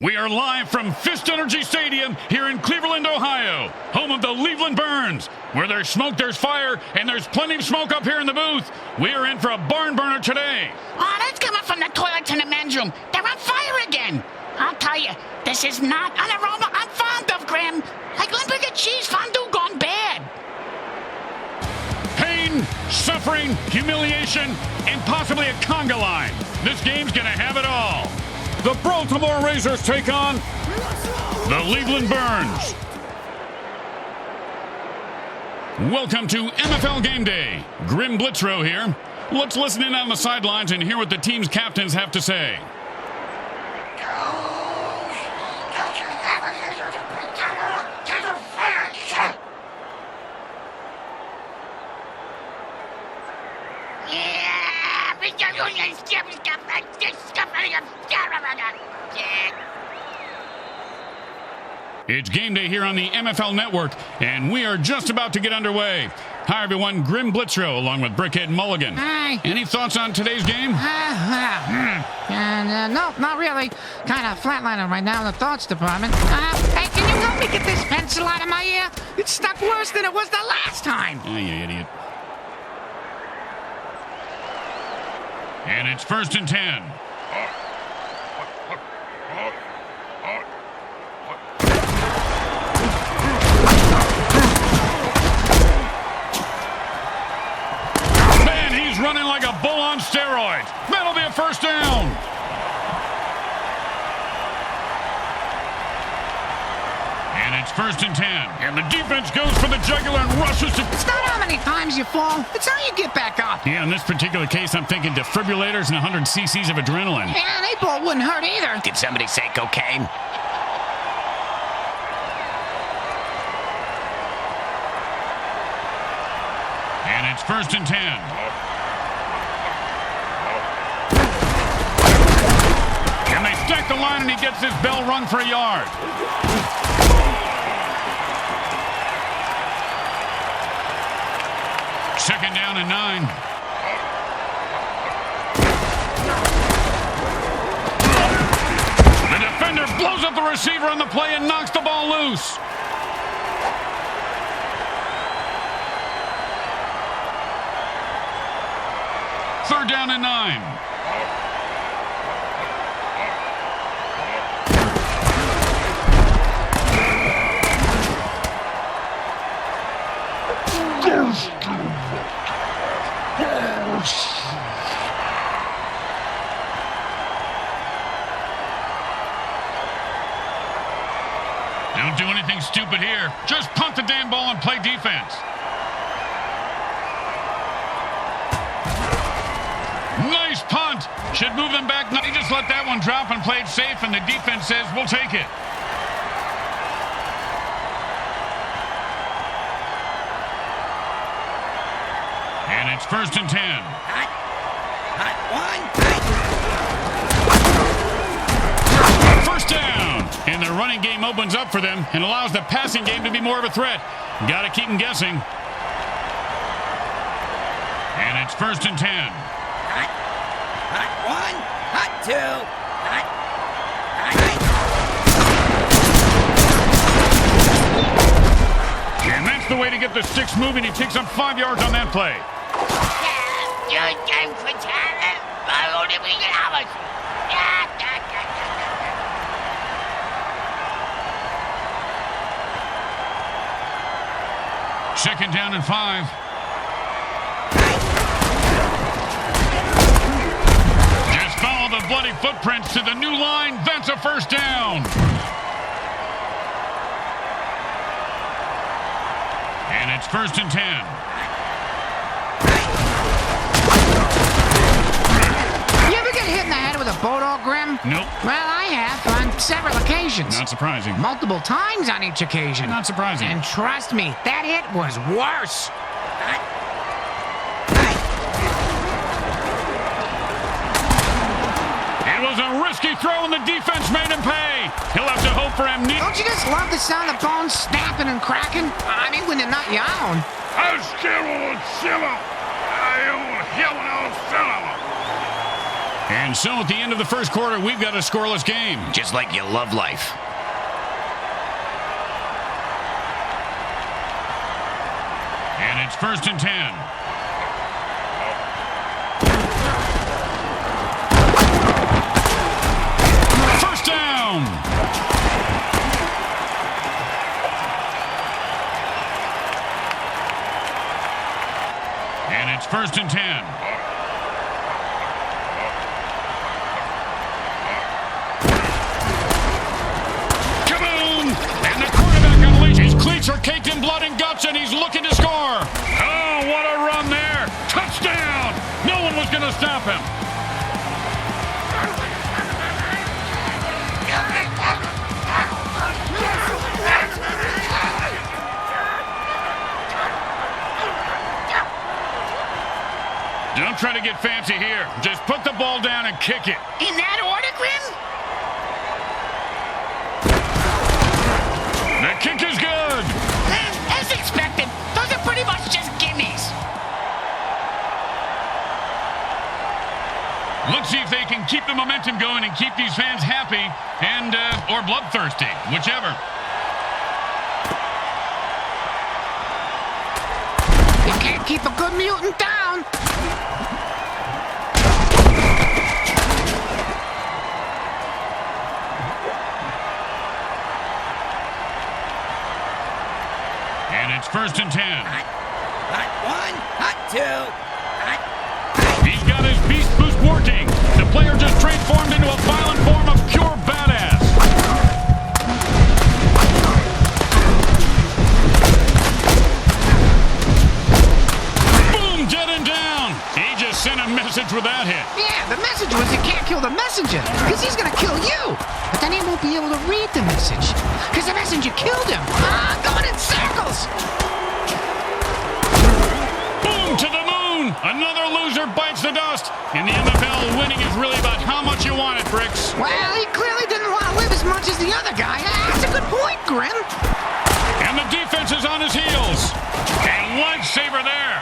We are live from Fist Energy Stadium here in Cleveland, Ohio, home of the Cleveland Burns. Where there's smoke, there's fire, and there's plenty of smoke up here in the booth. We are in for a barn burner today. Oh, that's coming from the toilets in the men's room. They're on fire again. I'll tell you, this is not an aroma I'm fond of, Grim. Like Limburger cheese fondue gone bad. Pain, suffering, humiliation, and possibly a conga line. This game's going to have it all. The Baltimore Razors take on the Cleveland Burns. Welcome to MFL Game Day. Grim Blitzrow here. Let's listen in on the sidelines and hear what the team's captains have to say. It's game day here on the MFL Network, and we are just about to get underway. Hi, everyone. Grim Blitzrow, along with Brickhead Mulligan. Hi. Any thoughts on today's game? No, not really. Kind of flatlining right now in the thoughts department. Hey, can you help me get this pencil out of my ear? It's stuck worse than it was the last time. Oh, you idiot. And it's 1st and 10. Man, he's running like a bull on steroids. That'll be a first down. And it's 1st and 10. And the defense goes for the jugular and rushes to... It's not how many times you fall. It's how you get back up. Yeah, in this particular case, I'm thinking defibrillators and 100 cc's of adrenaline. Yeah, an 8-ball wouldn't hurt either. Did somebody say cocaine? And it's 1st and 10. And they stack the line, and he gets his bell rung for a yard. Second down and 9. The defender blows up the receiver on the play and knocks the ball loose. Third down and 9. Don't do anything stupid here. Just punt the damn ball and play defense. Nice punt. Should move them back. No, he just let that one drop and played safe, and the defense says, we'll take it. And it's 1st and 10. Hot one. First down. And the running game opens up for them and allows the passing game to be more of a threat. Got to keep them guessing. And it's 1st and 10. Hot one. Hot two. Hot. And that's the way to get the sticks moving. He takes up 5 yards on that play. Second down and 5. Just follow the bloody footprints to the new line. That's a first down. And it's 1st and 10. You ever get hit in the head with a bulldog, Grim? Nope. Well, I have on several occasions. Not surprising. Multiple times on each occasion. Not surprising. And trust me, that hit was worse. It was a risky throw, and the defense made him pay. He'll have to hope for amnesia. Don't you just love the sound of bones snapping and cracking? I mean, when they're not your own. And so at the end of the first quarter, we've got a scoreless game. Just like you love life. And it's 1st and 10. First down. And it's 1st and 10. Cleats are caked in blood and guts, and he's looking to score. Oh, what a run there. Touchdown. No one was going to stop him. Don't try to get fancy here. Just put the ball down and kick it. In that order, Grim? The kick is good. As expected, those are pretty much just gimmies. Let's see if they can keep the momentum going and keep these fans happy and or bloodthirsty, whichever. You can't keep a good mutant down. And it's 1st and 10. Hot 1, hot 2, hot. He's got his beast boost working. The player just transformed into a violent form of pure badass. Boom, dead and down. He just sent a message with that hit. Yeah, the message was you can't kill the messenger, because he's gonna kill you. But then he won't be able to read the message, because the messenger killed him. Going in circles. Boom, to the moon. Another loser bites the dust. In the MFL, winning is really about how much you want it, Bricks. Well, he clearly didn't want to live as much as the other guy. That's a good point, Grim. And the defense is on his heels. And lightsaber there.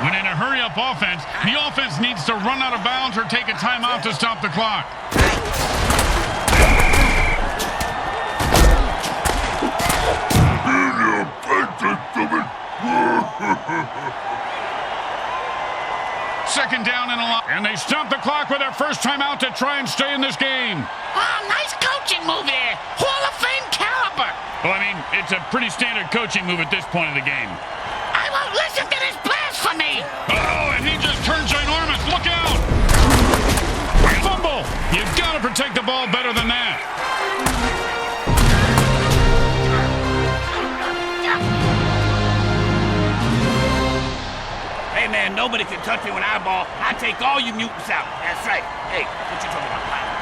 When in a hurry-up offense, the offense needs to run out of bounds or take a timeout to stop the clock. Second down and a lot. And they stop the clock with their first timeout to try and stay in this game. Oh, nice coaching move there. Hall of Fame caliber. Well, I mean, it's a pretty standard coaching move at this point of the game. I won't listen to this blasphemy. Oh, and he just turned ginormous. Look out! Fumble! You've got to protect the ball better than that. Hey, man, nobody can touch me when I ball. I take all you mutants out. That's right. Hey, what you talking about, pal?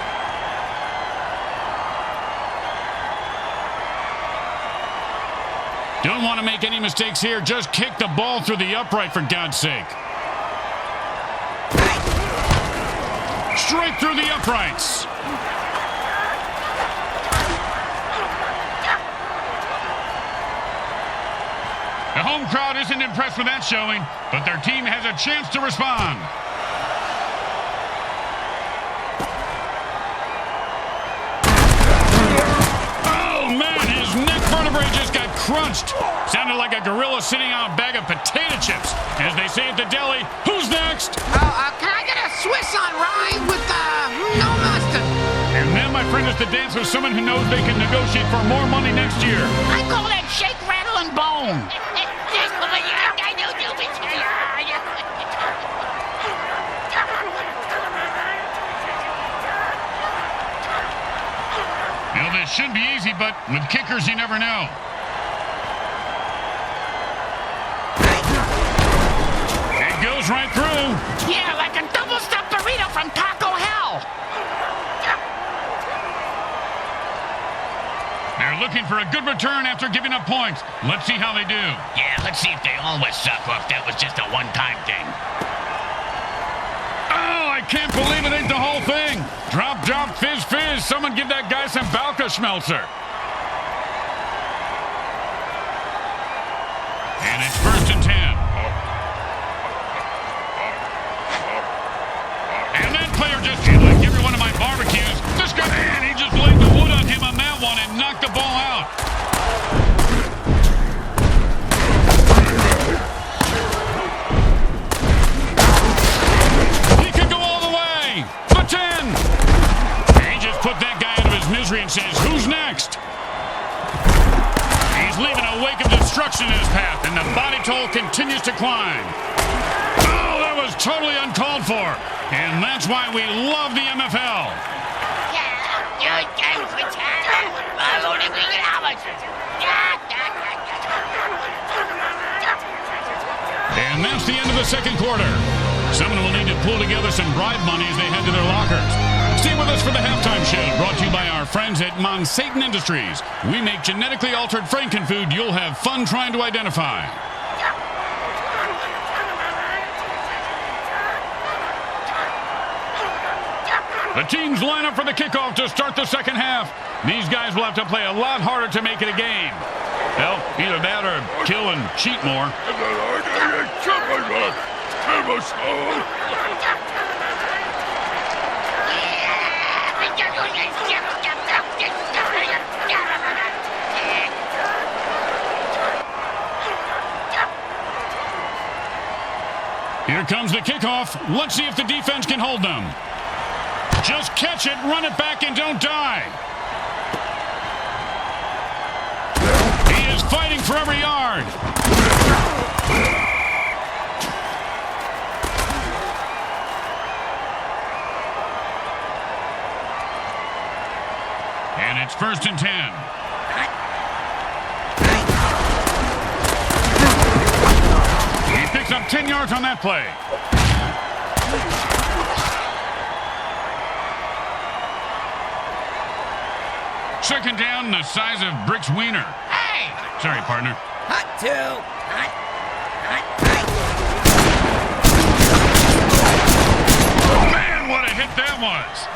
Don't want to make any mistakes here. Just kick the ball through the upright, for God's sake. Straight through the uprights. The home crowd isn't impressed with that showing, but their team has a chance to respond. Oh, man, his neck vertebrae just got crunched. Sounded like a gorilla sitting on a bag of potato chips. As they say at the deli, who's next? Can I get a Swiss on rye with, no mustard? And then, my friend, is to dance with someone who knows they can negotiate for more money next year. I call that shake, rattle, and bone. You know, this should be easy, but with kickers, you never know. It goes right through. Yeah, like a double-stuffed burrito from Taco Hell. They're looking for a good return after giving up points. Let's see how they do. Yeah, let's see if they always suck or if that was just a one-time thing. Oh, I can't believe it ain't the whole thing. some Balka-Schmelzer. And it's 1st and 10. And that player just did like every one of my barbecues. This guy, man, he just laid the wood on him on that one and knocked the ball out. He could go all the way. The 10. He just put that guy out of his misery and says, who's next? He's leaving a wake of destruction in his path, and the body toll continues to climb. Oh, that was totally uncalled for. And that's why we love the MFL. And that's the end of the second quarter. Someone will need to pull together some bribe money as they head to their lockers. Stay with us for the halftime show, brought to you by our friends at Monsatan Industries. We make genetically altered frankenfood you'll have fun trying to identify. The teams line up for the kickoff to start the second half. These guys will have to play a lot harder to make it a game. Well, either that or kill and cheat more. Here comes the kickoff. Let's see if the defense can hold them. Just catch it, run it back, and don't die. He is fighting for every yard. And it's 1st and 10. He picks up 10 yards on that play. Second down, the size of Brick's wiener. Hey! Sorry, partner. Hot two. Hot. Man, what a hit that was.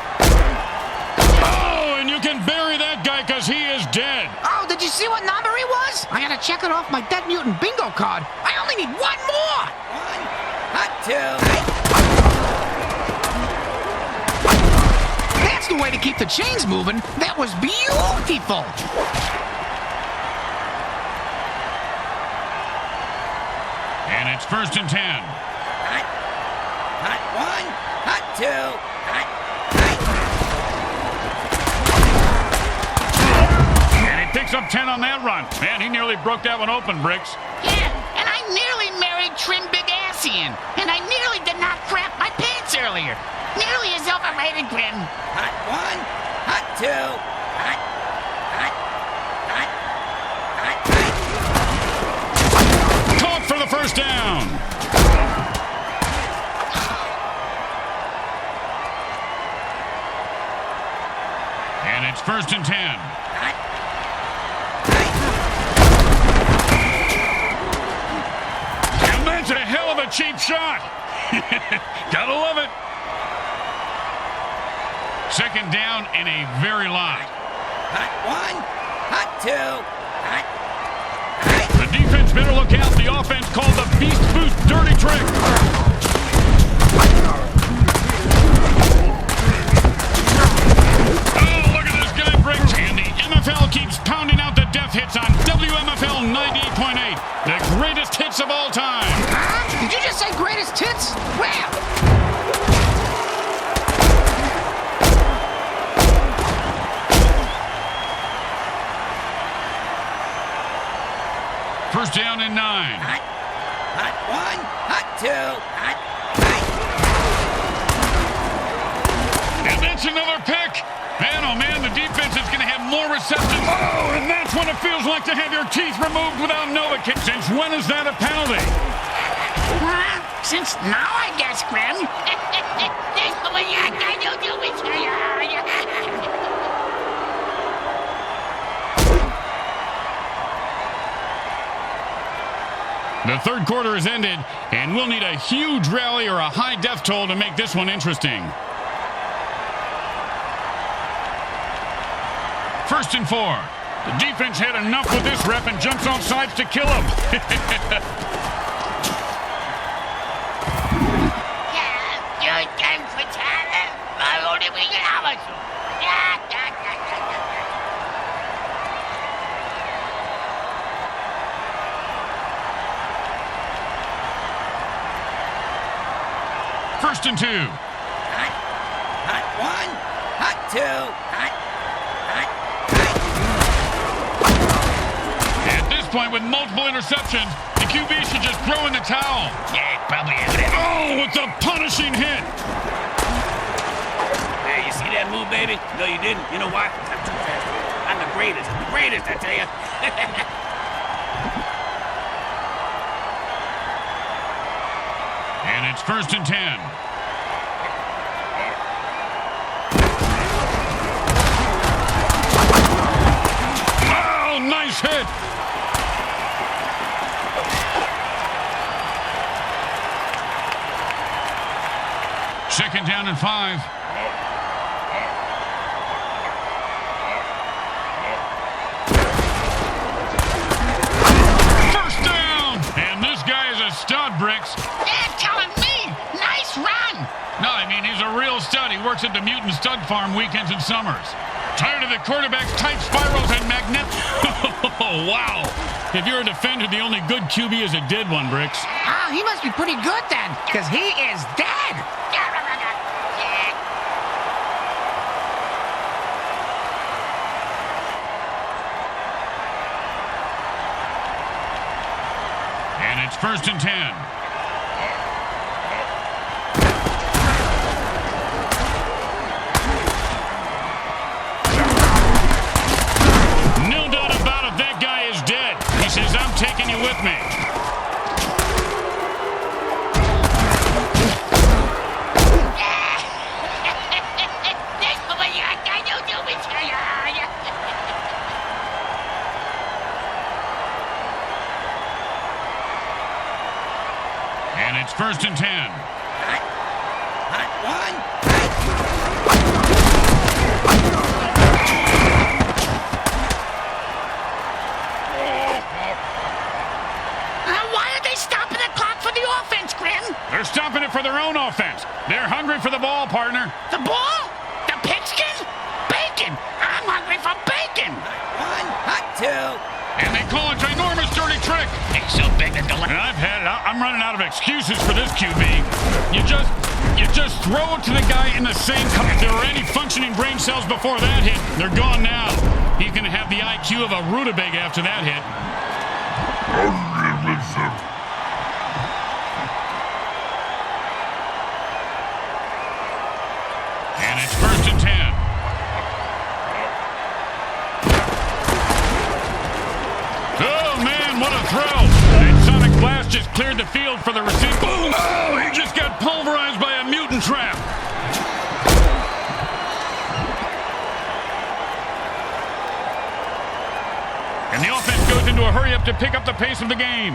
Oh, and you can bury that guy because he is dead. Oh, did you see what number he was? I gotta check it off my Dead Mutant bingo card. I only need one more. One. Hot two. That's the way to keep the chains moving. That was beautiful. And it's 1st and 10. Hot. Hot one. Hot two. Hot. And he picks up 10 on that run. Man, he nearly broke that one open, Bricks. Yeah, and I nearly married Trim Big Assian. And I nearly did not crap my pants earlier. Nearly is overrated, Grim. Hot one. Hot two. Hot. Hot. Hot. Hot. Caught for the first down. And it's 1st and 10. Hot. And that's a hell of a cheap shot. Gotta love it. Second down and a very lot. Hot one. Hot two. Hot. The defense better look out. The offense called the Beast Boost dirty trick. Oh, look at this guy, Bricks. And the MFL keeps pounding out the death hits on WMFL 98.8. The greatest hits of all time. Huh? Did you just say greatest hits? Where? First down and 9. Hot. Hot one. Hot two. Hot. And that's another pick. Man, oh man, the defense is going to have more receptions. Oh, and that's what it feels like to have your teeth removed without Novocaine. Since when is that a penalty? Since now, I guess, Grim. The third quarter has ended, and we'll need a huge rally or a high death toll to make this one interesting. First and 4. The defense had enough with this rep and jumps off sides to kill him. First and 2. Hot, hot 1, hot 2, hot. At this point, with multiple interceptions, the QB should just throw in the towel. Yeah, probably is it. Oh, with a punishing hit. Hey, you see that move, baby? No, you didn't. You know why? I'm too fast. I'm the greatest. The greatest, I tell you. And it's first and 10. Oh, nice hit. Second down and 5. First down. And this guy is a stud, Bricks. They're telling me. Nice run. No, I mean, he's a real stud. He works at the Mutant Stud Farm weekends and summers. Tired of the quarterback's tight spirals and Oh, wow. If you're a defender, the only good QB is a dead one, Bricks. Ah, he must be pretty good then, because he is dead. And it's first and 10. No doubt about it, that guy is dead. He says, I'm taking you with me. And it's first and 10. Hot, hot 1. Why are they stopping the clock for the offense, Grim? They're stopping it for their own offense. They're hungry for the ball, partner. The ball? The pigskin? Bacon. I'm hungry for bacon. hot 1, hot 2. And they call a ginormous dirty trick. It's so big that the... And I've had it. I'm running out of excuses for this QB. You just throw it to the guy in the same cup. If there were any functioning brain cells before that hit, they're gone now. He's going to have the IQ of a rutabaga after that hit. And it's first and 10. Oh, man, what a throw. That sonic blast just cleared the field for the receiver. Boom! Oh, he just got pulverized by a mutant trap. And the offense goes into a hurry-up to pick up the pace of the game.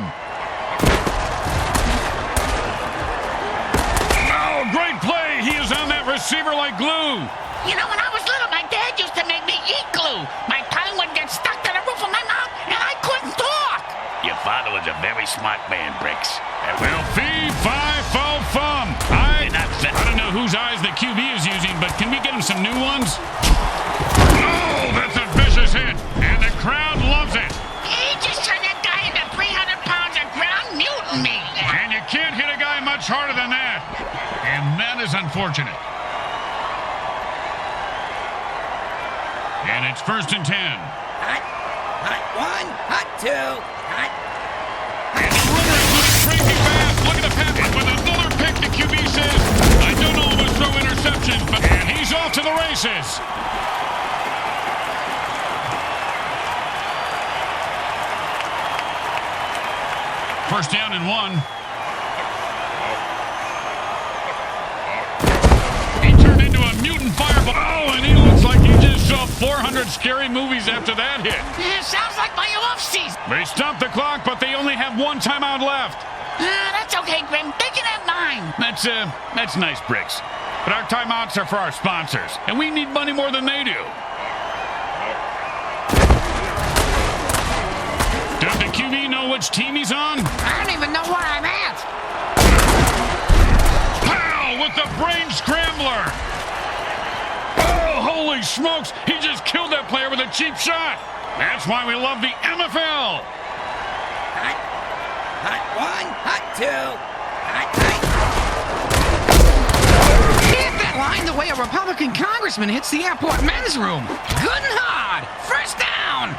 Oh, great play. He is on that receiver like glue. You know, when I was little, my dad used to make me eat glue. My tongue would get stuck to the roof of my mouth, and I couldn't talk. Your father was a very smart man, Bricks. Well, fee, fi, fo, fum. I don't know whose eyes the QB is using, but can we get him some new ones? Oh, that's a vicious hit, and the crowd loves it. He just turned that guy into 300 pounds of ground mutant meat. And you can't hit a guy much harder than that. And that is unfortunate. And it's first and 10. Hot, hot 1, hot 2, hot. And the runner is moving crazy fast. Look at the pass. And with another pick, the QB says, I don't always throw interceptions, but and he's off to the races. First down and 1. He turned into a mutant fireball. Oh, and he looks like he just saw 400 scary movies after that hit. Yeah, sounds like my off-season. They stopped the clock, but they only have one timeout left. That's okay, Grim. They can have mine. That's nice, Bricks. But our timeouts are for our sponsors, and we need money more than they do. know which team he's on? I don't even know where I'm at. Pow! With the brain scrambler! Oh, holy smokes! He just killed that player with a cheap shot! That's why we love the MFL! Hot one, hot two, hot. Hit that line the way a Republican congressman hits the airport men's room. Good and hard. First down.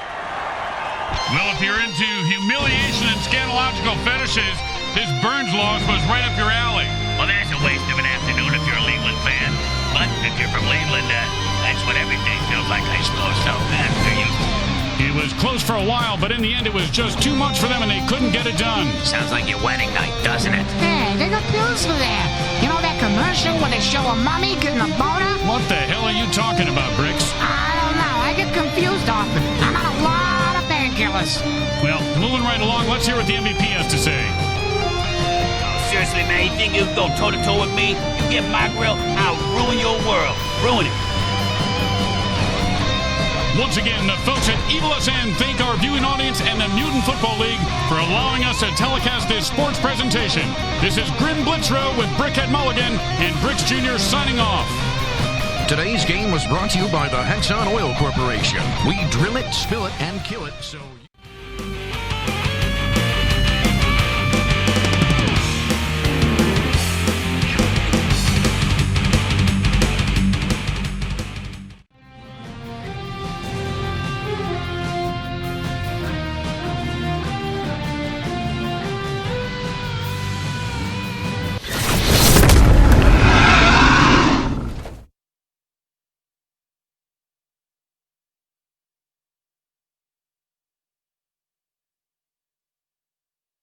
Well, if you're into humiliation and scandalogical fetishes, this Burns loss was right up your alley. Well, there's a waste of an afternoon if you're a Leland fan. But if you're from Leland, that's what every day feels like, I suppose. So, they're used to it. It was close for a while, but in the end it was just too much for them and they couldn't get it done. Sounds like your wedding night, doesn't it? Hey, they got pills for that. You know that commercial where they show a mummy getting a boner? What the hell are you talking about, Bricks? I don't know. I get confused often. I'm on a lot of painkillers. Well, moving right along, let's hear what the MVP has to say. Seriously, man, you think you can go toe-to-toe with me? You get my grill, I'll ruin your world. Ruin it. Once again, the folks at Evil SN thank our viewing audience and the Mutant Football League for allowing us to telecast this sports presentation. This is Grim Blitzrow with Brickhead Mulligan and Bricks Jr. signing off. Today's game was brought to you by the Hexon Oil Corporation. We drill it, spill it, and kill it, so...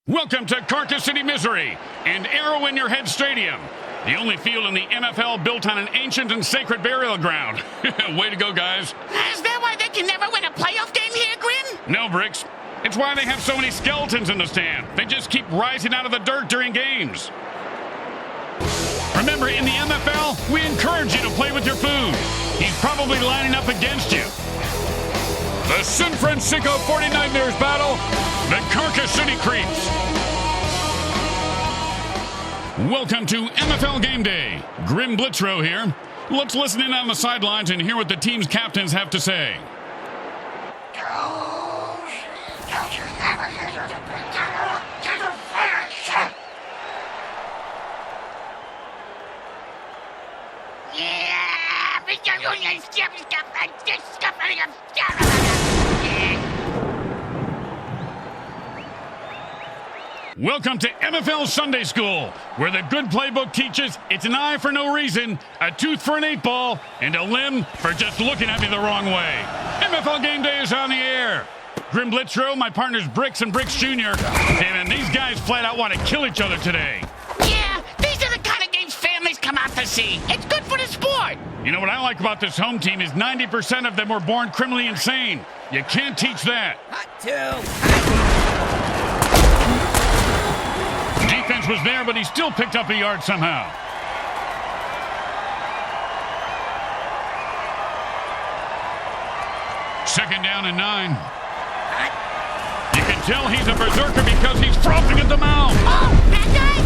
Welcome to Carcass City, Missouri, and Arrow in Your Head Stadium, the only field in the MFL built on an ancient and sacred burial ground. Way to go, guys. Is that why they can never win a playoff game here, Grim? No, Bricks. It's why they have so many skeletons in the stand. They just keep rising out of the dirt during games. Remember, in the MFL, we encourage you to play with your food. He's probably lining up against you. The San Francisco 49ers battle, the Carcass City Creeps. Welcome to MFL Game Day. Grim Blitzrow here. Let's listen in on the sidelines and hear what the team's captains have to say. Welcome to MFL Sunday School, where the good playbook teaches it's an eye for no reason, a tooth for an 8-ball, and a limb for just looking at me the wrong way. MFL Game Day is on the air. Grim Blitzrow, my partners Bricks and Bricks Jr. And these guys flat out want to kill each other today. Yeah, these are the kind of games families come out to see. It's good for the sport. You know what I like about this home team is 90% of them were born criminally insane. You can't teach that. Hot two. Defense was there, but he still picked up a yard somehow. Second down and 9. You can tell he's a berserker because he's frothing at the mouth. Oh, that guy?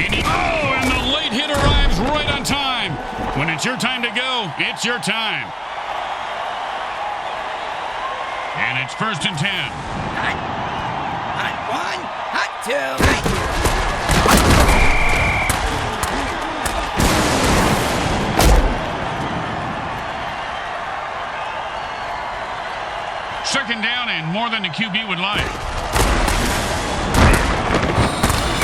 And the late hit arrives right on time. When it's your time to go, it's your time. And it's first and 10. Hot one, hot two. Second down and more than the QB would like.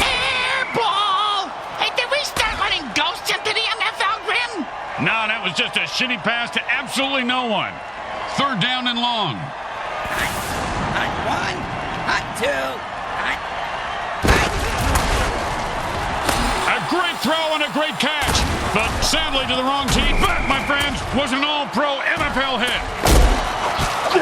Air ball! Hey, did we start running ghosts into the MFL, Grim? No, that was just a shitty pass to absolutely no one. Third down and long. Hot one, hot two, hot. A great throw and a great catch, but sadly to the wrong team. But, my friends, was an all-pro MFL hit. The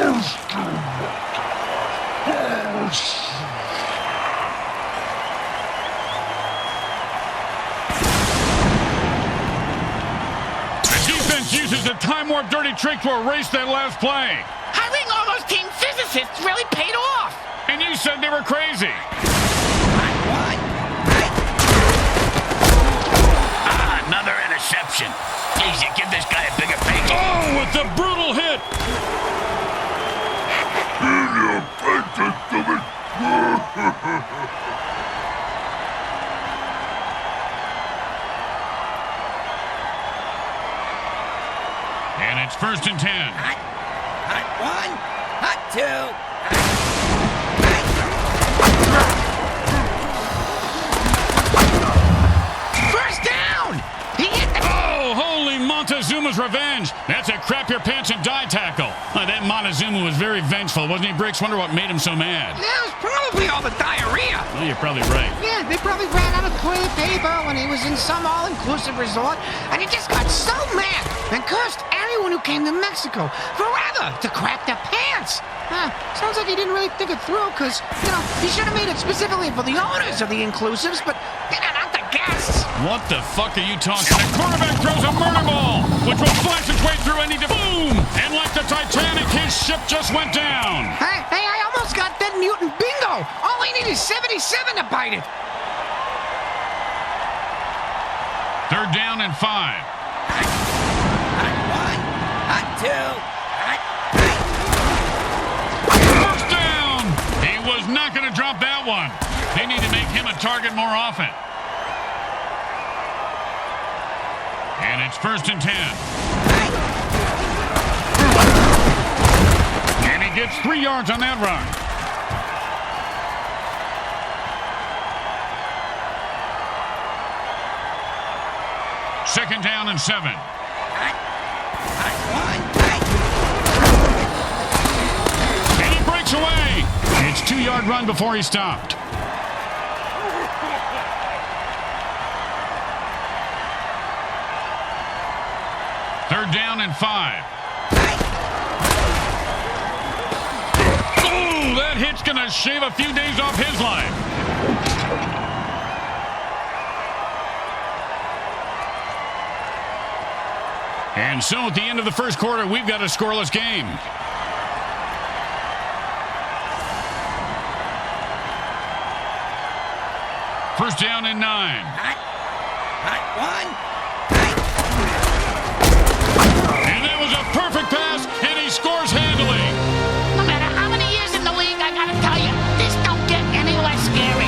defense uses the time warp dirty trick to erase that last play. Hiring all those team physicists really paid off. And you said they were crazy. Another interception. Jeez, you give this guy a bigger paycheck. Oh, with the brutal hit. And it's 1st and 10. Hot one, hot two. First down! He hit the... Oh, holy Montezuma's revenge. That's a crap your pants and die tackle. That Montezuma was very vengeful, wasn't he, Bricks? Wonder what made him so mad. That was probably all the diarrhea. Well, you're probably right. Yeah, they probably ran out of toilet paper when he was in some all-inclusive resort, and he just got so mad and cursed everyone who came to Mexico forever to crap their pants. Sounds like he didn't really think it through, because, he should have made it specifically for the owners of the inclusives, but not the guests. What the fuck are you talking? The quarterback throws a murder ball, which will flash its way through any... Boom! And like the Titanic, his ship just went down. Hey, I almost got that mutant bingo. All I need is 77 to bite it. 3rd down and 5. Hot one, hot two, hot. First down! He was not going to drop that one. They need to make him a target more often. And it's 1st and 10. And he gets 3 yards on that run. Second down and 7. And he breaks away. It's 2-yard run before he stopped. Third down and 5. Oh, that hit's going to shave a few days off his life. And so at the end of the first quarter, we've got a scoreless game. First down and 9. Hot one. And that was a perfect pass, and he scores handily. No matter how many years in the league, I gotta tell you, this don't get any less scary.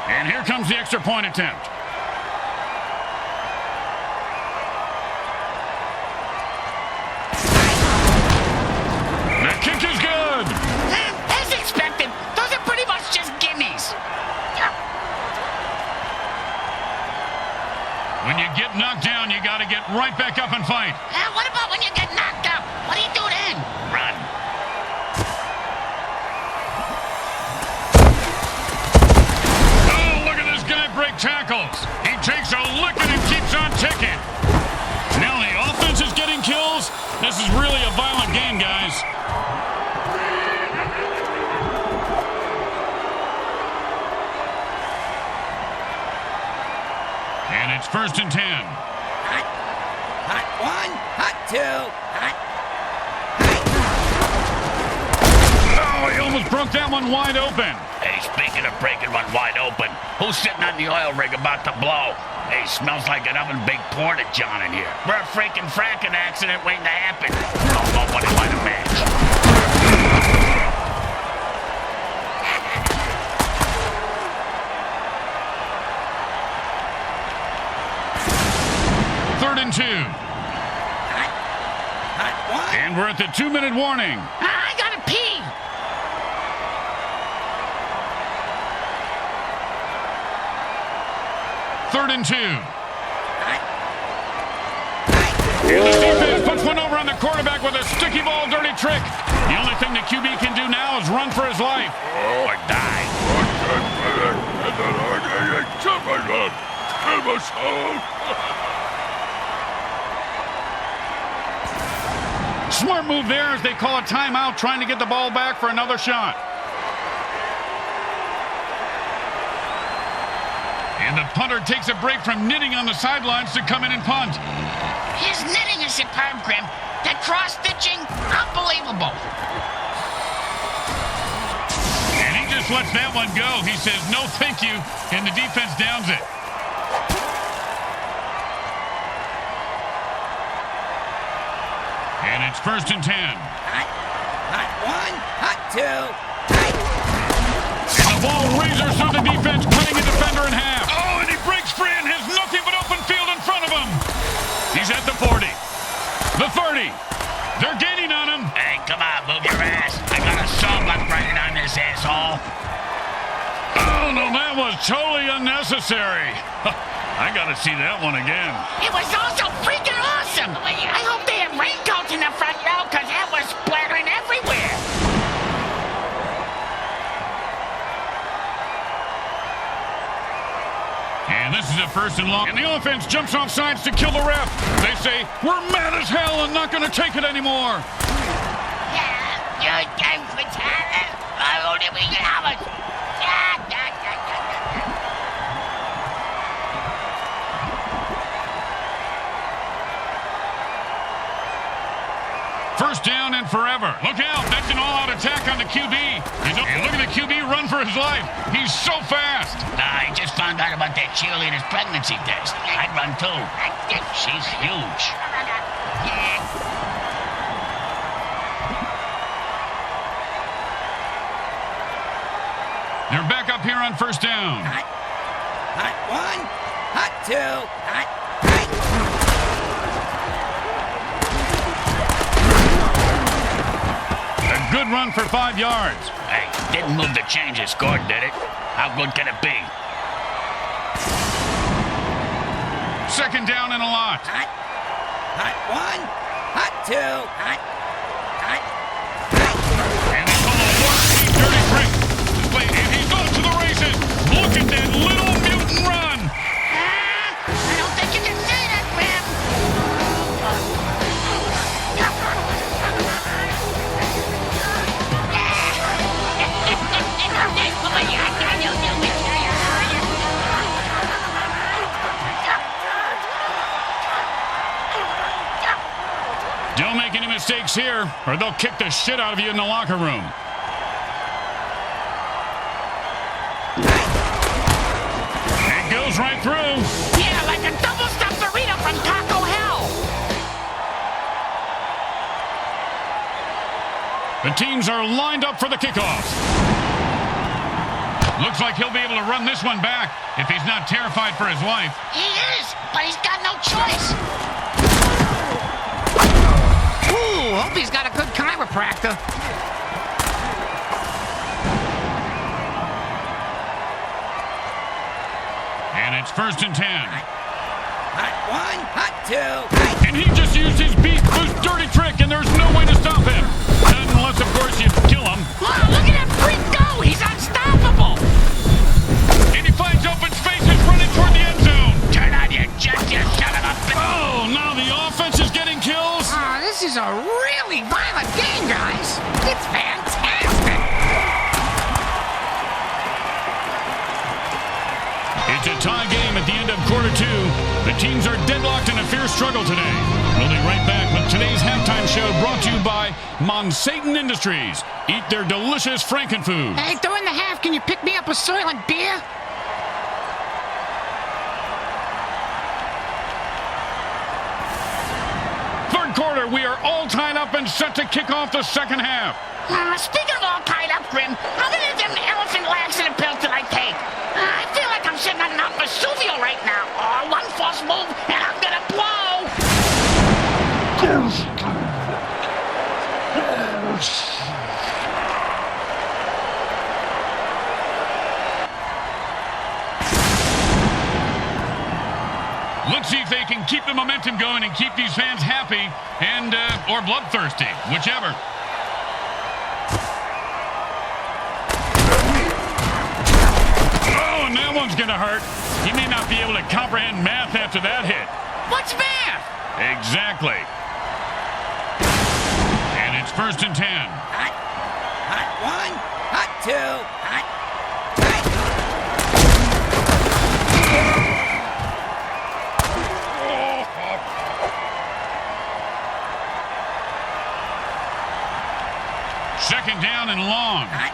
And here comes the extra point attempt. The kick is good. As expected, those are pretty much just gimmies. When you get knocked down, you got to get right back up and fight. What about when you get knocked out? What do you do then? Run. Oh, look at this guy break tackles. He takes a licking and keeps on ticking. Now the offense is getting kills. This is really a violent game, guys. And it's 1st and 10. Hot one, hot two, hot. Oh, he almost broke that one wide open. Hey, speaking of breaking one wide open, who's sitting on the oil rig about to blow? Hey, smells like an oven baked porta john in here. We're a freaking fracking accident waiting to happen. Oh, nobody light a match. 3rd and 2. Hot one. And we're at the 2-minute warning. I gotta pee. Third and 2. And the defense puts one over on the quarterback with a sticky ball dirty trick. The only thing the QB can do now is run for his life. Or die. Smart move there as they call a timeout, trying to get the ball back for another shot. And And the punter takes a break from knitting on the sidelines to come in and punt. His knitting is superb, Grim. That cross-stitching, unbelievable. And he just lets that one go. He says, no thank you, and the defense downs it. And it's 1st and 10. Hot one, hot two, And the ball razors through the defense, cutting a defender in half. Oh, and he breaks free and has nothing but open field in front of him. He's at the 40. The 30. They're gaining on him. Hey, come on, move your ass. I got a saw block running on this asshole. Oh, no, that was totally unnecessary. I got to see that one again. It was also freaking awesome. I hope they have raincoats in the front row, because that was splattering everywhere. And this is a 1st and long. And the offense jumps off sides to kill the ref. They say, we're mad as hell and not going to take it anymore. First down and forever. Look out, that's an all-out attack on the QB. And look at the QB run for his life. He's so fast. Nah, I just found out about that cheerleader's pregnancy test. I'd run too. She's huge. They're back up here on 1st down. hot one, hot two, hot. A good run for 5 yards. Hey, didn't move the change and scored, did it? How good can it be? 2nd down and a lot. Hot one, hot two, hot. And they call a one-team dirty trick. And he's off to the races. Look at that little mutant run. I don't think you can say that, Grim. Don't make any mistakes here, or they'll kick the shit out of you in the locker room. It goes right through. Yeah, like a double-stuffed burrito from Taco Hell. The teams are lined up for the kickoff. Looks like he'll be able to run this one back if he's not terrified for his life. He is, but he's got no choice. Ooh, hope he's got a good chiropractor. And it's 1st and 10. Hot one, hot two. And he just used his beast boost dirty trick, and there's no way to stop him. Unless, of course, you kill him. Wow, look at that freak go! He's unstoppable! And he finds open spaces running toward the end zone. Turn on your jet, you son of a bitch. Oh, now the offense is getting kills. Oh, this is a really violent game, guys. It's fantastic. It's a tie game at the end of quarter 2. The teams are deadlocked in a fierce struggle today. We'll be right back with today's halftime show brought to you by Mutant Industries. Eat their delicious Frankenfood. Hey, during the half, can you pick me up a Soylent beer? Third quarter, we are all tied up and set to kick off the second half. Speaking of all tied up, Grim, how many of them elephant laxative pills did I take? I feel like I'm sitting on Mount Vesuvio right now. Oh, one false move, and I'm gonna blow! Let's see if they can keep the momentum going and keep these fans happy and or bloodthirsty, whichever. Oh, and that one's gonna hurt. He may not be able to comprehend math after that hit. What's math? Exactly. And it's 1st and 10. Hot one, hot two, hot. Second down and long. Hot.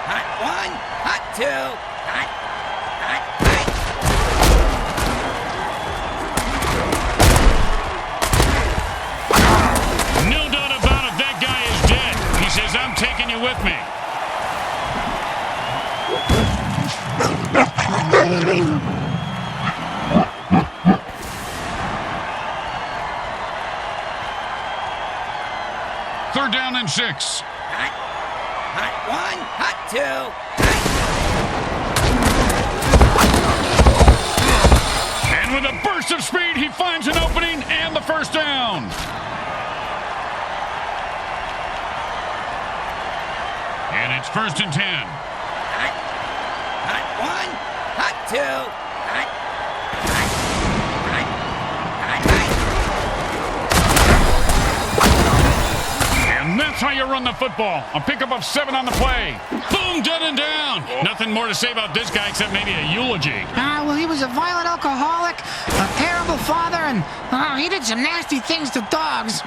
Hot one. Hot two. Hot. Hot. Hot. No doubt about it, that guy is dead. He says, I'm taking you with me. Third down and 6. Hot. Hot one. Hot two. Hot. And with a burst of speed, he finds an opening and the first down. And it's first and 10. Hot. Hot one. Hot two. Hot. Hot. Hot. Hot. Hot. And that's how you run the football. A pickup of 7 on the play. Boom, dead and down. Nothing more to say about this guy except maybe a eulogy. Well, he was a violent alcoholic, a terrible father, and he did some nasty things to dogs.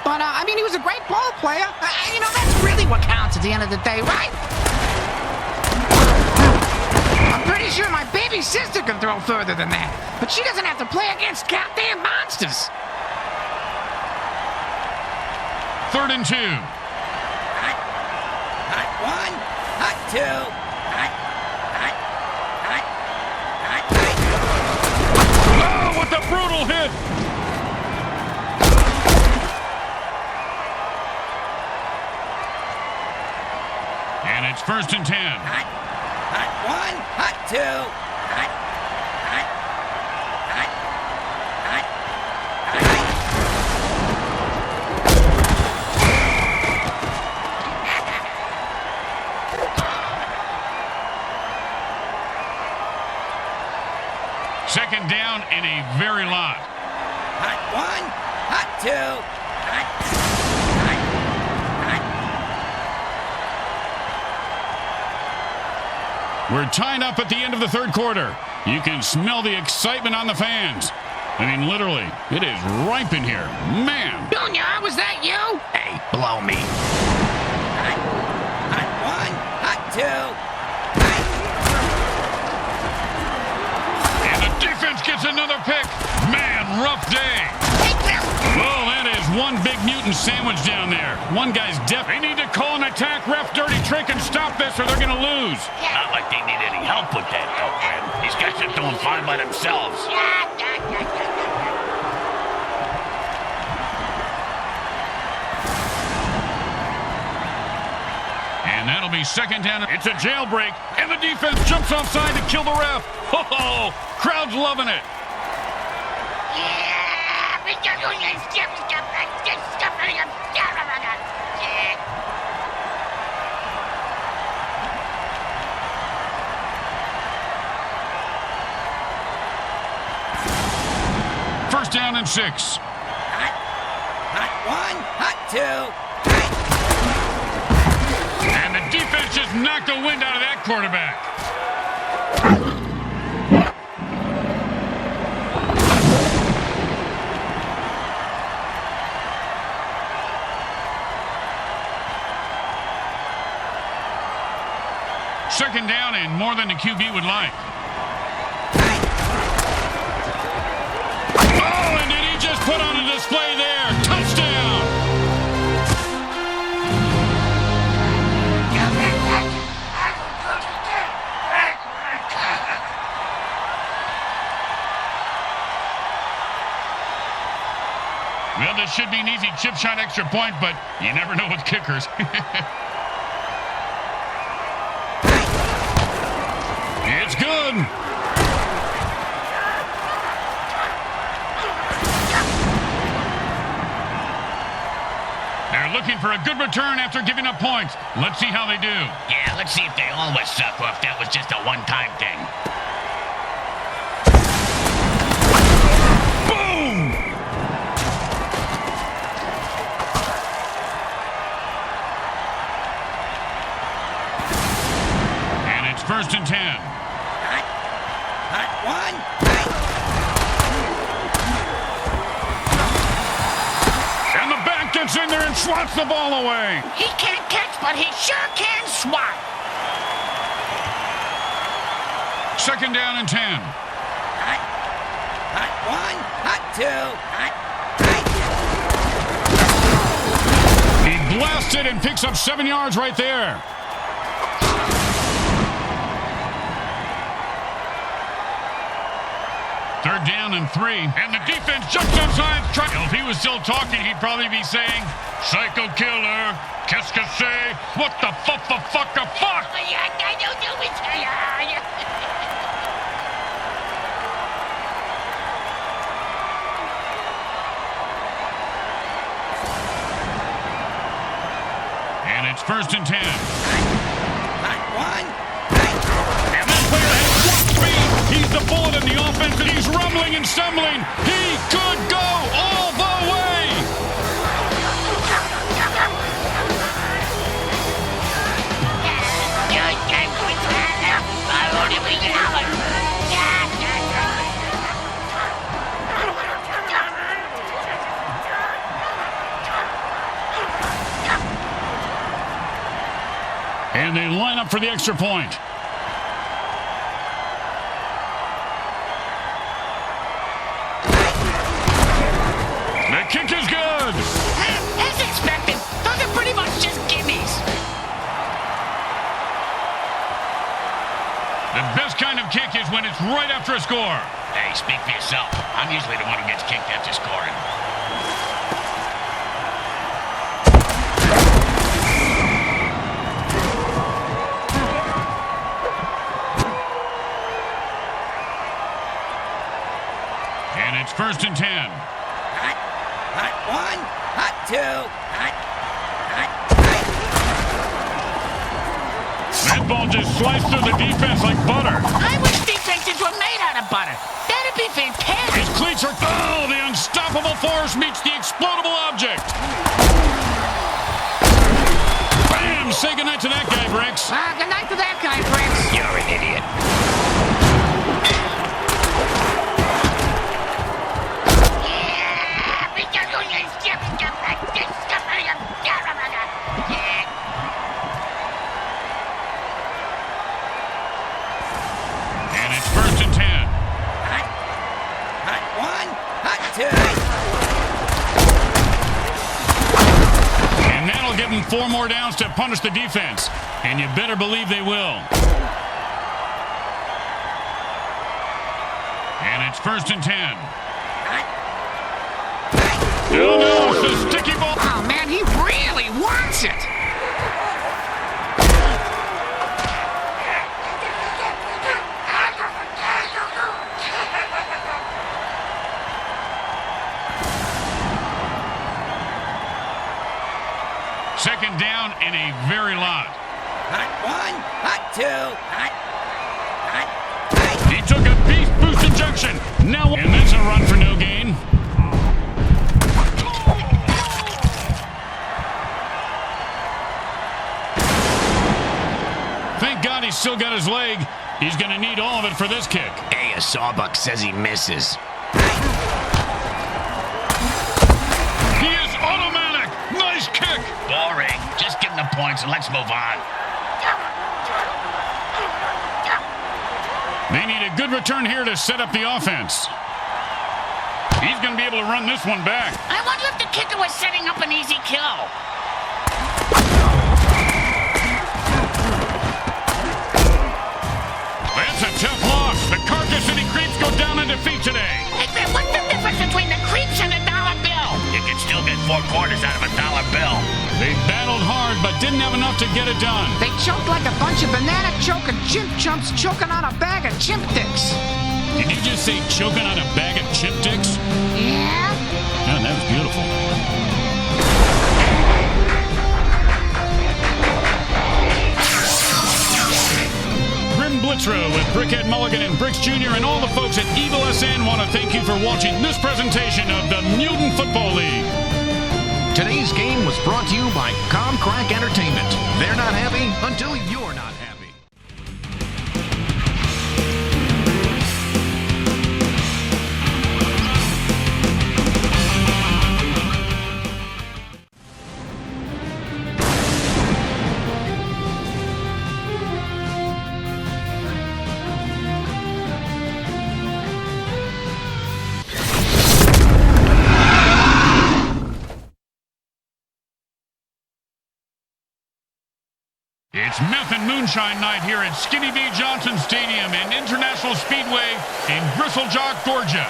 But, I mean, he was a great ball player. That's really what counts at the end of the day, right? I'm pretty sure my baby sister can throw further than that, but she doesn't have to play against goddamn monsters. Third and 2. Hot. Hot one. Hot two. Hot. Hot. Hot. Hot. Oh, what a brutal hit. And it's first and 10. Hot. Hot one. Hot two. Hot. Hot. Hot. Hot. Hot. Second down and a very lot. Hot one. Hot two. Hot. Hot. Hot. We're tied up at the end of the third quarter. You can smell the excitement on the fans. I mean, literally, it is ripe in here. Man. Junior, was that you? Hey, blow me. Hot. Hot one. Hot two. And the defense gets another pick. Man, rough day. Well, that is one big mutant sandwich down there. One guy's deaf. They need to call an attack ref dirty trick and stop this or they're going to lose. Not like they need any help with that, though, Grim. These guys are doing fine by themselves. And that'll be second down. It's a jailbreak, and the defense jumps offside to kill the ref. Oh, crowd's loving it. First down and 6. Hot. Hot one. Hot two. And the defense just knocked the wind out of that quarterback. Second down and more than the QB would like. Oh, and did he just put on a display there? Touchdown! Well, this should be an easy chip shot extra point, but you never know with kickers. It's good. They're looking for a good return after giving up points. Let's see how they do. Yeah, let's see if they always suck or if that was just a one-time thing. Boom! And it's first and 10. Hot. Hot one. And the back gets in there and swats the ball away. He can't catch, but he sure can swat. 2nd down and 10. Hot. Hot 1, hot 2, hot. He blasts it and picks up 7 yards right there. Third down and 3. And the defense jumps outside. If he was still talking, he'd probably be saying, "Psycho killer, qu'est-ce que c'est? What the fuck? And it's 1st and 10. Hot 1. And that player has warp speed. He's the bullet in the offense, and he's rumbling and stumbling. He could go all the way. And they line up for the extra point. The kick is good. As expected, those are pretty much just gimmies. The best kind of kick is when it's right after a score. Hey, speak for yourself. I'm usually the one who gets kicked after scoring. And it's 1st and 10. Hot. Hot 1, hot 2, hot. That ball just sliced through the defense like butter. I wish defenses were made out of butter. That'd be fantastic. His cleats are... Oh, the unstoppable force meets the explodable object. Bam! Say goodnight to that guy, Bricks. Good night to that guy, Bricks. You're an idiot. And it's 1st and 10. Hot. Hot 1, hot 2. And that'll give them 4 more downs to punish the defense. And you better believe they will. And it's 1st and 10. Oh, no, it's the sticky ball. Oh, man, he really wants it. Second down and a very lot. Hot 1, hot 2, hot. He took a beast boost injection. Now, and that's a run for no gain. Thank God he's still got his leg. He's going to need all of it for this kick. Hey, a sawbuck says he misses. He is automatic. Nice kick. Boring. Just give him the points and let's move on. They need a good return here to set up the offense. He's going to be able to run this one back. I wonder if the kicker was setting up an easy kill. That's a tough loss. The Carcass City Creeps go down in defeat today. Hey, man, what's the difference between the creeps and the dollar bill? You can still get 4 quarters out of a dollar bill. They battled hard, but didn't have enough to get it done. They choked like a bunch of banana-choking chimp chumps choking on a bag of chimp dicks. Did you just say choking on a bag of chip dicks? Yeah? Yeah, that was beautiful. Grim Blitzrow with Brickhead Mulligan and Bricks Jr. and all the folks at Evil SN want to thank you for watching this presentation of the Mutant Football League. Today's game was brought to you by Comcrack Entertainment. They're not happy until you're not happy. It's meth and moonshine night here at Skinny D. Johnson Stadium and International Speedway in Gristle Jock, Georgia,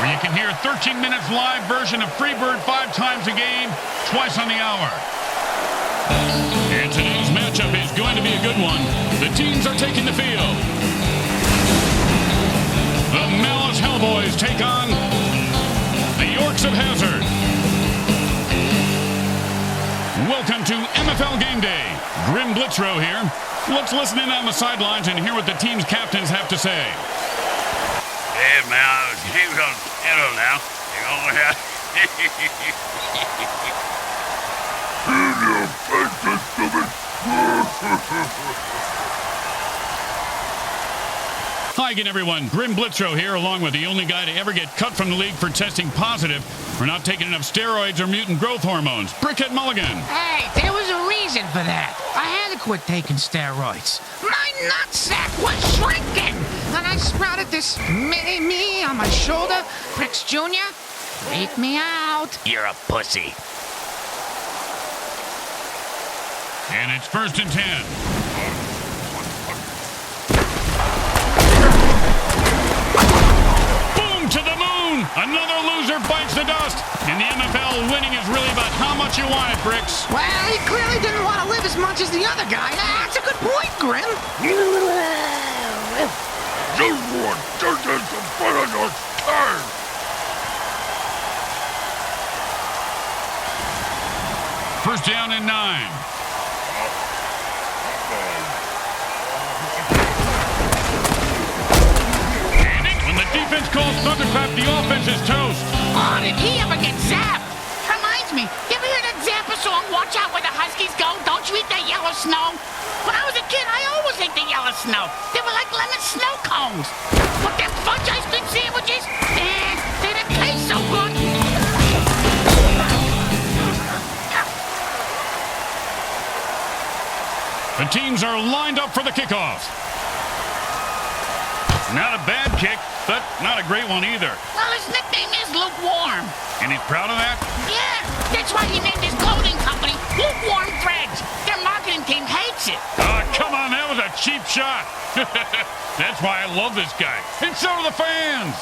where you can hear 13 minutes live version of Freebird 5 times a game, twice on the hour. And today's matchup is going to be a good one. The teams are taking the field. The Malice Hellboys take on the Yorks of Hazard. Welcome to MFL Game Day. Grim Blitzrow here. Let's listen in on the sidelines and hear what the team's captains have to say. Hey, man, game's on handle now. You know, Hi again, everyone. Grim Blitzrow here, along with the only guy to ever get cut from the league for testing positive for not taking enough steroids or mutant growth hormones, Brickhead Mulligan. Hey, there was a reason for that. I had to quit taking steroids. My nutsack was shrinking, and I sprouted this mini-me on my shoulder. Bricks Jr., freak me out. You're a pussy. And it's 1st and 10. To the moon! Another loser bites the dust. In the MFL, winning is really about how much you want it, Bricks. Well, he clearly didn't want to live as much as the other guy. That's a good point, Grim. First down and 9. Defense calls thunderclap, the offense is toast. Oh, did he ever get zapped? Reminds me, you ever hear that Zappa song, Watch Out Where the Huskies Go? Don't you eat that yellow snow? When I was a kid, I always ate the yellow snow. They were like lemon snow cones. But them fudge ice cream sandwiches, they didn't taste so good. The teams are lined up for the kickoff. Not a bad kick, but not a great one either. Well, his nickname is Lukewarm. And he's proud of that? Yeah, that's why he named his clothing company Lukewarm Threads. Their marketing team hates it. Oh, come on, that was a cheap shot. That's why I love this guy. And so do the fans.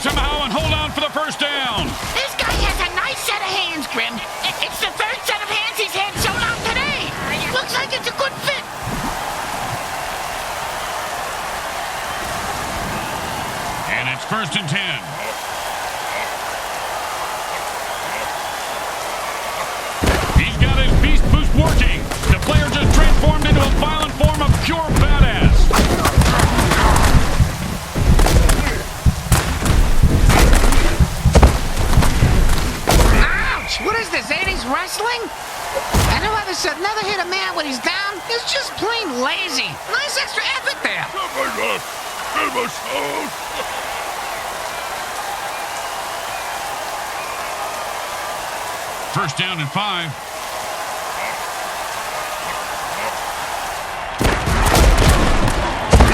Somehow and hold on for the first down. This guy has a nice set of hands, Grim. It's the 3rd set of hands he's had shown off today. Looks like it's a good fit. And it's 1st and 10. He's got his beast boost working. The player just transformed into a violent form of pure badass. What is this, 80s wrestling? And whoever said never hit a man when he's down is just plain lazy. Nice extra effort there. First down and 5.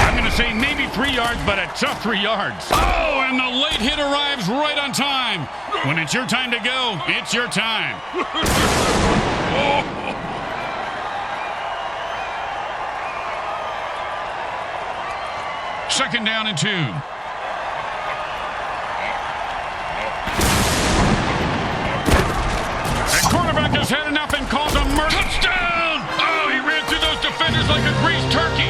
I'm going to say maybe 3 yards, but a tough 3 yards. Oh, and the late hit arrives right on time. When it's your time to go, it's your time. Second down and 2. The quarterback has had enough and calls a murder. Touchdown! Oh, he ran through those defenders like a greased turkey.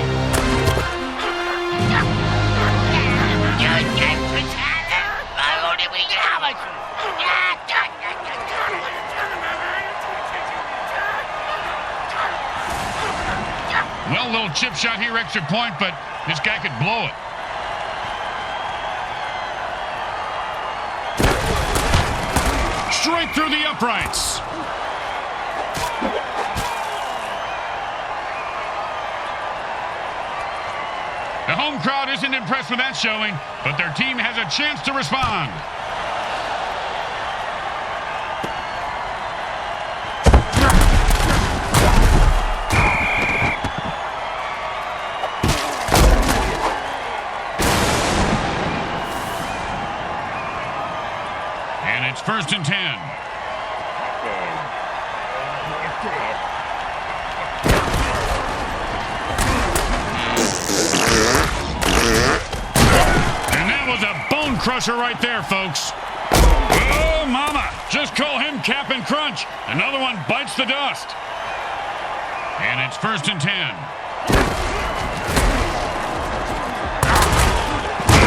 Well, little chip shot here, extra point, but this guy could blow it. Straight through the uprights. The home crowd isn't impressed with that showing, but their team has a chance to respond. first and 10. And that was a bone crusher right there, folks. Oh, mama. Just call him Cap'n Crunch. Another one bites the dust. And it's first and 10.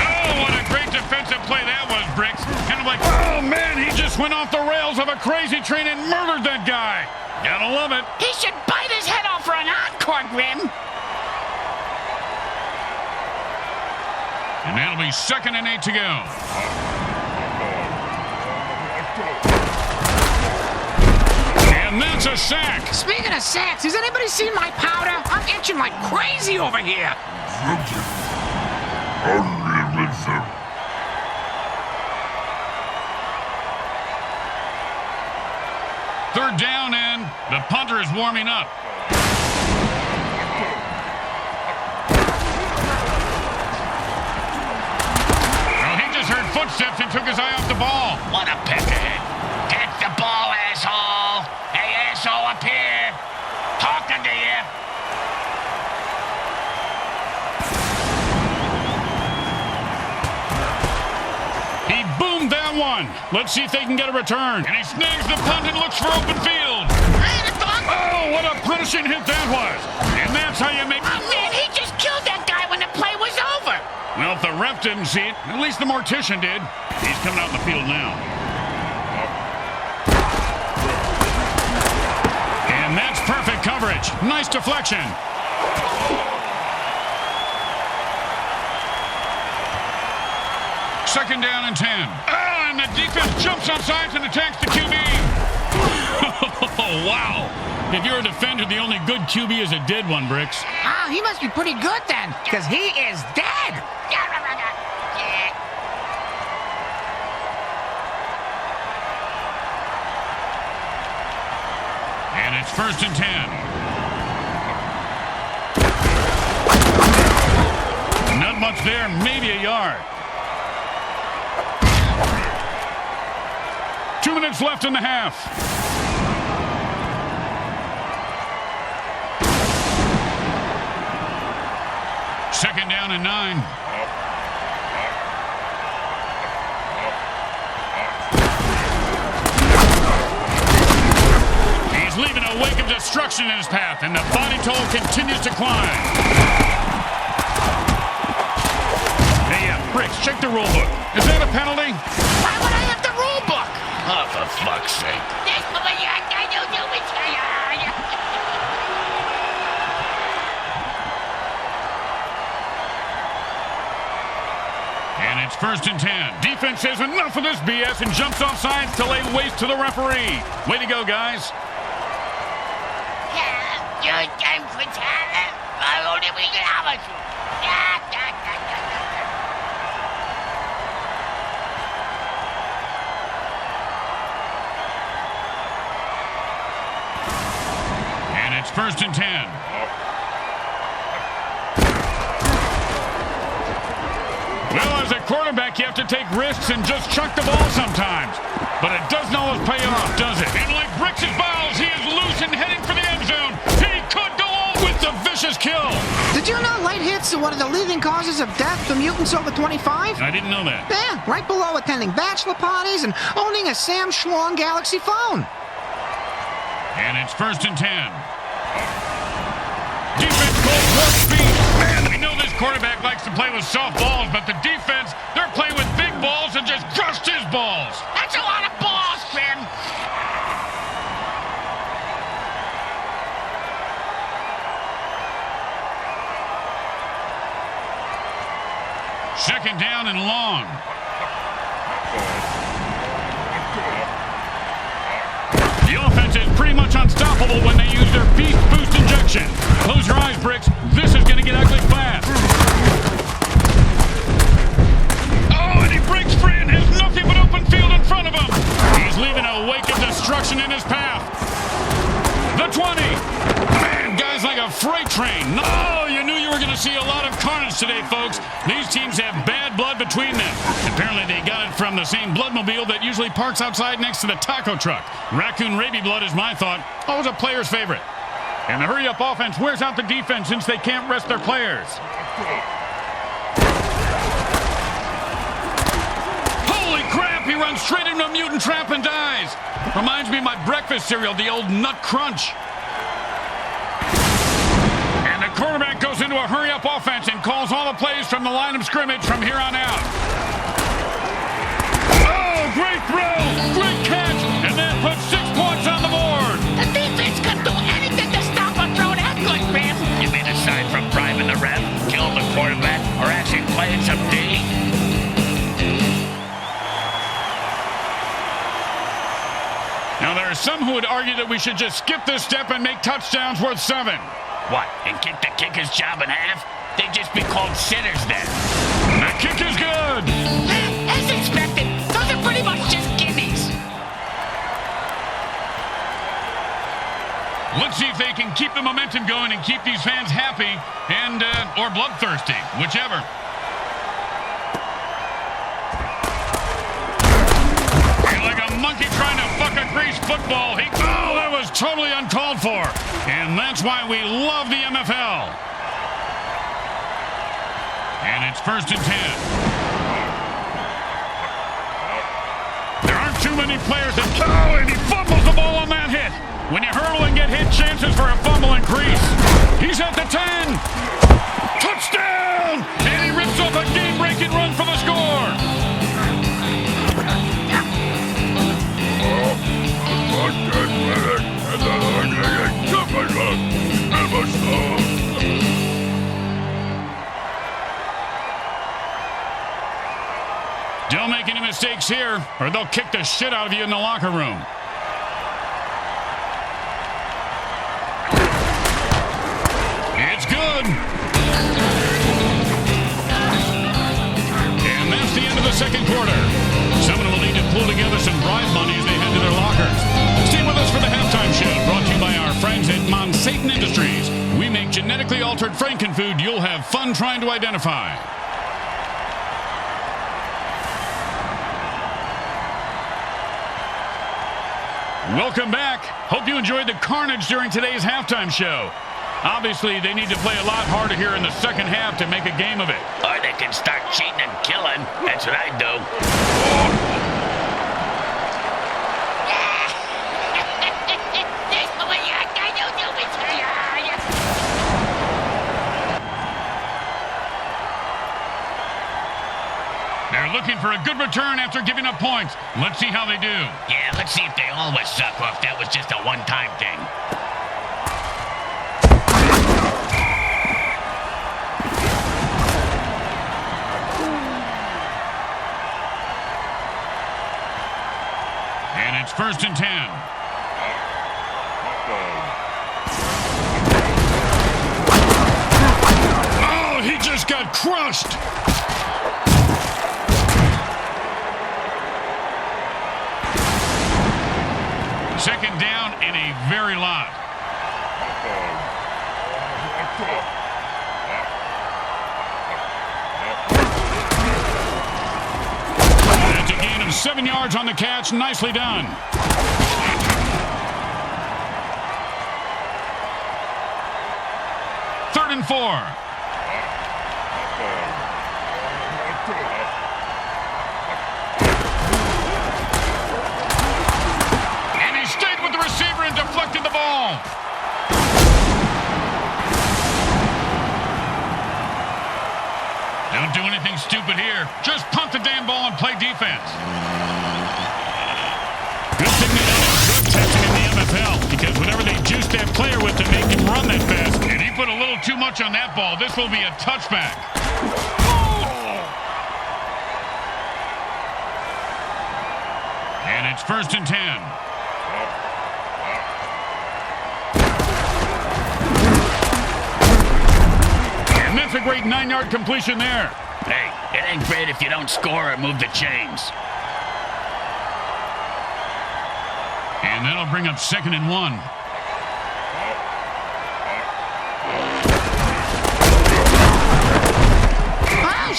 Oh, what a great defensive play that was, Bricks. Kind of like, oh, man, he just went off the rails of a crazy train and murdered that guy. Gotta love it. He should bite his head off for an encore, Grim. And that'll be 2nd and 8 to go. And that's a sack. Speaking of sacks, has anybody seen my powder? I'm itching like crazy over here. Third down, and the punter is warming up. Well, he just heard footsteps and took his eye off the ball. What a peckerhead. Get the ball, asshole. Hey, asshole, up here. Talking to you. He boomed that one. Let's see if they can get a return. And he snags the punt and looks for open field. Oh, what a punishing hit that was. And that's how you make... Oh, man, he just killed that guy when the play was over. Well, if the ref didn't see it, at least the mortician did. He's coming out in the field now. And that's perfect coverage. Nice deflection. Second down and 10. Oh, and the defense jumps on sides and attacks the QB. Oh, wow. If you're a defender, the only good QB is a dead one, Bricks. Ah, he must be pretty good then, because he is dead. And it's first and 10. Not much there, maybe a yard. 2 minutes left in the half. Second down and 9. He's leaving a wake of destruction in his path, and the body toll continues to climb. Hey, Bricks, check the rule book. Is that a penalty? Why would I have the rule book? Oh, for fuck's sake. And it's first and 10. Defense says enough of this BS and jumps off sides to lay waste to the referee. Way to go, guys. And it's first and 10. Well, as a quarterback, you have to take risks and just chuck the ball sometimes. But it doesn't always pay off, does it? And like Bricks' balls, he is loose and heading for the end zone. He could go on with the vicious kill. Did you know light hits are one of the leading causes of death for mutants over 25? I didn't know that. Yeah, right below attending bachelor parties and owning a Sam Schlong Galaxy phone. And it's first and 10. Defense calls warp speed. Man, I know this quarterback likes to play with soft balls, but the defense, they're playing with big balls and just crushed his balls. That's a lot of balls, Grim. Second down and long. The offense is pretty much unstoppable when they use their beast boost injection. Close your eyes, Bricks. This is going to get ugly fast. Oh, and he breaks free and has nothing but open field in front of him. He's leaving a wake of destruction in his path. The 20. Man, guys like a a freight train. Oh, you knew you were going to see a lot of carnage today, folks. These teams have bad blood between them. Apparently, they got it from the same bloodmobile that usually parks outside next to the taco truck. Raccoon rabies blood is my thought. Always a player's favorite. And the hurry-up offense wears out the defense since they can't rest their players. Holy crap, he runs straight into a mutant trap and dies. Reminds me of my breakfast cereal, the old Nut Crunch. And the quarterback goes into a hurry-up offense and calls all the plays from the line of scrimmage from here on out. Oh, great throw, great catch, and then puts 6 points on the board. The defense could do anything to stop a throw that good, man. You mean aside from bribing the ref, killing the quarterback, or actually playing some D? Now, there are some who would argue that we should just skip this step and make touchdowns worth 7. What, and kick the kicker's job in half? They'd just be called sinners then. The kick is good. As expected, those are pretty much just gimmies. Let's see if they can keep the momentum going and keep these fans happy and or bloodthirsty, whichever. You're like a monkey trying to fuck a greased football. Oh, that was totally uncalled for. And that's why we love the MFL. And it's 1st and 10. There aren't too many players that... Oh, and he fumbles the ball on that hit. When you hurdle and get hit, chances for a fumble increase. He's at the 10. Touchdown! And he rips off a game-breaking run for the score. Don't make any mistakes here, or they'll kick the shit out of you in the locker room. It's good. And that's the end of the second quarter. Someone will need to pull together some bribe money as they head to their lockers. Stay with us for the halftime show, brought to you by our friends at Mutant Industries. We make genetically altered frankenfood you'll have fun trying to identify. Welcome back. Hope you enjoyed the carnage during today's halftime show. Obviously, they need to play a lot harder here in the second half to make a game of it. Or they can start cheating and killing. That's what I do. They're looking for a good return after giving up points. Let's see how they do. Yeah, let's see if they always suck or if that was just a one-time thing. And it's 1st and 10. Oh, he just got crushed. Second down and a very lot. That's a gain of 7 yards on the catch. Nicely done. Third and 4. Receiver and deflected the ball. Don't do anything stupid here. Just punt the damn ball and play defense. Good thing they don't have drug testing in the MFL, because whatever they juice that player with to make him run that fast, and he put a little too much on that ball, this will be a touchback. And it's 1st and 10. And that's a great 9-yard completion there. Hey, it ain't great if you don't score or move the chains. And that'll bring up 2nd and 1.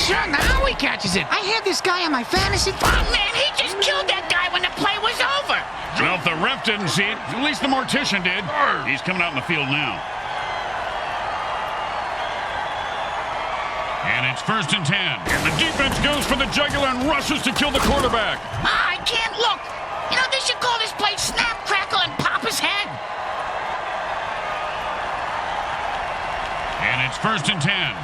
Sure, now he catches it. I had this guy on my fantasy. Oh, man, he just killed that guy when the play was over. Well, if the ref didn't see it, at least the mortician did. He's coming out in the field now. And it's 1st and 10. And the defense goes for the jugular and rushes to kill the quarterback. I can't look. You know, they should call this play snap, crackle, and pop his head. And it's 1st and 10.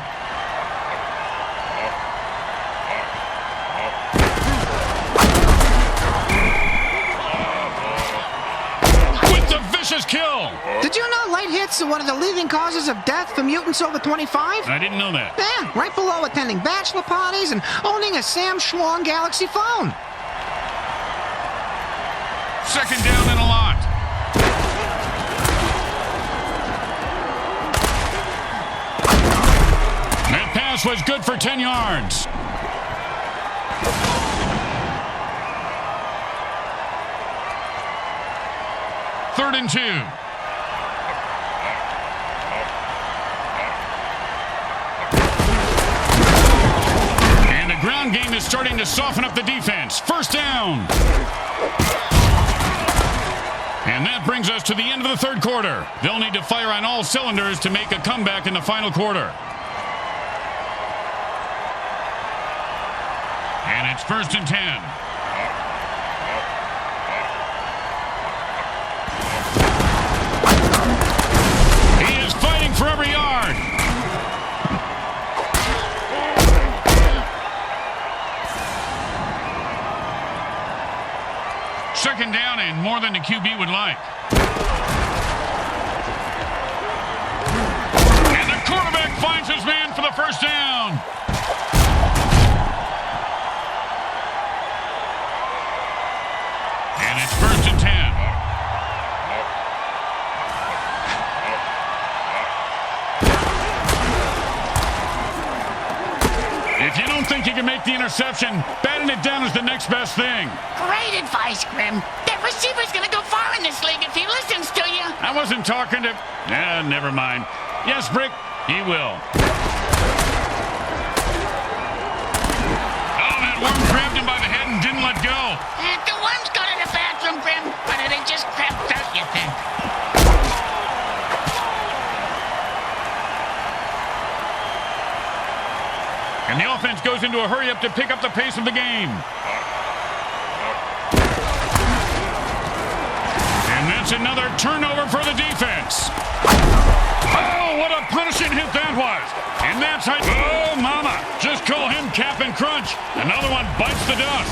Vicious kill. Did you know light hits are one of the leading causes of death for mutants over 25? I didn't know that. Yeah, right below attending bachelor parties and owning a Sam Schlong Galaxy phone. 2nd down and a lot. That pass was good for 10 yards. 3rd and 2. And the ground game is starting to soften up the defense. 1st down. And that brings us to the end of the 3rd quarter. They'll need to fire on all cylinders to make a comeback in the final quarter. And it's 1st and 10. For every yard. Second down and more than the QB would like. And the quarterback finds his man for the 1st down. And it's 1st and 10. If you don't think you can make the interception, batting it down is the next best thing. Great advice, Grim. That receiver's going to go far in this league if he listens to you. I wasn't talking to... never mind. Yes, Brick, he will. Oh, that worm grabbed him by the head and didn't let go. The worm's gone to the bathroom, Grim, but it just crept out, you think? And the offense goes into a hurry-up to pick up the pace of the game. And that's another turnover for the defense. Oh, what a punishing hit that was. And that's how... Oh, mama. Just call him Captain Crunch. Another one bites the dust.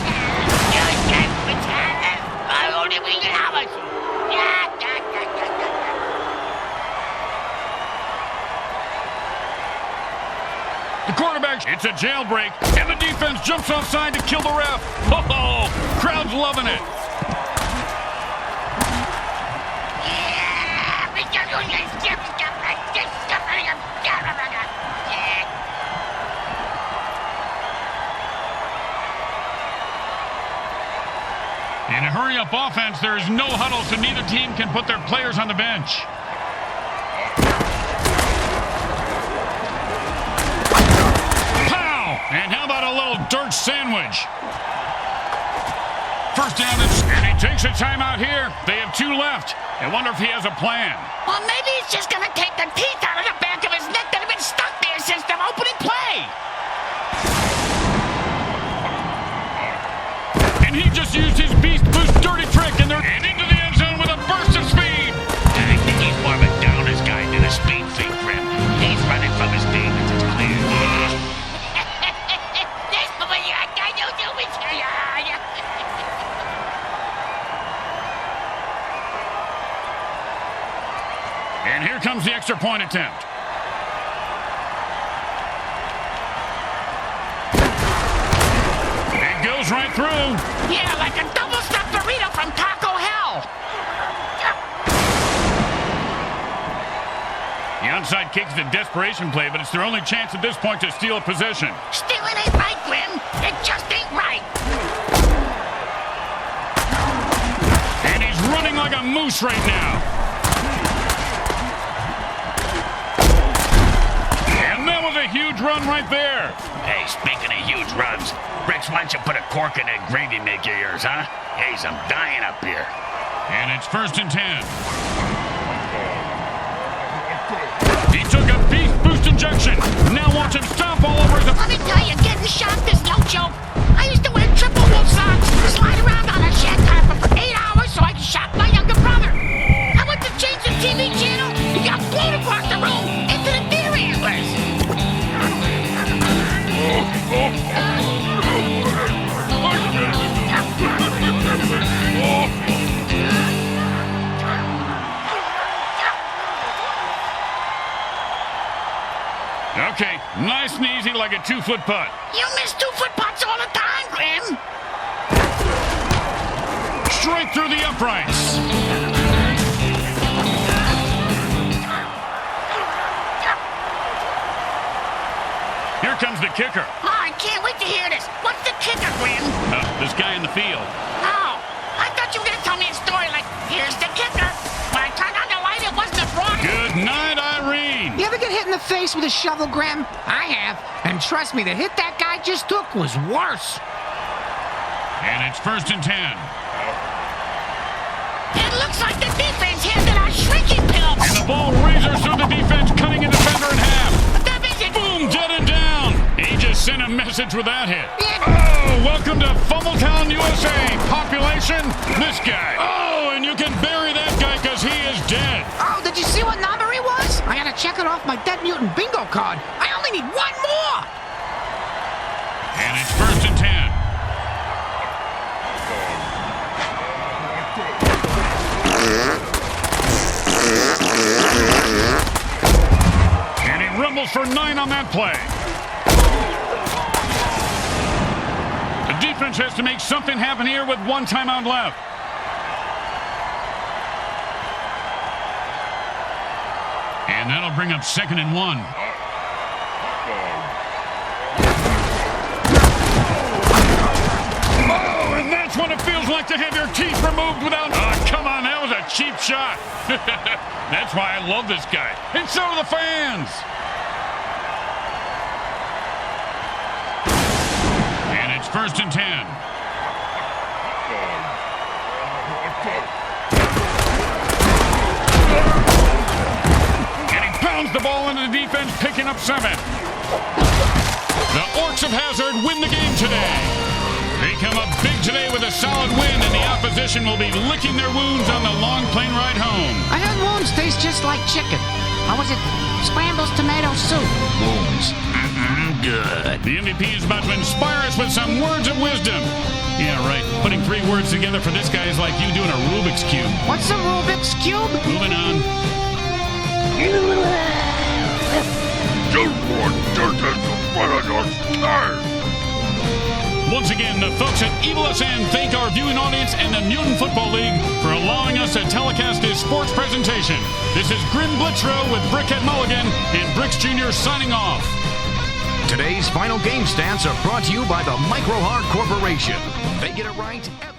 The quarterback, it's a jailbreak, and the defense jumps offside to kill the ref. Oh, crowd's loving it. In a hurry-up offense, there is no huddle, so neither team can put their players on the bench. And how about a little dirt sandwich? 1st down, and he takes a timeout here. They have 2 left. I wonder if he has a plan. Well, maybe he's just going to take the teeth out of the back of his neck that have been stuck there since the opening play. And he just used his Beast Boost dirty trick, and they're into the end zone with a burst of speed. I think he's more of a downers guy than a speed freak, Grim. He's running from his demons. It's clear. And here comes the extra point attempt. It goes right through. Yeah, like a double-stuffed burrito from Taco Hell. The onside kick is a desperation play, but it's their only chance at this point to steal a possession. Stealing ain't right, Grim. It just ain't right. And he's running like a moose right now. And that was a huge run right there. Hey, speaking of huge runs, Bricks, why don't you put a cork in that gravy maker of yours, huh? Hey, I'm dying up here. And it's 1st and 10. He took a beef boost injection. Now watch him stomp all over his... Let me tell you, getting shocked is no joke. I used to wear triple wool socks, slide around on a shag carpet for 8 hours so I could shock my younger brother. I went to change the TV channel and got blown across the room into the deer antlers. Okay, nice and easy like a 2-foot putt. You miss 2-foot putts all the time, Grim. Straight through the uprights. Here comes the kicker. Oh, I can't wait to hear this. What's the kicker, Grim? This guy in the field. Oh, I thought you were going to tell me a story like, here's the kicker. When I turned on the light, it wasn't a broad. Good night, Irene. You ever get hit in the face with a shovel, Graham? I have. And trust me, the hit that guy just took was worse. And it's 1st and 10. It looks like the defense handed out shrinking pills. And the ball razors through the defense, cutting a defender in half. That means it. Boom, dead and down. He just sent a message with that hit. Yeah. Oh, welcome to Fumbletown, USA. Population, this guy. Oh, and you can bury that guy because he is dead. Oh, did you see what number he was? I gotta check it off my Dead Mutant bingo card. I only need one more. And it's 1st and 10. And he rumbles for 9 on that play. The defense has to make something happen here with 1 timeout left. And that'll bring up 2nd and 1. Oh, and that's what it feels like to have your teeth removed without... Oh, come on, that was a cheap shot. That's why I love this guy. And so do the fans. And it's 1st and 10. And he pounds the ball into the defense, picking up 7. The Orcs of Hazard win the game today. They come up big today with a solid win, and the opposition will be licking their wounds on the long plane ride home. I heard wounds taste just like chicken. How was it? Scrambles tomato soup. Wounds. Good. The MVP is about to inspire us with some words of wisdom. Yeah, right. Putting 3 words together for this guy is like you doing a Rubik's Cube. What's a Rubik's Cube? Moving on. Once again, the folks at Evil SN thank our viewing audience and the Mutant Football League for allowing us to telecast this sports presentation. This is Grim Blitzrow with Brickhead Mulligan and Bricks Jr. signing off. Today's final game stats are brought to you by the Micro Hard Corporation. They get it right every...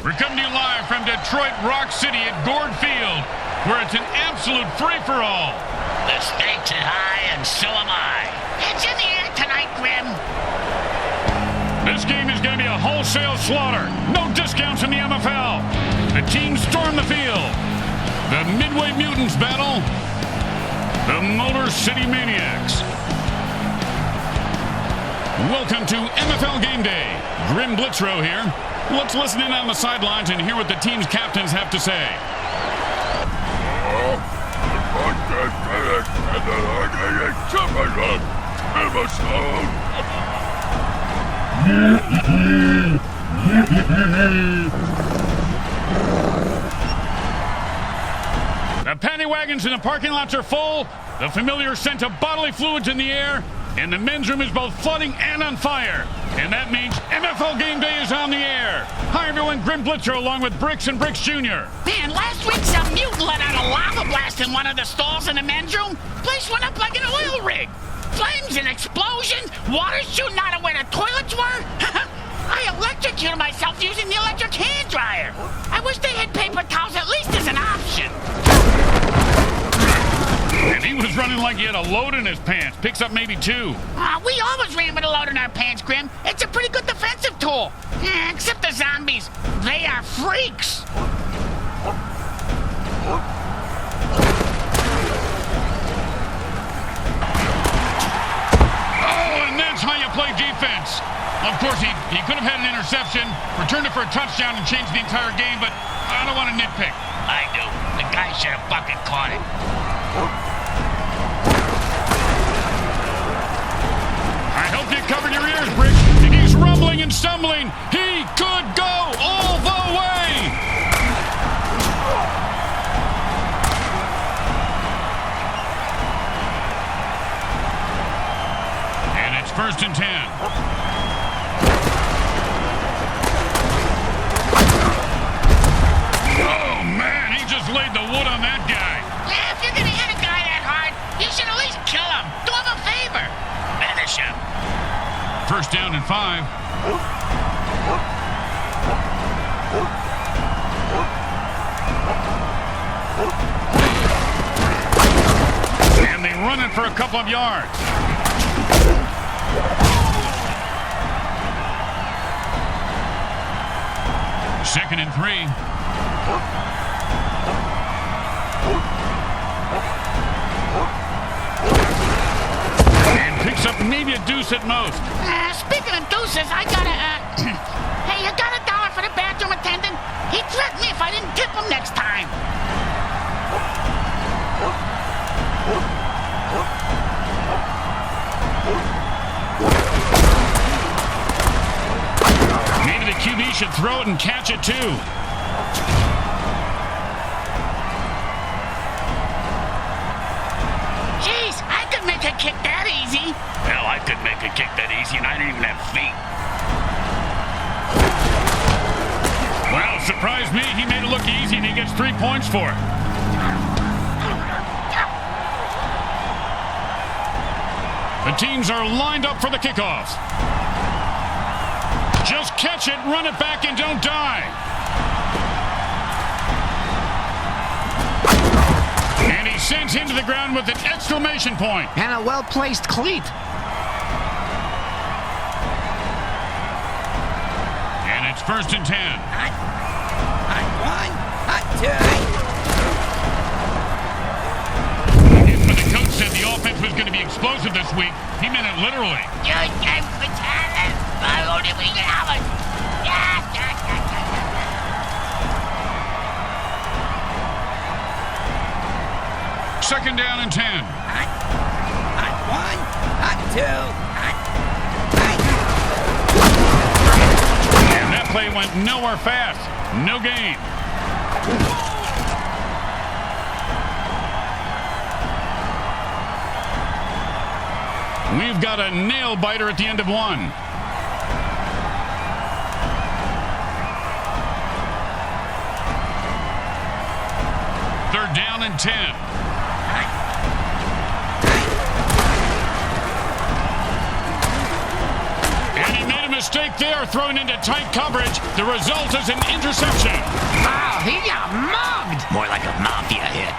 We're coming to you live from Detroit Rock City at Gord Field, where it's an absolute free-for-all. The stakes are high, and so am I. It's in the air tonight, Grim. This game is going to be a wholesale slaughter. No discounts in the MFL. The teams storm the field. The Midway Mutants battle the Motor City Maniacs. Welcome to MFL Game Day. Grim Blitzrow here. Let's listen in on the sidelines and hear what the team's captains have to say. The paddy wagons in the parking lots are full. The familiar scent of bodily fluids in the air. And the men's room is both flooding and on fire. And that means MFL Game Day is on the air. Hi, everyone. Grim Blitzer along with Bricks and Bricks Jr. Man, last week some mutant let out a lava blast in one of the stalls in the men's room. Place went up like an oil rig. Flames and explosions, water shooting out of where the toilets were. I electrocuted myself using the electric hand dryer. I wish they had paper towels at least as an option. And he was running like he had a load in his pants. Picks up maybe 2. We always ran with a load in our pants, Grim. It's a pretty good defensive tool. Except the zombies. They are freaks. Oh, and that's how you play defense. Of course, he could have had an interception, returned it for a touchdown, and changed the entire game, but I don't want to nitpick. I do. The guy should have fucking caught it. I hope you covered your ears, Brick. He's rumbling and stumbling. He could go all the way. And it's 1st and 10. Oh, man, he just laid the wood on that guy. Yeah, if you're gonna hit a guy that hard, you should at least kill him. Do him a favor. Finish him. 1st down and 5. And they run it for a couple of yards. Second and 3. And picks up maybe a deuce at most. Speaking of deuces, I gotta, hey, you got $1 for the bathroom attendant? He threatened me if I didn't tip him next time. Maybe the QB should throw it and catch it too. Jeez, I could make a kick that easy. Hell, I could make a kick that easy, and I didn't even have feet. Well, surprised me. He made it look easy, and he gets 3 points for it. The teams are lined up for the kickoff. Just catch it, run it back, and don't die. And he sends him to the ground with an exclamation point. And a well-placed cleat. And it's 1st and 10. Hot 1, hot 2. And when the coach said the offense was going to be explosive this week, he meant it literally. Second down and 10. Hot 1, hot 2, hot. And that play went nowhere fast. No gain. We've got a nail biter at the end of 1. Third down and 10. Mistake there, thrown into tight coverage. The result is an interception. Oh, he got mugged. More like a mafia hit.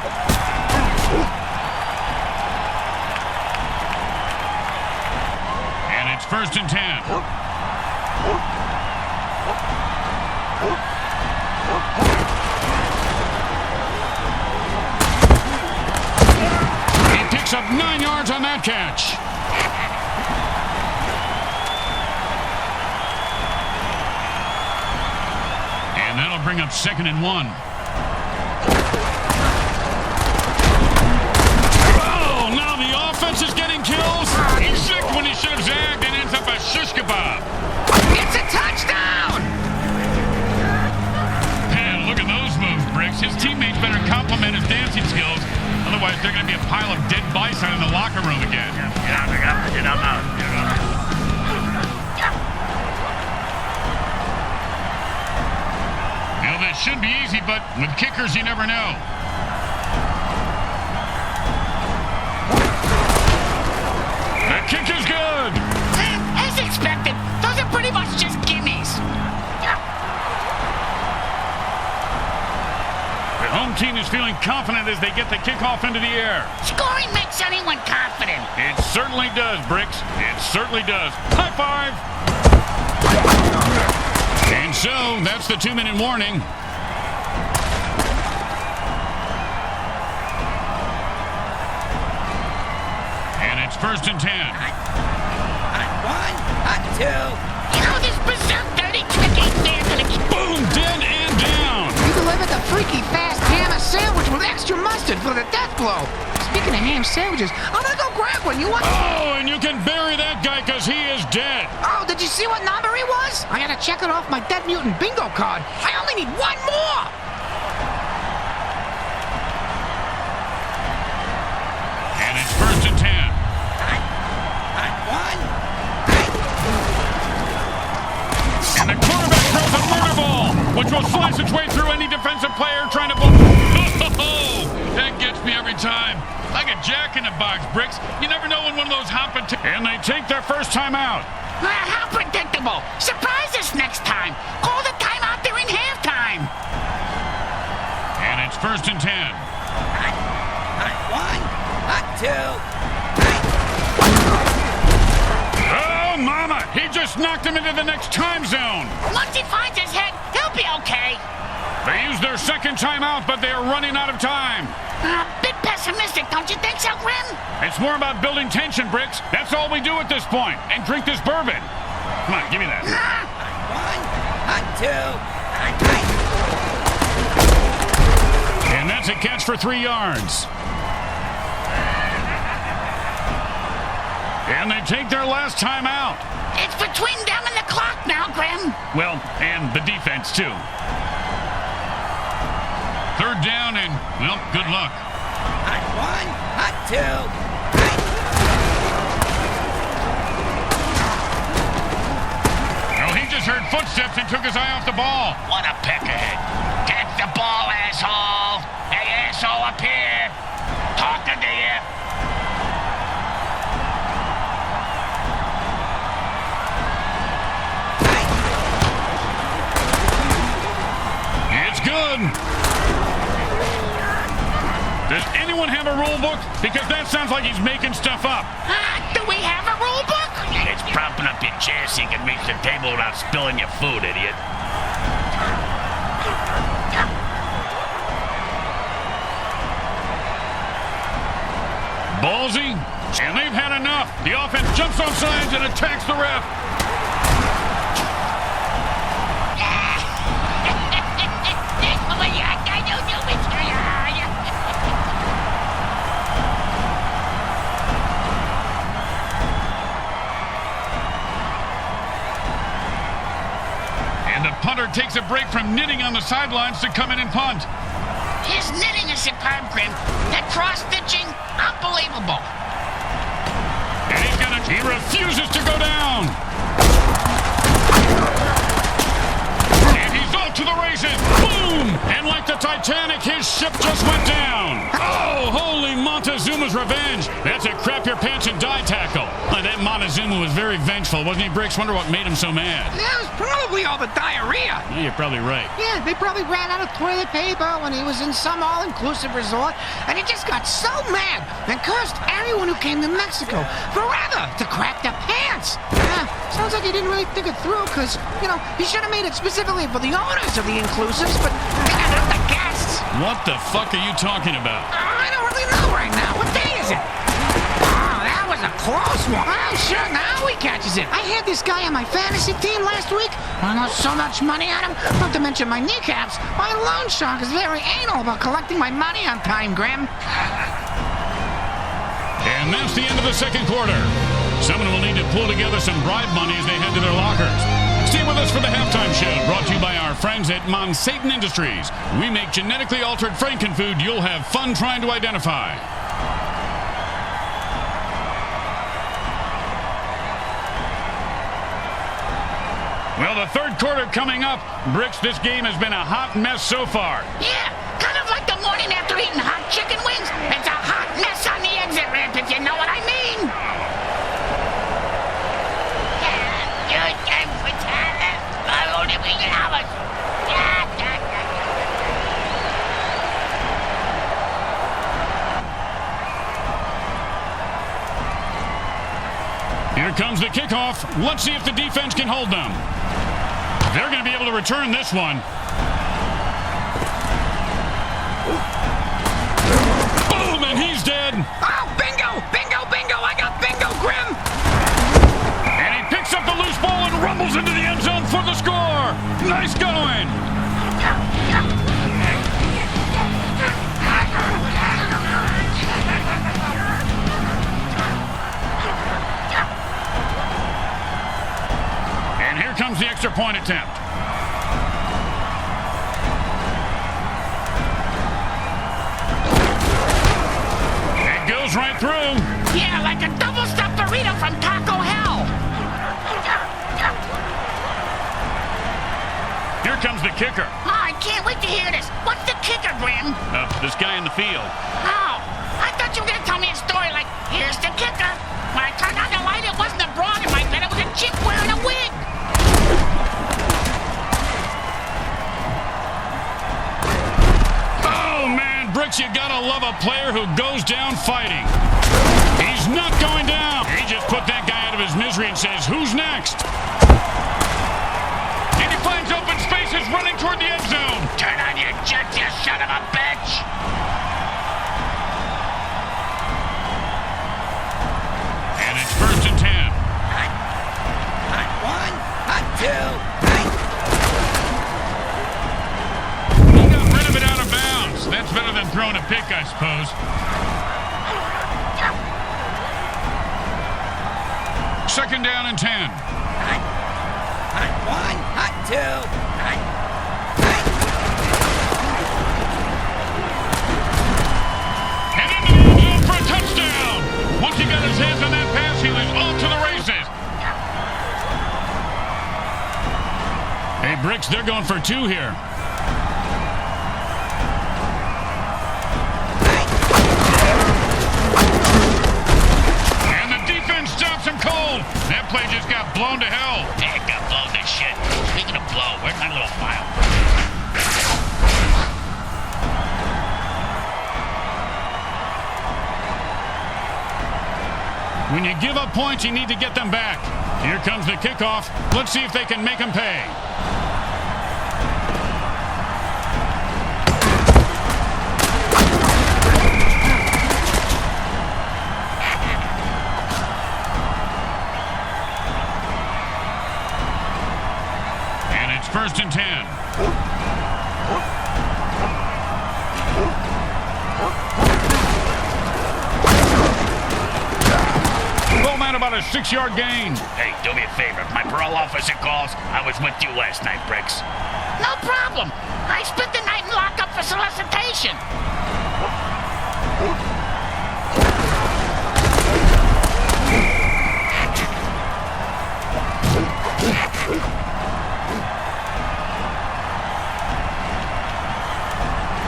And it's 1st and 10. He picks up 9 yards on that catch. That'll bring up 2nd and 1. Oh, now the offense is getting kills. He's sick when he should have zagged and ends up a shish kebab. It's a touchdown! Man, look at those moves, Bricks. His teammates better compliment his dancing skills. Otherwise, they're going to be a pile of dead bison in the locker room again. Yeah, should be easy, but with kickers, you never know. The kick is good. As expected, those are pretty much just gimmies. The home team is feeling confident as they get the kickoff into the air. Scoring makes anyone confident. It certainly does, Bricks. It certainly does. High five! And so, that's the 2-minute warning. And it's 1st and 10. Hot 1, hot 2. You know, this berserk dirty trick ain't fair to the kid. Boom! Dead and down! You delivered the freaky fast ham sandwich with extra mustard for the death blow. Speaking of ham sandwiches, I'm gonna go grab one. You want? Oh, and you can bury that guy because he is dead. Oh, did you see what number he was? I gotta check it off my Dead Mutant bingo card. I only need one more. And it's 1st and 10. Hot 1. And the quarterback throws a murder ball, which will slice its way through any defensive player trying to... Oh, that gets me every time. Like a jack-in-the-box, Bricks. You never know when one of those hopping... And they take their first time out. How predictable. Surprise us next time. Call the timeout during halftime. And it's 1st and 10. Hot 1, hot 2. Oh, mama! He just knocked him into the next time zone. Once he finds his head, he'll be okay. They used their second timeout, but they are running out of time. Bit pessimistic, don't you think so, Grim? It's more about building tension, Bricks. That's all we do at this point. And drink this bourbon. Come on, give me that. Hot 1, hot 2, hot 3. And that's a catch for 3 yards. And they take their last time out. It's between them and the clock now, Grim. Well, and the defense, too. 3rd down and, well, good luck. Hot 1, hot 2, Well, he just heard footsteps and took his eye off the ball. What a peckerhead. Get the ball, asshole. Hey, asshole, up here. Talking to you. It's good. Does anyone have a rule book? Because that sounds like he's making stuff up. Do we have a rule book? It's propping up your chair so you can reach the table without spilling your food, idiot. Ballsy, and they've had enough. The offense jumps off sides and attacks the ref. And the punter takes a break from knitting on the sidelines to come in and punt. His knitting is superb, Grim. That cross-stitching, unbelievable. And he refuses to go down. And he's off to the races. Boom! And like the Titanic, his ship just went down. Oh, holy Montezuma's revenge. That's a crap your pants and die tackle. That Montezuma was very vengeful, wasn't he, Bricks? Wonder what made him so mad. That was probably all the diarrhea. Yeah, you're probably right. Yeah, they probably ran out of toilet paper when he was in some all-inclusive resort, and he just got so mad and cursed everyone who came to Mexico forever to crack their pants. Sounds like he didn't really think it through, because, he should have made it specifically for the owners of the inclusives, but not the guests. What the fuck are you talking about? I don't really know right now. What day is it? Oh, that was a close one. Oh, sure, now he catches it. I had this guy on my fantasy team last week. I lost so much money on him, not to mention my kneecaps. My loan shark is very anal about collecting my money on time, Grim. And that's the end of the second quarter. Someone will need to pull together some bribe money as they head to their lockers. Stay with us for the halftime show, brought to you by our friends at Mutant Industries. We make genetically altered frankenfood you'll have fun trying to identify. Well, the third quarter coming up. Bricks, this game has been a hot mess so far. Yeah, kind of like the morning after eating hot chicken wings. It's a hot mess on the exit ramp, if you know what I mean. Here comes the kickoff. Let's see if the defense can hold them. They're going to be able to return this one. Boom, and he's dead. Oh, bingo! Bingo, bingo! I got bingo, Grim! And he picks up the loose ball and rumbles into the end zone for the score. Nice going. And here comes the extra point attempt. It goes right through. Yeah, like a double-stuffed burrito from Taco Hell. Here comes the kicker. Oh, I can't wait to hear this. What's the kicker, Grim? This guy in the field. Oh, I thought you were going to tell me a story like, here's the kicker. When I turned on the light, it wasn't a broad in my bed. It was a chick wearing a wig. Oh, man, Bricks, you gotta love a player who goes down fighting. He's not going down. He just put that guy out of his misery and says, who's next? And he finds open spaces running toward the end zone. Turn on your jets, you son of a bitch! And it's 1st and 10. Hot one, hot two, He got rid of it out of bounds. That's better than throwing a pick, I suppose. 2nd down and 10. hot one, hot two, And into the end zone for a touchdown. Once he got his hands on that pass, he was off to the races. Hey, Bricks, they're going for 2 here. And the defense stops him cold. That play just got blown to hell. Yeah, it got blown to shit. Speaking of blow, where's my little file? When you give up points, you need to get them back. Here comes the kickoff. Let's see if they can make them pay. And it's 1st and 10. Bowman about a 6-yard gain. Hey, do me a favor. If my parole officer calls, I was with you last night, Bricks. No problem. I spent the night in lockup for solicitation.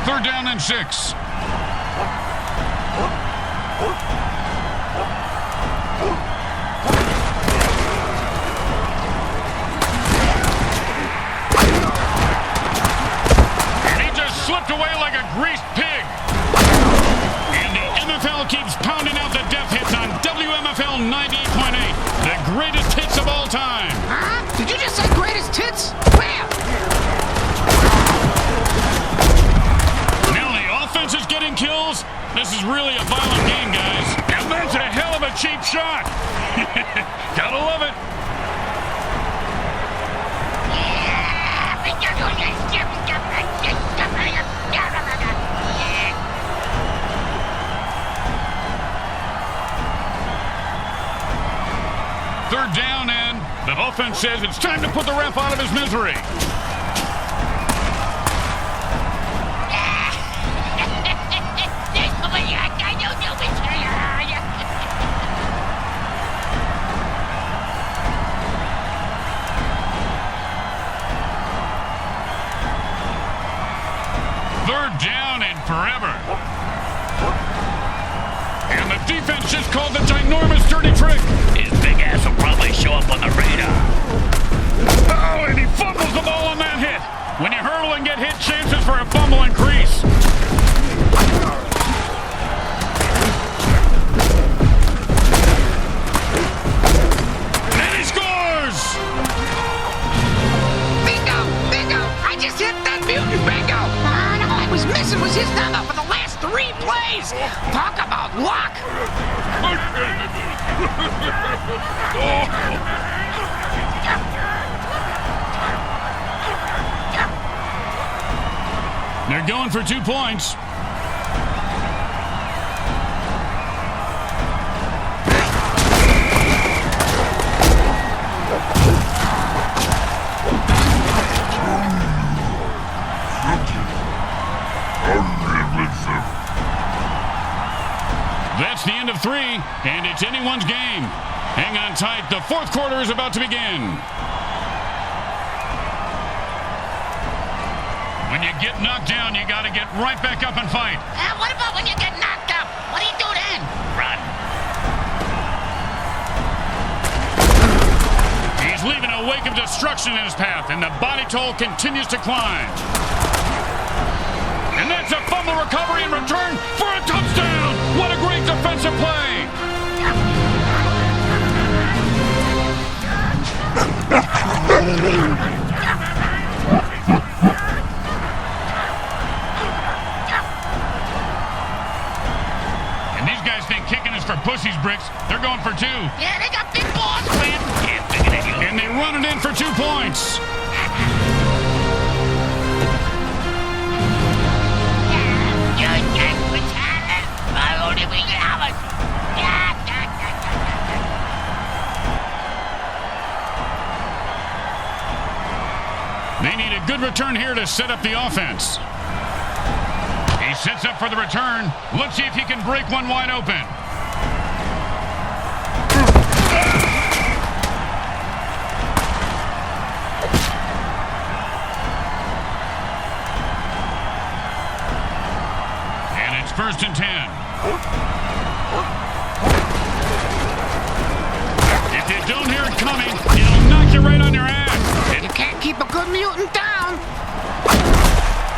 Third down and 6. Slipped away like a greased pig. And the MFL keeps pounding out the death hits on WMFL 98.8. The greatest hits of all time. Huh? Did you just say greatest hits? Where? Now the offense is getting kills. This is really a violent game, guys. And that's a hell of a cheap shot. Gotta love it. Third down, and the offense says it's time to put the ref out of his misery. They're going for 2 points. That's the end of 3, and it's anyone's game. Hang on tight. The 4th quarter is about to begin. When you get knocked down, you got to get right back up and fight. What about when you get knocked up? What do you do then? Run. He's leaving a wake of destruction in his path, and the body toll continues to climb. And that's a fumble recovery and return for a touchdown. What a great defensive play. And these guys think kicking is for pussy's bricks. They're going for 2. Yeah, they got big balls, Grim. Can't figure it out. And they run it in for 2 points. They need a good return here to set up the offense. He sets up for the return. Let's see if he can break one wide open. And it's 1st and 10. If you don't hear it coming, it'll knock you right on your ass. You can't keep a good mutant down.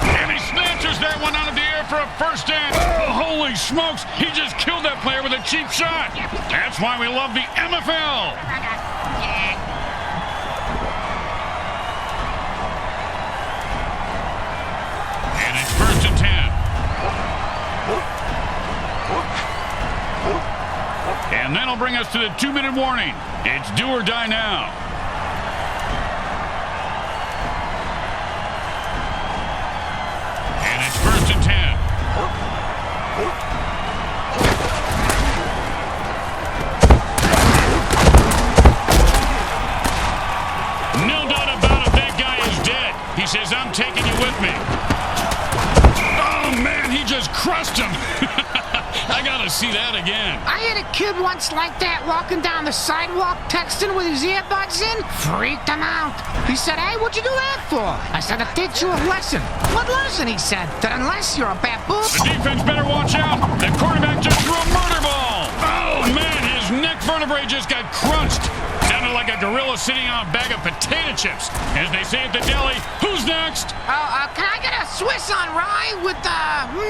And he snatches that one out of the air for a 1st down. Oh, holy smokes, he just killed that player with a cheap shot. That's why we love the MFL. And it's 1st and 10. And that'll bring us to the 2-minute warning. It's do or die now. And it's 1st and 10. No doubt about it, that guy is dead. He says, I'm taking you with me. Oh, man, he just crushed him. I gotta see that again. I had a kid once like that walking down the sidewalk texting with his earbuds in. Freaked him out. He said, hey, what'd you do that for? I said, to teach you a lesson. What lesson? He said, that unless you're a baboon. The defense better watch out. The quarterback just threw a murder ball. Oh, man, his neck vertebrae just got crunched. Sounded like a gorilla sitting on a bag of potato chips. As they say at the deli, who's next? Can I get a Swiss on rye with,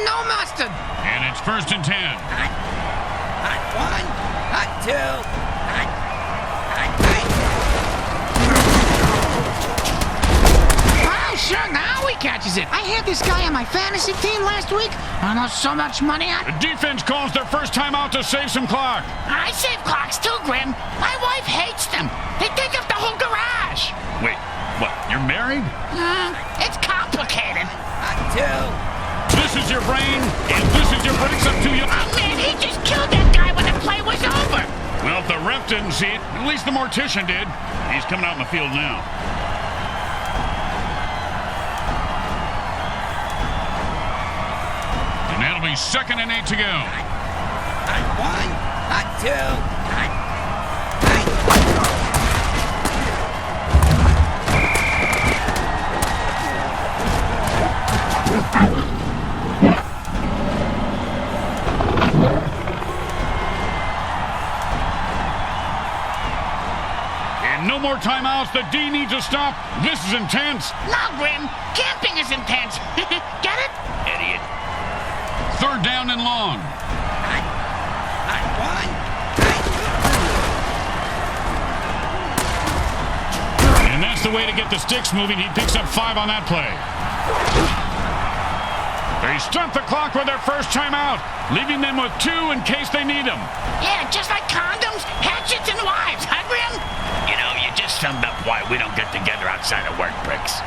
no mustard? And it's 1st and 10. Hot 1, hot 2, hot 3. Oh, sure, now he catches it. I had this guy on my fantasy team last week. Almost so much money on. The defense calls their first timeout to save some clock. I save clocks too, Grim. My wife hates them. They take up the whole garage. Wait, what, you're married? It's complicated. Hot 2. This is your brain, and this is your bricks up to you. Oh, man, he just killed that guy when the play was over. Well, if the ref didn't see it, at least the mortician did. He's coming out in the field now. And that'll be 2nd and 8 to go. Hot 1, hot 2, hot 3. No more timeouts. The D needs to stop. This is intense. No, Grim. Camping is intense. Get it? Idiot. 3rd down and long. Hot 1, And that's the way to get the sticks moving. He picks up 5 on that play. They stunt the clock with their first timeout, leaving them with 2 in case they need them. Yeah, just like condoms, hatchets, and wives, huh, Grim? You know, you just summed up why we don't get together outside of work, Bricks.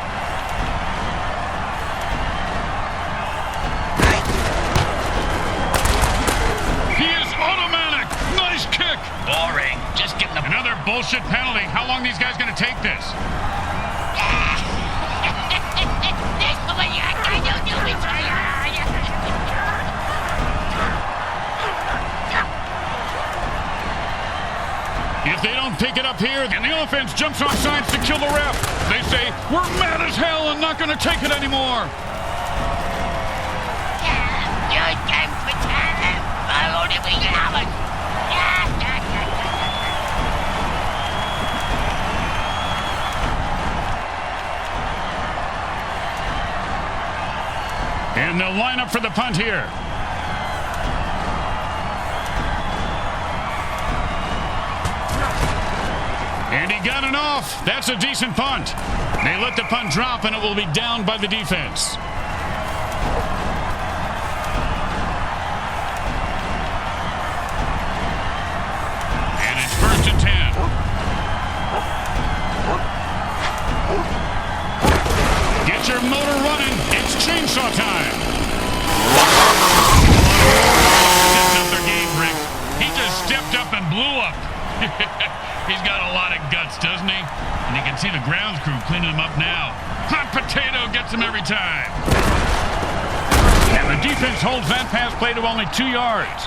He is automatic. Nice kick. Boring. Just give them Another bullshit penalty. How long are these guys going to take this? If they don't pick it up here, then the offense jumps off sides to kill the ref. They say, we're mad as hell and not going to take it anymore. And they'll line up for the punt here. And he got it off. That's a decent punt. They let the punt drop, and it will be down by the defense. And it's 1st and 10. Get your motor running. It's chainsaw time. Stepped up their game, Rick. He just stepped up and blew up. He's got a lot of guts, doesn't he? And you can see the grounds crew cleaning him up now. Hot potato gets him every time. And the defense holds that pass play to only 2 yards.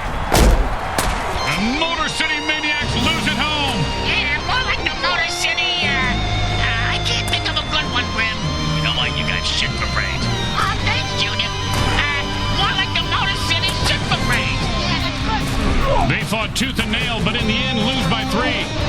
The Motor City Maniacs lose at home. Yeah, more like the Motor City, I can't think of a good one, Grim. You know what? You got shit for brains. Oh, thanks, Junior. More like the Motor City shit for brains. Yeah, that's good. They fought tooth and nail, but in the end lose by 3.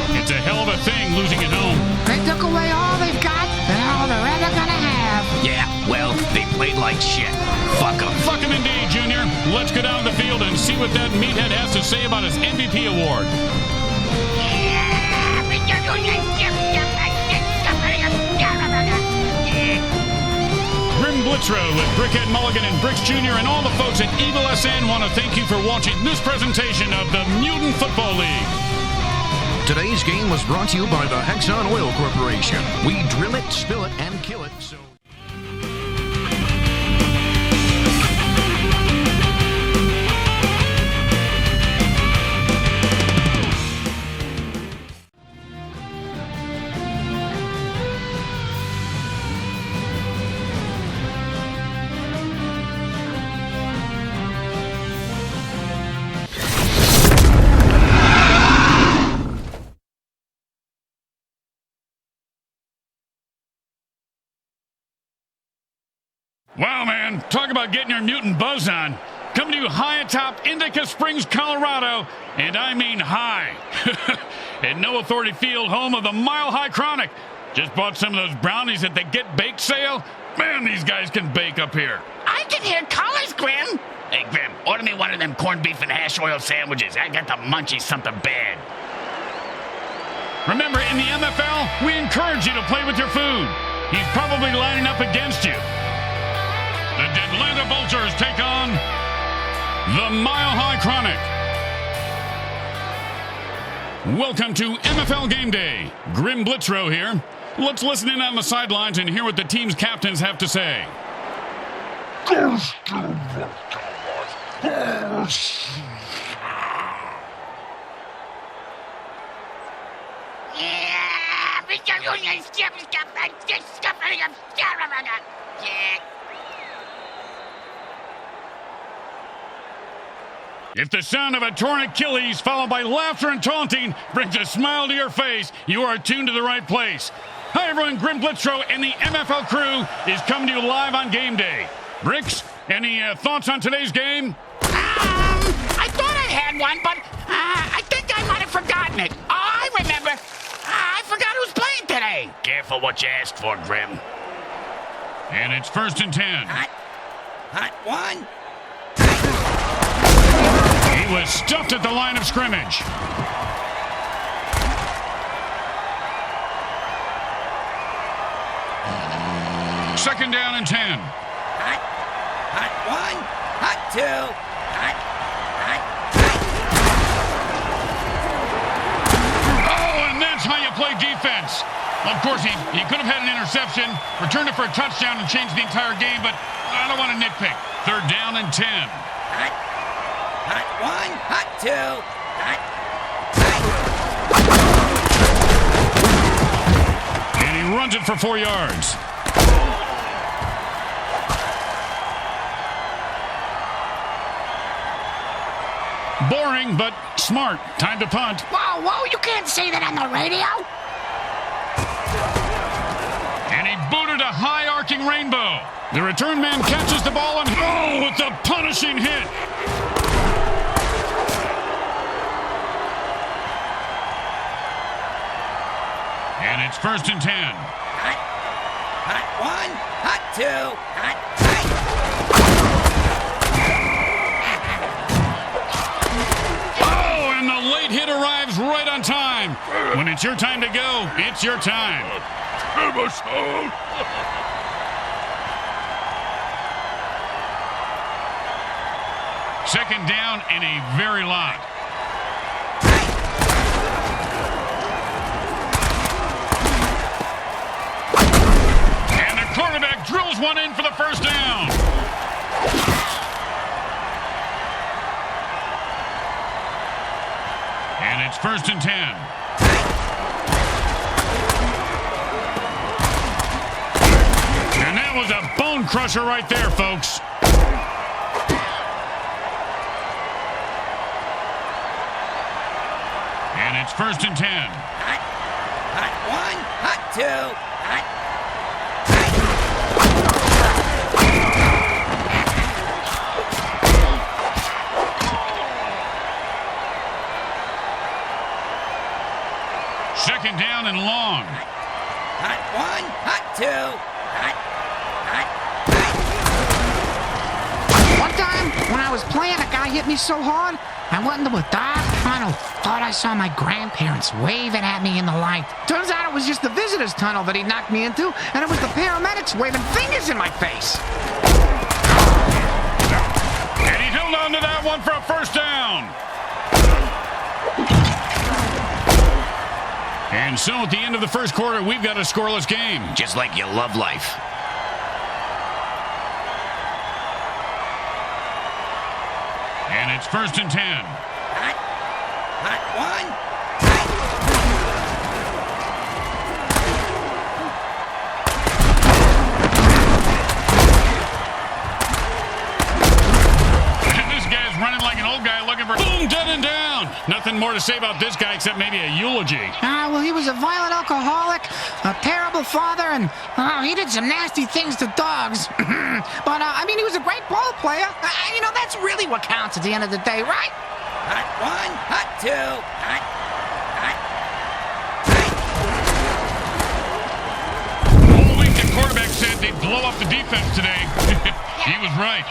It's a hell of a thing losing at home. They took away all they've got and all they're ever gonna have. Yeah, well, they played like shit. Fuck them. Fuck him indeed, Junior. Let's go down the field and see what that meathead has to say about his MVP award. Grim Blitzrow with Brickhead Mulligan and Bricks Jr. and all the folks at Evil SN want to thank you for watching this presentation of the Mutant Football League. Today's game was brought to you by the Hexon Oil Corporation. We drill it, spill it, and kill it. So. Wow, man, talk about getting your mutant buzz on. Coming to you high atop Indica Springs, Colorado, and I mean high. At No Authority Field, home of the Mile High Chronic. Just bought some of those brownies at the Get Baked sale. Man, these guys can bake up here. I can hear colors, Grim. Hey, Grim, order me one of them corned beef and hash oil sandwiches. I got the munchies, something bad. Remember, in the MFL, we encourage you to play with your food. He's probably lining up against you. The Atlanta Vultures take on the Mile High Chronic. Welcome to MFL Game Day. Grim Blitzrow here. Let's listen in on the sidelines and hear what the team's captains have to say. If the sound of a torn Achilles followed by laughter and taunting brings a smile to your face, you are tuned to the right place. Hi everyone, Grim Blitzrow and the MFL crew is coming to you live on game day. Bricks, any thoughts on today's game? I thought I had one, but I think I might have forgotten it. Oh, I remember. I forgot who's playing today. Careful what you asked for, Grim. And it's 1st and 10. Hot one. He was stuffed at the line of scrimmage. Second down and 10. Hot one. hot 2. Hot. Oh, and that's how you play defense. Well, of course, he could have had an interception, returned it for a touchdown, and changed the entire game, but I don't want to nitpick. 3rd down and 10. Hot 1, hot 2, hot. And he runs it for 4 yards. Boring, but smart. Time to punt. Whoa, you can't say that on the radio. And he booted a high arcing rainbow. The return man catches the ball and with the punishing hit. And it's 1st and 10. Hot 1, hot 2, hot. Oh, and the late hit arrives right on time. When it's your time to go, it's your time. Second down and a very lot. And the quarterback drills one in for the 1st down. And it's 1st and 10. And that was a bone crusher right there, folks. And it's 1st and 10. Hot 1, hot 2, hot. Second down and long. Hot 1, hot 2, hot. One time, when I was playing, a guy hit me so hard, I went into a dark tunnel. Thought I saw my grandparents waving at me in the light. Turns out it was just the visitor's tunnel that he knocked me into, and it was the paramedics waving fingers in my face. And he held on to that one for a 1st down. And so at the end of the 1st quarter, we've got a scoreless game. Just like you love life. And it's 1st and 10. Hot 1. This guy's running like an old guy looking for boom, dead and down. Nothing more to say about this guy except maybe a eulogy. Well, he was a violent alcoholic, a terrible father, and he did some nasty things to dogs. But, he was a great ball player. That's really what counts at the end of the day, right? Hot 1, hot 2, hot. All week the quarterback said they'd blow up the defense today. He was right.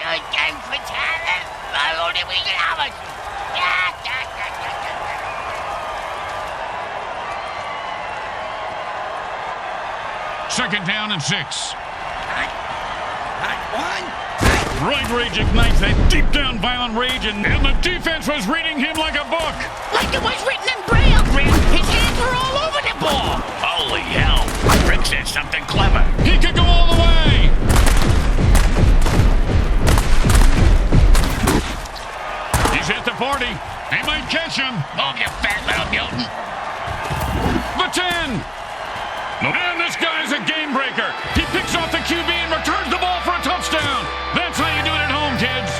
Second down and 6. Hot 1. Right rage ignites that deep down violent rage, and the defense was reading him like a book. Like it was written in Braille, Grim. His hands were all over the ball. Holy hell. Rick said something clever. He could go all the way. He's at the 40. They might catch him. Move, you fat little mutant. The 10. And this guy's a game breaker. He picks off the QB and returns the ball for a touchdown. That's how you do it at home, kids.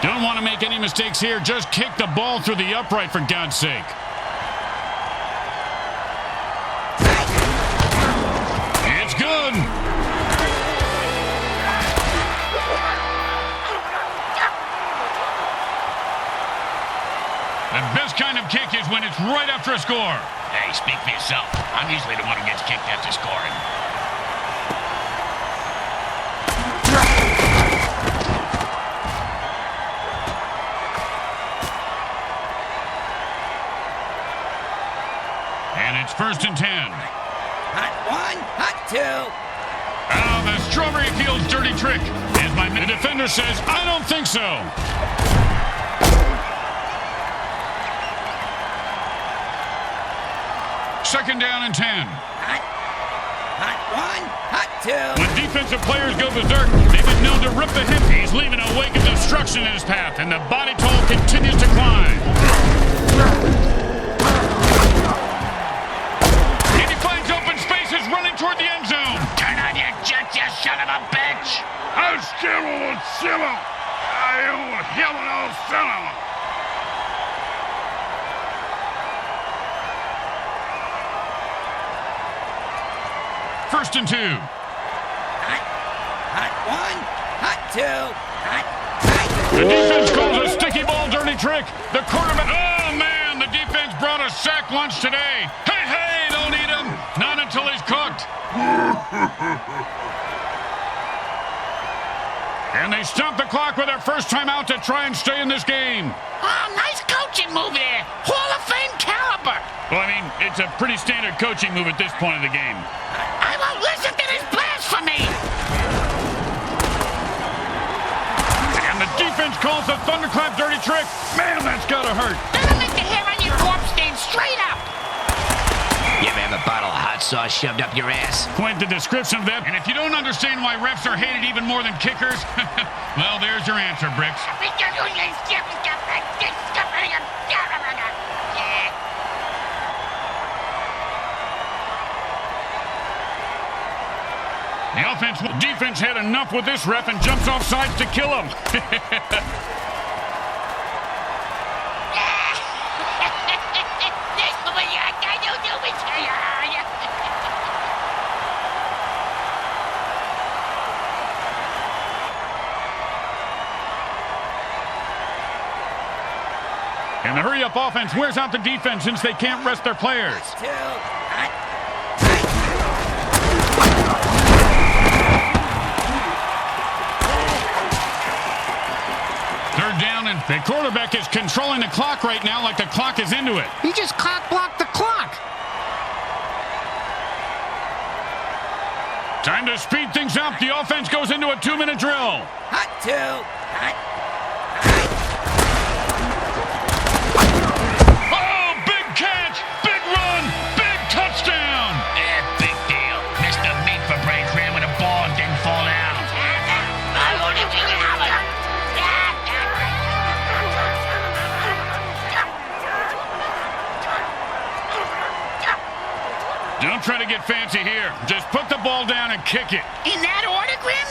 Don't want to make any mistakes here. Just kick the ball through the upright, for God's sake. It's good. The best kind of kick is when it's right after a score. Hey, speak for yourself. I'm usually the one who gets kicked after scoring. first and 10. Hot one, hot two. Oh, the Strawberry Fields dirty trick. As my defender says, I don't think so. Second down and 10. Hot one, hot two. When defensive players go berserk, they've been known to rip the hip. He's leaving a wake of destruction in his path, and the body toll continues to climb. And he finds open spaces running toward the end zone. Turn on your jet, you son of a bitch! I'm scared of Simmer. I own him and all son. First and 2. Hot one, hot two. Hot. The defense calls a sticky ball dirty trick. The quarterback. Oh, man, the defense brought a sack lunch today. Hey, don't eat him. Not until he's cooked. And they stop the clock with their first time out to try and stay in this game. Oh, nice coaching move there. Hall of Fame caliber. Well, I mean, it's a pretty standard coaching move at this point of the game. I won't listen to this blasphemy. And the defense calls the thunderclap dirty trick. Man, that's gotta hurt. That'll make the hair on your corpse stand straight up. You ever have a bottle of hot sauce shoved up your ass? Quite the description of that. And if you don't understand why refs are hated even more than kickers, well, there's your answer, Bricks. The defense had enough with this ref and jumps off sides to kill him. And the hurry-up offense wears out the defense since they can't rest their players. Third down, and the quarterback is controlling the clock right now like the clock is into it. He just cock-blocked the clock. Time to speed things up. The offense goes into a 2-minute drill. Hot two. Hot. Oh, big catch, big run, big touchdown. Big deal. Mr. Meat for Brains ran with a ball and didn't fall down. Don't try to get fancy here. Just put the ball down and kick it. In that order, Grim?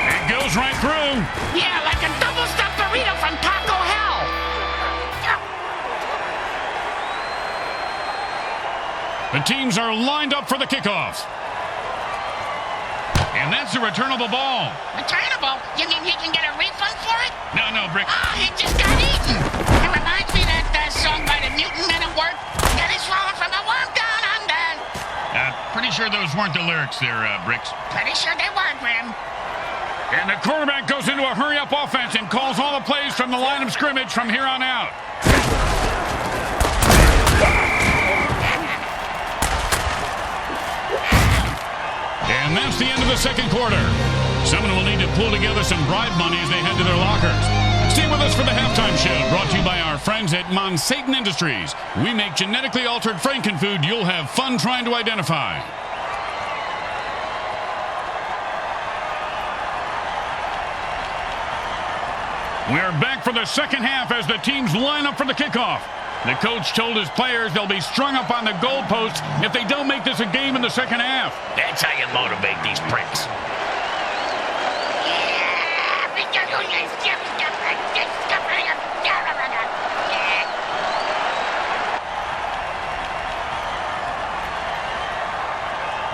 It goes right through. Yeah, like a double-stuffed burrito from Taco Hell. The teams are lined up for the kickoff. And that's a returnable ball. Returnable? You mean he can get a refund for it? No, Brick. Oh, he just got eaten. It reminds me of that song by the Mutant Men at Work. Get his rolling from a worm down under. Pretty sure those weren't the lyrics there, Bricks. Pretty sure they were, Grim. And the quarterback goes into a hurry-up offense and calls all the plays from the line of scrimmage from here on out. And that's the end of the second quarter. Someone will need to pull together some bribe money as they head to their lockers. Stay with us for the halftime show, brought to you by our friends at Mutant Industries. We make genetically altered frankenfood you'll have fun trying to identify. We're back for the second half as the teams line up for the kickoff. The coach told his players they'll be strung up on the goalposts if they don't make this a game in the second half. That's how you motivate these pricks.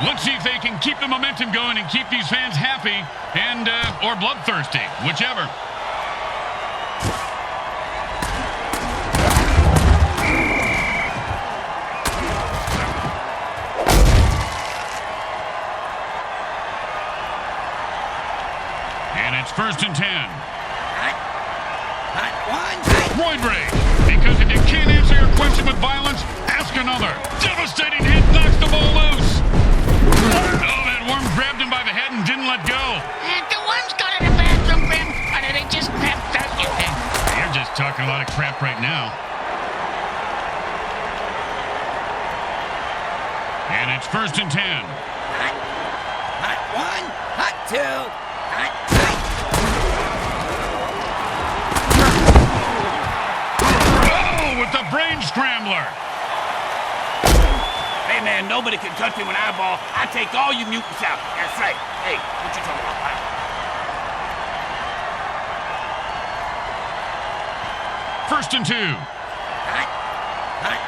Let's see if they can keep the momentum going and keep these fans happy and or bloodthirsty, whichever. And it's first and 10. Hot one. Roid rage, because if you Can't answer your question with violence? Ask another. Devastating hit knocks the ball loose. Oh, that worm grabbed him by the head and didn't let go. And the worms go to the bathroom, Grim, or do they just grab you then? You're just talking a lot of crap right now. And it's 1st and 10. Hot 1, hot 2, hot 3. Oh, with the brain scrambler. Hey, man, nobody can touch me when I ball. I take all you mutants out. That's right. Hey, what you talking about, huh? 1st and 2. Hot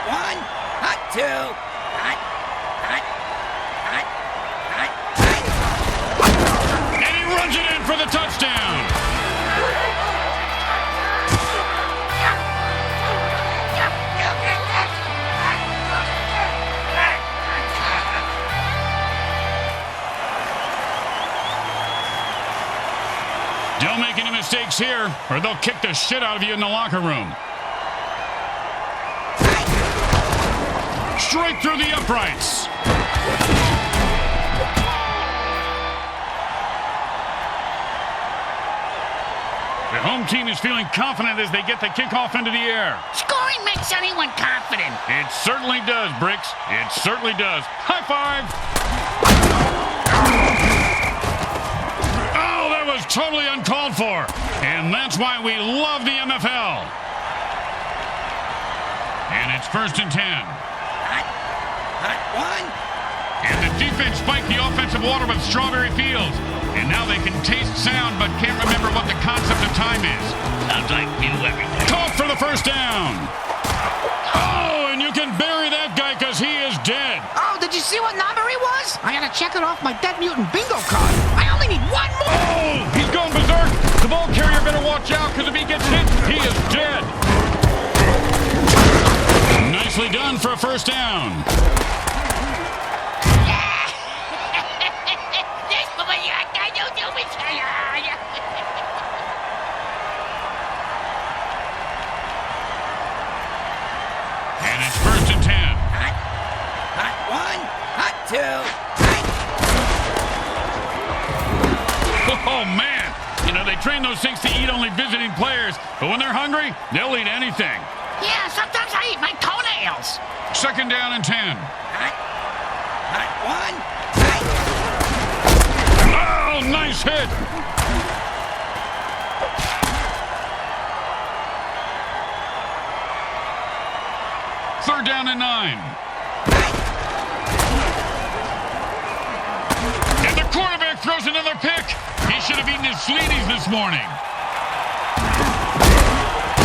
1, hot 2, hot 3. And he runs it in for the touchdown. Don't make any mistakes here, or they'll kick the shit out of you in the locker room. Straight through the uprights. The home team is feeling confident as they get the kickoff into the air. Scoring makes anyone confident. It certainly does, Bricks. It certainly does. High five! Oh, that was totally uncalled for. And that's why we love the MFL. And it's 1st and 10. Hot 1. And the defense spiked the offensive water with Strawberry Fields. And now they can taste sound but can't remember what the concept of time is. Sounds like you everything. Toss for the 1st down. Oh, and you can bury that guy because he is dead. Oh, did you see what number he was? I gotta check it off my Dead Mutant bingo card. I only need one more. Oh, he's going berserk. The ball carrier better watch out because if he gets hit, he is dead. Nicely done for a 1st down. And it's 1st and 10. Hot 1, hot 2, hot. Oh, man. You know, they train those things to eat only visiting players. But when they're hungry, they'll eat anything. Yeah, sometimes I eat my toenails. 2nd down and 10. Hot 1, hot. Oh, nice hit. Third down and 9. And the quarterback throws another pick. He should have eaten his Sleeties this morning.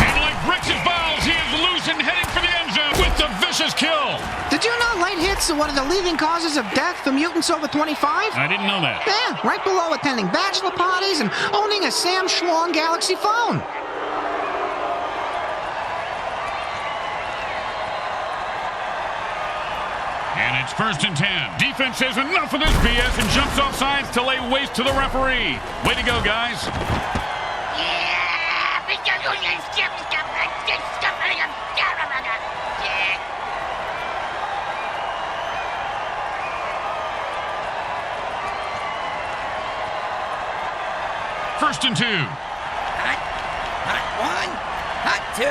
And like Bricks' balls, he is loose and heading for the end zone with the vicious kill. Did you know late hits are one of the leading causes of death for mutants over 25? I didn't know that. Yeah, right below attending bachelor parties and owning a Sam Schlong Galaxy phone. And it's 1st and 10. Defense says enough of this BS and jumps off sides to lay waste to the referee. Way to go, guys. First and 2. Hot 1, hot 2.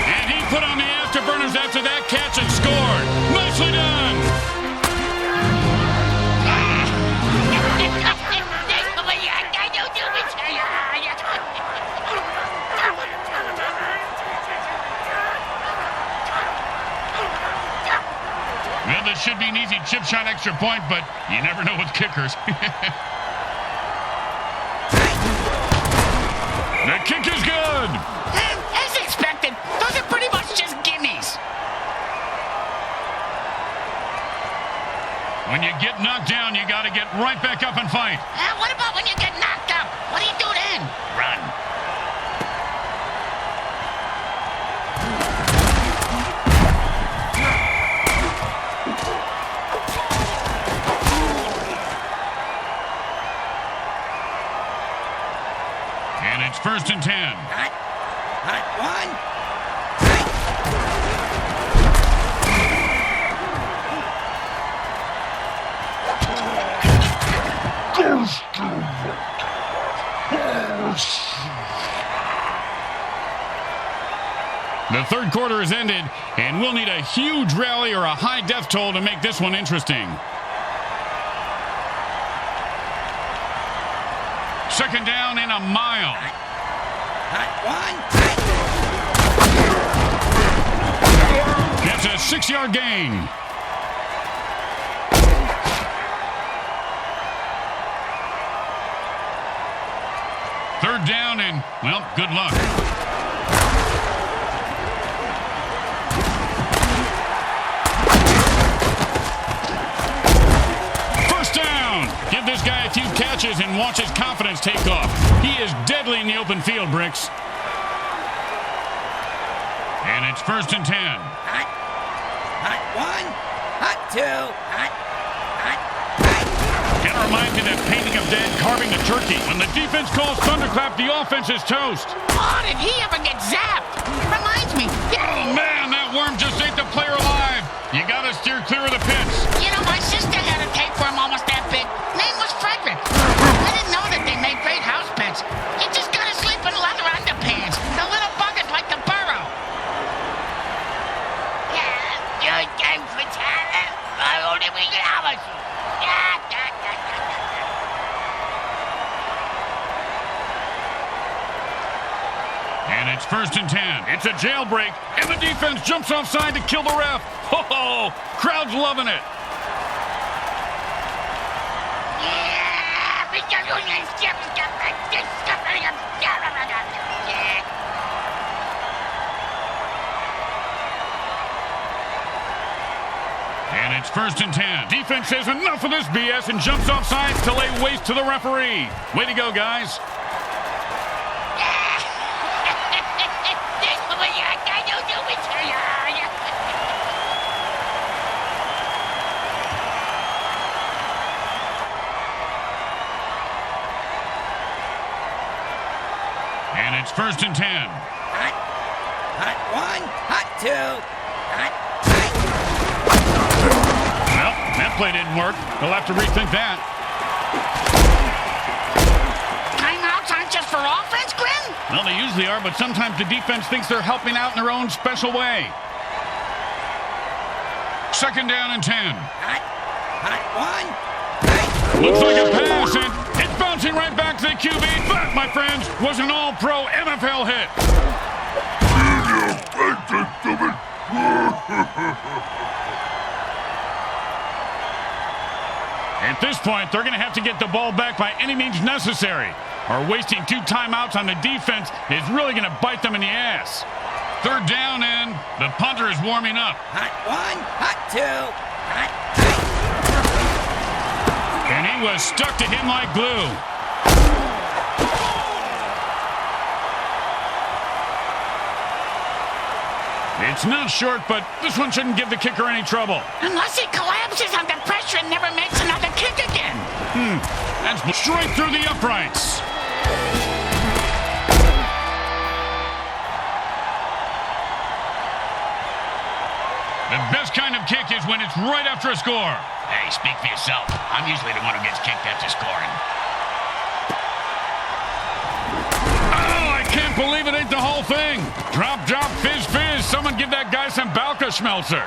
And he put on the afterburners after that catch and scored. Nicely done. Well, this should be an easy chip shot extra point, but you never know with kickers. The kick is good. As expected, those are pretty much just gimmies. When you get knocked down, you got to get right back up and fight. What about when you get knocked up? What do you do then? Run. And it's 1st and 10. Hot The third quarter has ended, and we'll need a huge rally or a high death toll to make this one interesting. Second down and a mile. That's a 6-yard gain. Third down and, well, good luck. First down. Give this guy a few catches and watch his confidence take off. He is deadly in the open field, Bricks. And it's first and 10. Hot one, hot two, hot. Can remind you that painting of Dad carving the turkey. When the defense calls thunderclap, the offense is toast. Oh, did he ever get zapped? Reminds me. Oh, man, that worm just ate the player alive. You got to steer clear of the pits. You know, my sister had a tape for him almost that big. Name was Frederick. I didn't know that they made great house pets. You just got to sleep in leather underpants. The little buggers like the burrow. Yeah, good game for talent. I only we get hours. And it's first and 10. It's a jailbreak, and the defense jumps offside to kill the ref. Ho-ho! Crowd's loving it. And it's first and 10. Defense says enough of this BS and jumps offside to lay waste to the referee. Way to go, guys. And it's first and 10. Hot one, hot two, hot. Well, that play didn't work. They'll have to rethink that. Timeouts aren't just for offense, Grim? Well, they usually are, but sometimes the defense thinks they're helping out in their own special way. Second down and 10. Hot one. Looks like a pass, and it's bouncing right back to the QB. That, my friends, was an all-pro MFL hit. At this point, they're going to have to get the ball back by any means necessary, or wasting 2 timeouts on the defense is really going to bite them in the ass. Third down, and the punter is warming up. Hot one, hot two, hot. And he was stuck to him like glue. It's not short, but this one shouldn't give the kicker any trouble. Unless he collapses under pressure and never makes another kick again. That's straight through the uprights. The best kind of kick is when it's right after a score. Hey, speak for yourself. I'm usually the one who gets kicked after scoring. Oh, I can't believe it ain't the whole thing. Drop, drop, fizz, fizz. Someone give that guy some Balka-Schmelzer.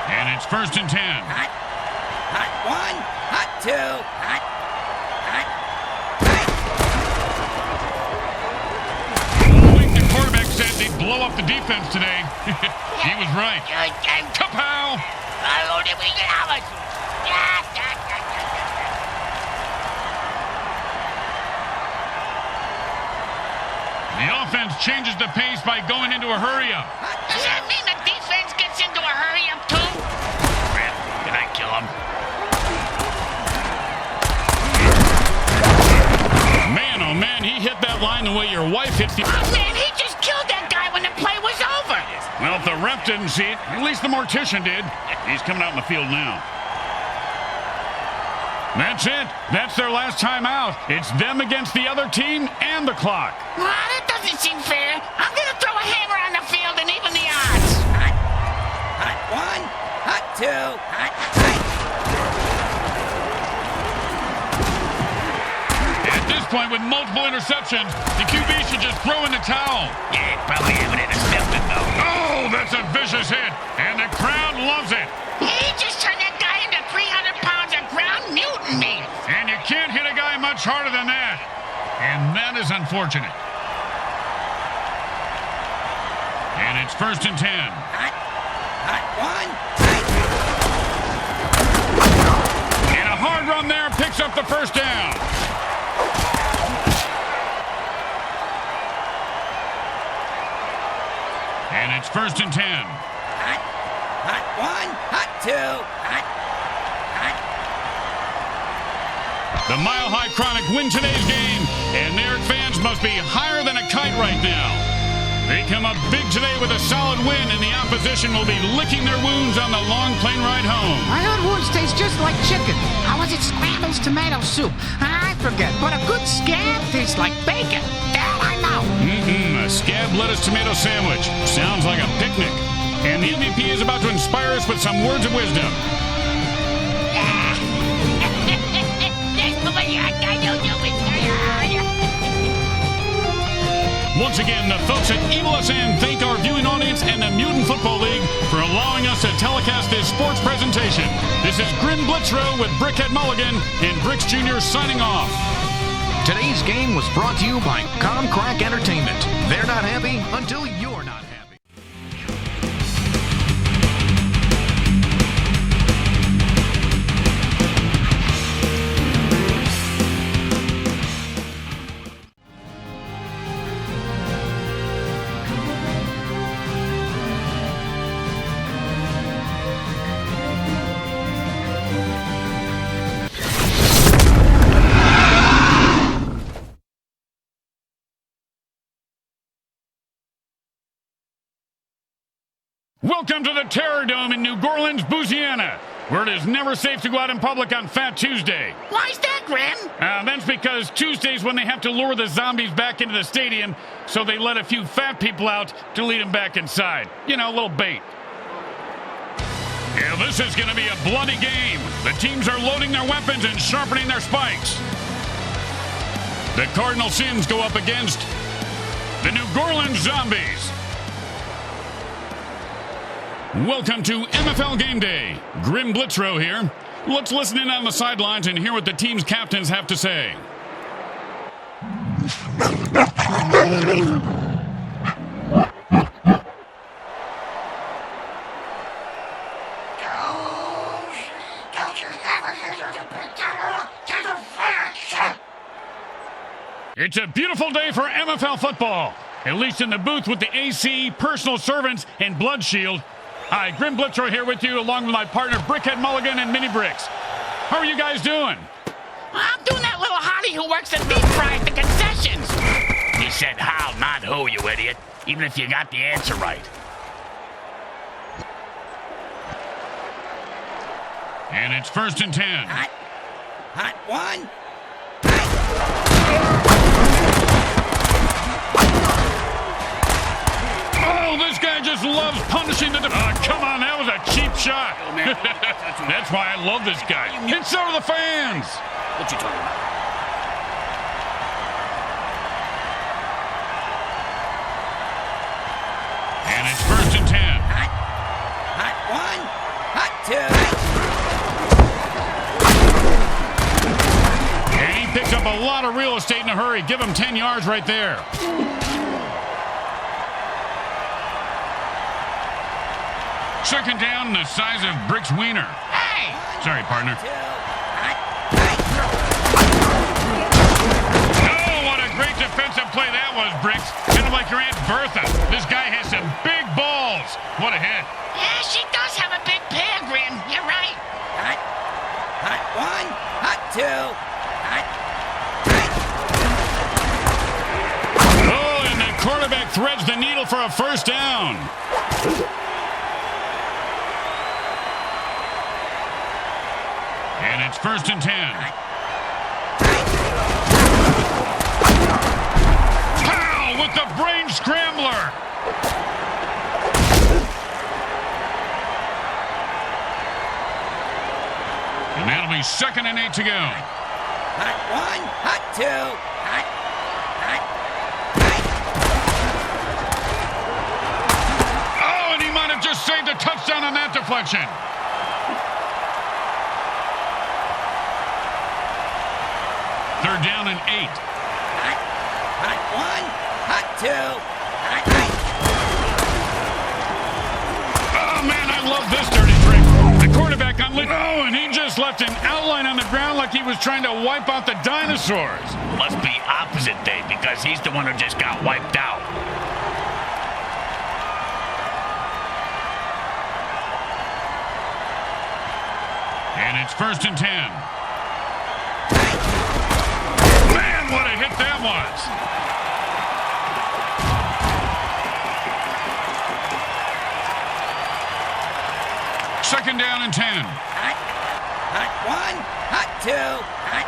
And it's first and 10. Hot one, hot two, hot. The quarterback said they'd blow up the defense today. He was right. Kapow! The offense changes the pace by going into a hurry-up. Does that mean the defense gets into a hurry-up too? Crap, did I kill him? Man, oh man, he hit that line the way your wife hit the... Oh man, he just killed that guy when the play was over. Well, if the ref didn't see it, at least the mortician did. He's coming out in the field now. That's it. That's their last time out. It's them against the other team and the clock. That doesn't seem fair. I'm going to throw a hammer on the field and even the odds. Hot one, hot two, hot. At this point, with multiple interceptions, the QB should just throw in the towel. Yeah, probably haven't intercepted, though. Oh, that's a vicious hit, and the crowd loves it. He just turned that guy into 300 pounds of ground mutant meat. And you can't hit a guy much harder than that. And that is unfortunate. And it's 1st and 10. Hot one, And a hard run there picks up the first down. And it's 1st and 10. hot one, hot two, hot. The Mile High Chronic win today's game, and their fans must be higher than a kite right now. They come up big today with a solid win, and the opposition will be licking their wounds on the long plane ride home. My own wounds taste just like chicken. How was it Scrabble's tomato soup? I forget, but a good scab tastes like bacon. That I know. A scab lettuce tomato sandwich. Sounds like a picnic. And the MVP is about to inspire us with some words of wisdom. Once again, the folks at Evil SN thank our viewing audience and the Mutant Football League for allowing us to telecast this sports presentation. This is Grim Blitzrow with Brickhead Mulligan and Bricks Jr. signing off. Today's game was brought to you by Comcrack Entertainment. They're not happy until you're not happy. Welcome to the Terror Dome in New Orleans, Louisiana, where it is never safe to go out in public on Fat Tuesday. Why's that, Grim? That's because Tuesday's when they have to lure the zombies back into the stadium, so they let a few fat people out to lead them back inside. You know, a little bait. Yeah, this is going to be a bloody game. The teams are loading their weapons and sharpening their spikes. The Cardinal Sins go up against the New Orleans Zombies. Welcome to MFL Game Day. Grim Blitzrow here. Let's listen in on the sidelines and hear what the team's captains have to say. It's a beautiful day for MFL football, at least in the booth with the AC, personal servants, and Blood Shield. Hi, Grim Blitzrow here with you, along with my partner Brickhead Mulligan and Mini Bricks. How are you guys doing? I'm doing that little hottie who works the deep fry at the concessions. He said how, not who, you idiot. Even if you got the answer right. And it's 1st and 10. Hot one. Oh, this guy just loves punishing the... come on, that was a cheap shot. That's why I love this guy. And so do the fans. What you talking about? And it's 1st and 10. Hot one, hot two. And he picks up a lot of real estate in a hurry. Give him 10 yards right there. Second down, the size of Brick's wiener. Hey! Sorry, partner. Oh, what a great defensive play that was, Bricks. Kind of like your Aunt Bertha. This guy has some big balls. What a hit. Yeah, she does have a big pair, Grim. You're right. Hot one, hot two, hot. Oh, and the quarterback threads the needle for a first down. And it's 1st and 10. Pow with the brain scrambler. And that'll be 2nd and 8 to go. Hot 1, hot 2, hot. Oh, and he might have just saved a touchdown on that deflection. Third down and 8. Hot 1, hot 2, hot. Oh, man, I love this dirty trick. The quarterback on lit. Oh, and he just left an outline on the ground like he was trying to wipe out the dinosaurs. Must be opposite day because he's the one who just got wiped out. And it's 1st and 10. Man, what a hit that was. Second down and 10. Hot 1, hot 2, hot.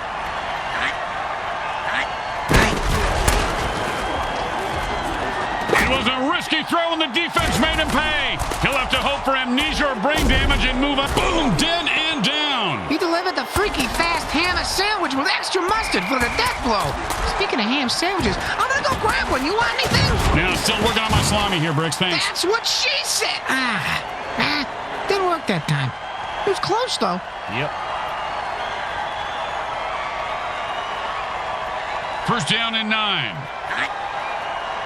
It was a risky throw and the defense made him pay. He'll have to hope for amnesia or brain damage and move on. Boom, dead and down. He delivered the freaky fast ham sandwich with extra mustard for the death blow. Speaking of ham sandwiches, I'm gonna go grab one. You want anything? Now, still working on my salami here, Bricks. Thanks. That's what she said. Didn't work that time. It was close, though. Yep. First down and 9.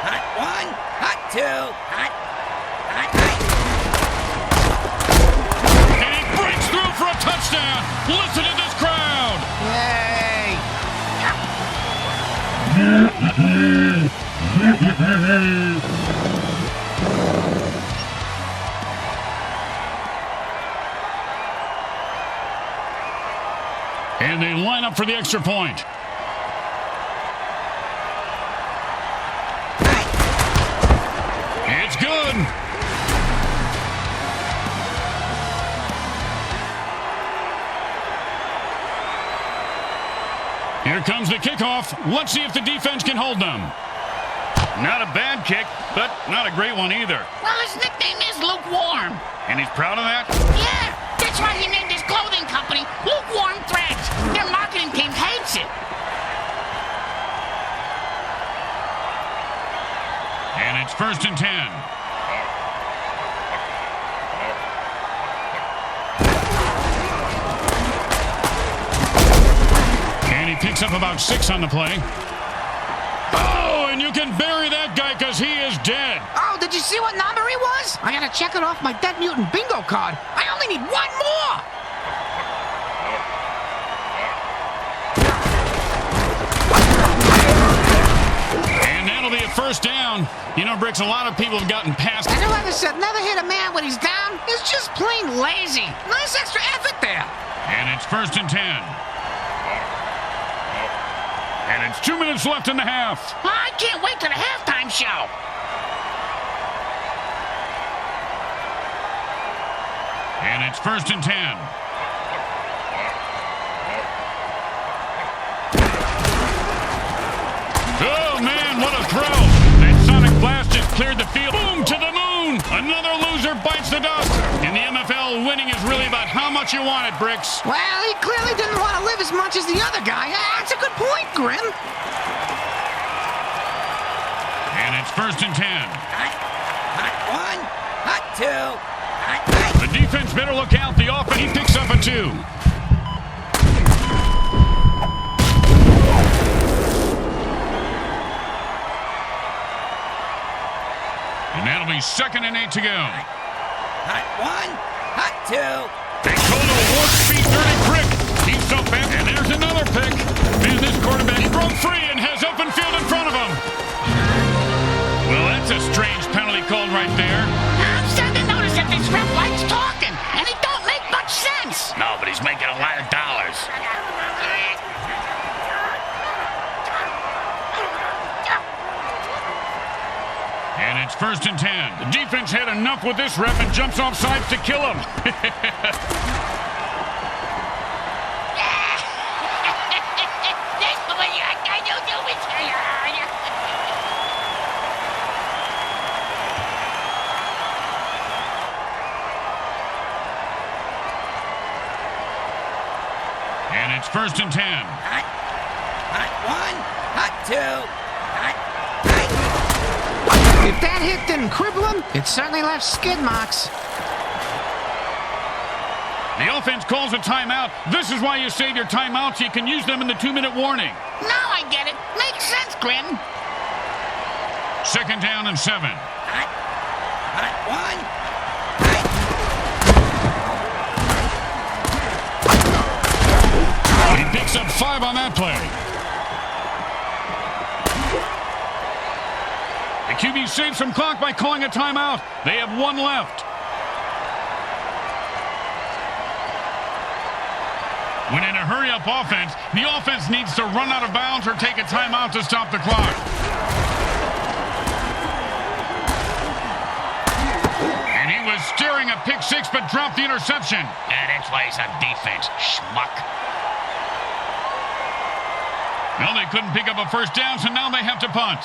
Hot 1, hot 2, hot. And he breaks through for a touchdown. Listen to this crowd. Yay! And they line up for the extra point. It's good. Here comes the kickoff. Let's see if the defense can hold them. Not a bad kick, but not a great one either. Well, his nickname is Lukewarm. And he's proud of that? Yeah, that's why he named his clothing company Lukewarm Threads. Their marketing team hates it. And it's 1st and 10. And he picks up about 6 on the play. Oh, and you can bury that guy because he is dead. Oh, did you see what number he was? I gotta check it off my Dead Mutant bingo card. I only need one more. And that'll be a first down. You know, Bricks, a lot of people have gotten past. And whoever said never hit a man when he's down is just plain lazy. Nice extra effort there. And it's 1st and 10. And it's 2 minutes left in the half. I can't wait to the halftime show. And it's 1st and 10. Oh, man, what a throw. That sonic blast just cleared the field. Boom, to the moon. Another loser bites the dust. In the MFL, winning is really about how much you want it, Bricks. Well, he clearly didn't want to live as much as the other guy. That's a good point, Grim. And it's 1st and 10. Hot 1, hot 2, hot. The defense better look out. The offense, he picks up a 2. And that'll be 2nd and 8 to go. Hot 1, hot 2. They call it a warp speed dirty prick. He's so fast. And there's another pick. Man, this quarterback, he broke free and has open field in front of him. Well, that's a strange penalty called right there. I'm starting to notice that this ref likes talking, and it don't make much sense. No, but he's making a lot of dollars. And it's 1st and 10. The defense had enough with this ref and jumps off sides to kill him. it's 1st and 10. Hot. Hot one. Hot two. Hot. If that hit didn't cripple him, it certainly left skid marks. The offense calls a timeout. This is why you save your timeouts so you can use them in the 2-minute warning. Now I get it. Makes sense, Grim. 2nd down and 7. Hot. Hot one. He picks up 5 on that play. The QB saves some clock by calling a timeout. They have 1 left. When in a hurry-up offense, the offense needs to run out of bounds or take a timeout to stop the clock. And he was steering a pick 6 but dropped the interception. That's why he's on defense, schmuck. Well, they couldn't pick up a 1st down, so now they have to punt.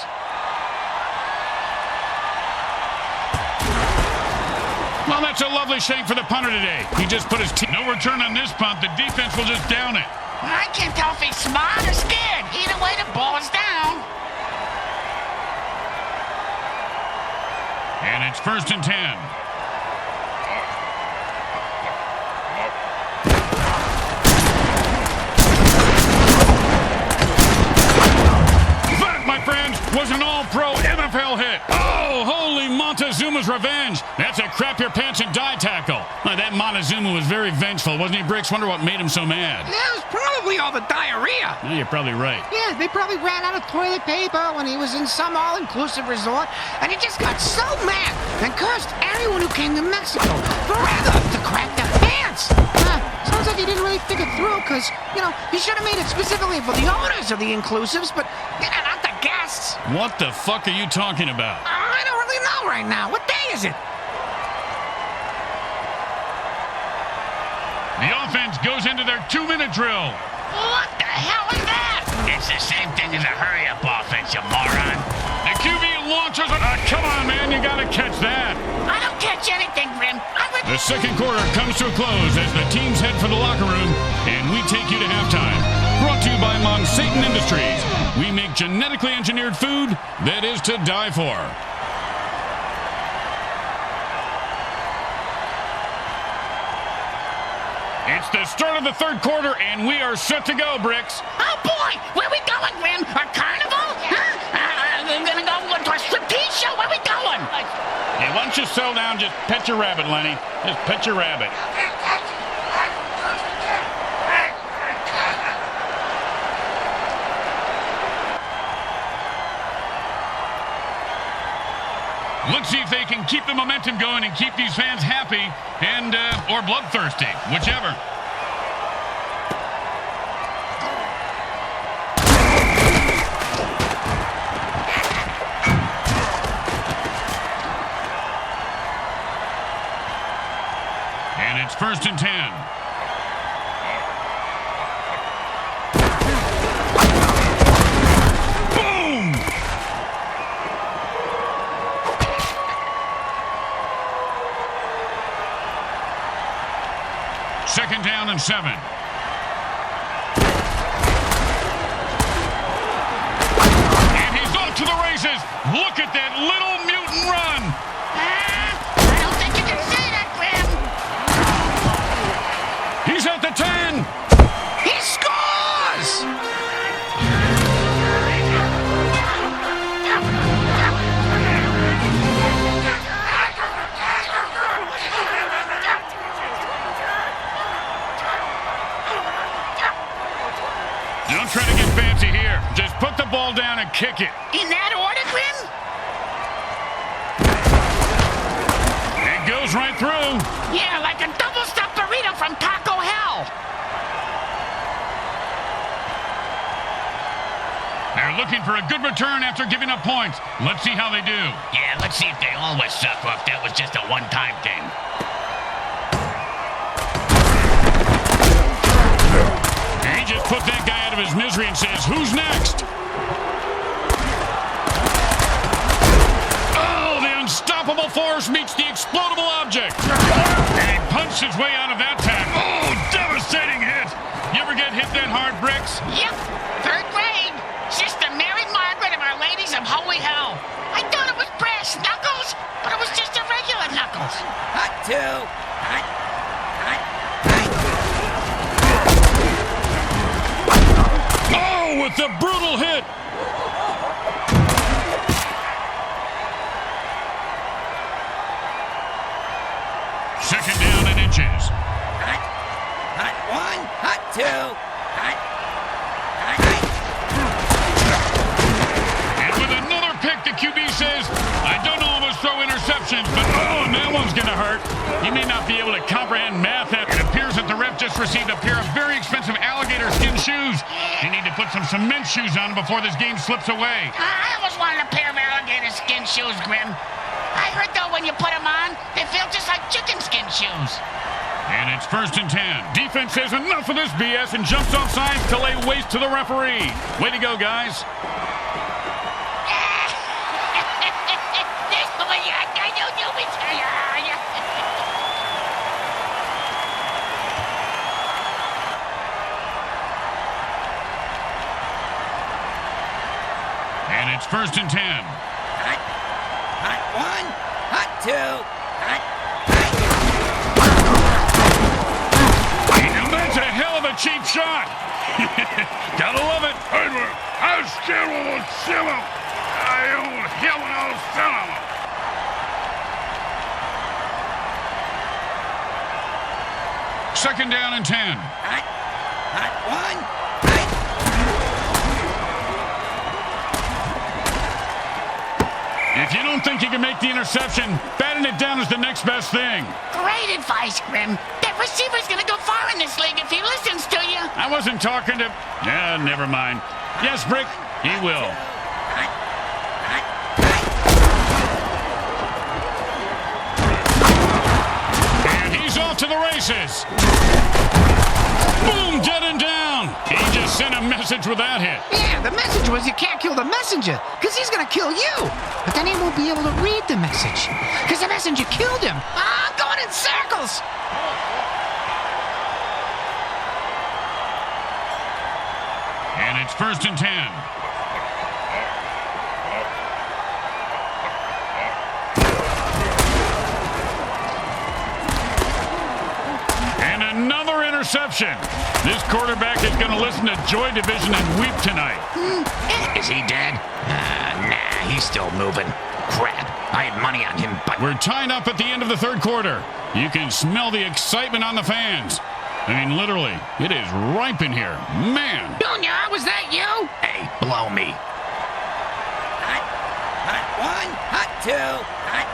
Well, that's a lovely shake for the punter today. He just put his no return on this punt. The defense will just down it. I can't tell if he's smart or scared. Either way, the ball is down. And it's 1st and 10. That, my friends, was an all-pro MFL hit. Oh, holy Montezuma's revenge. That's a crap your pants and die tackle. That Montezuma was very vengeful, wasn't he, Bricks? Wonder what made him so mad. That was probably all the diarrhea. Yeah, you're probably right. Yeah, they probably ran out of toilet paper when he was in some all-inclusive resort, and he just got so mad and cursed everyone who came to Mexico forever to crack their pants. Sounds like he didn't really think it through, because, he should have made it specifically for the owners of the inclusives, but not the guests. What the fuck are you talking about? I don't really know right now. What day is it? The offense goes into their 2-minute drill. What the hell is that? It's the same thing as a hurry-up offense, you moron. The QB launches it. Come on, man, you gotta catch that. I don't catch anything, Grim. The 2nd quarter comes to a close as the teams head for the locker room, and we take you to halftime. Brought to you by Mutant Industries. We make genetically engineered food that is to die for. It's the start of the 3rd quarter, and we are set to go, Bricks. Oh, boy! Where we going, Grim? A carnival? Huh? We're gonna go to a striptease show? Where we going? Hey, why don't you settle down, just pet your rabbit, Lenny. Just pet your rabbit. Let's see if they can keep the momentum going and keep these fans happy and or bloodthirsty, whichever. And it's 1st and 10. Second down and 7. And he's off to the races. Look at that little mutant run. I don't think you can say that, Grim. He's at the 10. He scores! Don't try to get fancy here. Just put the ball down and kick it. In that order, Grim? It goes right through. Yeah, like a double-stuffed burrito from Taco Hell. They're looking for a good return after giving up points. Let's see how they do. Yeah, let's see if they always suck or if that was just a one-time thing. And he just put that guy out of his misery and says, who's next? Oh, the unstoppable force meets the explodable object. And he punched his way out of that tackle. Oh, devastating hit. You ever get hit that hard, Bricks? Yep, 3rd grade. Sister Mary Margaret of Our Ladies of Holy Hell. I thought it was brass knuckles, but it was just a regular knuckles. Hot 2. Hot. Oh, with the brutal hit. Second down and inches. Hot. Hot 1. Hot 2. Hot. And with another pick, the QB says, I don't always throw interceptions, but oh, that one's going to hurt. He may not be able to comprehend math. It appears that the ref just received a pair of very expensive alligator skin shoes. You need to put some cement shoes on before this game slips away. I always wanted a pair of alligator skin shoes, Grim. I heard, though, when you put them on, they feel just like chicken skin shoes. And it's 1st and 10. Defense says enough of this BS and jumps off sides to lay waste to the referee. Way to go, guys. And it's 1st and 10. Hot. Hot 1. Hot 2. Hot. Now that's a hell of a cheap shot. Gotta love it. Anjou, Anjou, Second down and 10. Hot. Hot 1. If you don't think you can make the interception, batting it down is the next best thing. Great advice, Grim. That receiver's gonna go far in this league if he listens to you. I wasn't talking to... never mind. Yes, Brick, he will. And he's off to the races. Boom, dead and down. He just sent a message with that hit. Yeah, the message was you can't kill the messenger, because he's going to kill you. But then he won't be able to read the message, because the messenger killed him. I'm going in circles. And it's 1st and 10. And another interception. This quarterback is going to listen to Joy Division and weep tonight. Is he dead? Nah, he's still moving. Crap, I had money on him, but... We're tied up at the end of the 3rd quarter. You can smell the excitement on the fans. I mean, literally, it is ripe in here. Man. Junior, was that you? Hey, blow me. Hot. Hot 1. Hot 2. Hot.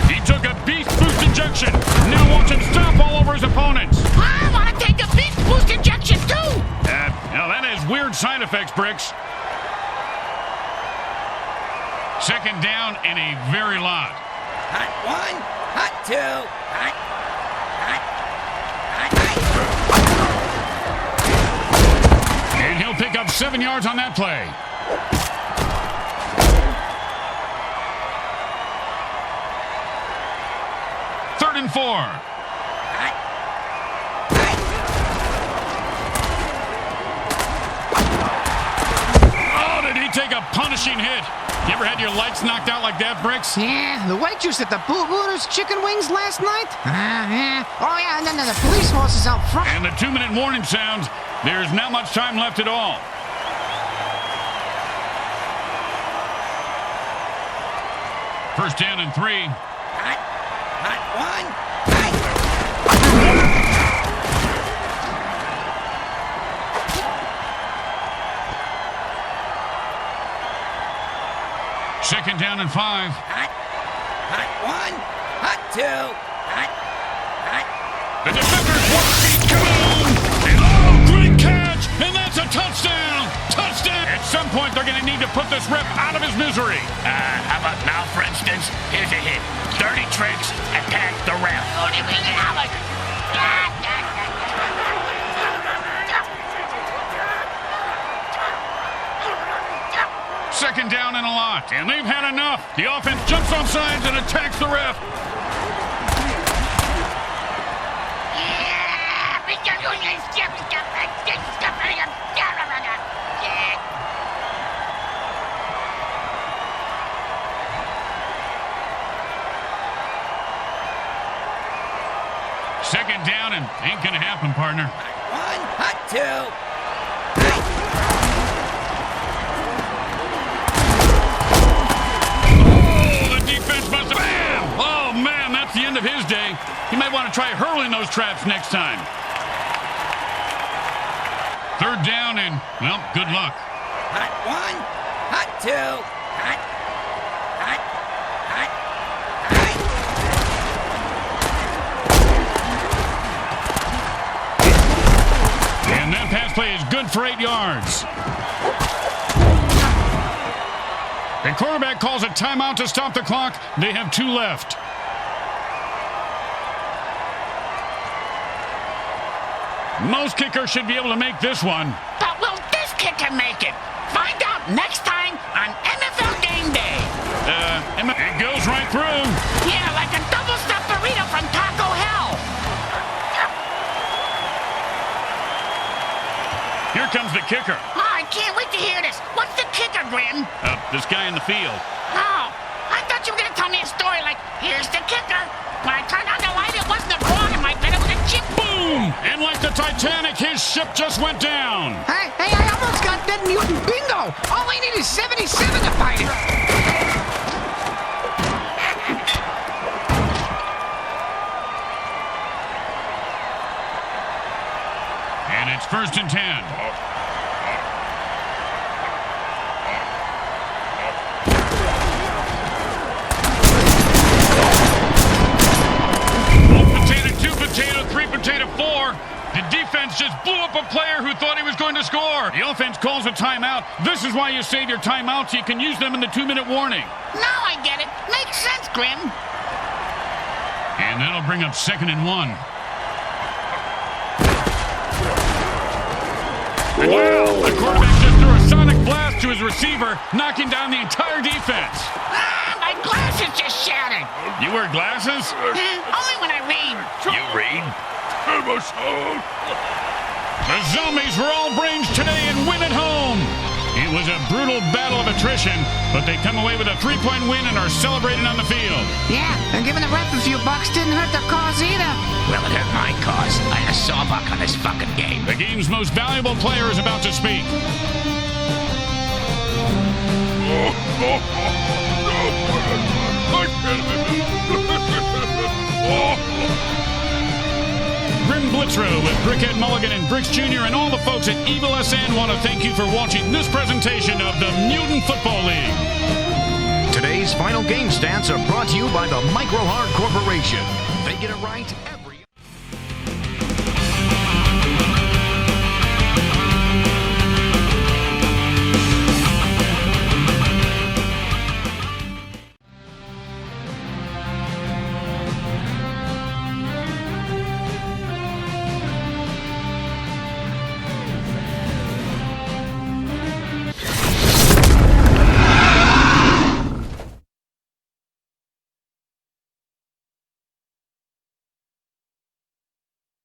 He took a beast boost injection. Now watch him stomp all over his opponents. I want to take a beast boost injection, too. Now that has weird side effects, Bricks. Second down and a very lot. Hot 1. Hot 2. Hot. And he'll pick up 7 yards on that play. Third and 4. Oh, did he take a punishing hit? You ever had your lights knocked out like that, Bricks? Yeah, the waitress at the Boo Booters chicken wings last night? Yeah. Oh, yeah, and then the police horse is out front. And the 2-minute warning sounds. There's not much time left at all. First down and 3. Hot. Hot 1. Second down and 5. Hot. Hot 1. Hot 2. Hot. The defenders want to come on. And oh, great catch. And that's a touchdown. Touchdown. At some point, they're going to need to put this ref out of his misery. How about now, for instance? Here's a hit. Dirty tricks, attack the ref. Second down and a lot. And they've had enough. The offense jumps off sides and attacks the ref. Yeah, Second down and ain't gonna happen, partner. One, hot two. The defense must have... Bam! Oh, man, that's the end of his day. He might want to try hurling those traps next time. Third down and, well, good luck. Hot one, hot two, hot, hot, hot, hot. And that pass play is good for 8 yards. The quarterback calls a timeout to stop the clock. They have 2 left. Most kickers should be able to make this one. But will this kicker make it? Find out next time on MFL Game Day. It goes right through. Yeah, like a double-stuffed burrito from Taco Hell. Here comes the kicker. Oh, I can't wait to hear this. What's the kicker, Grim? This guy in the field. Oh, I thought you were going to tell me a story like, here's the kicker. When I turned on the light, it wasn't a frog in my bed, it was a chip. Boom! And like the Titanic, his ship just went down. Hey, I almost got that mutant bingo. All I need is 77 to fight it. And it's 1st and 10. Potato, 3 potato, 4. The defense just blew up a player who thought he was going to score. The offense calls a timeout. This is why you save your timeouts. You can use them in the 2-minute warning. Now I get it. Makes sense, Grim. And that'll bring up 2nd and 1. Wow! The quarterback just threw a sonic blast to his receiver, knocking down the entire defense. Ah, my glasses just shattered. You wear glasses? Only when I read. You read? The Zombies were all brains today and win at home. It was a brutal battle of attrition, but they come away with a 3-point win and are celebrating on the field. Yeah, and giving the ref a few bucks didn't hurt the cause either. Well, it hurt my cause. I had a sawbuck on this fucking game. The game's most valuable player is about to speak. Grim Blitzrow with Brickhead Mulligan and Bricks Jr. and all the folks at Evil SN want to thank you for watching this presentation of the Mutant Football League. Today's final game stats are brought to you by the Micro Hard Corporation. They get it right every...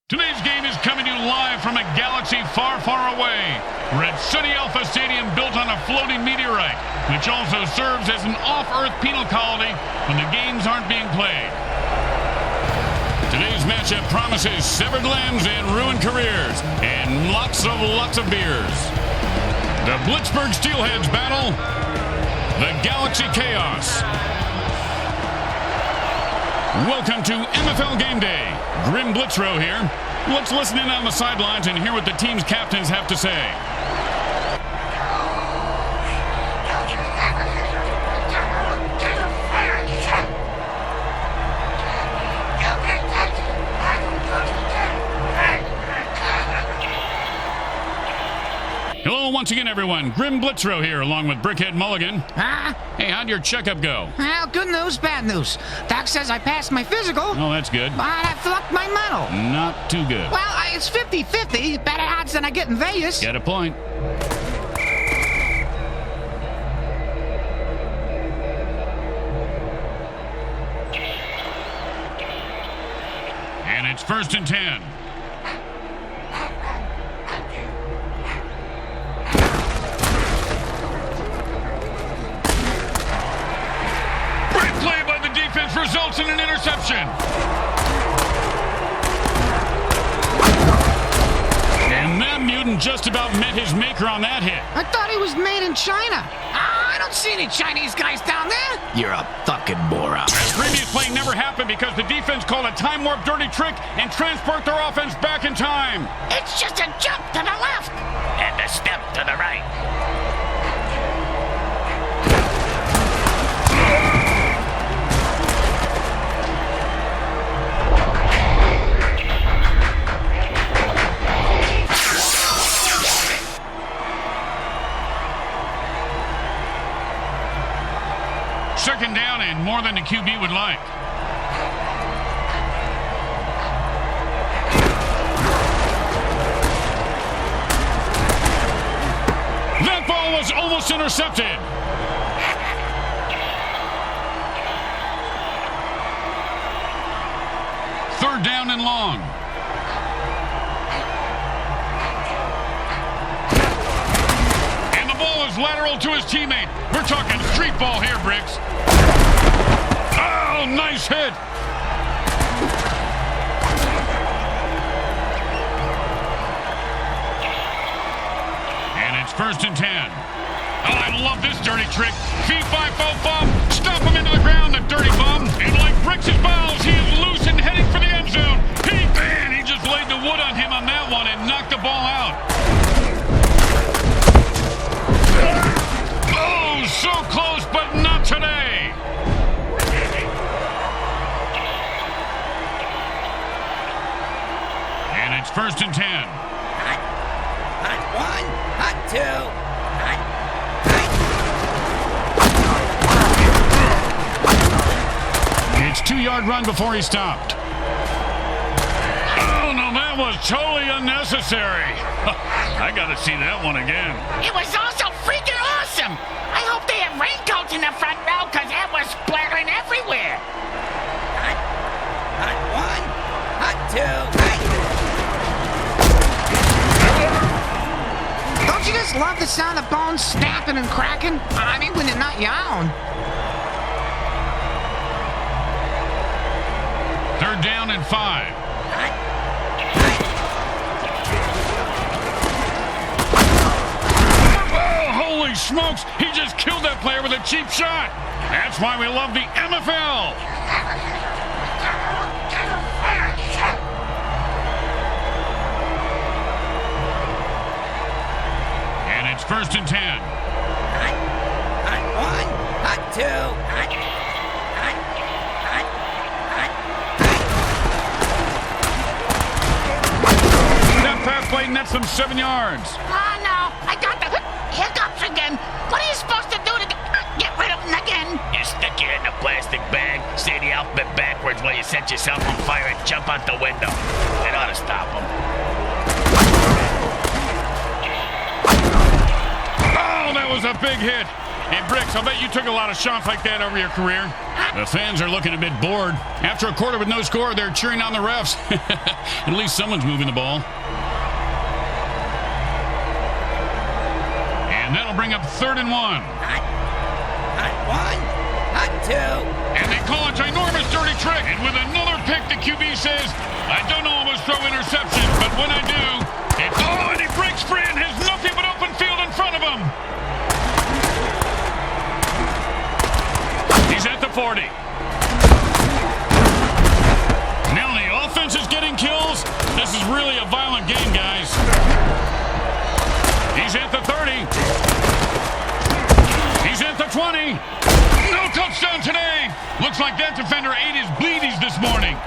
Today's game is coming to you live from a galaxy far, far away. We're at Sunny Alpha Stadium, built on a floating meteorite, which also serves as an off-Earth penal colony when the games aren't being played. Today's matchup promises severed limbs and ruined careers, and lots of beers. The Blitzburg Steelheads battle the Galaxy Chaos. Welcome to MFL Game Day. Grim Blitzrow here. Let's listen in on the sidelines and hear what the team's captains have to say. Hello once again, everyone. Grim Blitzrow here, along with Brickhead Mulligan. Huh? Hey, how'd your checkup go? Well, good news, bad news. Doc says I passed my physical, Oh, that's good. but I flunked my mental. Not too good. Well, it's 50-50. Better odds than I get in Vegas. Get a point. And it's 1st and 10. results in an interception. And that mutant just about met his maker on that hit. I thought he was made in China. I don't see any Chinese guys down there. You're a fucking moron. Previous play never happened because the defense called a time warp dirty trick and transport their offense back in time. It's just a jump to the left. And a step to the right. Second down and more than the QB would like. That ball was almost intercepted. Third down and long. And the ball is lateral to his teammate. We're talking street ball here, Briggs. Oh, nice hit. And it's 1st and 10. Oh, I love this dirty trick. Fee-fi-fo-fum. Stop him into the ground, the dirty bum. And like Briggs' balls, he is loose and heading for the end zone. He just laid the wood on him on that one and knocked the ball out. Oh, so close, but not today. And it's 1st and 10. Hot one, hot two, hot. It's 2-yard run before he stopped. Oh, no, that was totally unnecessary. I got to see that one again. It was also freaking awesome. I hope they have raincoats in the front row because it was splattering everywhere. Hot one, hot two, hot. Don't you just love the sound of bones snapping and cracking? I mean, when they're not your own. Third down and 5. Oh, holy smokes! He just killed that player with a cheap shot. That's why we love the MFL. And it's 1st and 10. Hot one, hot two, hot. That pass play nets them 7 yards. Oh, no. I got the hiccups again. What are you supposed to do to get rid of them again? You stick it in a plastic bag, say the alphabet backwards while you set yourself on fire and jump out the window. It ought to stop them. Oh, that was a big hit. Hey, Bricks, I bet you took a lot of shots like that over your career. The fans are looking a bit bored. After a quarter with no score, they're cheering on the refs. At least someone's moving the ball. And that'll bring up 3rd and 1. Hot one, hot two. And they call a ginormous dirty trick. And with another pick, the QB says, I don't always throw interceptions, but when I do, it's... Oh, and he breaks free and has nothing but open field in front of him. He's at the 40. Now the offense is getting kills. This is really a violent game, guys. He's at the 30. He's at the 20. No touchdown today. Looks like that defender ate his bleedies this morning.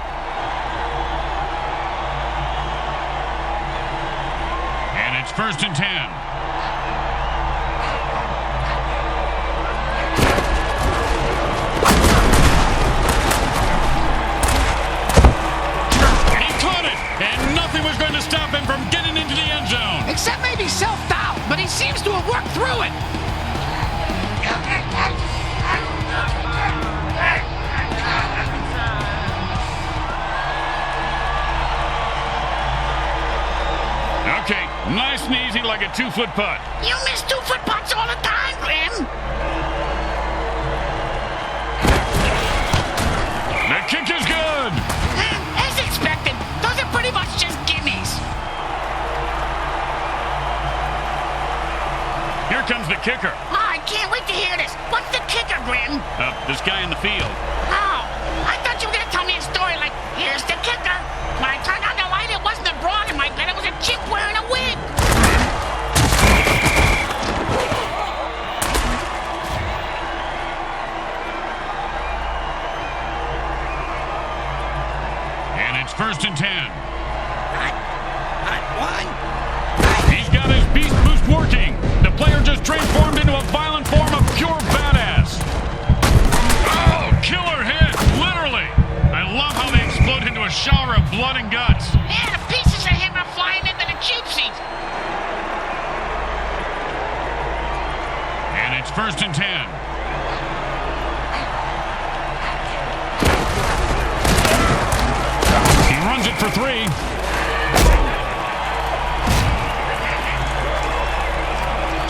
And it's 1st and 10. Was going to stop him from getting into the end zone. Except maybe self-doubt, but he seems to have worked through it. Okay, nice and easy like a 2-foot putt. You miss 2-foot putts all the time, Grim. kicker. Oh, I can't wait to hear this. What's the kicker, Grim? This guy in the field. Oh, I thought you were going to tell me a story like, here's the kicker. When I turned on the light, it wasn't a broad in my bed. It was a chick wearing a wig. And it's 1st and 10. One. He's got his beast boost working. The player just transformed into a violent form of pure badass. Oh, killer hit, literally. I love how they explode into a shower of blood and guts. Yeah, the pieces of him are flying into the cheap seats. And it's 1st and 10. He runs it for 3.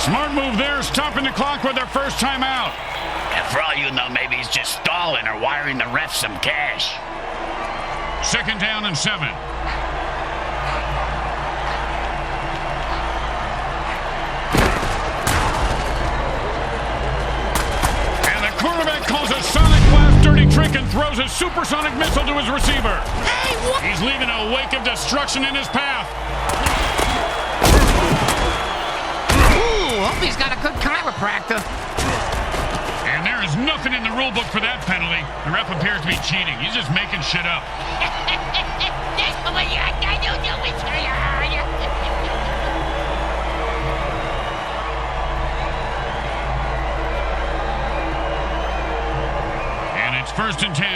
Smart move there, stopping the clock with their first timeout. And for all you know, maybe he's just stalling or wiring the refs some cash. 2nd down and 7. And the quarterback calls a sonic blast dirty trick and throws a supersonic missile to his receiver. Hey, what? He's leaving a wake of destruction in his path. Hope he's got a good chiropractor. And there is nothing in the rule book for that penalty. The ref appears to be cheating. He's just making shit up. And it's 1st and 10.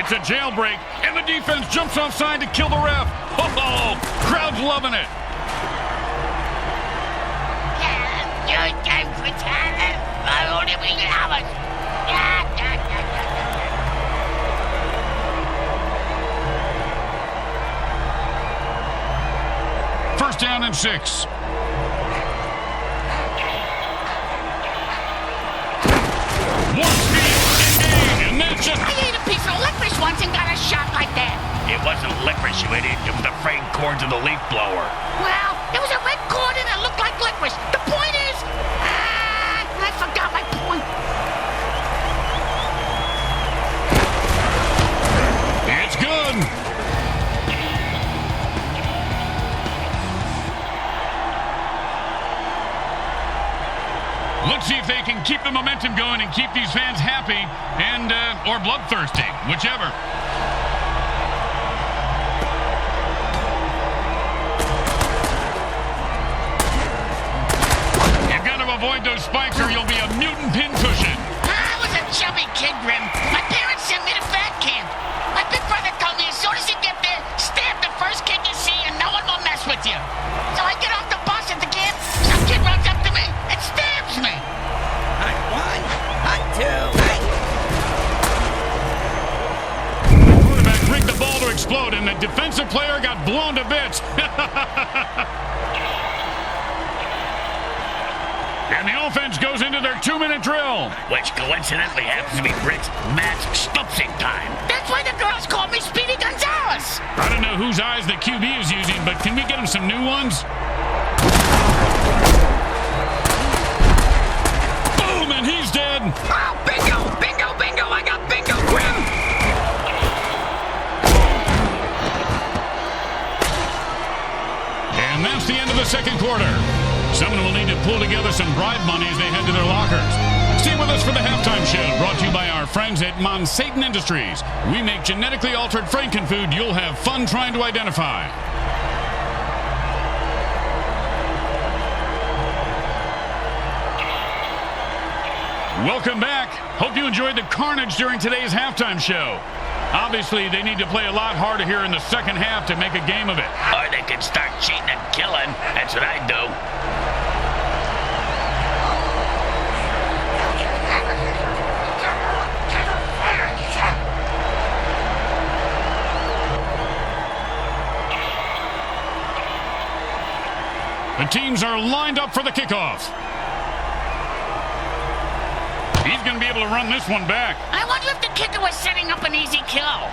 It's a jailbreak, and the defense jumps offside to kill the ref. Oh, crowd's loving it. First down and 6. More speed and gain, and that's just... I ate a piece of licorice once and got a shot like that. It wasn't licorice, you idiot. It was the frayed cords of the leaf blower. Well, it was a red cord and it looked like licorice. The point is... I forgot my point. It's good. Let's see if they can keep the momentum going and keep these fans happy and or bloodthirsty, whichever. You've got to avoid those spikes or you'll be a mutant pincushion. I was a chubby kid, Grim. My parents sent me to fat camp. My big brother told me as soon as you get there, stab the first kid you see and no one will mess with you. So I get off the bus at the camp, some kid runs up to me and stabs me. Hot one. Hot two. The quarterback rigged the ball to explode and the defensive player got blown to bits. And the offense goes into their 2-minute drill. Which coincidentally happens to be Brick's match stupsing time. That's why the girls call me Speedy Gonzalez. I don't know whose eyes the QB is using, but can we get him some new ones? Boom, and he's dead. Oh, bingo, bingo, bingo. I got bingo, Grim. And that's the end of the second quarter. Someone will need to pull together some bribe money as they head to their lockers. Stay with us for the halftime show, brought to you by our friends at Mutant Industries. We make genetically altered frankenfood you'll have fun trying to identify. Welcome back. Hope you enjoyed the carnage during today's halftime show. Obviously, they need to play a lot harder here in the second half to make a game of it. Or they could start cheating and killing. That's what I'd do. The teams are lined up for the kickoff. He's going to be able to run this one back. I wonder if the kicker was setting up an easy kill.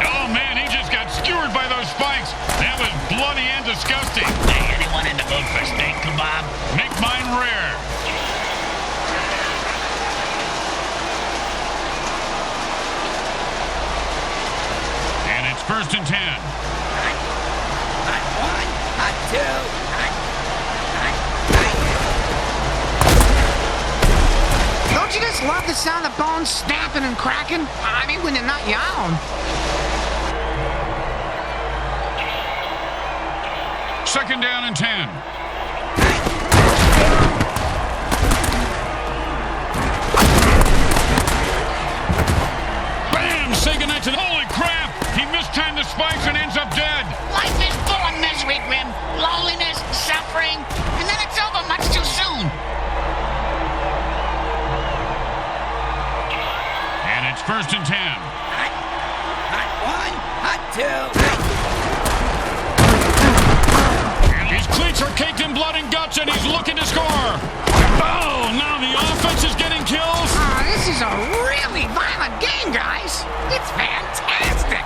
Oh, man, he just got skewered by those spikes. That was bloody and disgusting. Hey, anyone in the first and 10. Hot one, hot two, hot. Don't you just love the sound of bones snapping and cracking? I mean, when they're not your own. Second down and 10. Bam! Say goodnight to the... Holy crap! He mistimed the spikes and ends up dead. Life is full of misery, Grim. Loneliness, suffering, and then it's over much too soon. And it's first and 10. Hot one, hot two, hot. His cleats are caked in blood and guts, and he's looking to score. Oh, now the offense is getting kills. Oh, this is a really violent game, guys. It's fantastic.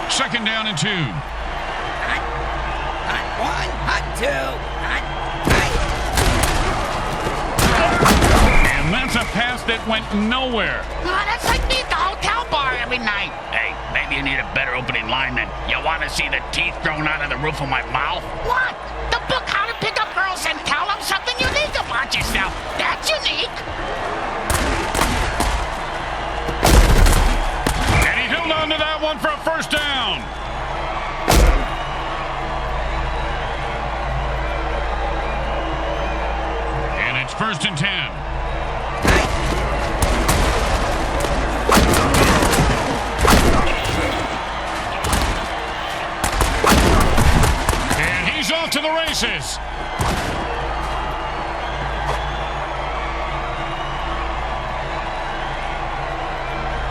Second down and 2. Hot one, hot two, hot. And that's a pass that went nowhere. Oh, that's like me at the hotel bar every night. Hey, maybe you need a better opening lineman. You want to see the teeth thrown out of the roof of my mouth? What? The book How to Pick Up Girls and Tell Them Something Unique About Yourself. That's unique. And he held on to that one for a first down. And it's first and 10. And he's off to the races.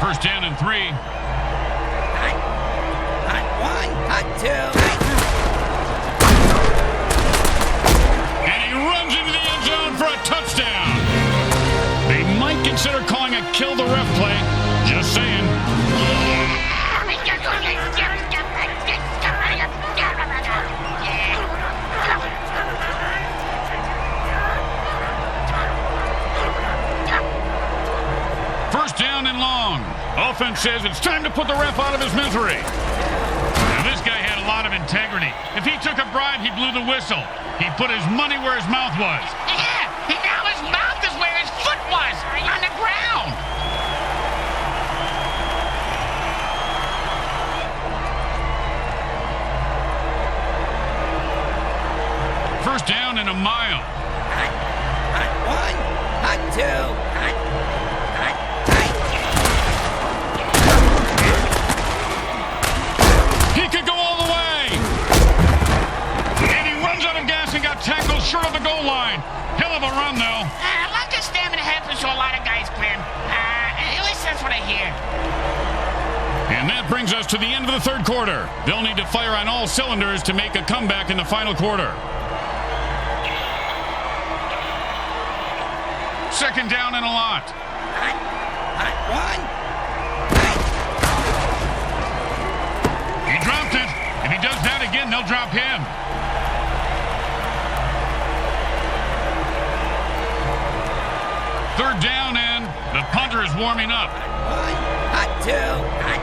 First down and 3. Hot one, hot two, hot. And he runs into the end zone for a touchdown. They might consider calling a kill the ref play. Just saying. First down and long. Offense says it's time to put the ref out of his misery. Now, this guy had a lot of integrity. If he took a bribe, he blew the whistle. He put his money where his mouth was. Yeah, and now his mouth is where his foot was, on the ground. First down and a mile. Hot one, hot two, hot, hot, hot. He could go all the way. And he runs out of gas and got tackled short of the goal line. Hell of a run, though. Luck and stamina happens to a lot of guys, Grim. At least that's what I hear. And that brings us to the end of the third quarter. They'll need to fire on all cylinders to make a comeback in the final quarter. Second down and a lot. Hot one. He dropped it. If he does that again, they'll drop him. Third down, and the punter is warming up. One, hot two, hot.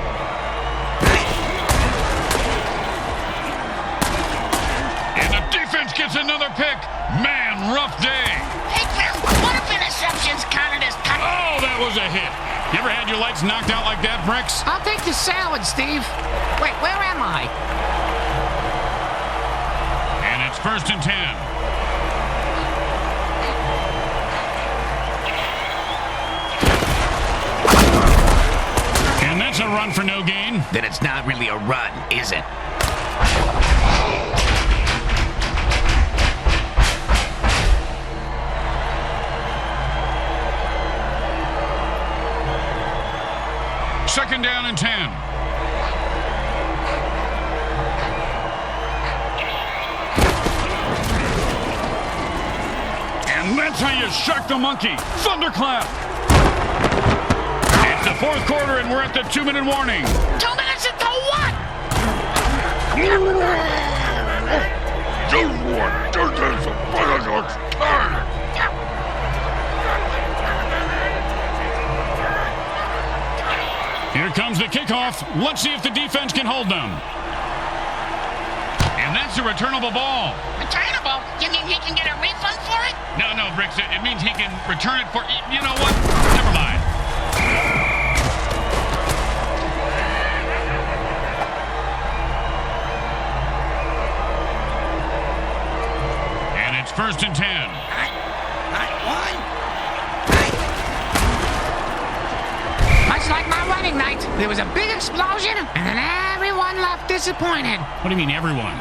And the defense gets another pick. Man, rough day. Hey, Grim, what if interceptions counted as touchdowns? Oh, that was a hit. You ever had your lights knocked out like that, Bricks? I'll take the salad, Steve. Wait, where am I? And it's first and 10. And that's a run for no gain. Then it's not really a run, is it? Second down and 10. And that's how you shark the monkey. Thunderclap. It's the fourth quarter, and we're at the 2-minute warning. 2 minutes until what? Just one. comes the kickoff. Let's see if the defense can hold them. And that's a returnable ball. Returnable? You mean he can get a refund for it? No, Bricks. It means he can return it for... You know what? Never mind. And it's 1st and 10. Much like my wedding night, there was a big explosion, and then everyone left disappointed. What do you mean, everyone?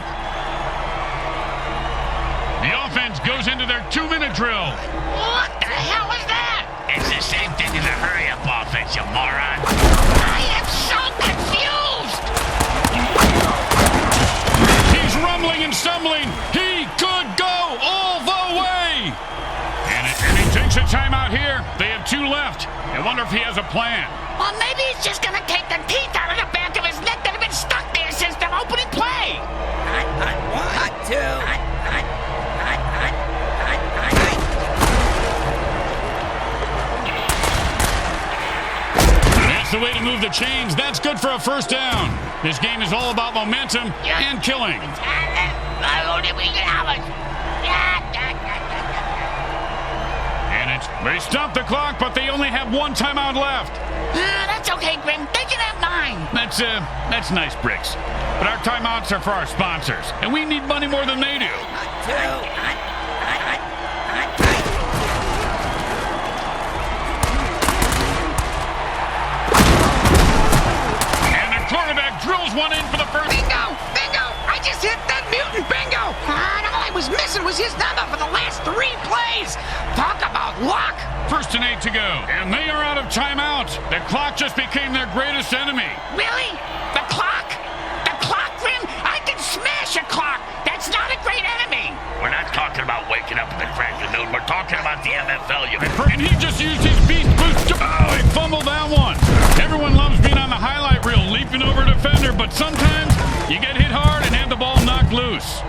The offense goes into their 2-minute drill. What the hell is that? It's the same thing as a hurry-up offense, you moron. I am so confused. He's rumbling and stumbling. He could go all the way. And he takes a timeout here. They have 2 left. I wonder if he has a plan. Well, maybe he's just gonna take the teeth out of the back of his neck that have been stuck there since the opening play. Hot two. That's the way to move the chains. That's good for a 1st down. This game is all about momentum and killing. And they stop the clock, but they only have 1 timeout left. That's okay, Grim. They can have 9. That's nice, Bricks. But our timeouts are for our sponsors, and we need money more than they do. And the quarterback drills one in for the 1st. Bingo! Bingo! I just hit that mutant bingo! And all I was missing was his number for the last 3 plays. Talk about luck! 1st and 8 to go, and they are out of timeout. The clock just became their greatest enemy. Really? The clock? The clock, Grim? I can smash a clock. That's not a great enemy. We're not talking about waking up in the crack of noon. We're talking about the MFL. And he just used his beast boost. Oh, he fumbled that one. Everyone loves being on the highlight reel, leaping over a defender, but sometimes you get hit hard and have the ball knocked loose.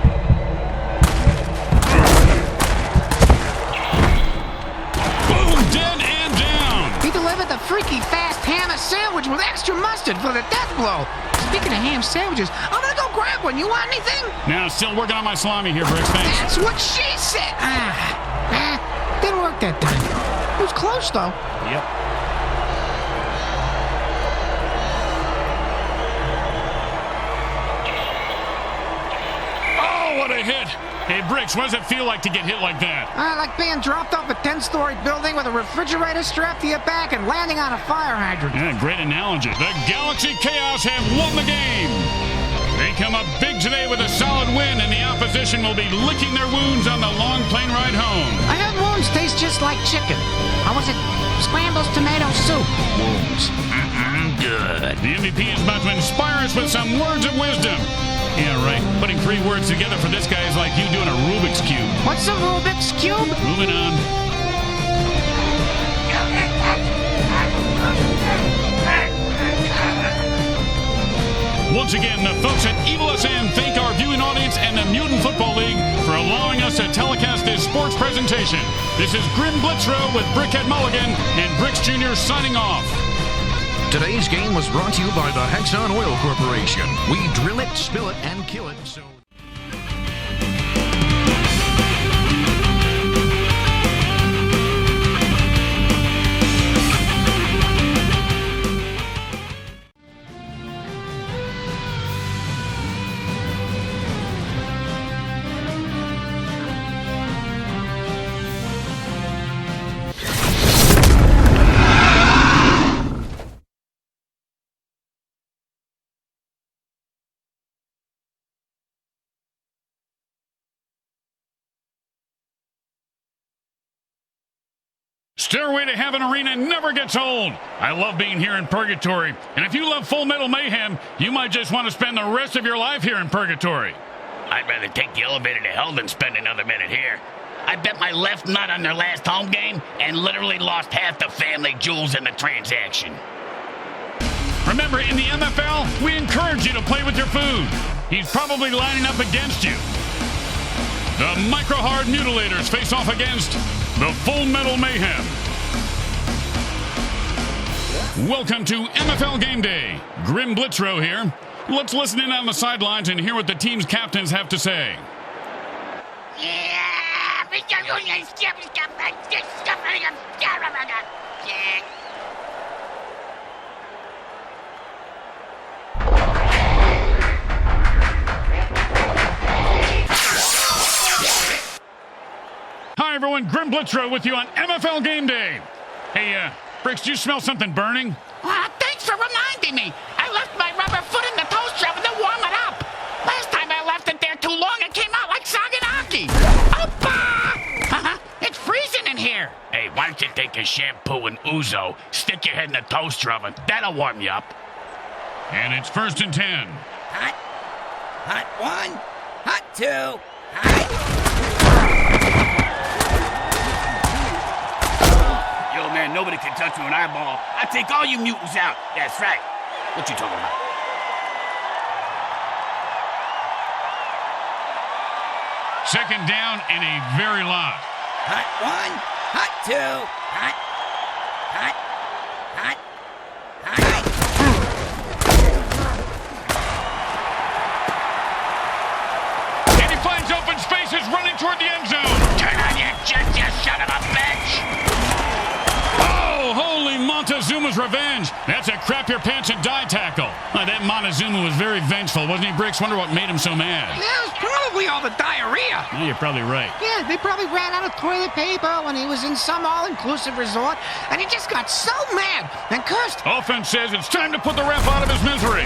Boom, dead and down. He delivered the freaky fast hammer sandwich with extra mustard for the death blow. Speaking of ham sandwiches, I'm gonna go grab one. You want anything? Now, still working on my salami here, Bricks. Thanks. That's what she said. Didn't work that time. It was close, though. Yep. Oh, what a hit. Hey, Bricks, what does it feel like to get hit like that? Like being dropped off a 10-story building with a refrigerator strapped to your back and landing on a fire hydrant. Yeah, great analogy. The Galaxy Chaos have won the game. They come up big today with a solid win, and the opposition will be licking their wounds on the long plane ride home. I heard wounds taste just like chicken. How was it? Scrambles tomato soup. Wounds. Good. The MVP is about to inspire us with some words of wisdom. Yeah, right. Putting 3 words together for this guy is like you doing a Rubik's Cube. What's a Rubik's Cube? Moving on. Once again, the folks at Evil SM thank our viewing audience and the Mutant Football League for allowing us to telecast this sports presentation. This is Grim Blitzrow with Brickhead Mulligan and Bricks Jr. signing off. Today's game was brought to you by the Hexon Oil Corporation. We drill it, spill it, and kill it. Stairway to Heaven Arena never gets old. I love being here in Purgatory. And if you love Full Metal Mayhem, you might just want to spend the rest of your life here in Purgatory. I'd rather take the elevator to hell than spend another minute here. I bet my left nut on their last home game and literally lost half the family jewels in the transaction. Remember, in the MFL, we encourage you to play with your food. He's probably lining up against you. The Micro Hard Mutilators face off against the Full Metal Mayhem. Welcome to MFL Game Day. Grim Blitzrow here. Let's listen in on the sidelines and hear what the team's captains have to say. Hi everyone, Grim Blitzrow with you on MFL Game Day. Hey, Bricks, do you smell something burning? Thanks for reminding me. I left my rubber foot in the toaster oven to warm it up. Last time I left it there too long, it came out like Saganaki. Oppa! It's freezing in here. Hey, why don't you take a shampoo and ouzo, stick your head in the toaster oven. That'll warm you up. And it's 1st and 10. Hot. Hot 1. Hot 2. Hot. Yo, man, nobody can touch me when I ball. I take all you mutants out. That's right. What you talking about? Second down and a very lot. Hot 1. Hot 2. Hot. Hot. Hot. Hot. And he finds open spaces running toward the end zone. Turn on your jet, you son of a bitch! Oh, holy Montezuma's revenge. That's a crap your pants and die tackle. That Montezuma was very vengeful, wasn't he, Bricks? Wonder what made him so mad. Yeah, it was probably all the diarrhea. Yeah, you're probably right. Yeah, they probably ran out of toilet paper when he was in some all-inclusive resort, and he just got so mad and cursed. Offense says it's time to put the ref out of his misery.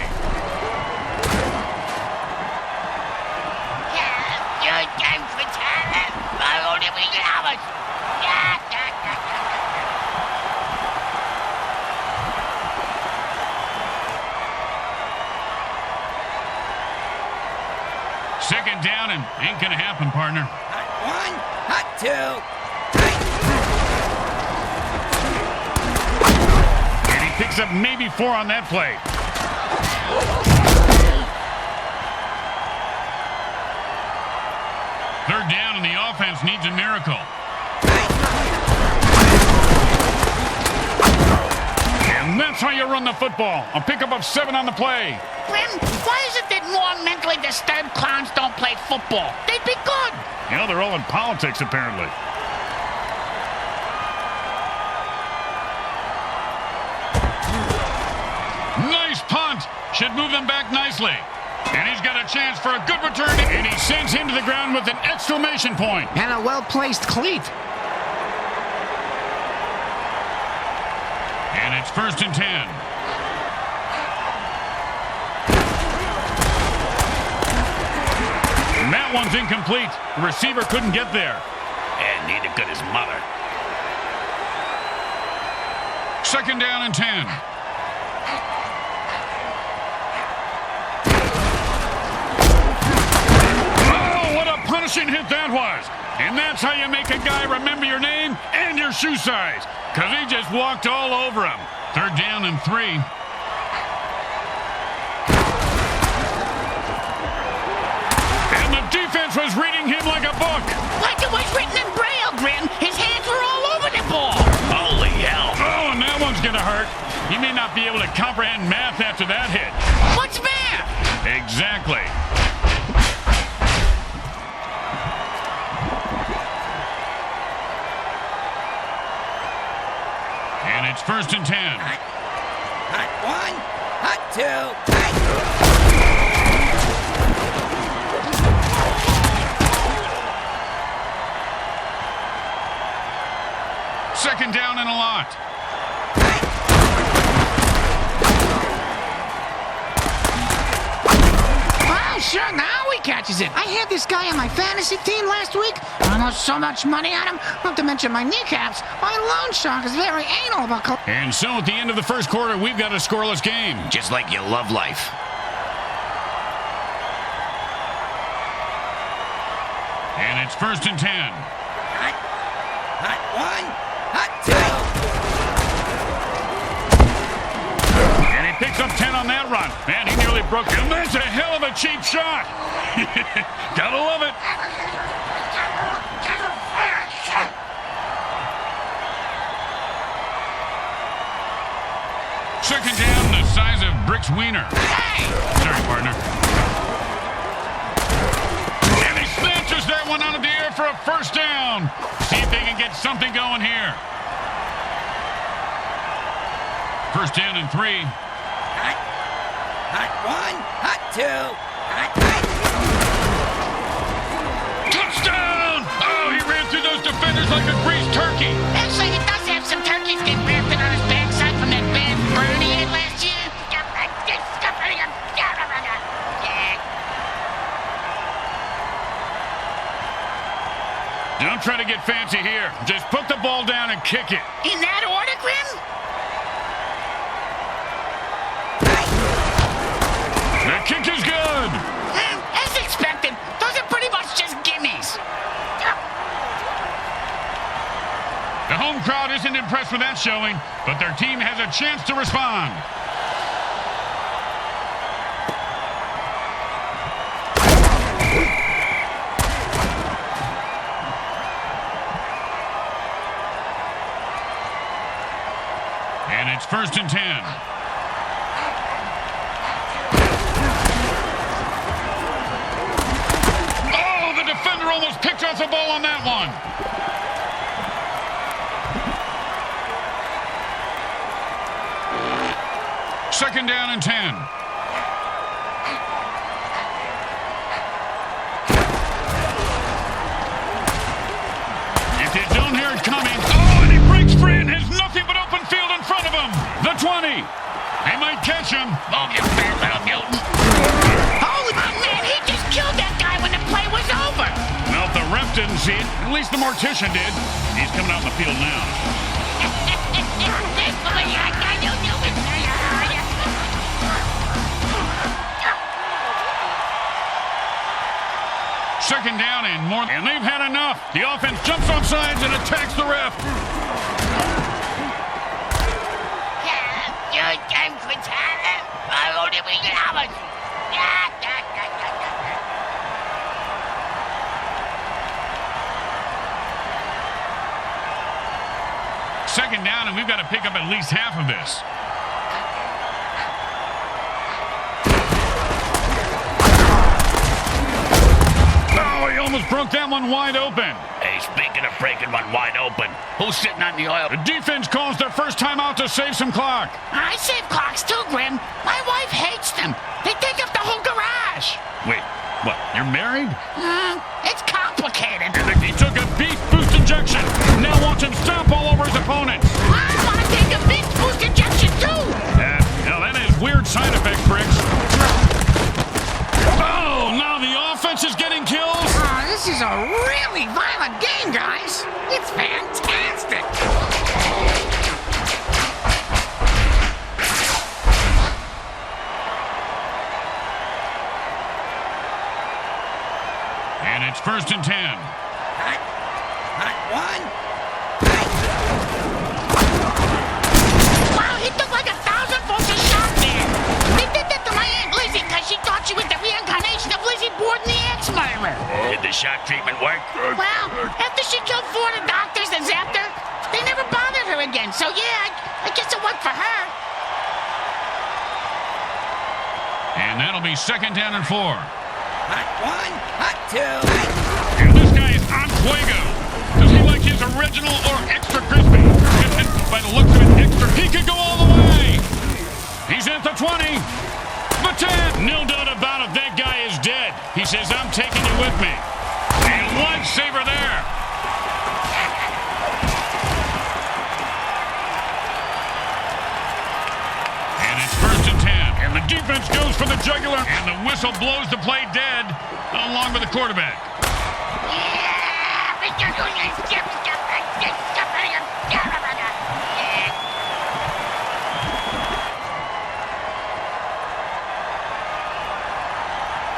Second down and ain't gonna happen, partner. Hot 1. Hot 2. And he picks up maybe 4 on that play. Third down and the offense needs a miracle. And that's how you run the football. A pickup of 7 on the play. Grim, why is it that more mentally disturbed clowns don't play football? They'd be good. You know, they're all in politics, apparently. Nice punt. Should move them back nicely. And he's got a chance for a good return. And he sends him to the ground with an exclamation point. And a well-placed cleat. And it's 1st and 10. And that one's incomplete. The receiver couldn't get there. And neither could his mother. Second down and 10. Oh, what a punishing hit that was. And that's how you make a guy remember your name and your shoe size. Because he just walked all over him. Third down and 3. And the defense was reading him like a book. Like it was written in Braille, Grim. His hands were all over the ball. Holy hell. Oh, and that one's going to hurt. He may not be able to comprehend math after that hit. What's math? Exactly. And it's 1st and 10. Hot 1. Hot 2. Hot. Second down and a lot. Well, sure, now he catches it. I had this guy on my fantasy team last week. I lost so much money on him, not to mention my kneecaps. My loan shark is very anal about... And so at the end of the first quarter, we've got a scoreless game. Just like you love life. And it's 1st and 10. Hot 1. Hot 2. And he picks up 10 on that run. Man, he nearly broke it. And that's a hell of a cheap shot. Gotta love it. Second down, the size of Brick's wiener. Hey! Sorry, partner. And he snatches that one out of the air for a first down. See if they can get something going here. First down and 3. Hot. Hot 1. Hot 2. Hot 3. Touchdown! Oh, he ran through those defenders like a greased turkey. Actually, he does have some turkeys getting rafted on his backside from that bad burn he had last year. Don't try to get fancy here. Just put the ball down and kick it. In that order, Grim? The kick is good. As expected, those are pretty much just gimmies. The home crowd isn't impressed with that showing, but their team has a chance to respond. And it's first and 10. Oh, the defender almost picked off the ball on that one. Second down and 10. If you don't hear it coming, oh, and he breaks free and has nothing but open field in front of him. The 20. They might catch him. Move, you fat little mutant. Holy man, he just killed that guy when the play was over. Well, if the ref didn't see it, at least the mortician did. He's coming out on the field now. Second down and more, and they've had enough. The offense jumps off sides and attacks the ref. Second down, and we've got to pick up at least half of this. Oh, he almost broke that one wide open. Hey, speaking of breaking one wide open, who's sitting on the oil? The defense calls their first time out to save some clock. I save clocks too, Grim. My wife hates them. They take up the whole garage. Wait, what, you're married? It's complicated. He took a beef boost injection. Now watch him stomp all over his opponent. I want to take a big boost injection too. Now that has weird side effects, Briggs. Oh, now the offense is getting kills. Oh, this is a really violent game, guys. It's fantastic. And it's first and 10. Hot. Hot 1. Wow, he took like 1,000 volts of shock there. They did that to my Aunt Lizzie because she thought she was the reincarnation of Lizzie Borden, the ex-murderer. Did the shock treatment work? Well, after she killed 4 of the doctors and zapped her, they never bothered her again. So yeah, I guess it worked for her. And that'll be second down and 4. Hot 1. Hot 2. And this guy is on fuego. Does he like his original or extra crispy? By the looks of it, extra. He could go all the way. He's at the 20. The 10. No doubt about it, that guy is dead. He says, I'm taking you with me. And lifesaver there. And it's first and 10. And the defense goes for the jugular. And the whistle blows the play dead, along with the quarterback.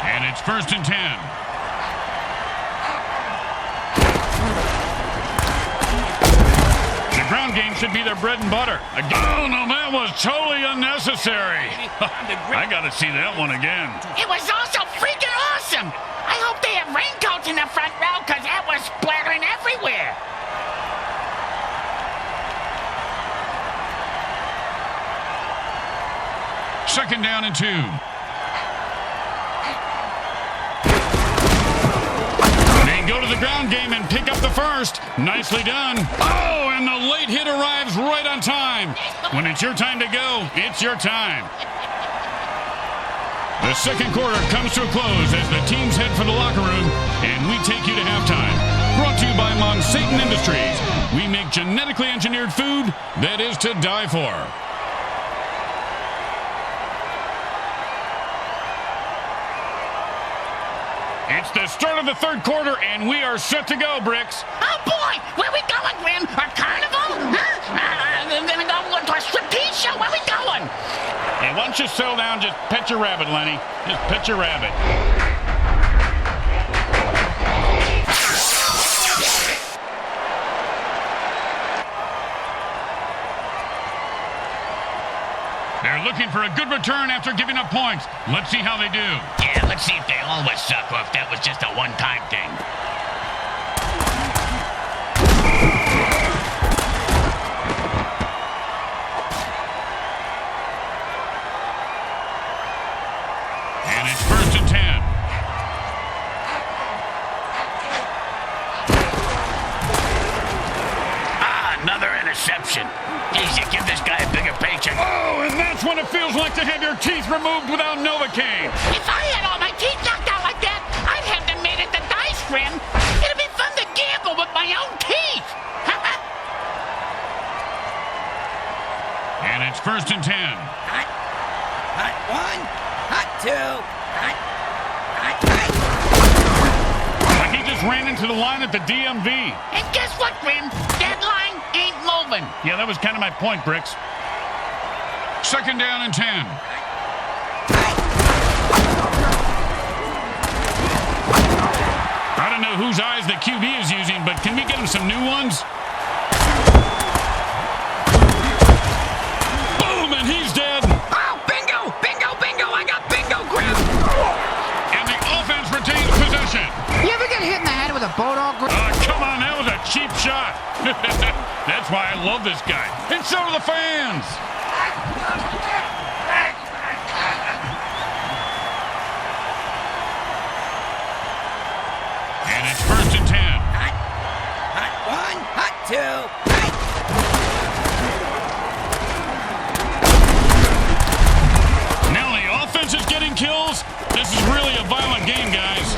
And it's first and 10. The ground game should be their bread and butter. Oh, no, that was totally unnecessary. I got to see that one again. It was also freaking awesome. I hope they have raincoats in the front row because that was splattering everywhere. Second down and 2. They go to the ground game and pick up the first. Nicely done. Oh, and the late hit arrives right on time. When it's your time to go, it's your time. The second quarter comes to a close as the teams head for the locker room, and we take you to halftime. Brought to you by Mutant Industries. We make genetically engineered food that is to die for. It's the start of the third quarter, and we are set to go, Bricks. Oh, boy! Where we going, Grim? A carnival? We're gonna go to a striptease show? Where we going? Hey, why don't you settle down? Just pet your rabbit, Lenny. Just pet your rabbit. They're looking for a good return after giving up points. Let's see how they do. Yeah, let's see if they always suck or if that was just a one-time thing. And it's first and 10. Another interception. Geez, you give this guy a bigger paycheck. Oh, and that's what it feels like to have your teeth removed without Novocaine. If I had all my teeth knocked out like that, I'd have them made at the dice, Grim. It'd be fun to gamble with my own teeth. And it's first and 10. Hot. Hot 1. Hot 2. Hot. Like he just ran into the line at the DMV. And guess what, Grim? That line ain't moving. Yeah, that was kind of my point, Bricks. Second down and 10. I don't know whose eyes the QB is using, but can we get him some new ones? Boom, and he's dead. Oh, bingo! Bingo, bingo! I got bingo, Grim! And the offense retains possession. You ever get hit in the head with a bulldog, Grim? Come on, that was a cheap shot. That's why I love this guy. And so do the fans. And it's first and 10. Hot. Hot 1. Hot 2. Hot. Now the offense is getting kills. This is really a violent game, guys.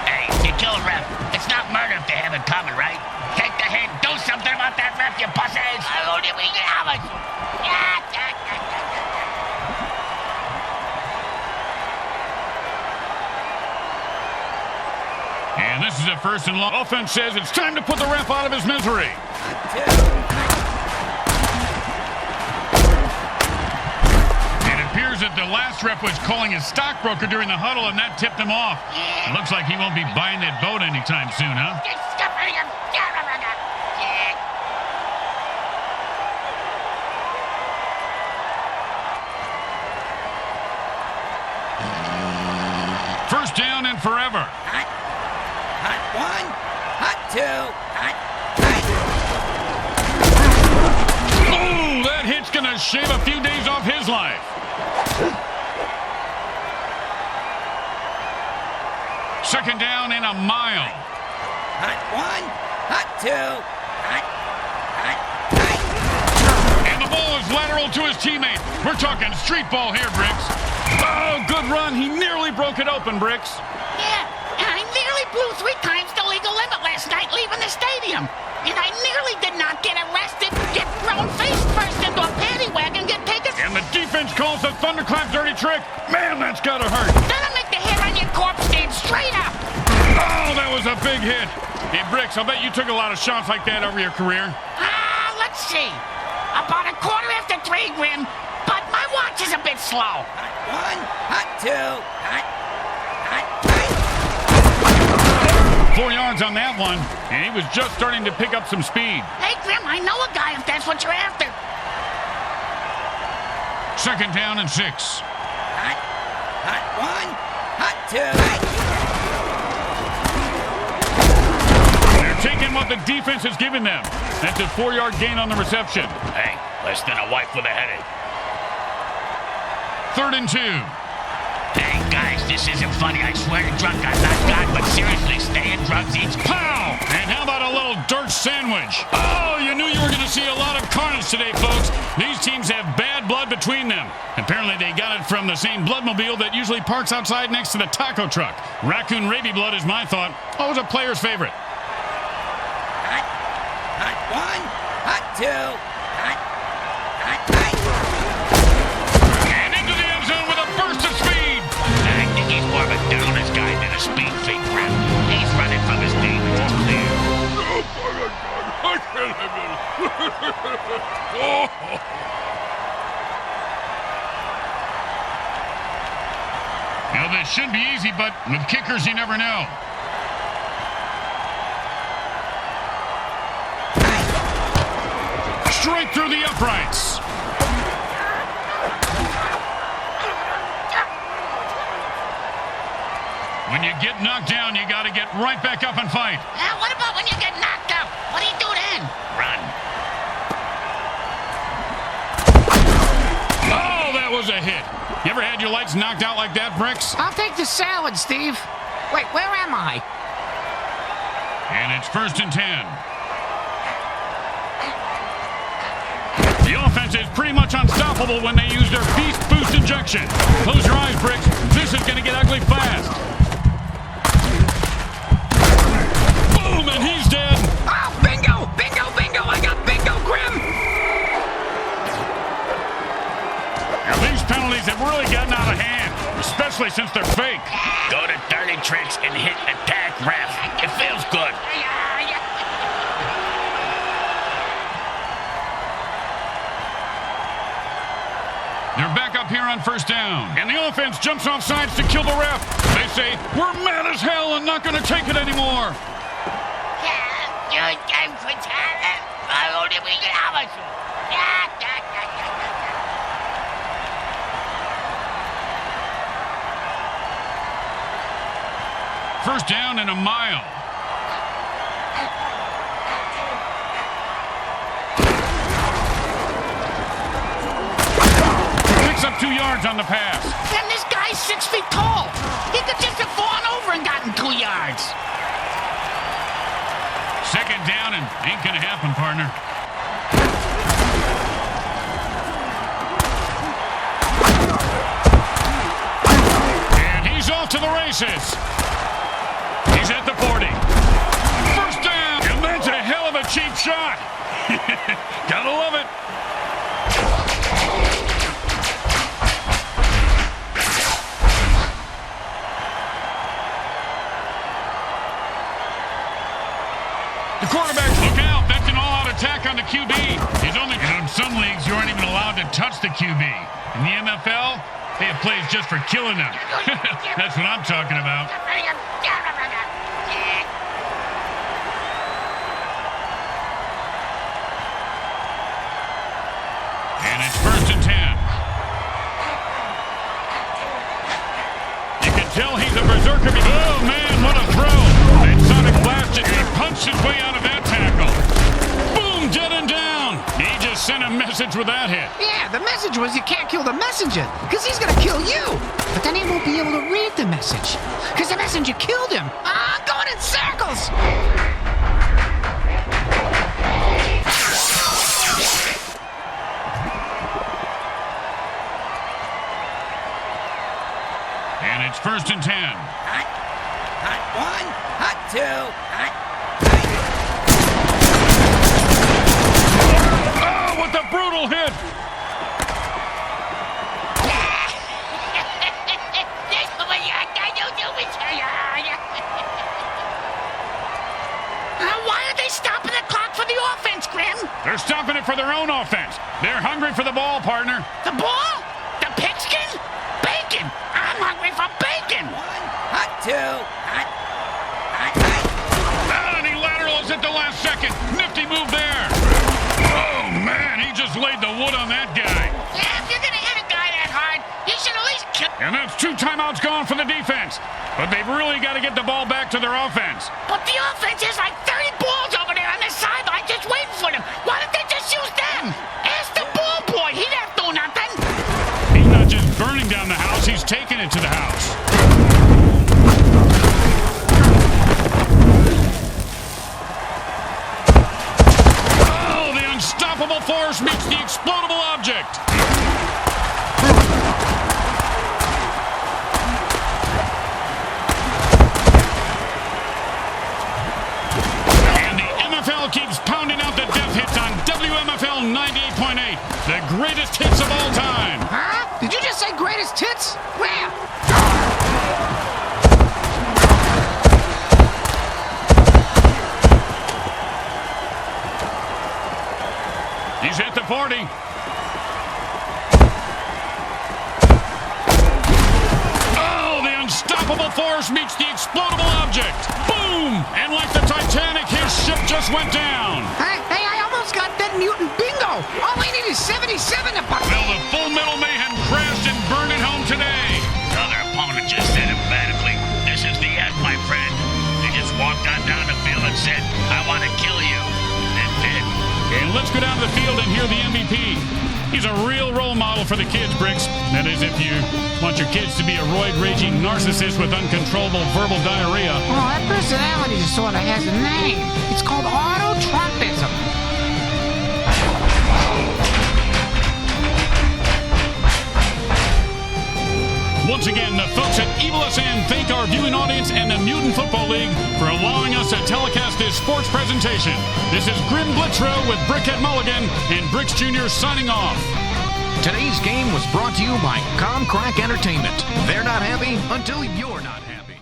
Hey, you killed ref. It's not murder if they have it coming, right? Take the hit. Do something about that ref, you pussies. And this is a first and long. Offense says it's time to put the ref out of his misery. It appears that the last ref was calling his stockbroker during the huddle, and that tipped him off. It looks like he won't be buying that boat anytime soon, huh? First down and forever. Hot. Hot 1. Hot 2. Hot. Oh, that hit's going to shave a few days off his life. Second down and a mile. Hot 1. Hot 2. Hot. Hot. And the ball is lateral to his teammate. We're talking street ball here, Bricks. Oh, good run. He nearly broke it open, Bricks. Yeah, and I nearly blew 3 times the legal limit last night leaving the stadium. And I nearly did not get arrested, get thrown face first into a paddy wagon, get taken... And the defense calls the thunderclap dirty trick. Man, that's got to hurt. That'll make the hair on your corpse stand straight up. Oh, that was a big hit. Hey, Bricks, I'll bet you took a lot of shots like that over your career. Let's see. About a quarter after 3, Grim, but my watch is a bit slow. Hot 1. Hot 2. Hot. Hot. 4 yards on that one, and he was just starting to pick up some speed. Hey, Grim, I know a guy if that's what you're after. Second down and 6. Hot. Hot 1. Hot 2. They're taking what the defense has given them. That's a 4-yard gain on the reception. Hey, less than a wife with a headache. 3rd and 2. Hey, guys, this isn't funny. I swear to drunk, I'm not God, but seriously, staying drugs eats. Pow! And how about a little dirt sandwich? Oh, you knew you were going to see a lot of carnage today, folks. These teams have bad blood between them. Apparently, they got it from the same bloodmobile that usually parks outside next to the taco truck. Raccoon rabies blood is my thought. Always a player's favorite. Hot, hot one, hot two, hot, hot, hot. And into the end zone with a burst of speed. I think he's more of a downers guy than a speed freak, Grim. He's running from his demons, it's clear. You know, this should be easy, but with kickers, you never know. Straight through the uprights. When you get knocked down, you got to get right back up and fight. What about when you get knocked out? What do you do then? Run. Oh, that was a hit. You ever had your lights knocked out like that, Bricks? I'll take the salad, Steve. Wait, where am I? And it's 1st and 10. The offense is pretty much unstoppable when they use their Beast Boost injection. Close your eyes, Bricks. This is going to get ugly fast. Boom, and he's dead. Oh, bingo! Bingo, bingo! I got bingo, Grim! Now, these penalties have really gotten out of hand, especially since they're fake. Go to dirty tricks and hit attack ref. It feels good. They're back up here on 1st down, and the offense jumps off sides to kill the ref. They say, we're mad as hell and not going to take it anymore. First down and a mile. Picks up 2 yards on the pass. And this guy's 6 feet tall. He could just have fallen over and gotten 2 yards. 2nd down and ain't gonna happen, partner. And he's off to the races. He's at the 40. 1st down, and that's a hell of a cheap shot. Gotta love it. The quarterback, look out. That's an all-out attack on the QB. In some leagues, you aren't even allowed to touch the QB. In the MFL, they have plays just for killing them. That's what I'm talking about. And it's 1st and 10. You can tell he's a berserker. Oh, man, what a throw. And Sonic blasted. He punched his way out of that tackle. Boom, dead and down. He just sent a message with that hit. Yeah, the message was you can't kill the messenger, because he's gonna kill you. But then he won't be able to read the message, because the messenger killed him. I'm going in circles. And it's 1st and 10. Hot, hot one, hot two, hot, Oh, what a brutal hit. Why are they stopping the clock for the offense, Grim? They're stopping it for their own offense. They're hungry for the ball, partner. The ball? The pigskin? Bacon! I'm hungry for bacon! one, hot two, hot, hot, hot. And he laterals at the last second. Nifty move there. Oh, man, he just laid the wood on that guy. Yeah, if you're gonna hit a guy that hard, you should at least kill. And that's 2 timeouts gone for the defense. But they've really got to get the ball back to their offense. But the offense is like 30 balls over there on the sideline just waiting for them. Why don't they just use them? Ask the ball boy. He'd have to do nothing. He's not just burning taking it to the house. Oh, the unstoppable force meets the explodable object. And the MFL keeps pounding out the death hits on WMFL 98.8, the greatest hits of all time. Huh? Did you just say greatest hits? Where? He's hit the 40. Oh, the unstoppable force meets the explodable object. Boom! And like the Titanic, his ship just went down. Hey, I almost got that mutant bingo. All I need is 77 to buck. Well, the Full Metal Mayhem crashed and burned it home today. The other opponent just said emphatically, "This is the end, my friend." They just walked on down the field and said, "I want to kill you." And did. And let's go down to the field and hear the MVP. He's a real role model for the kids, Bricks. That is, if you want your kids to be a roid-raging narcissist with uncontrollable verbal diarrhea. Oh, that personality disorder has a name. It's called auto-Trumpism. Once again, the folks at Evil SN thank our viewing audience and the Mutant Football League for allowing us to telecast this sports presentation. This is Grim Blitzrow with Brickhead Mulligan and Bricks Jr. signing off. Today's game was brought to you by Comcrack Entertainment. They're not happy until you're not happy.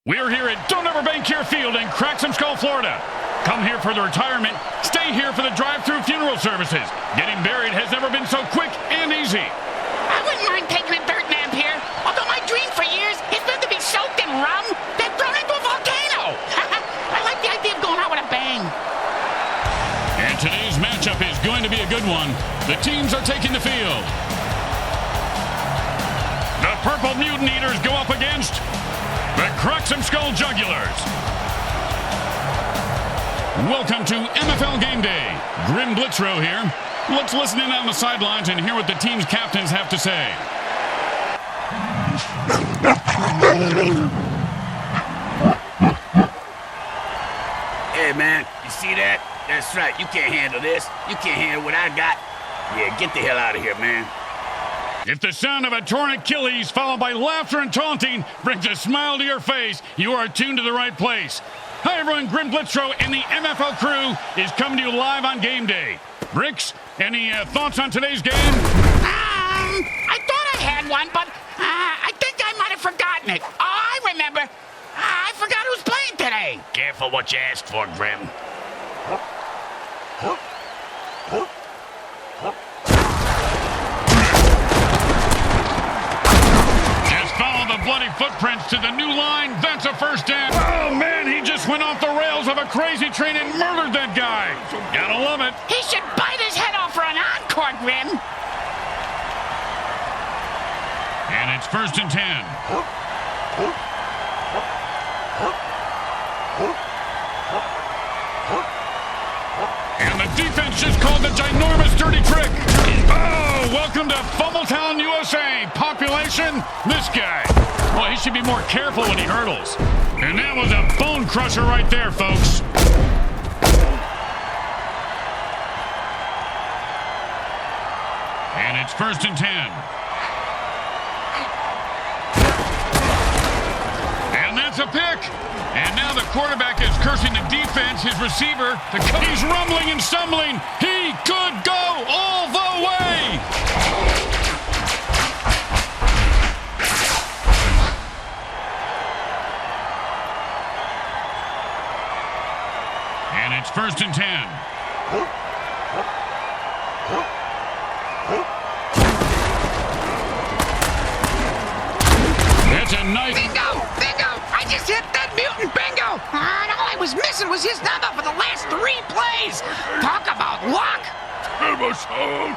We're here at Don't Ever Bank Here Field in Cracksum Skull, Florida. Come here for the retirement, stay here for the drive-through funeral services. Getting buried has never been so quick and easy. I wouldn't mind taking a dirt nap here, although my dream for years has been to be soaked in rum, then thrown into a volcano. I like the idea of going out with a bang. And today's matchup is going to be a good one. The teams are taking the field. The Purple Mutant Eaters go up against the Cracksum Skull Jugulars. Welcome to MFL Game Day. Grim Blitzrow here. Let's listen in on the sidelines and hear what the team's captains have to say. Hey, man, you see that? That's right, you can't handle this. You can't handle what I got. Yeah, get the hell out of here, man. If the sound of a torn Achilles followed by laughter and taunting brings a smile to your face, you are tuned to the right place. Hi everyone, Grim Blitzrow and the MFL crew is coming to you live on game day. Bricks, any thoughts on today's game? I thought I had one, but I think I might have forgotten it. Oh, I remember. I forgot who's playing today. Careful what you ask for, Grim. Follow the bloody footprints to the new line. That's a first down. Oh, man, he just went off the rails of a crazy train and murdered that guy. Gotta love it. He should bite his head off for an encore, Grim. And it's 1st and 10. And the defense just called the ginormous dirty trick. Oh, welcome to Fumbletown, USA. Population, this guy. Well, he should be more careful when he hurdles. And that was a bone crusher right there, folks. And it's 1st and 10. And that's a pick. And now the quarterback is cursing the defense, his receiver. He's rumbling and stumbling. He could go all the way. And it's 1st and 10. That's a nice... Bingo! Bingo! I just hit that mutant bingo. And all I was missing was his number for the last 3 plays. Talk about luck. Turbo soul.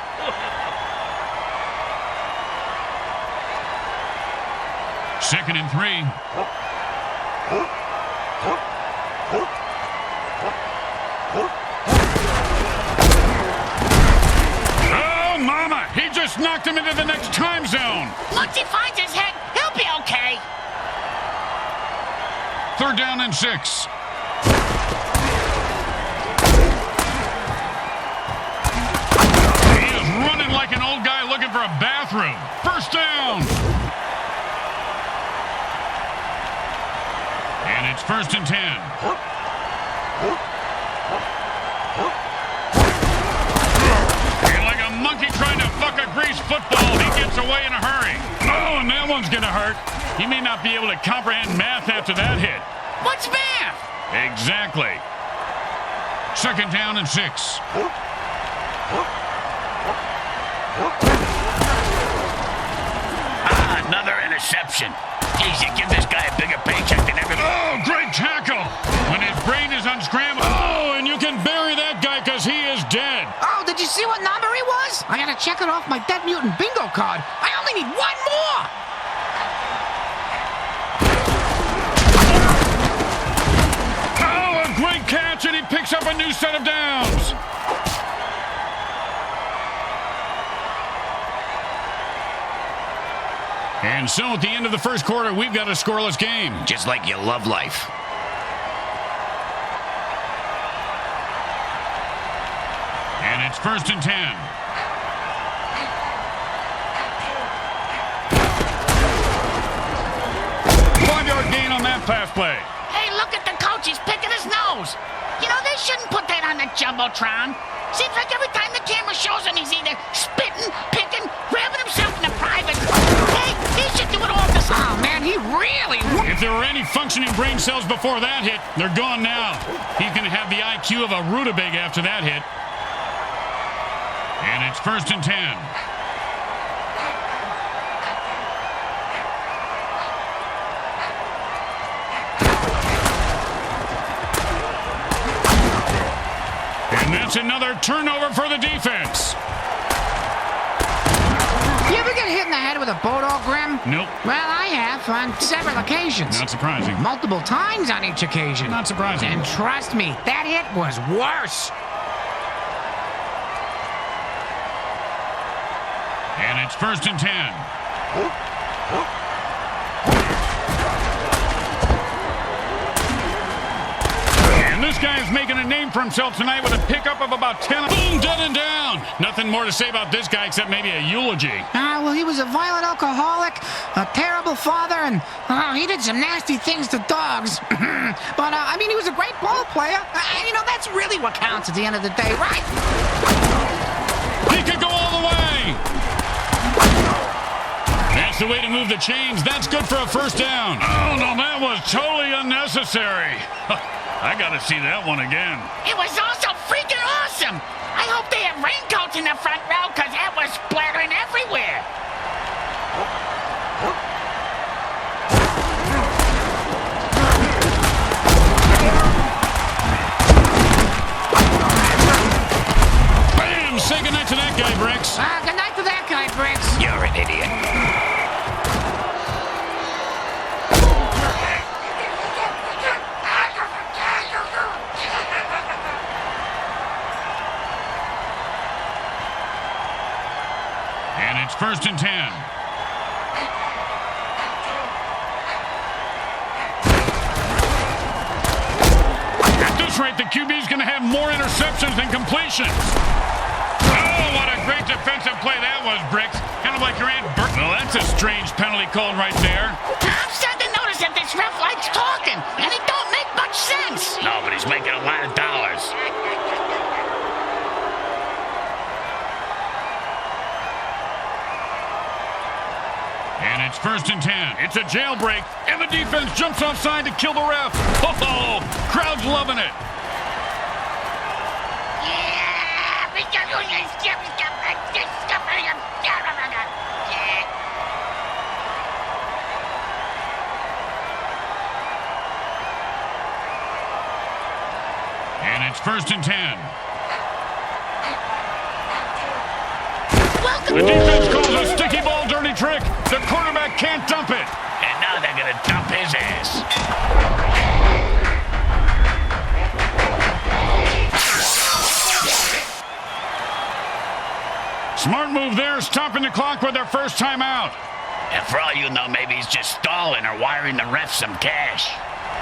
Second and 3. Oh, mama! He just knocked him into the next time zone. Once he finds his head, he'll be okay. Third down and 6. He is running like an old guy looking for a bathroom. First down. And it's first and 10. And like a monkey trying to fuck a greased football, he gets away in a hurry. Oh, and that one's gonna hurt. He may not be able to comprehend math after that hit. What's math? Exactly. Second down and 6. Another interception. Geez, you give this guy a bigger paycheck than everybody. Oh, great tackle. When his brain is unscrambled. Oh, and you can bury that guy because he is dead. Oh, did you see what number he was? I gotta check it off my dead mutant bingo card. I only need 1 more. Oh, a great catch, and he picks up a new set of downs. And so at the end of the first quarter, we've got a scoreless game. Just like you love life. And it's first and 10. 5-yard gain on that pass play. Hey, look at the coach. He's picking his nose. You know, they shouldn't put that on the Jumbotron. Seems like every time the camera shows him, he's either spitting, picking, grabbing himself in the private. Hey, he should do it all the time. Oh, man, he really... If there were any functioning brain cells before that hit, they're gone now. He's going to have the IQ of a rutabaga after that hit. And it's first and 10. And that's another turnover for the defense. You ever get hit in the head with a Bodog, Grim? Nope. Well, I have on several occasions. Not surprising. Multiple times on each occasion. Not surprising. And trust me, that hit was worse. And it's first and 10. And this guy is making a name for himself tonight with a pickup of about 10. Boom, dead and down. Nothing more to say about this guy except maybe a eulogy. Well, he was a violent alcoholic, a terrible father, and he did some nasty things to dogs. But, I mean, he was a great ball player. And, you know, that's really what counts at the end of the day, right? He could go all the way. That's the way to move the chains. That's good for a first down. Oh, no, that was totally unnecessary. I got to see that one again. It was also freaking awesome. I hope they have raincoats in the front row because that was splattering everywhere. Bam! Say goodnight to that guy, Bricks. Good night to that guy, Bricks. You're an idiot. And it's first and 10. At this rate, the QB's going to have more interceptions than completions. Oh, what a great defensive play that was, Bricks. Kind of like your Aunt Bert. Well, that's a strange penalty called right there. I'm starting to notice that this ref likes talking, and it don't make much sense. No, but he's making a lot of dollars. And it's first and 10. It's a jailbreak, and the defense jumps offside to kill the ref. Oh, crowd's loving it. And it's 1st and 10. The defense calls a sticky ball dirty trick. The quarterback can't dump it. And now they're going to dump his ass. Smart move there, stopping the clock with their first timeout. And for all you know, maybe he's just stalling or wiring the ref some cash.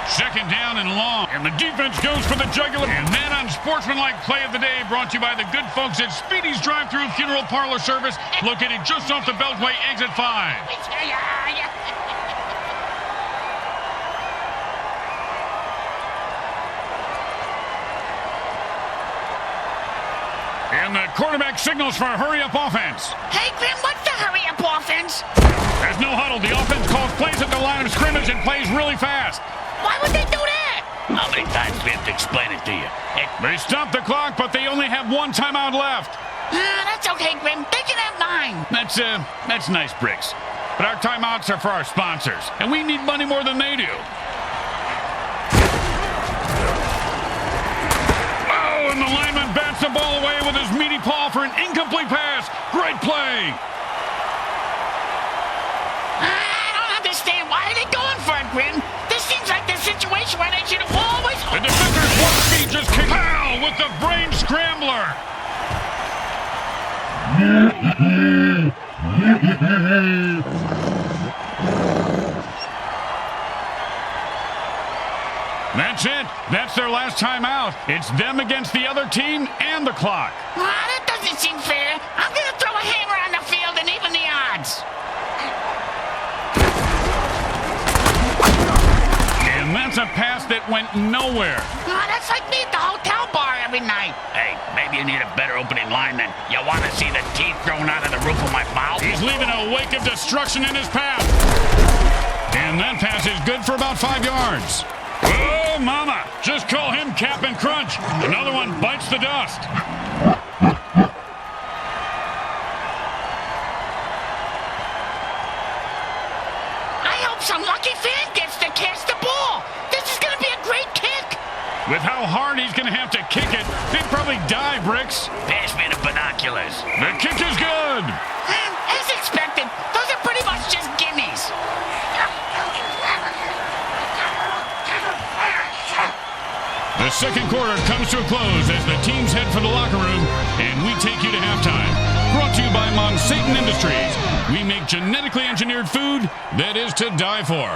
2nd down and long. And the defense goes for the jugular. And that unsportsmanlike play of the day brought to you by the good folks at Speedy's Drive-Thru Funeral Parlor Service, located just off the Beltway, exit 5. And the quarterback signals for a hurry-up offense. Hey, Grim, what's the hurry-up offense? There's no huddle. The offense calls plays at the line of scrimmage and plays really fast. Why would they do that? How many times do we have to explain it to you? They stop the clock, but they only have 1 timeout left. That's okay, Grim. They can have 9. That's nice, Bricks. But our timeouts are for our sponsors, and we need money more than they do. Oh, and the lineman bats the ball away with his meaty paw for an incomplete pass. Great play. I don't understand. Why are they going for it, Grim? This seems like the situation where they should have always... The defender's 1 feet just kicked. Pow! With the brain scrambler. That's it. That's their last time out. It's them against the other team and the clock. That doesn't seem fair. I'm going to throw a hammer on the field and even the odds. And that's a pass that went nowhere. That's like me at the hotel bar every night. Hey, maybe you need a better opening line than you want to see the teeth thrown out of the roof of my mouth? He's leaving a wake of destruction in his path. And that pass is good for about 5 yards. Oh, mama. Just call him Cap'n Crunch. Another one bites the dust. I hope some lucky fan gets to catch the ball. This is going to be a great kick. With how hard he's going to have to kick it, they'd probably die, Bricks. Pass me the binoculars. The kick is good. As expected, those are pretty much just gimmies. The second quarter comes to a close as the teams head for the locker room, and we take you to halftime. Brought to you by Mutant Industries. We make genetically engineered food that is to die for.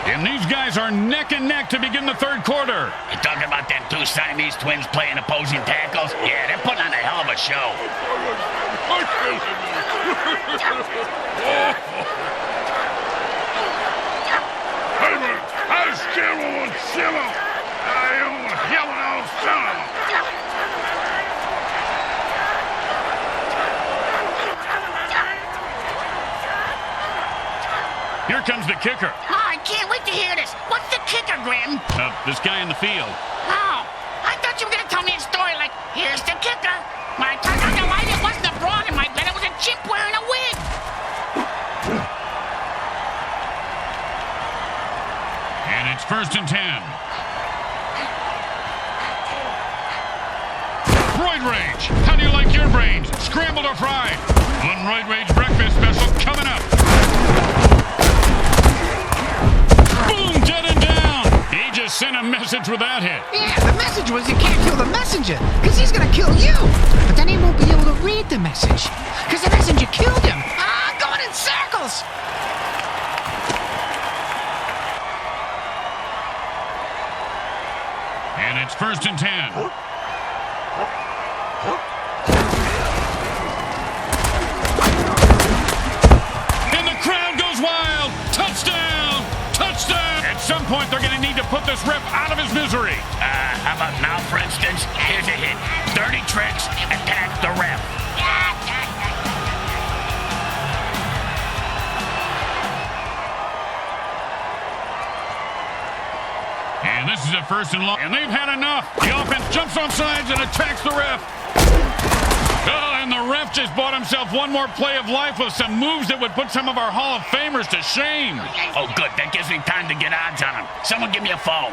And these guys are neck and neck to begin the third quarter. You talking about them 2 Siamese twins playing opposing tackles? Yeah, they're putting on a hell of a show. Here comes the kicker. Oh, I can't wait to hear this. What's the kicker, Grim? This guy in the field. Oh, I thought you were going to tell me a story like, here's the kicker. When I turned on the light, it wasn't a broad in my bed. It was a chimp wearing a wig. And it's 1st and 10. Roid Rage. How do you like your brains? Scrambled or fried? One Roid Rage breakfast special coming up. Boom, dead and down. He just sent a message with that hit. Yeah, the message was you can't kill the messenger, because he's going to kill you. But then he won't be able to read the message, because the messenger killed him. Going in circles. And it's 1st and 10. And the crowd goes wild. Touchdown! Touchdown! At some point, they're going to need to put this ref out of his misery. How about now, for instance? Here's a hit. Dirty tricks, attack the ref. And this is a 1st and long. And they've had enough. The offense jumps off sides and attacks the ref. Oh, and And the ref just bought himself one more play of life with some moves that would put some of our Hall of Famers to shame. Oh, good. That gives me time to get odds on him. Someone give me a phone.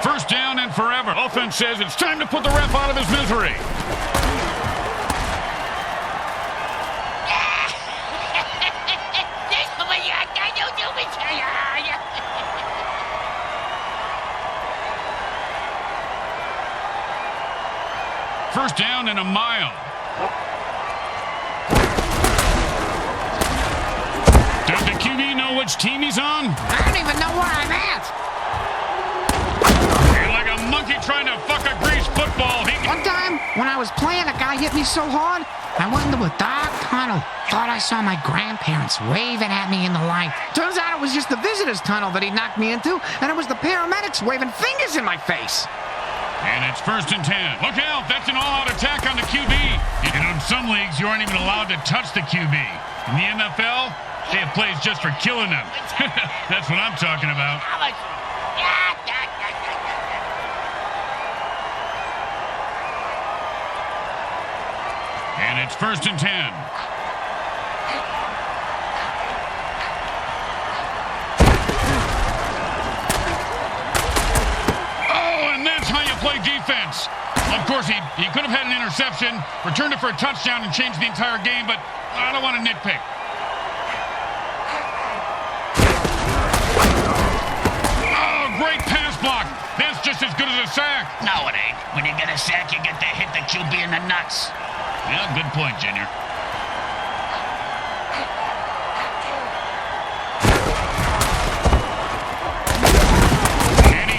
First down and forever. Offense says it's time to put the ref out of his misery. First down and a mile. Does the QB know which team he's on? I don't even know where I'm at. You're like a monkey trying to fuck a greased football. One time, when I was playing, a guy hit me so hard, I went into a dark tunnel. Thought I saw my grandparents waving at me in the light. Turns out it was just the visitor's tunnel that he knocked me into, and it was the paramedics waving fingers in my face. And it's first and 10. Look out, that's an all-out attack on the QB. And in some leagues, you aren't even allowed to touch the QB. In the MFL, they have plays just for killing them. That's what I'm talking about. And it's first and 10. Play defense. Of course, he could have had an interception, returned it for a touchdown, and changed the entire game, but I don't want to nitpick. Oh, great pass block. That's just as good as a sack. No, it ain't. When you get a sack, you get to hit the QB in the nuts. Yeah, good point, Junior.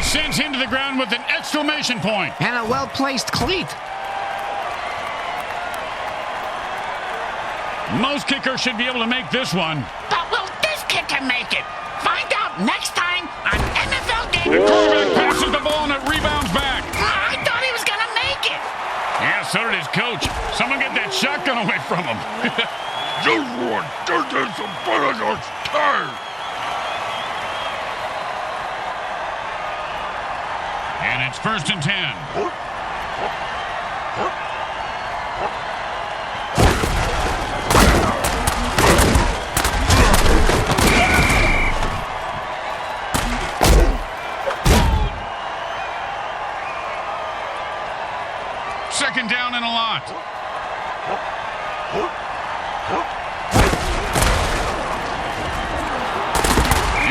Sends him to the ground with an exclamation point. And a well-placed cleat. Most kickers should be able to make this one. But will this kicker make it? Find out next time on MFL Game. The quarterback passes the ball and it rebounds back. I thought he was going to make it. Yeah, so did his coach. Someone get that shotgun away from him. Just one, just some bullets tired. And it's first and 10. Second down and a lot.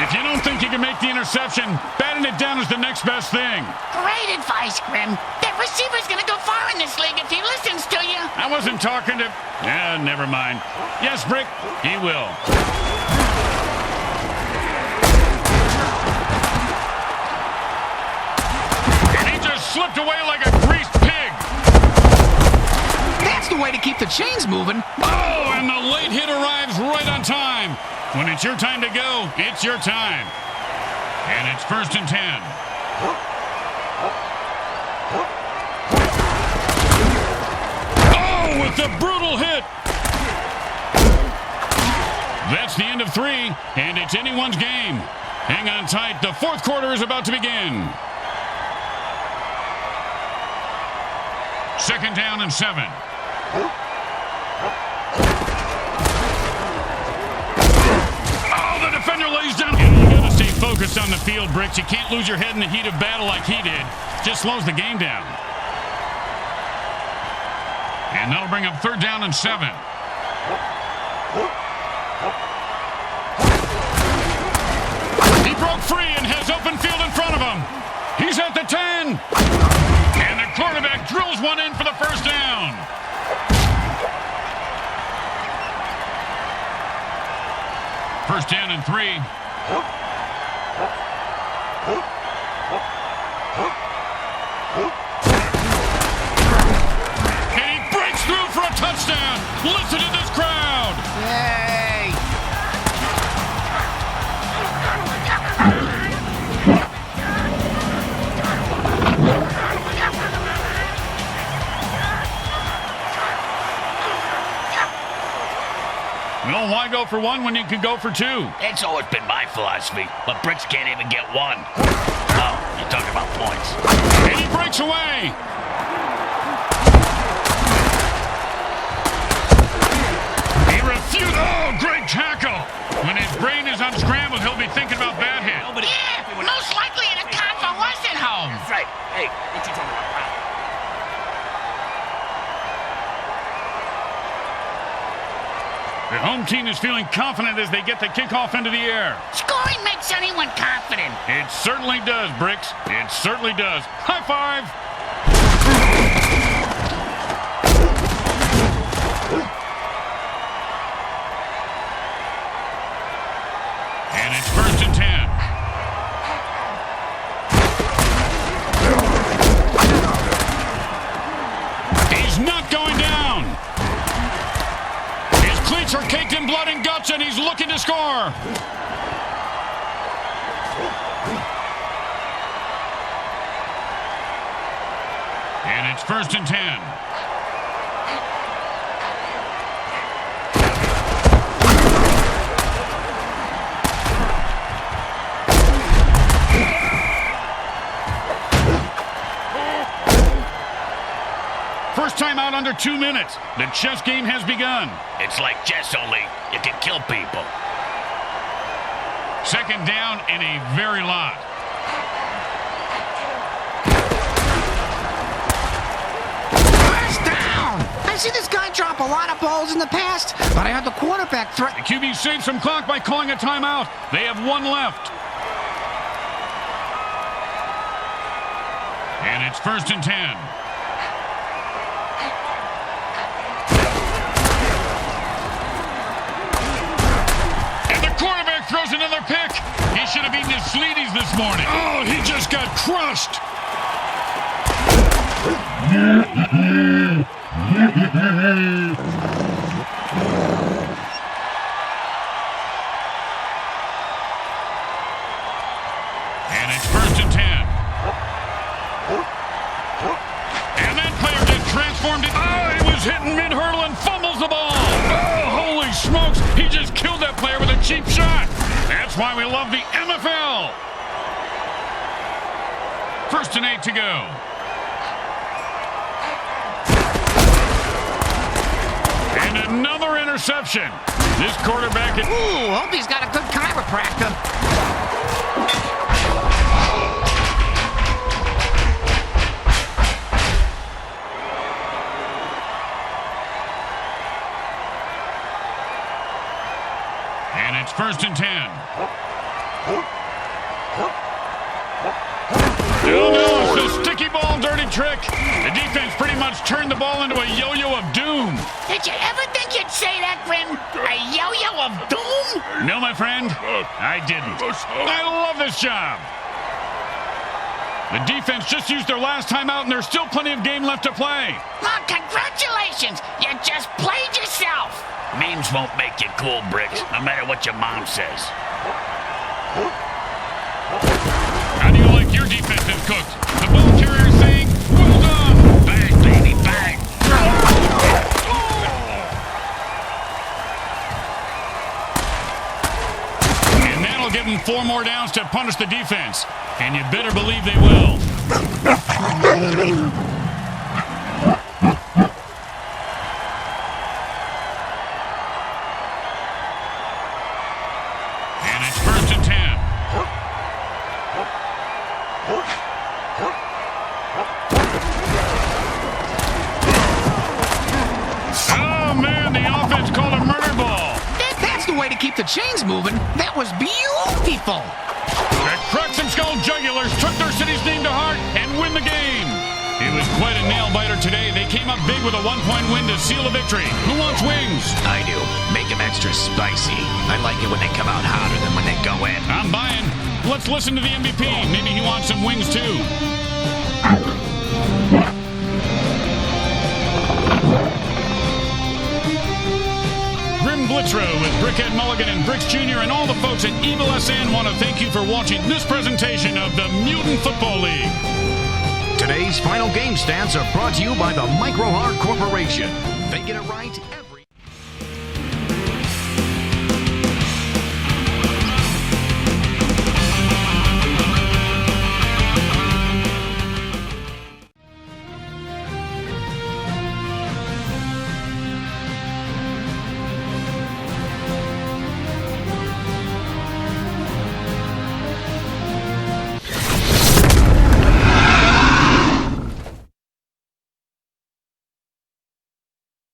If you don't think you can make the interception, batting it down is the next best thing. Great advice, Grim. That receiver's going to go far in this league if he listens to you. I wasn't talking to... never mind. Yes, Brick, he will. And he just slipped away like a greased pig. That's the way to keep the chains moving. Oh, and the late hit arrives right on time. When it's your time to go, it's your time. And it's first and 10. Oh, with the brutal hit. That's the end of 3, and it's anyone's game. Hang on tight. The fourth quarter is about to begin. Second down and 7. Defender lays down. You got to stay focused on the field, Bricks. You can't lose your head in the heat of battle like he did. Just slows the game down. And that'll bring up third down and 7. He broke free and has open field in front of him. He's at the 10. And the quarterback drills one in for the first down. First down and 3. And he breaks through for a touchdown. Listen to this crowd. Yay! Well, why go for 1 when you can go for 2? It's always been my philosophy, but Bricks can't even get 1. Oh, you're talking about points. And he breaks away. He refused. Oh, great tackle. When his brain is unscrambled, he'll be thinking about that hit. Yeah, most likely in a convalescent home. That's right. Hey, what you talking about, pal? The home team is feeling confident as they get the kickoff into the air. Scoring makes anyone confident. It certainly does, Bricks. It certainly does. High five. And it's 1st and 10. He's not going down. His cleats are caked in blood and guts, and he's looking to score. And it's 1st and 10. First time out under 2 minutes. The chess game has begun. It's like chess, only you can kill people. 2nd down and a very lot. First down! I've seen this guy drop a lot of balls in the past, but I heard the quarterback threat. The QB saved some clock by calling a timeout. They have 1 left. And it's 1st and 10. Quarterback throws another pick. He should have eaten his Sleeties this morning. Oh, he just got crushed. And it's 1st and 10. And that player just transformed it. Oh, he was hitting mid-hurdle and fumbles the ball. Oh, holy smokes. He just killed that player with a cheap shot. That's why we love the MFL. 1st and 8 to go. And another interception. This quarterback is... Ooh, hope he's got a good chiropractor. And it's 1st and 10. Oh, no, it's the sticky ball dirty trick. The defense pretty much turned the ball into a yo-yo of doom. Did you ever think you'd say that, Grim? A yo-yo of doom? No, my friend, I didn't. I love this job. The defense just used their last time out, and there's still plenty of game left to play. Oh, congratulations! You just played yourself. Memes won't make you cool, Bricks, no matter what your mom says. How do you like your defense is cooked? The ball carrier saying, well done. Bang, baby, bang. And that'll give them 4 more downs to punish the defense. And you better believe they will. And it's 1st and 10. Oh, man, the offense called a murder ball. That's the way to keep the chains moving. That was beautiful. The Crux and Skull Jugulars took their city's name to heart and win the game. It was quite a nail-biter today. They came up big with a 1-point win to seal the victory. Who wants wings? I do. Make them extra spicy. I like it when they come out hotter than when they go in. I'm buying. Let's listen to the MVP. Maybe he wants some wings, too. Grim Blitzrow with Brickhead Mulligan and Bricks Jr. and all the folks at Evil SN want to thank you for watching this presentation of the Mutant Football League. Today's final game stats are brought to you by the Micro Heart Corporation. They get it right every...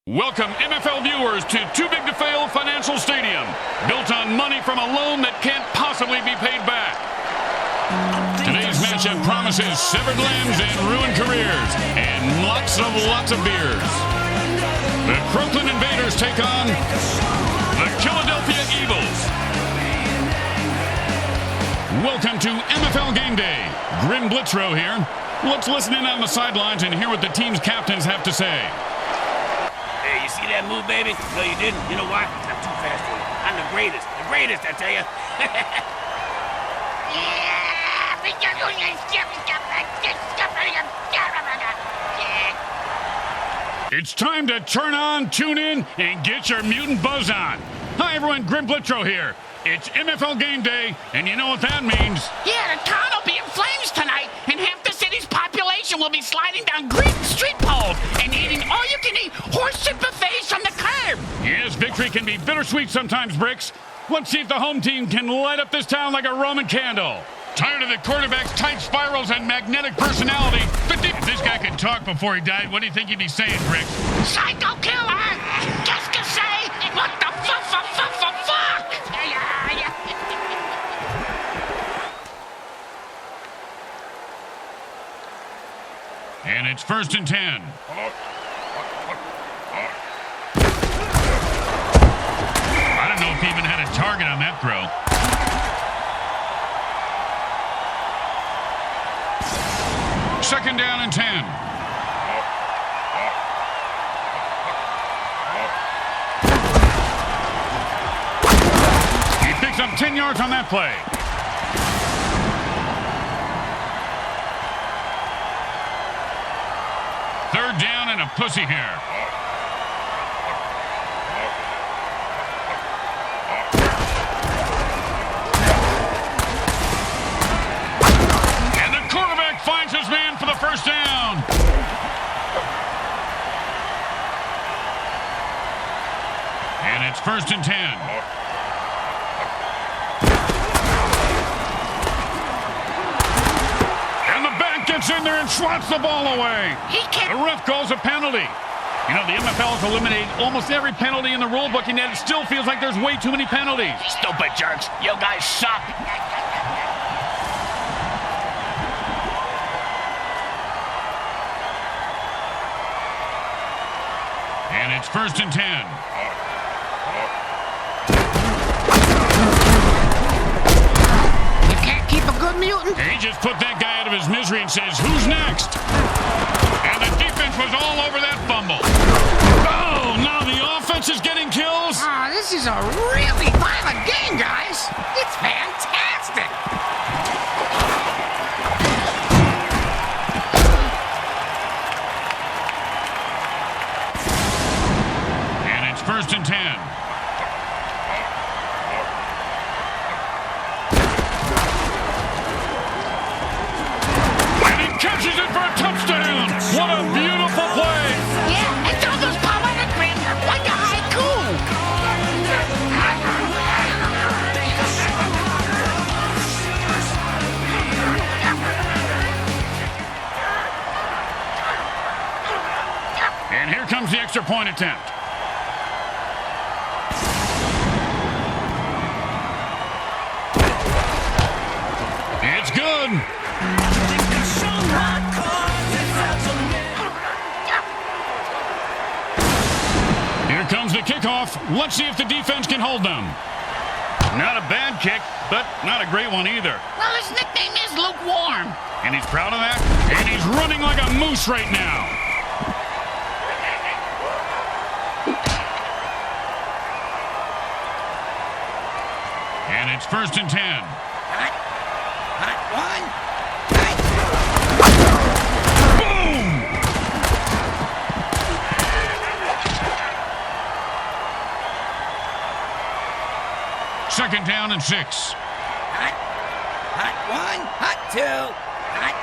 Welcome MFL viewers to Too Big to Fail Financial Stadium, built on money from a loan that can't possibly be paid back. Today's matchup promises severed limbs and ruined careers, and lots of beers. The Crooklyn Invaders take on the Philadelphia Eagles. Welcome to MFL Game Day. Grim Blitzrow here. Let's listen in on the sidelines and hear what the team's captains have to say. Hey, you see that move, baby? No, you didn't. You know why? I'm too fast for you. I'm the greatest, I tell you. It's time to turn on, tune in, and get your mutant buzz on. Hi, everyone. Grim Blitzrow here. It's MFL Game Day, and you know what that means. Yeah, the town will be in flames tonight, and half the city's population will be sliding down green street poles and eating all-you-can-eat horse shit buffets from the curb. Yes, victory can be bittersweet sometimes, Bricks. Let's see if the home team can light up this town like a Roman candle. Tired of the quarterback's tight spirals and magnetic personality? If this guy could talk before he died, what do you think he'd be saying, Bricks? Psycho killer! Qu'est-ce que c'est? What the fuck? And it's 1st and 10. I don't know if he even had a target on that throw. Second down and 10. He picks up 10 yards on that play. Third down and a pussy here. And the quarterback finds his man for the first down. And it's 1st and 10. Gets in there and swats the ball away. The ref calls a penalty. You know, the MFL has eliminated almost every penalty in the rule book, and yet it still feels like there's way too many penalties. Stupid jerks. You guys suck. And it's 1st and 10. Good mutant. He just put that guy out of his misery and says, who's next? And the defense was all over that fumble. Oh, now the offense is getting kills. Oh, this is a really violent game, guys. It's fantastic. And it's 1st and 10. Catches it for a touchdown! What a beautiful play! Yeah, it's almost poetic, Grim, like a haiku. And here comes the extra point attempt. It's good. Here comes the kickoff. Let's see if the defense can hold them. Not a bad kick, but not a great one either. Well, his nickname is Lukewarm. And he's proud of that. And he's running like a moose right now. And it's 1st and 10. Hot one. Boom! Second down and 6. Hot one, hot two, hot.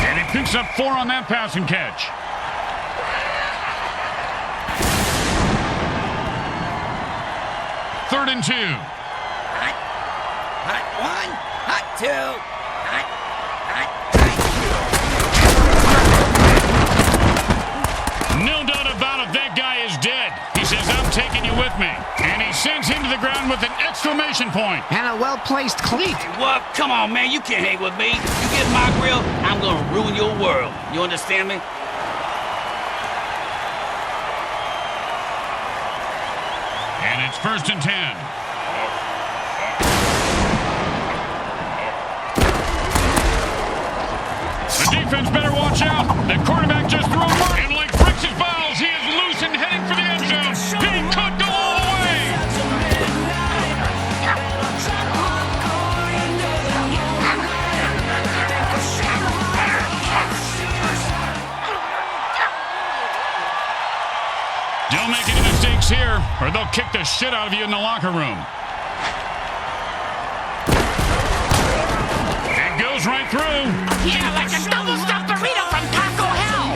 And he picks up 4 on that passing catch. Third and 2. Hot one, hot two, hot. the ground with an exclamation point. And a well-placed cleat. What? Come on, man. You can't hang with me. You get my grill, I'm gonna ruin your world. You understand me? And it's 1st and 10. The defense better watch out. The quarterback just threw a mark. And like bricks his balls, he is loose and heading for the end zone. He could go all the way. Don't make any mistakes here, or they'll kick the shit out of you in the locker room. It goes right through. Yeah, like a double-stuffed burrito from Taco Hell.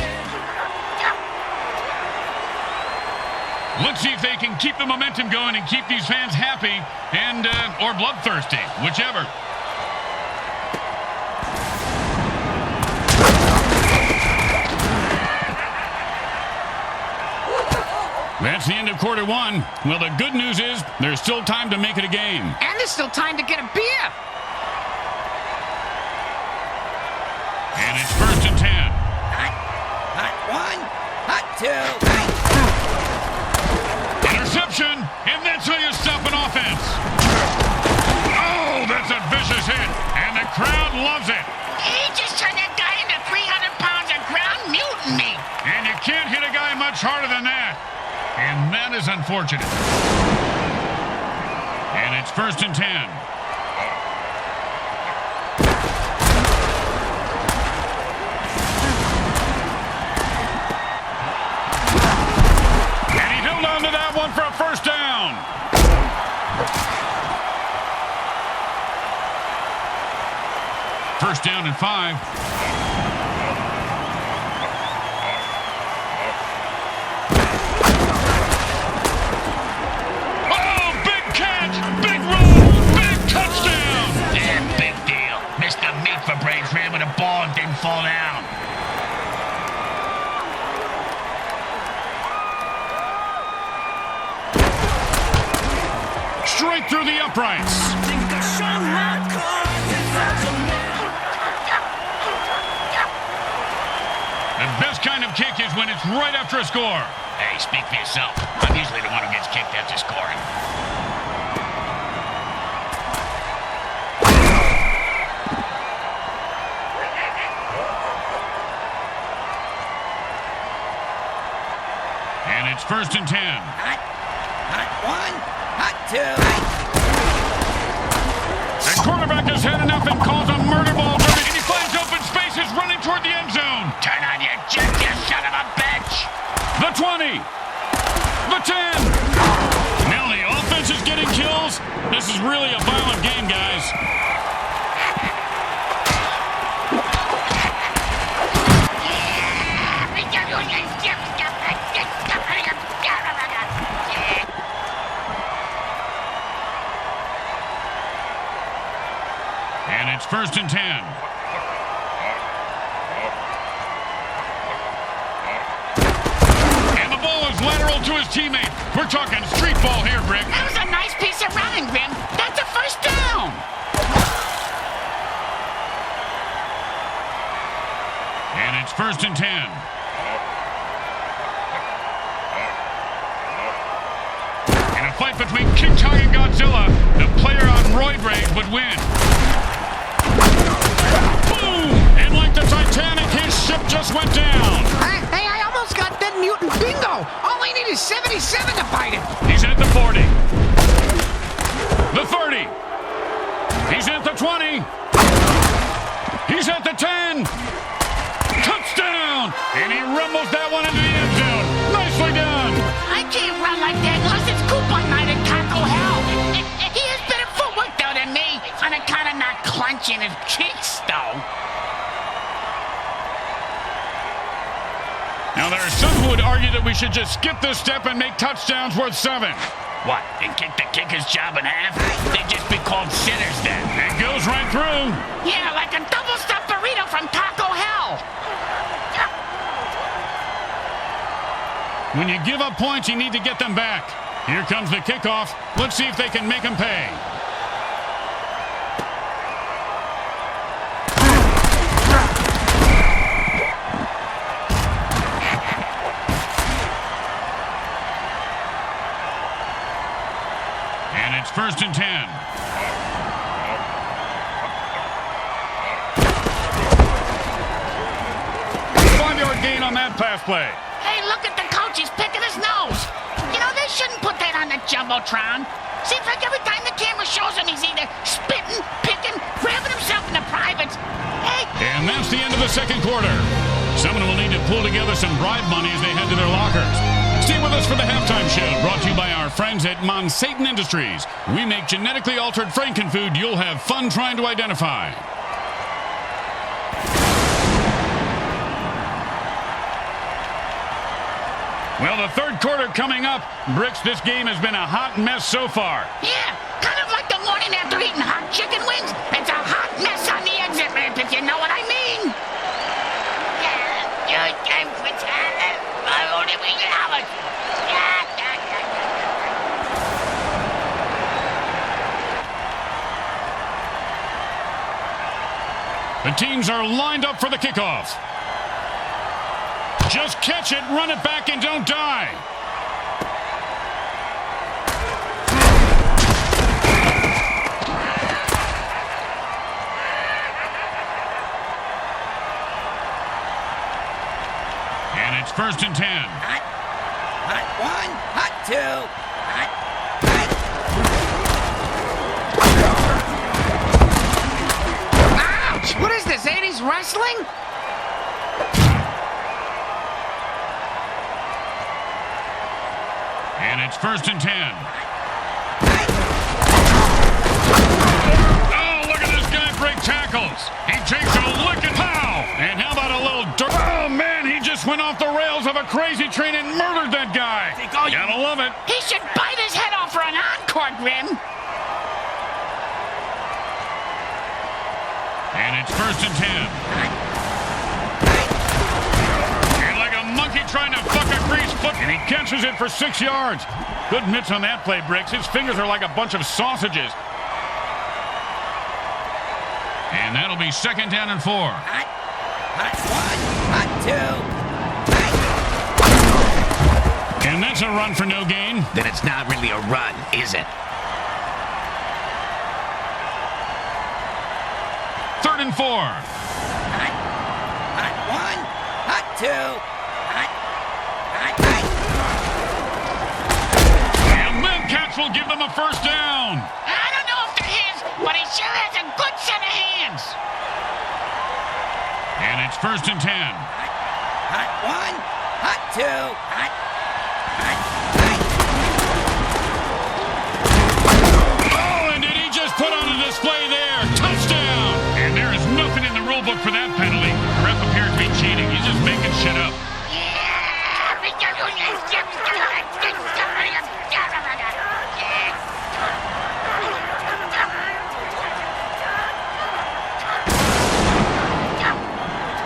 Let's see if they can keep the momentum going and keep these fans happy and or bloodthirsty, whichever. That's the end of quarter one. Well, the good news is there's still time to make it a game. And there's still time to get a beer. And it's 1st and 10. Hot one, hot two. Interception, and that's how you stop an offense. Oh, that's a vicious hit, and the crowd loves it. He just turned that guy into 300 pounds of ground mutiny. And you can't hit a guy much harder than that. And that is unfortunate. And it's 1st and 10. And he held on to that one for a 1st down. First down and 5. Ran with a ball and didn't fall down. Straight through the uprights. The best kind of kick is when it's right after a score. Hey, speak for yourself. I'm usually the one who gets kicked after scoring. And it's 1st and 10. Hot one, hot two. The quarterback has had enough and calls a murder ball. And he finds open spaces running toward the end zone. Turn on your jet, you son of a bitch. The 20. The 10. Now the offense is getting kills. This is really a violent game, guys. And it's 1st and 10. And the ball is lateral to his teammate. We're talking street ball here, Brick. That was a nice piece of running, Grim. That's a 1st down. And it's 1st and 10. In a fight between King Kong and Godzilla, the player on roid rage would win. Boom! And like the Titanic, his ship just went down. Hey, I almost got dead mutant bingo. All I need is 77 to bite it. He's at the 40. The 30. He's at the 20. He's at the 10. Touchdown! And he rumbles that one into the end zone. Nicely done. I can't run like that unless it's coupon night at Taco Hell. He has better footwork, though, than me. And I'm kind of not clenching his cheeks, though. Now, there are some who would argue that we should just skip this step and make touchdowns worth 7. What, and kick the kicker's job in half? They'd just be called sinners then. It goes right through. Yeah, like a double-stuffed burrito from Taco Hell. When you give up points, you need to get them back. Here comes the kickoff. Let's see if they can make them pay. And it's 1st and 10. Five-yard gain on that pass play. Hey, look at the coach. He's picking his nose. You know, they shouldn't put that on the Jumbotron. Seems like every time the camera shows him, he's either spitting, picking, grabbing himself in the privates. Hey. And that's the end of the second quarter. Someone will need to pull together some bribe money as they head to their lockers. Stay with us for the halftime show, brought to you by our friends at Mutant Industries. We make genetically altered frankenfood you'll have fun trying to identify. Well, the third quarter coming up. Bricks, this game has been a hot mess so far. Yeah, kind of like the morning after eating hot chicken wings. It's a hot mess on the exit ramp, if you know what I mean. The teams are lined up for the kickoff. Just catch it, run it back, and don't die. And it's 1st and 10. Hot 1, hot 2, hot. Ouch! What is this, 80s wrestling? And it's 1st and 10. Oh, look at this guy break tackles. He takes a lick and pow. And how about a little dirt? Oh, man, he just went off the rails of a crazy train and murdered that guy. Gotta love it. He should bite his head off for an encore, Grim. And it's 1st and 10. And like a monkey trying to fuck a greased foot, and he catches it for 6 yards. Good mitts on that play, Bricks. His fingers are like a bunch of sausages. And that'll be 2nd down and 4. Hot 1, hot 2. And that's a run for no gain. Then it's not really a run, is it? 3rd and 4. Hot 1, hot 2, hot. And that catch will give them a 1st down. I don't know if they're his, but he sure has a good set of hands. And it's 1st and 10. Hot 1, hot 2, hot. Oh, and did he just put on a display there? Touchdown! And there is nothing in the rule book for that penalty. The ref appears to be cheating. He's just making shit up.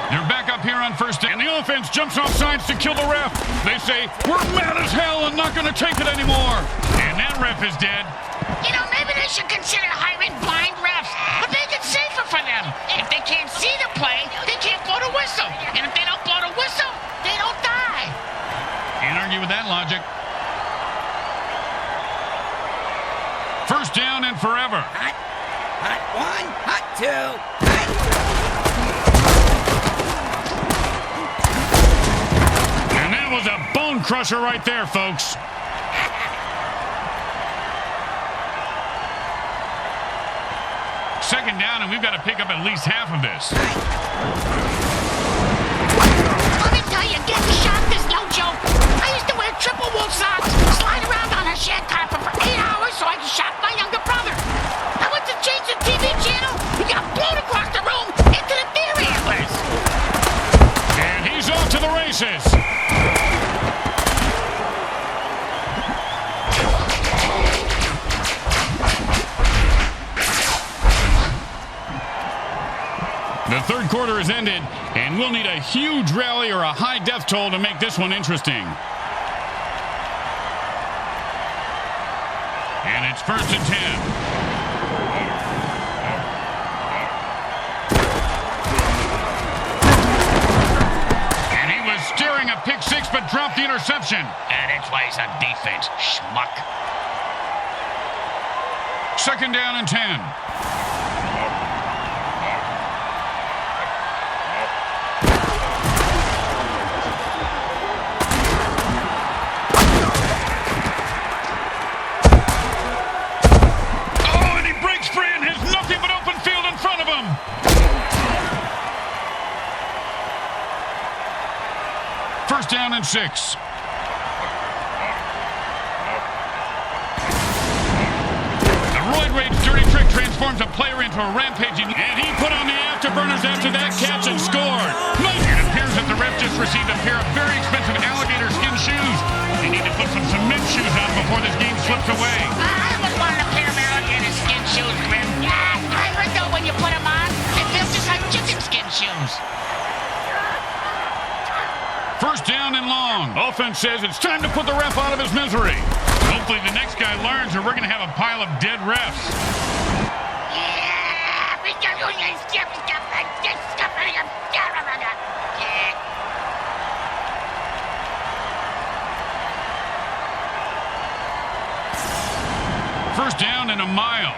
They're back up here on 1st down, and the offense jumps off sides to kill the ref. They say, we're mad as hell and not going to take it anymore. And that ref is dead. You know, maybe they should consider hiring blind refs. But make it safer for them. If they can't see the play, they can't blow the whistle. And if they don't blow the whistle, they don't die. Can't argue with that logic. 1st down and forever. Hot 1, hot 2. And that was a bone crusher right there, folks. Second down, and we've got to pick up at least half of this. Let me tell you, getting shocked is no joke. I used to wear triple wool socks, slide around on a shed carpet for 8 hours so I could shock my younger brother. I went to change the TV channel. We got blown across the room into the deer antlers. And he's off to the races. The third quarter has ended, and we'll need a huge rally or a high death toll to make this one interesting. And it's 1st and 10. And he was steering a pick six, but dropped the interception. And that's why he's on defense, schmuck. 2nd down and 10. First down and 6. The roid rage dirty trick transforms a player into a rampaging, and he put on the afterburners after that catch and scored. It appears that the ref just received a pair of very expensive alligator skin shoes. They need to put some cement shoes on before this game slips away. I always wanted a pair of alligator skin shoes, Grim. Yeah, I heard though when you put them on, it feels just like chicken skin shoes. 1st down and long. Offense says it's time to put the ref out of his misery. Hopefully the next guy learns or we're going to have a pile of dead refs. First down and a mile.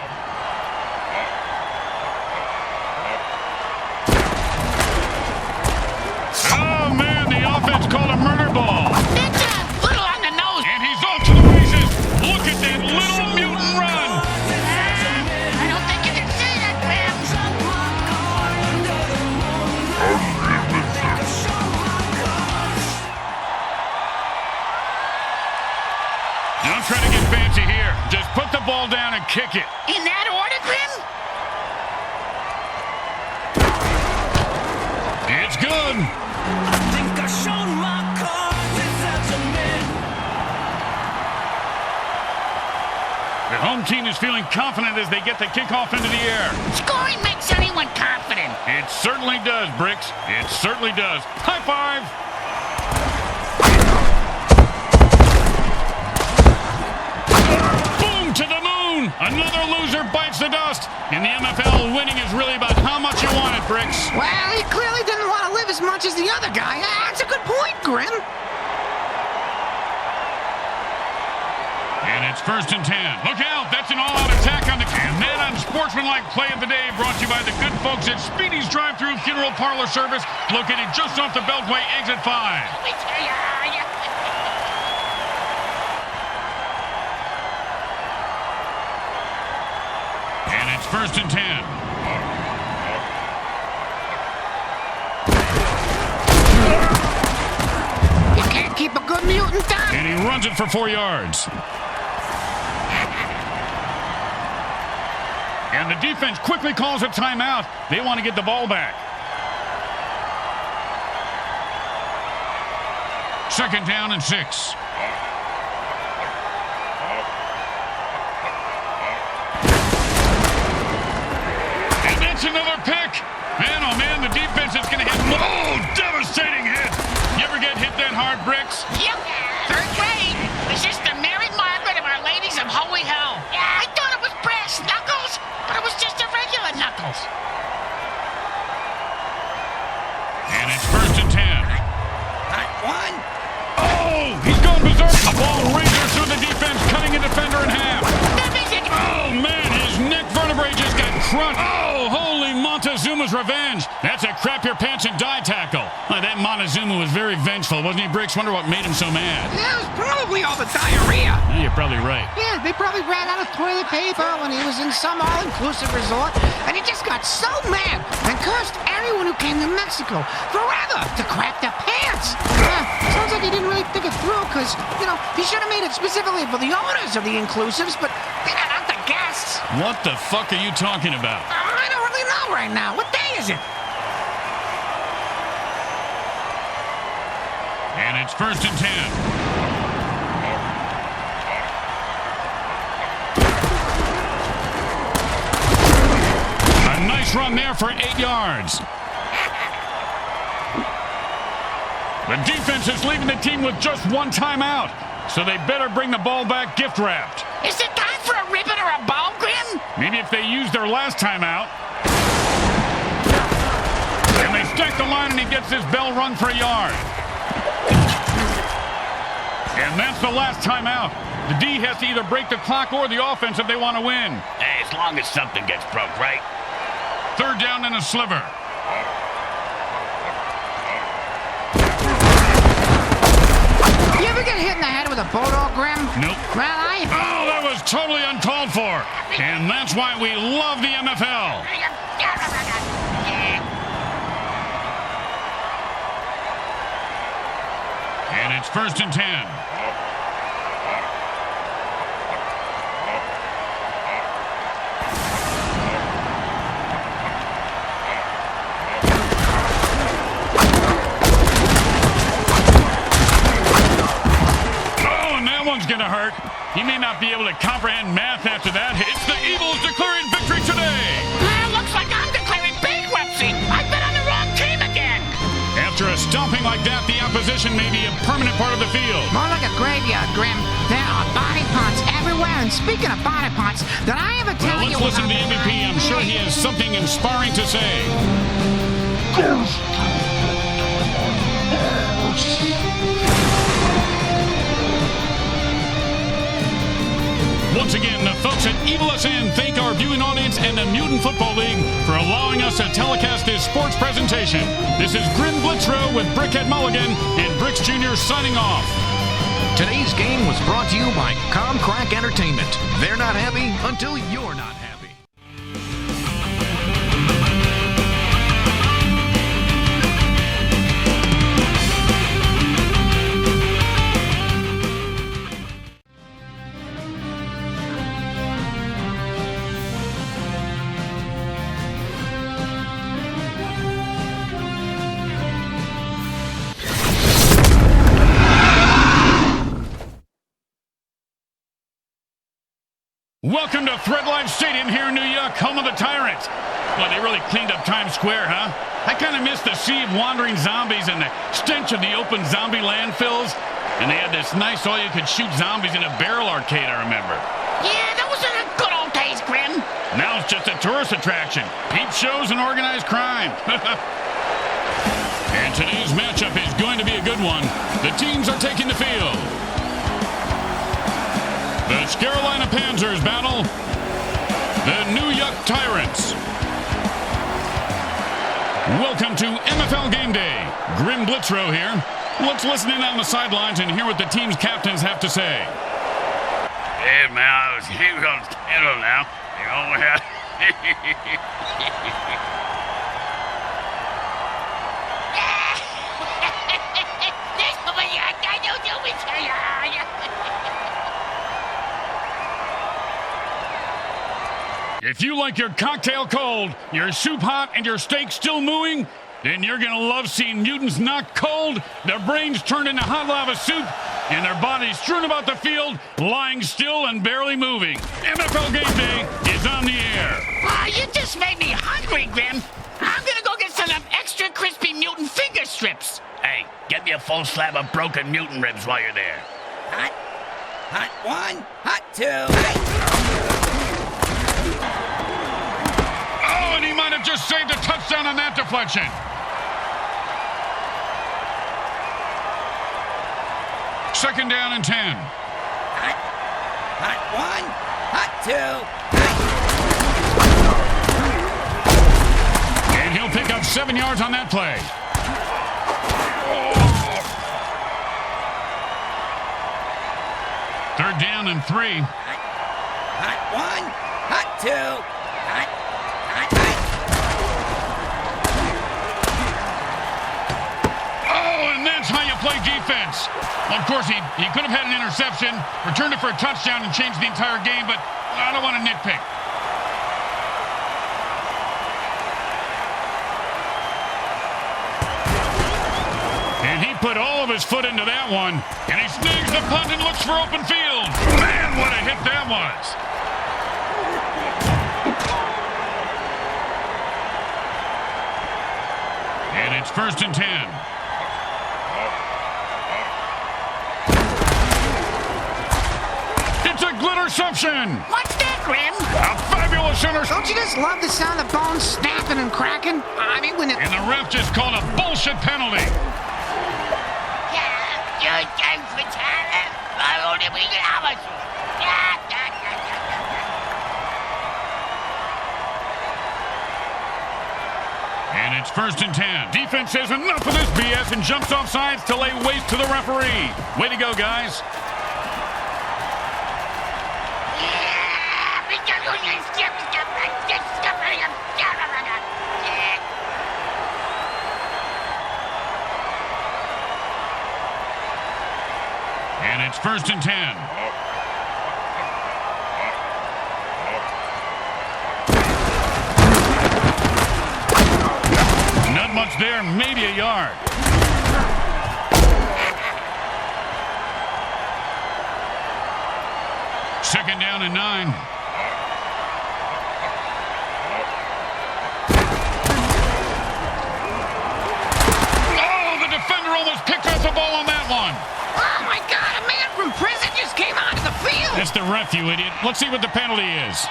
Oh, man, the offense called a murder ball. That's a little on the nose. And he's off to the races. Look at that little mutant run. I don't think you can say that, Grim. Don't try to get fancy here. Just put the ball down and kick it. In that order, Grim? It's good. I think I showed my cards this afternoon. The home team is feeling confident as they get the kickoff into the air. Scoring makes anyone confident. It certainly does, Bricks. It certainly does. High five. Boom to the moon. Another loser bites the dust. In the MFL, winning is really about how much you want it, Bricks. Well, he clearly didn't want to live as much as the other guy. That's a good point, Grim. And it's 1st and 10. Look out, that's an all-out attack on the... And that unsportsmanlike play of the day brought to you by the good folks at Speedy's Drive-Thru Funeral Parlor Service, located just off the Beltway Exit 5. And it's 1st and 10. You can't keep a good mutant down. And he runs it for 4 yards. And the defense quickly calls a timeout. They want to get the ball back. 2nd down and 6. And that's another pick. Man, oh man, the defense is going to hit. Oh, devastating hit. You ever get hit that hard, Bricks? Yep. 3rd grade. Is this the Mary Margaret of Our Ladies of Holy Hell? Yeah, I thought it was brass knuckles, but it was just a regular knuckles. And it's 1st and 10. Hot one. Oh, he's going berserk. The ball razors through the defense, cutting a defender in half. Oh, man, his neck vertebrae just got crunched. Oh, holy Montezuma's revenge. That's a crap your pants and die tackle. That Montezuma was very vengeful, wasn't he, Bricks? Wonder what made him so mad. That was probably all the diarrhea. Yeah, you're probably right. Yeah, they probably ran out of toilet paper when he was in some all-inclusive resort, and he just got so mad and cursed everyone who came to Mexico forever to crap their pants. Sounds like he didn't really think it through, because, he should have made it specifically for the owners of the inclusives, but not the guests. What the fuck are you talking about? I don't really know right now. What day is it? And it's 1st and 10. A nice run there for 8 yards. The defense is leaving the team with just one timeout, so they better bring the ball back gift-wrapped. Is it time for a a ball, Grim? Maybe if they used their last timeout. And they stack the line and he gets his bell rung for a yard. And that's the last timeout. The D has to either break the clock or the offense if they want to win. Hey, as long as something gets broke, right? Third down and a sliver. You ever get hit in the head with a bulldog, Grim? Nope. Well, Oh, that was totally uncalled for. And that's why we love the MFL. And it's 1st and 10. One's gonna hurt. He may not be able to comprehend math after that. It's the Eagles declaring victory today. Looks like I'm declaring bankruptcy. I've been on the wrong team again. After a stomping like that, the opposition may be a permanent part of the field. more like a graveyard, Grim. There are body parts everywhere. And speaking of body parts, did I ever tell Well, you? let's listen to the MVP. I'm sure he has something inspiring to say. Once again, the folks at Evil SN thank our viewing audience and the Mutant Football League for allowing us to telecast this sports presentation. This is Grim Blitzrow with Brickhead Mulligan and Bricks Jr. signing off. Today's game was brought to you by Crack Entertainment. They're not happy until you're not happy. Welcome to Thread Life Stadium here in New York, home of the Tyrants. Well, they really cleaned up Times Square, huh? I kind of miss the sea of wandering zombies and the stench of the open zombie landfills. And they had this nice all-you-could-shoot zombies in a barrel arcade, I remember. Yeah, those are the good old days, Grim. Now it's just a tourist attraction. Peep shows and organized crime. And today's matchup is going to be a good one. The teams are taking the field. The Carolina Panzers battle the New York Tyrants. Welcome to MFL Game Day. Grim Blitzrow here. Let's listen in on the sidelines and hear what the team's captains have to say. Hey, man, I was here on the handle now. You know, If you like your cocktail cold, your soup hot, and your steak still mooing, then you're going to love seeing mutants knocked cold, their brains turned into hot lava soup, and their bodies strewn about the field, lying still and barely moving. MFL Game Day is on the air. Oh, you just made me hungry, Grim. I'm going to go get some extra crispy mutant finger strips. hey, get me a full slab of broken mutant ribs while you're there. Hot. Hot one. Hot two. Oh, and he might have just saved a touchdown on that deflection. Second down and 10. Hot. Hot one. Hot two. And he'll pick up 7 yards on that play. Third down and 3. Hot one. Hot two. Hot. Hot. Oh, and that's how you play defense. Well, of course, he could have had an interception, returned it for a touchdown, and changed the entire game, but I don't want to nitpick. And he put all of his foot into that one, and he snags the punt and looks for open field. Man, what a hit that was. And it's 1st and 10. It's a glitterception. What's that, Grim. A fabulous interception. Don't you just love the sound of bones snapping and cracking? I mean, when it... And the ref just called a bullshit penalty. And it's 1st and 10. Defense says enough of this BS and jumps off sides to lay waste to the referee. Way to go, guys. And it's 1st and 10. Not much there, maybe a yard. Second down and 9. Oh, the defender almost picked off the ball on that one. Oh, my God, a man from prison just came onto the field. That's the ref, you idiot. Let's see what the penalty is.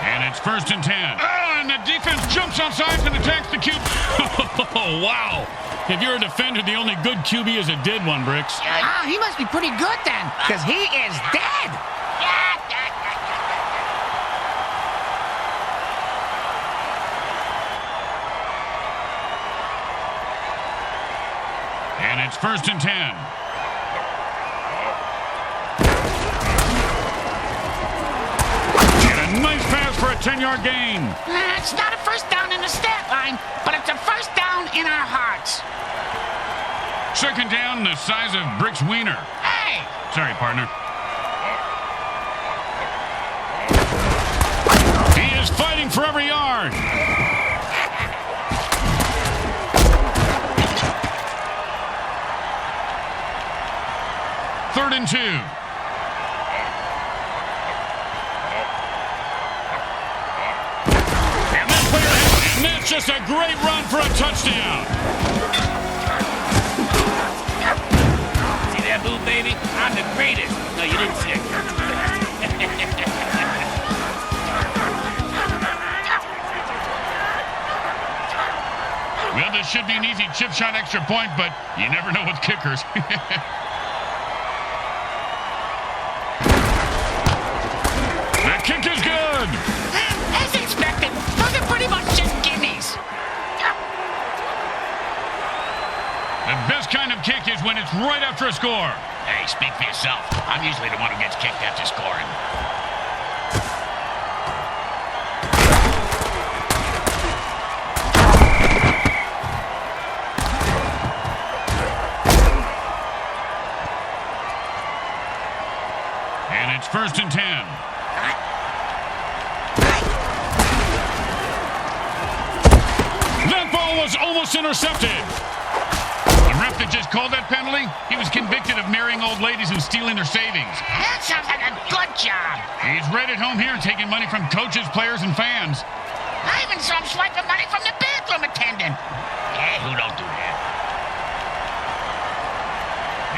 And it's 1st and 10. Oh, and the defense jumps off sides and attacks the QB. Oh, wow. If you're a defender, the only good QB is a dead one, Bricks. Ah, he must be pretty good then, because he is dead. And it's 1st and 10. Nice pass for a 10-yard gain. It's not a first down in the stat line, but it's a first down in our hearts. Second down, the size of Brick's wiener. Hey! Sorry, partner. He is fighting for every yard. Third and 2. And that's just a great run for a touchdown. See that move, baby? I'm the greatest. No, you didn't see it. Well, this should be an easy chip shot extra point, but you never know with kickers. The kick is good. As expected, those are pretty much just gimmies. The best kind of kick is when it's right after a score. Hey, speak for yourself. I'm usually the one who gets kicked after scoring. And it's 1st and 10. That ball was almost intercepted. The ref that just called that penalty, he was convicted of marrying old ladies and stealing their savings. That sounds like a good job. He's right at home here taking money from coaches, players, and fans. I even saw him swiping money from the bathroom attendant. Hey, who don't do that?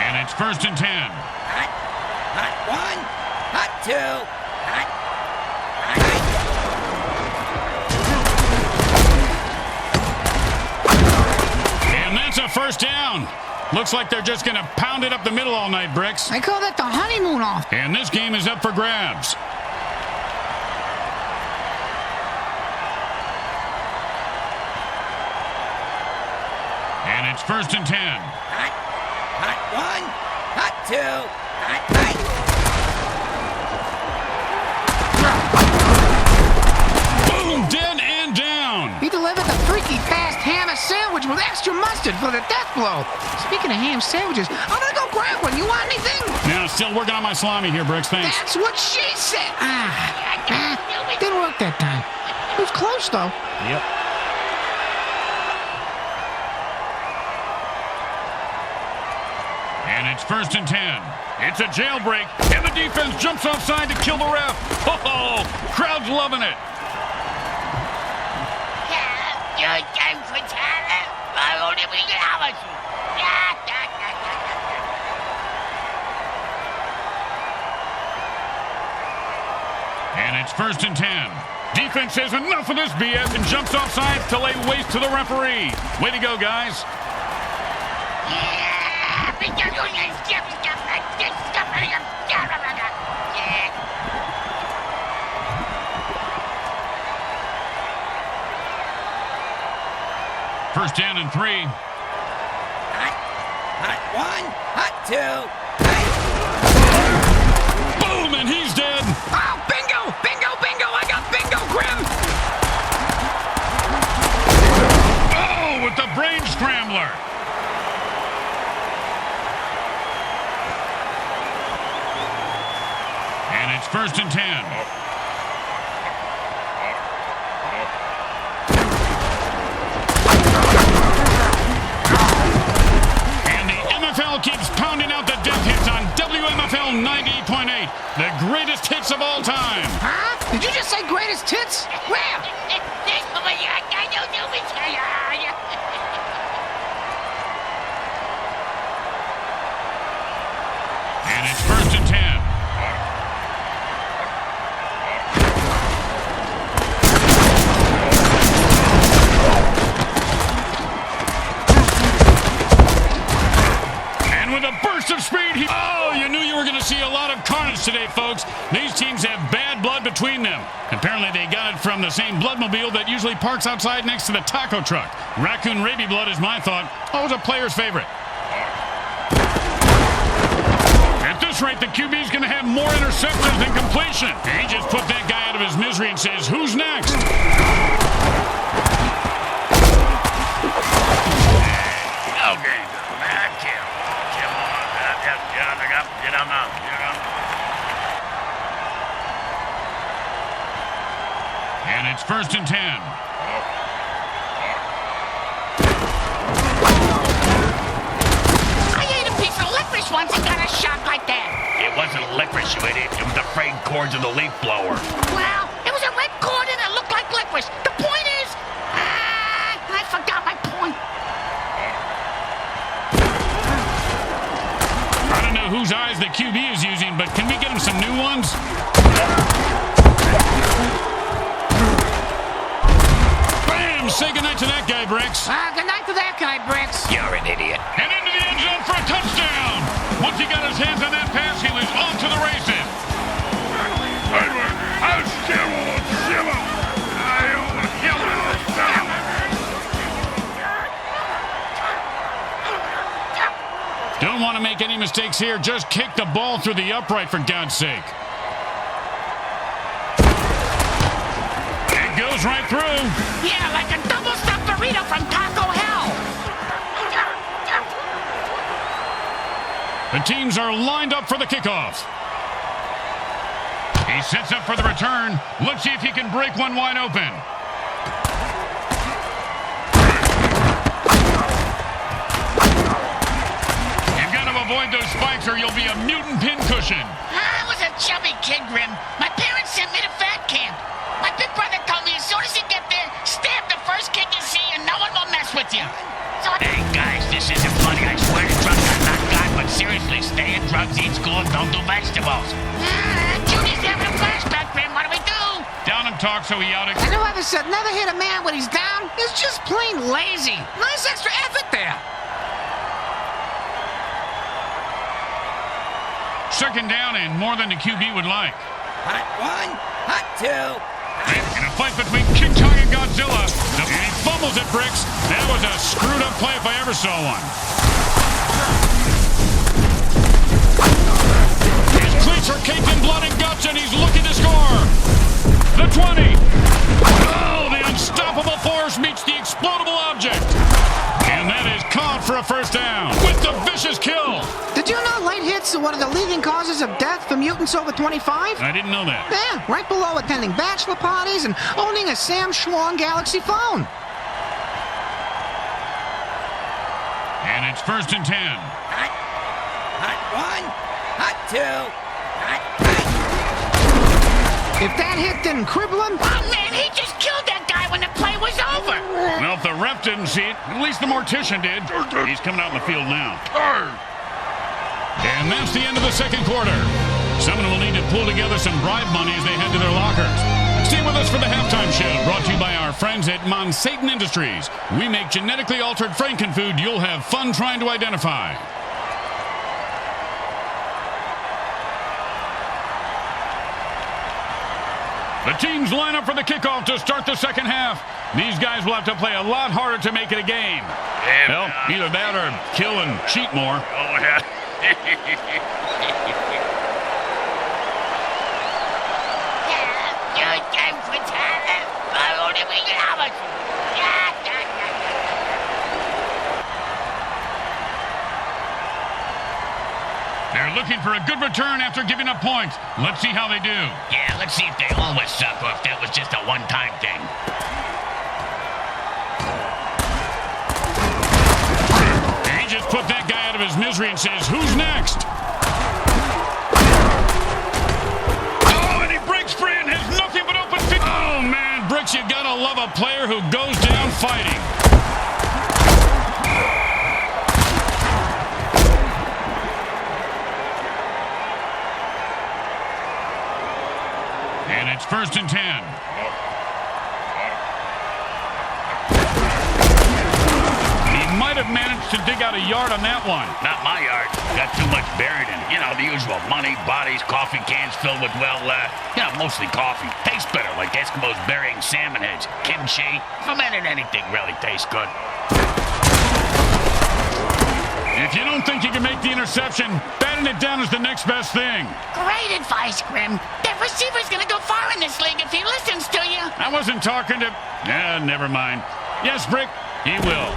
And it's 1st and 10. Hot, hot one, hot two, hot, hot. And that's a first down. Looks like they're just going to pound it up the middle all night, Bricks. I call that the honeymoon off. And this game is up for grabs. And it's 1st and 10. Hot, hot one, hot two, hot, hot. Boom, dead and down. He delivered the freaky fast ham sandwich with extra mustard for the death blow. Speaking of ham sandwiches, I'm gonna go grab one. You want anything? Now, still working on my salami here, Bricks. Thanks. That's what she said. Didn't work that time. It was close, though. Yep. And it's 1st and 10. It's a jailbreak, and the defense jumps offside to kill the ref. Oh, crowd's loving it. I won't even get out. And it's 1st and 10. Defense says enough of this BS and jumps off sides to lay waste to the referee. Way to go, guys. First down and 3. Hot one, hot two. Boom, and he's dead. Oh, bingo! Bingo, bingo! I got bingo, Grim! Oh, with the brain scrambler. And it's 1st and 10. MFL keeps pounding out the death hits on WMFL 98.8, the greatest hits of all time. Huh? Did you just say greatest hits? Where? And it's 1st and 10. With a burst of speed, you knew you were going to see a lot of carnage today, folks. These teams have bad blood between them. Apparently, they got it from the same bloodmobile that usually parks outside next to the taco truck. Raccoon rabies blood is my thought. Always a player's favorite. At this rate, the QB is going to have more interceptions than completion. He just put that guy out of his misery and says, "Who's next?" Okay. And it's 1st and 10. I ate a piece of licorice once and got a shock like that. It wasn't licorice, you idiot. It was the frayed cords of the leaf blower. Well, it was a red cord and it looked like licorice. The point is, I forgot my point. I don't know whose eyes the QB is using, but can we get him some new ones? Bam! Say goodnight to that guy, Bricks. Good night to that guy, Bricks. You're an idiot. And into the end zone for a touchdown. Once he got his hands on that pass, he was off to the races. Don't want to make any mistakes here. Just kick the ball through the upright, for God's sake. It goes right through. Yeah, like a double-stuffed burrito from Taco Hell. The teams are lined up for the kickoff. He sets up for the return. Let's see if he can break one wide open. Avoid those spikes or you'll be a mutant pincushion. I was a chubby kid, Grim. My parents sent me to fat camp. My big brother told me as soon as you get there, stab the first kid you see and no one will mess with you. So Hey, guys, this isn't funny. I swear to drugs I'm not God, but seriously, stay in drugs, eat school, and don't do vegetables. Judy's having a flashback, Grim. What do we do? Down and talk so he out. And whoever said never hit a man when he's down is just plain lazy. Nice extra effort there. Second down and more than the QB would like. Hot one, hot two. In a fight between King Kong and Godzilla, and he fumbles it, Bricks. That was a screwed up play if I ever saw one. His cleats are caked in blood and guts, and he's looking to score. The 20. Oh, the unstoppable force meets the explodable object. And that is caught for a first down with the vicious kill. Did you know late hits are one of the leading causes of death for mutants over 25? I didn't know that. Yeah, right below attending bachelor parties and owning a Sam Schlong Galaxy phone. And it's 1st and 10. Hot one, hot two, hot. If that hit didn't cripple him... Oh, man, he just killed that guy when the play was over. Well, if the ref didn't see it. At least the mortician did. He's coming out in the field now. And that's the end of the second quarter. Someone will need to pull together some bribe money as they head to their lockers. Stay with us for the halftime show, brought to you by our friends at Mutant Industries. We make genetically altered frankenfood you'll have fun trying to identify. The teams line up for the kickoff to start the second half. These guys will have to play a lot harder to make it a game. Well, either that or kill and cheat more. Oh, yeah. They're looking for a good return after giving up points. Let's see how they do. Yeah, let's see if they always suck or if that was just a one-time thing. And he just put that guy out of his misery and says, "Who's next?" Oh, and he breaks free and has nothing but open feet. Oh, man, Bricks, you gotta love a player who goes down fighting. And it's 1st and 10. He might have managed to dig out a yard on that one. Not my yard. Got too much buried in it. You know, the usual money, bodies, coffee cans filled with, well, mostly coffee. Tastes better, like Eskimos burying salmon heads. Kimchi. Fermented anything really tastes good. If you don't think you can make the interception, batting it down is the next best thing. Great advice, Grim. That receiver's gonna go far in this league if he listens to you. I wasn't talking to... never mind. Yes, Brick, he will.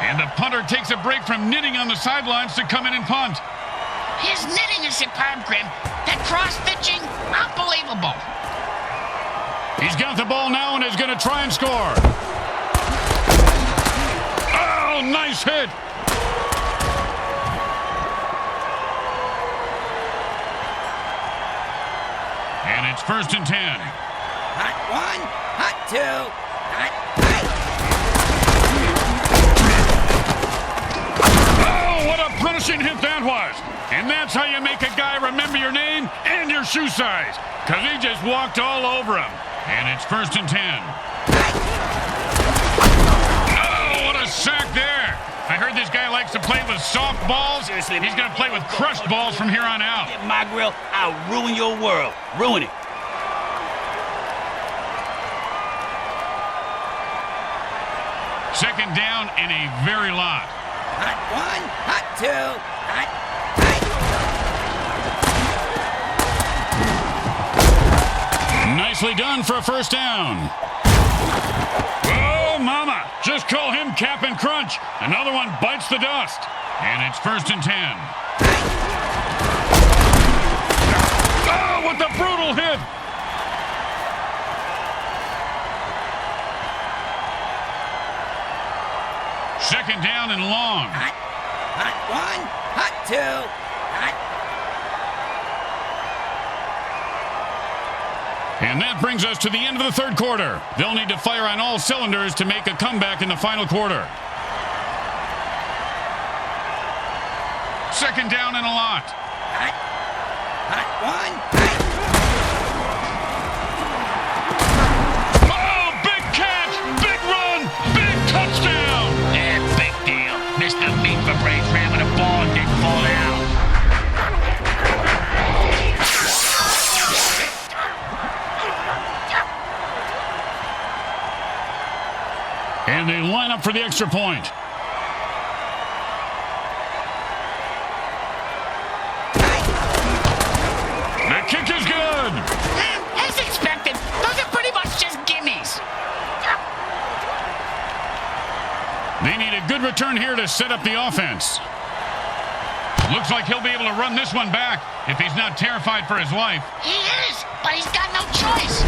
And the punter takes a break from knitting on the sidelines to come in and punt. His knitting is superb, Grim. That cross-stitching, unbelievable. He's got the ball now and is going to try and score. Oh, nice hit. And it's 1st and 10. Hot one, hot two, hot three. Oh, what a punishing hit that was. And that's how you make a guy remember your name and your shoe size. Because he just walked all over him. And it's 1st and 10. Oh, what a sack there. I heard this guy likes to play with soft balls. Seriously, he's going to play with crushed balls from here on out. Get my grill, I'll ruin your world. Ruin it. Second down and a very lot. Hot one, hot two, hot three. Nicely done for a first down. Oh, mama. Just call him Cap'n Crunch. Another one bites the dust. And it's 1st and 10. Oh, what the brutal hit. Second down and long. Hot one, hot two, hot. And that brings us to the end of the third quarter. They'll need to fire on all cylinders to make a comeback in the final quarter. Second down and a lot. Hot one, hot. Oh, big catch, big run, big touchdown. Yeah, big deal. Mr. Meat for Brains ran with a ball and didn't fall down. And they line up for the extra point. The kick is good. As expected, those are pretty much just gimmies. They need a good return here to set up the offense. Looks like he'll be able to run this one back if he's not terrified for his life. He is. but he's got no choice.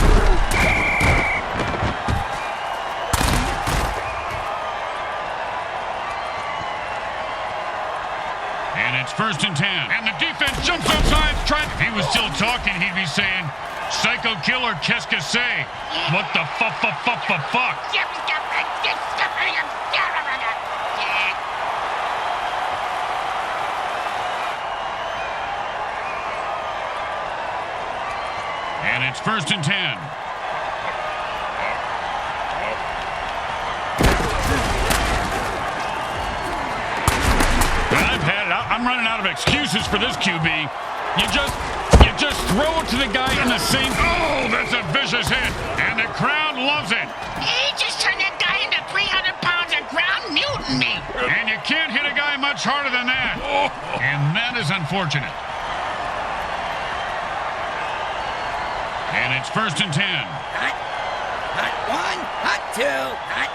And it's 1st and 10. And the defense jumps outside. If he was still talking, he'd be saying, Psycho killer, qu'est-ce que c'est? What the fuck? And it's 1st and 10. I'm running out of excuses for this QB. You just throw it to the guy in the same... Oh, that's a vicious hit. And the crowd loves it. He just turned that guy into 300 pounds of ground mutiny. And you can't hit a guy much harder than that. And that is unfortunate. And it's 1st and 10. Hot. Hot 1, hot 2, hot.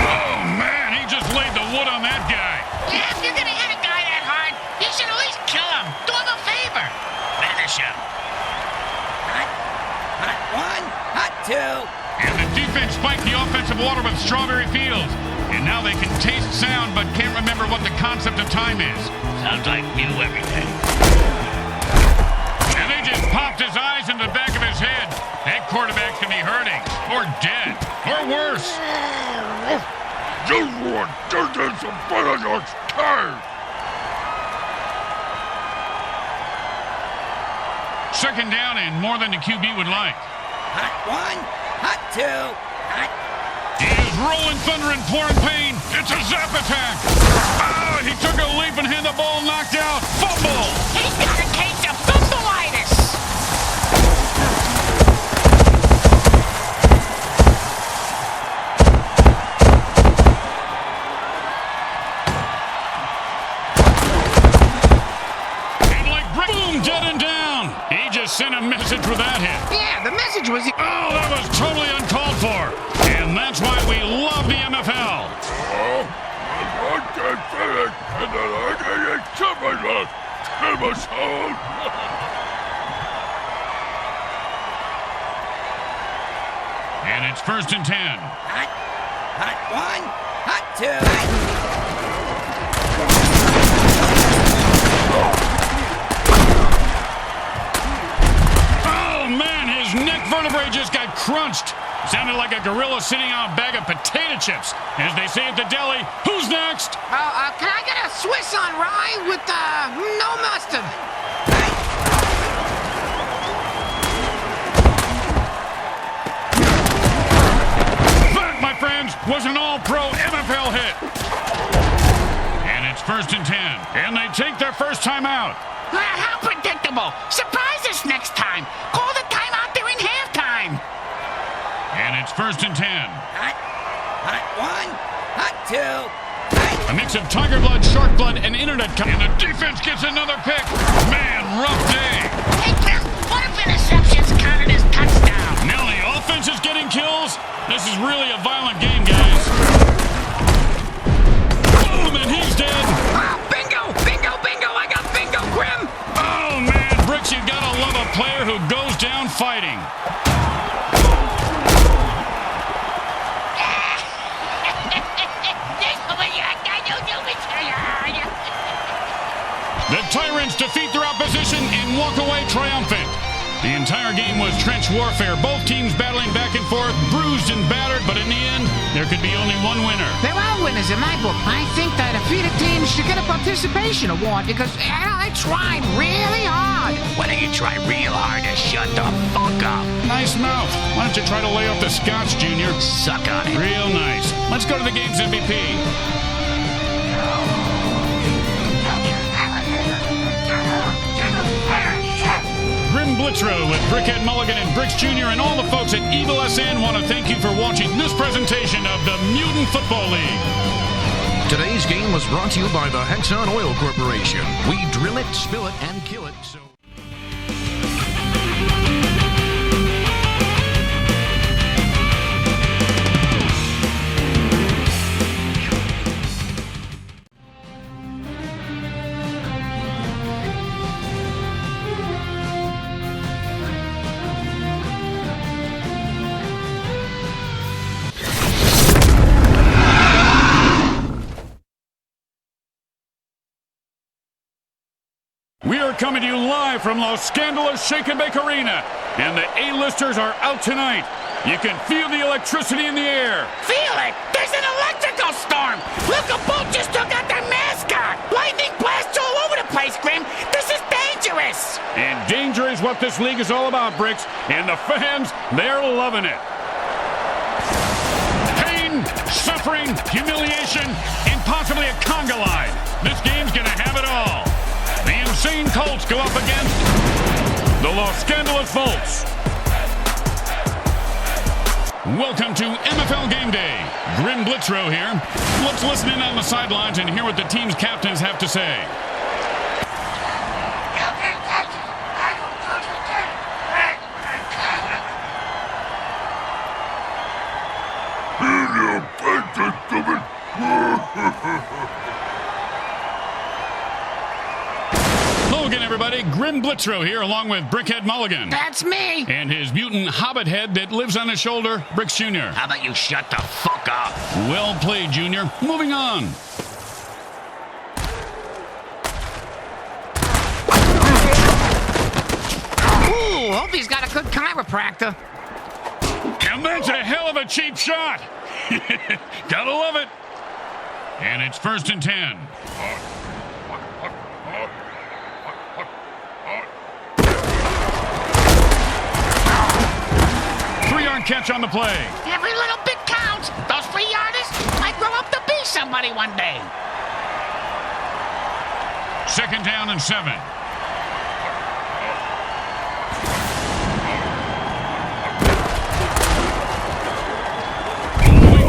Oh, man, he just laid the wood on that guy. Yeah, if you're gonna hit a guy that hard, you should at least kill him. Do him a favor. Finish him. Hot. Hot 1, hot 2. And the defense spiked the offensive water with Strawberry Fields. And now they can taste sound but can't remember what the concept of time is. Sounds like new everything. And they just popped his eyes into the back of his head. That quarterback can be hurting, or dead, or worse. You want to do some better than time. 2nd down and more than the QB would like. Hot 1, hot 2, hot. He is rolling thunder and pouring pain. It's a zap attack. Oh, he took a leap and had the ball knocked out. Fumble. He's got a case of fumbleitis. And like boom, dead and down. He just sent a message with that hit. Yeah, the message was... Oh, that was totally uncalled for. And that's why we love the MFL. And it's 1st and 10. Hot. Hot 1, hot 2, Oh, man, his neck vertebrae just got crunched. Sounded like a gorilla sitting on a bag of potato chips. As they say at the deli, who's next? can I get a Swiss on rye with, no mustard? That, my friends, was an all-pro MFL hit. And it's 1st and 10. And they take their first time out. How predictable. Surprise us next time. Call the timeout during halftime. And it's 1st and 10. hot. Hot 1, hot 2, hot. A mix of tiger blood, shark blood, and internet. And the defense gets another pick. Man, rough day. Hey, Grim, what if interceptions counted as touchdown? Now the offense is getting kills. This is really a violent game, guys. Boom, and he's dead. Bingo! Bingo, bingo! I got bingo, Grim! Oh, man, Bricks, you gotta love a player who goes down fighting. The Tyrants defeat their opposition and walk away triumphant. The entire game was trench warfare, both teams battling back and forth, bruised and battered, but in the end, there could be only one winner. There are winners in my book. I think that defeated teams should get a participation award because I tried really hard. Why don't you try real hard to shut the fuck up? Nice mouth. Why don't you try to lay off the scotch, Junior? Suck on it. Real nice. Let's go to the game's MVP. Grim Blitzrow with Brickhead Mulligan and Bricks Jr. and all the folks at Evil SN want to thank you for watching this presentation of the Mutant Football League. Today's game was brought to you by the Hexon Oil Corporation. We drill it, spill it, and kill it. So We are coming to you live from Los Scandalous Shake and Bake Arena, and the A-listers are out tonight. You can feel the electricity in the air. Feel it! There's an electrical storm! Look, a boat just took out their mascot! Lightning blasts all over the place, Grim! This is dangerous! And danger is what this league is all about, Bricks. And the fans, they're loving it. Pain, suffering, humiliation, and possibly a conga line. This game's gonna have it all. The insane Colts go up against the Los Scandalous Volts. Welcome to MFL Game Day. Grim Blitzrow here. Let's listen in on the sidelines and hear what the team's captains have to say. Hello again, everybody. Grim Blitzrow here, along with Brickhead Mulligan. That's me. And his mutant hobbit head that lives on his shoulder, Bricks Jr. How about you shut the fuck up? Well played, Junior. Moving on. Ooh, hope he's got a good chiropractor. And that's a hell of a cheap shot. Gotta love it. And it's 1st and 10. 3-yard catch on the play. Every little bit counts! Those 3-yarders might grow up to be somebody one day. 2nd down and 7.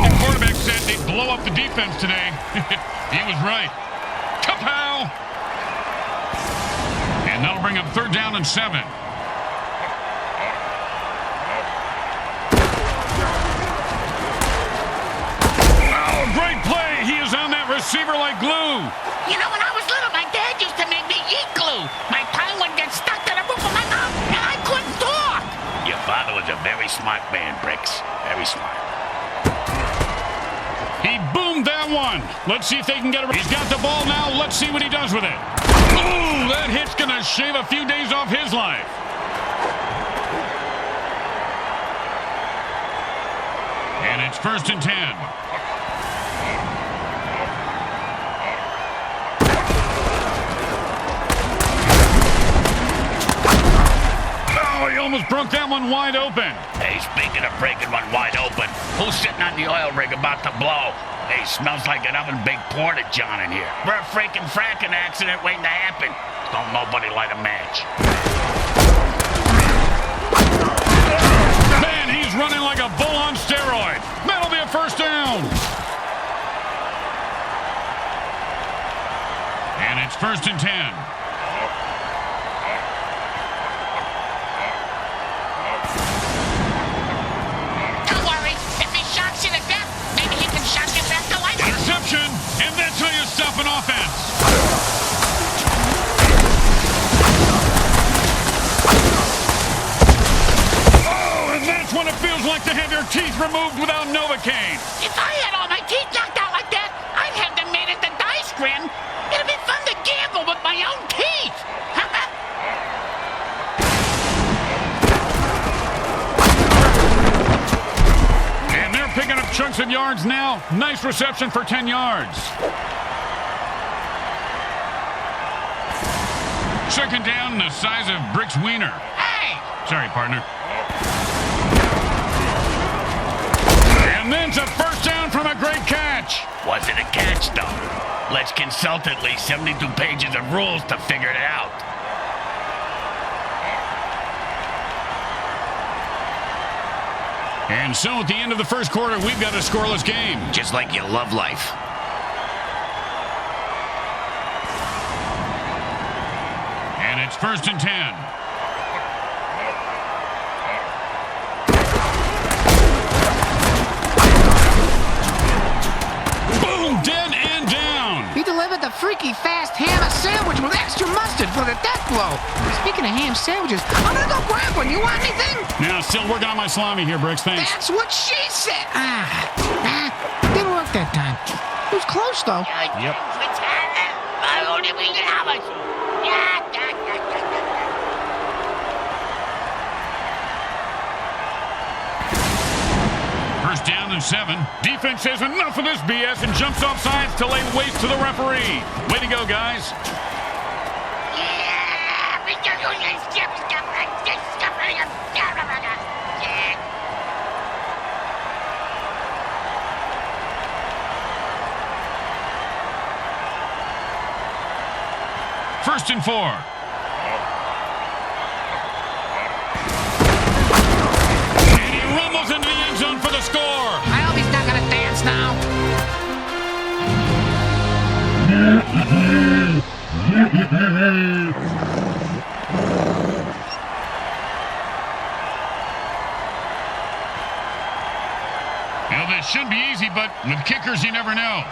The quarterback said they'd blow up the defense today. He was right. Kapow! And that'll bring up 3rd down and 7. Oh, great play! He is on that receiver like glue. You know, when I was little, my dad used to make me eat glue. My tongue would get stuck to the roof of my mouth, and I couldn't talk. Your father was a very smart man, Bricks. Very smart. He boomed that one. Let's see if they can get it. He's got the ball now. Let's see what he does with it. Ooh, that hit's going to shave a few days off his life. And it's 1st and 10. Oh, he almost broke that one wide open. Hey, speaking of breaking one wide open, who's sitting on the oil rig about to blow? Hey, smells like an oven baked porta john in here. We're a freaking fracking accident waiting to happen. Don't nobody light a match. Man, he's running like a bull on steroids. That'll be a 1st down. And it's 1st and 10. Don't worry, if he shocks you to death, maybe he can shock you back to life. Interception, and that's how you stop an offense. Oh, and that's what it feels like to have your teeth removed without Novocaine. If I had all my teeth knocked out like that, I'd have them made into dice, Grim. It'd be fun to gamble with my own teeth. And they're picking up chunks of yards now. Nice reception for 10 yards. 2nd down, the size of Brick's wiener. Hey! Sorry, partner. And then it's a 1st down from a great catch. Was it a catch, though? Let's consult at least 72 pages of rules to figure it out. And so at the end of the 1st quarter, we've got a scoreless game. Just like you love life. And it's 1st and 10. Boom! Dead and down. He delivered the freaky fast ham sandwich with extra mustard for the death blow. Speaking of ham sandwiches, I'm gonna go grab one. You want anything? Now, still working on my salami here, Bricks. Thanks. That's what she said. Didn't work that time. It was close, though. Yep. Retarded. and 7. Defense says enough of this BS and jumps off sides to lay waste to the referee. Way to go, guys. First and 4. And he rumbles into the end zone for the score. I hope he's not gonna dance now. Well, this should be easy, but with kickers, you never know.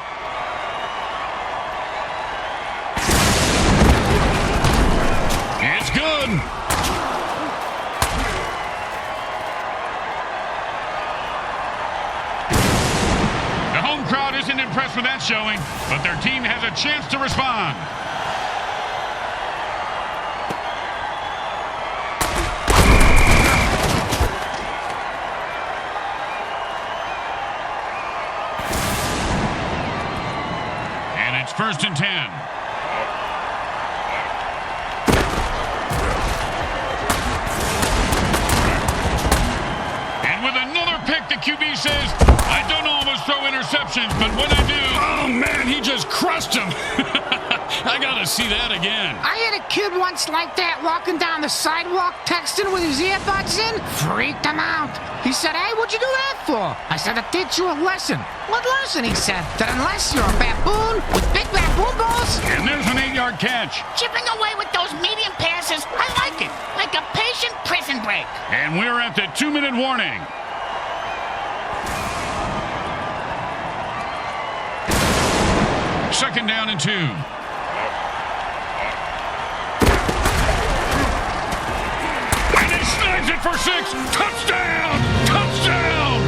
It's good. The home crowd isn't impressed with that showing, but their team has a chance to respond. And it's first and 10. The QB says, I don't always throw interceptions, but when I do, oh man, he just crushed him. I gotta see that again. I had a kid once like that walking down the sidewalk texting with his earbuds in. Freaked him out. He said, hey, what'd you do that for? I said, I teach you a lesson. What lesson? He said, that unless you're a baboon with big baboon balls. And there's an 8-yard catch. Chipping away with those medium passes, I like it. Like a patient prison break. And we're at the 2-minute warning. Second down and 2. And he snags it for 6. Touchdown! Touchdown!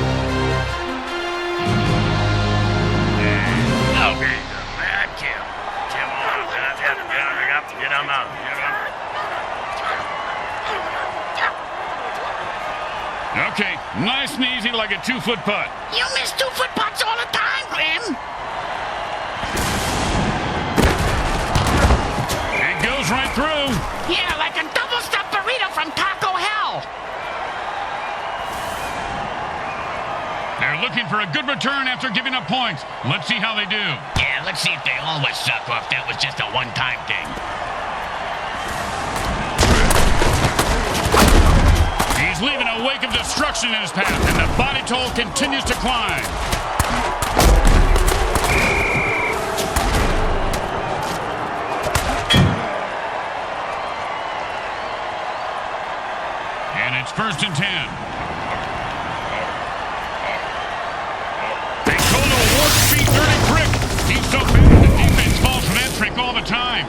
Okay. Get him out. Okay, nice and easy like a 2-foot putt. You miss 2-foot putts all the time, Grim. Goes right through. Yeah, like a double-stuffed burrito from Taco Hell. They're looking for a good return after giving up points. Let's see how they do. Yeah, let's see if they always suck or if that was just a one-time thing. He's leaving a wake of destruction in his path, and the body toll continues to climb. It's first and 10. They call him a warp speed dirty prick. He's so bad the defense falls for that trick all the time.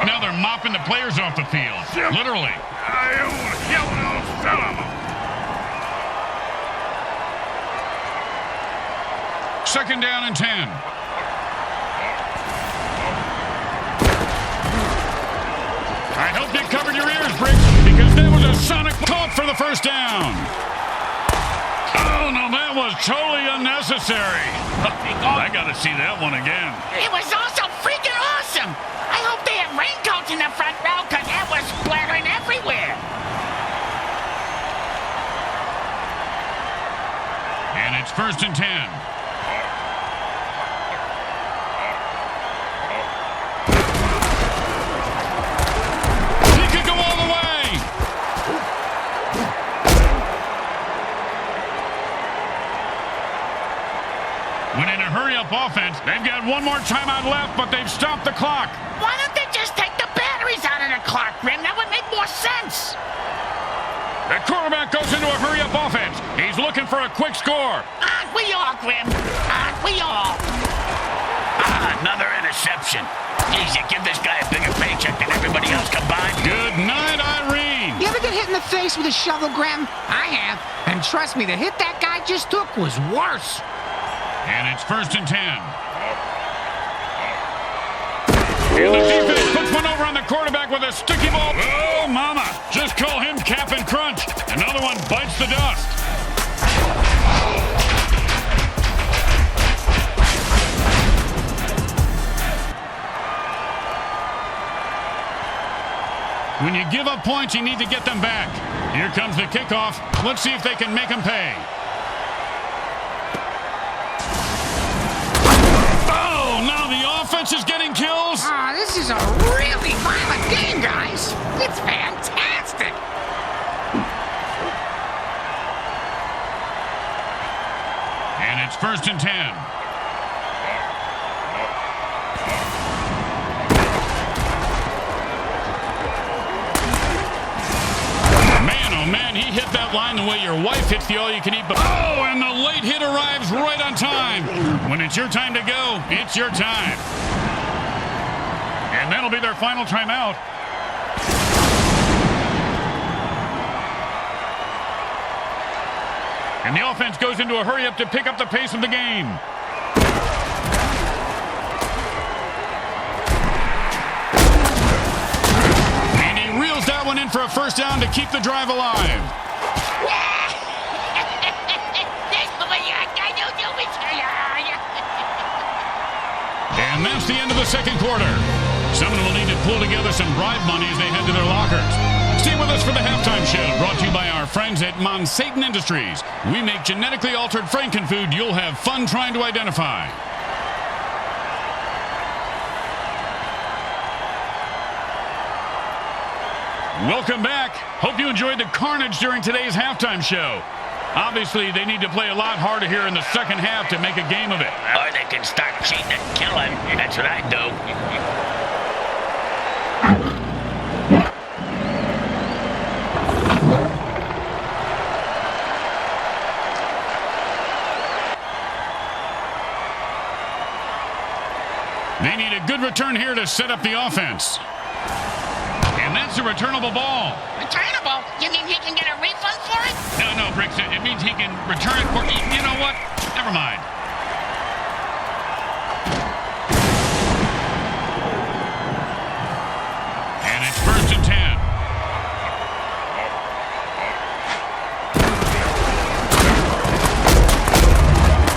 Now they're mopping the players off the field. Literally. Second down and 10. I hope you covered your ears, Briggs, because that was a sonic caught for the first down. Oh, no, that was totally unnecessary. I got to see that one again. It was also freaking awesome. I hope they have raincoats in the front row because that was splattering everywhere. And it's first and 10. Hurry-up offense. They've got one more timeout left, but they've stopped the clock. Why don't they just take the batteries out of the clock, Grim? That would make more sense. The quarterback goes into a hurry-up offense. He's looking for a quick score. Aren't we all, Grim? Aren't we all? Another interception. Geez, you give this guy a bigger paycheck than everybody else combined. Good night, Irene. You ever get hit in the face with a shovel, Grim? I have. And trust me, the hit that guy just took was worse. And it's first and 10. And the defense puts one over on the quarterback with a sticky ball. Oh, mama. Just call him Cap'n Crunch. Another one bites the dust. When you give up points, you need to get them back. Here comes the kickoff. Let's see if they can make them pay. Oh, now the offense is getting kills. Oh, this is a really violent game, guys. It's fantastic. And it's 1st and 10. Man, he hit that line the way your wife hits the all-you-can-eat. Oh, and the late hit arrives right on time. When it's your time to go, it's your time. And that'll be their final timeout. And the offense goes into a hurry-up to pick up the pace of the game. Reels that one in for a first down to keep the drive alive. And that's the end of the second quarter. Someone will need to pull together some bribe money as they head to their lockers. Stay with us for the halftime show, brought to you by our friends at Mutant Industries. We make genetically altered frankenfood you'll have fun trying to identify. Welcome back. Hope you enjoyed the carnage during today's halftime show. Obviously, they need to play a lot harder here in the second half to make a game of it. Or they can start cheating and killing. That's what I do. They need a good return here to set up the offense. And that's a returnable ball. Returnable? You mean he can get a refund for it? No, Bricks. It means he can return it for... You know what? Never mind. And it's 1st and 10.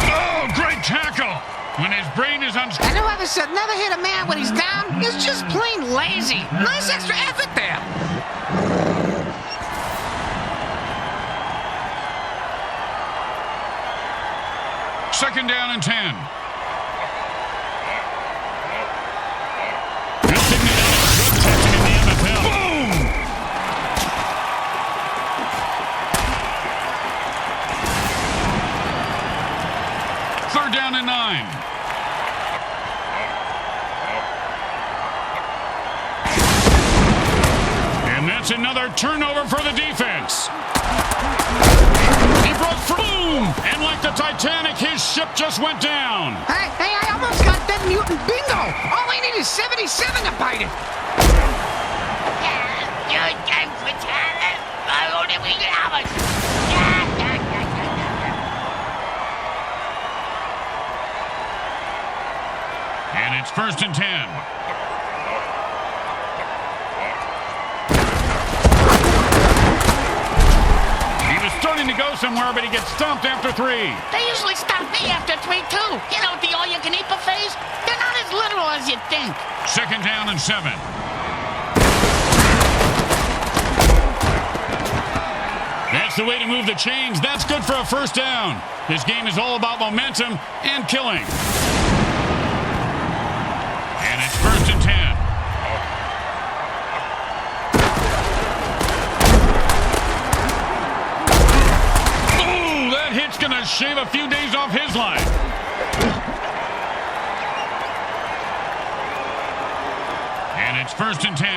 Oh, great tackle. When his brain is unstable. And whoever said never hit a man when he's down is just plain lazy. Nice extra effort there. Second down and 10. Good thing they don't have drug testing in the MFL. Boom! Third down and 9. And that's another turnover for the defense. He broke through. Boom! And like the Titanic, his ship just went down. Hey, I almost got that mutant bingo. All I need is 77 to bite it. And it's 1st and 10. Starting to go somewhere, but he gets stumped after 3. They usually stop me after 3, too. You know, the all-you-can-eat buffets, they're not as literal as you'd think. Second down and 7. That's the way to move the chains. That's good for a first down. This game is all about momentum and killing. And it's 1st and 10. Hit's going to shave a few days off his life. And it's 1st and 10.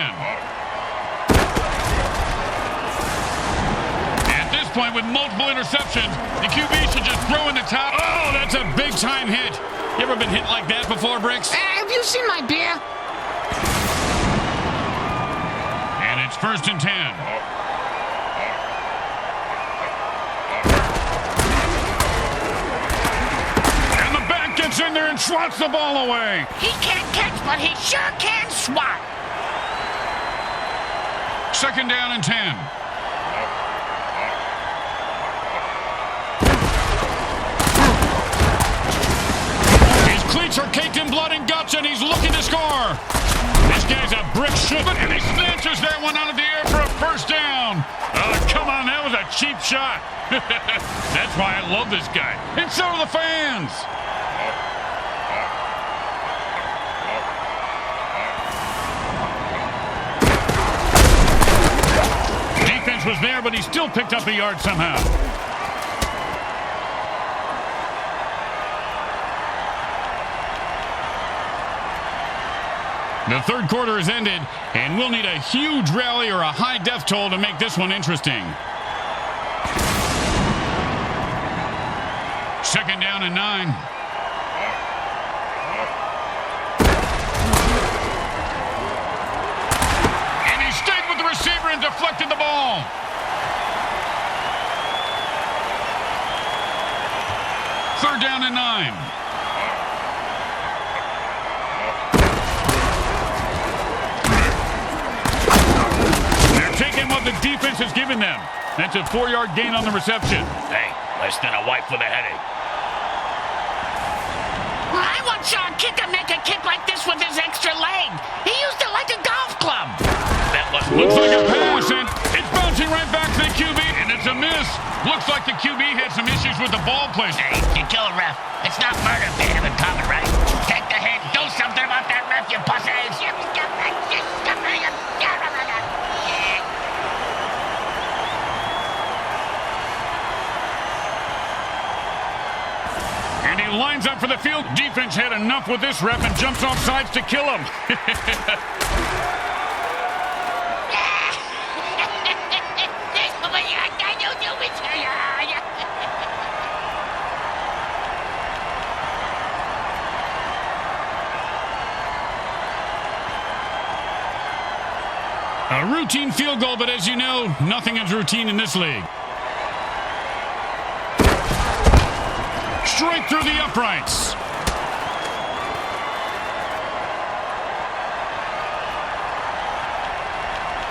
At this point, with multiple interceptions, the QB should just throw in the top. Oh, that's a big-time hit. You ever been hit like that before, Bricks? Have you seen my beer? And it's 1st and 10. Gets in there and swats the ball away. He can't catch, but he sure can swat. Second down and 10. His cleats are caked in blood and guts, and he's looking to score. This guy's a brick And he snatches that one out of the air for a first down. Oh, come on, that was a cheap shot. That's why I love this guy. And so do the fans. Defense was there, but he still picked up a yard somehow. The third quarter has ended, and we'll need a huge rally or a high death toll to make this one interesting. Second down and 9. And he stayed with the receiver and deflected the ball. Third down and 9. Taking what the defense has given them. That's a 4-yard gain on the reception. Hey, less than a wipe for the headache. Well, I once saw a kicker make a kick like this with his extra leg. He used it like a golf club. That looks like a pass, and it's bouncing right back to the QB, and it's a miss. Looks like the QB had some issues with the ball placement. Hey, you kill a ref. It's not murder if they have it covered, right? Take the hit. Do something about that ref, you pussy. And he lines up for the field. Defense had enough with this ref and jumps off sides to kill him. A routine field goal, but as you know, nothing is routine in this league. Straight through the uprights.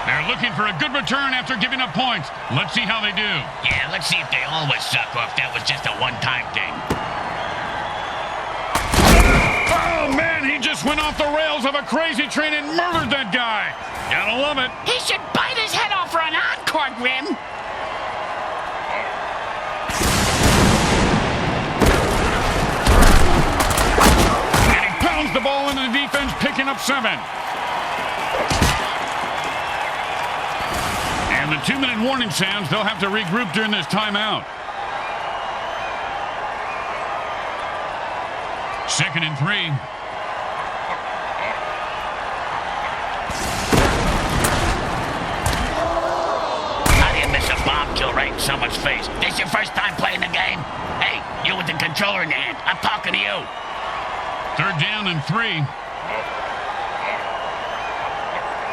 They're looking for a good return after giving up points. Let's see how they do. Yeah, let's see if they always suck or if that was just a one-time thing. Oh, man, he just went off the rails of a crazy train and murdered that guy. Gotta love it. He should bite his head off for an encore, Grim. The ball into the defense, picking up 7. And the 2-minute warning sounds. They'll have to regroup during this timeout. Second and 3. How do you miss a bomb kill right in someone's face? This your first time playing the game? Hey, you with the controller in your hand. I'm talking to you. Third down and 3.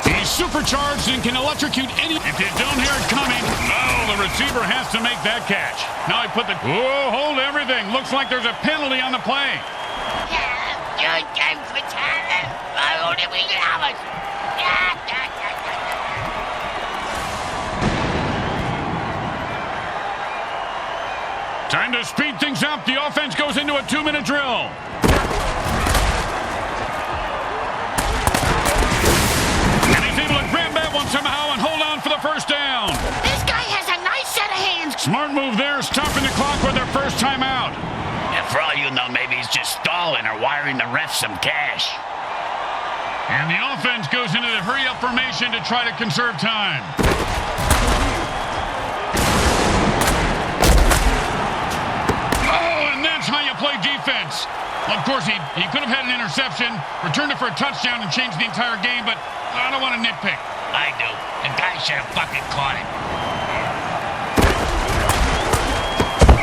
He's supercharged and can electrocute any... If you don't hear it coming, the receiver has to make that catch. Now he put the... Whoa, hold everything. Looks like there's a penalty on the play. Time to speed things up. The offense goes into a 2-minute drill. Somehow and hold on for the first down. This guy has a nice set of hands. Smart move there, stopping the clock with their first time out. And for all you know, maybe he's just stalling or wiring the ref some cash. And the offense goes into the hurry-up formation to try to conserve time. Oh, and that's how you play defense. Well, of course, he could have had an interception, returned it for a touchdown, and changed the entire game, but I don't want to nitpick. I do. The guy should have fucking caught it.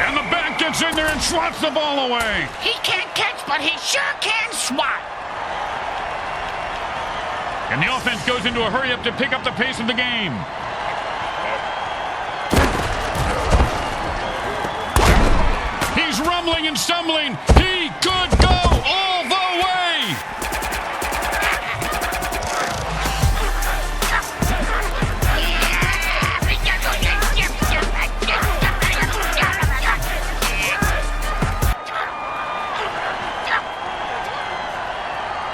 And the back gets in there and swats the ball away. He can't catch, but he sure can swat. And the offense goes into a hurry-up to pick up the pace of the game. He's rumbling and stumbling. He could go all the way.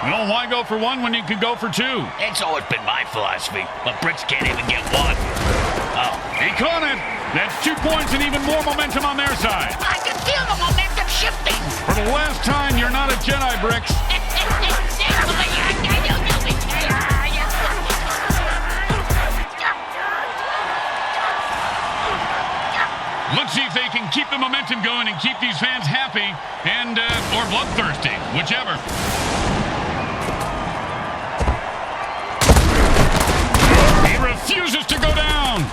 Well, why go for one when you can go for two? It's always been my philosophy, but Bricks can't even get one. Oh. He caught it. That's 2 points and even more momentum on their side. I can feel the momentum shifting. For the last time, you're not a Jedi, Bricks. Let's see if they can keep the momentum going and keep these fans happy and or bloodthirsty, whichever. He refuses to go down.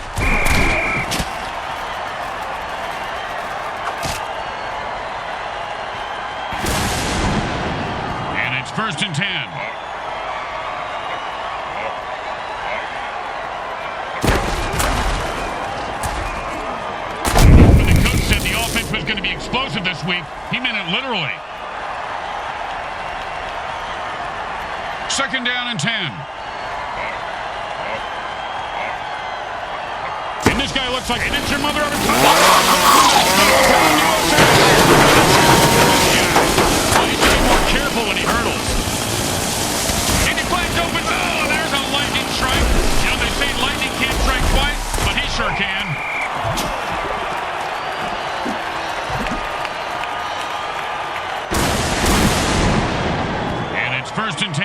And it's 1st and 10. Was going to be explosive this week. He meant it literally. 2nd down and 10. And this guy looks like, and it's your mother every time. Well, he's getting more careful when he hurdles. And he finds open. Oh, there's a lightning strike. You know, they say lightning can't strike twice, but he sure can. And it's 1st and 10.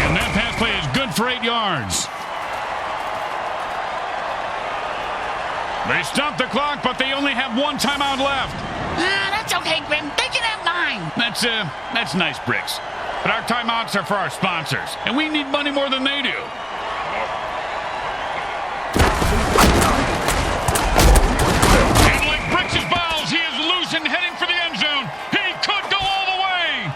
And that pass play is good for 8 yards. They stopped the clock, but they only have 1 timeout left. That's okay, Grim. They can have mine. That's nice, Bricks. But our timeouts are for our sponsors, and we need money more than they do. And like Bricks' balls, he is loose and heading for the end zone. He could go all the way.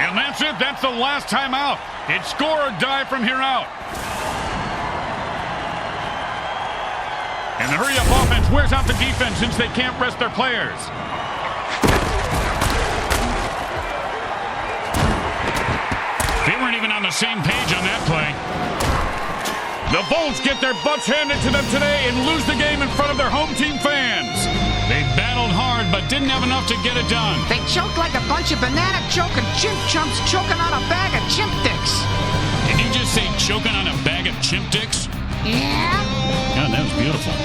And that's it. That's the last timeout. It's score or die from here out. And the hurry-up offense wears out the defense since they can't rest their players. They weren't even on the same page on that play. The Bolts get their butts handed to them today and lose the game in front of their home team fans. They battled hard but didn't have enough to get it done. They choked like a bunch of banana-choking chimp chumps choking on a bag of chimp dicks. Did you just say choking on a bag of chimp dicks? Yeah? God, that was beautiful.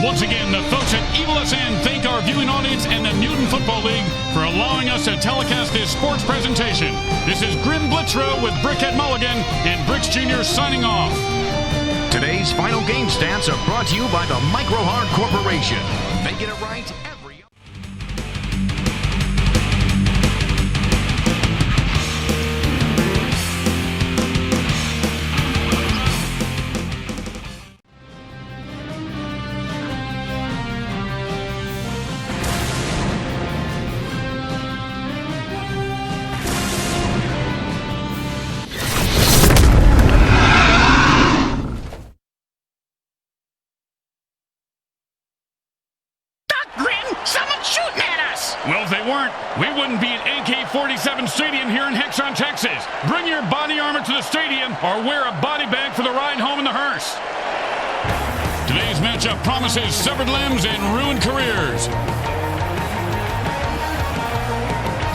Once again, the folks at Evil SN thank our viewing audience and the Mutant Football League for allowing us to telecast this sports presentation. This is Grim Blitzrow with Brickhead Mulligan and Bricks Jr. signing off. Today's final game stats are brought to you by the Micro Hard Corporation. They get it right every... Someone's shooting at us! Well, if they weren't, we wouldn't be at AK-47 Stadium here in Hexon, Texas. Bring your body armor to the stadium or wear a body bag for the ride home in the hearse. Today's matchup promises severed limbs and ruined careers.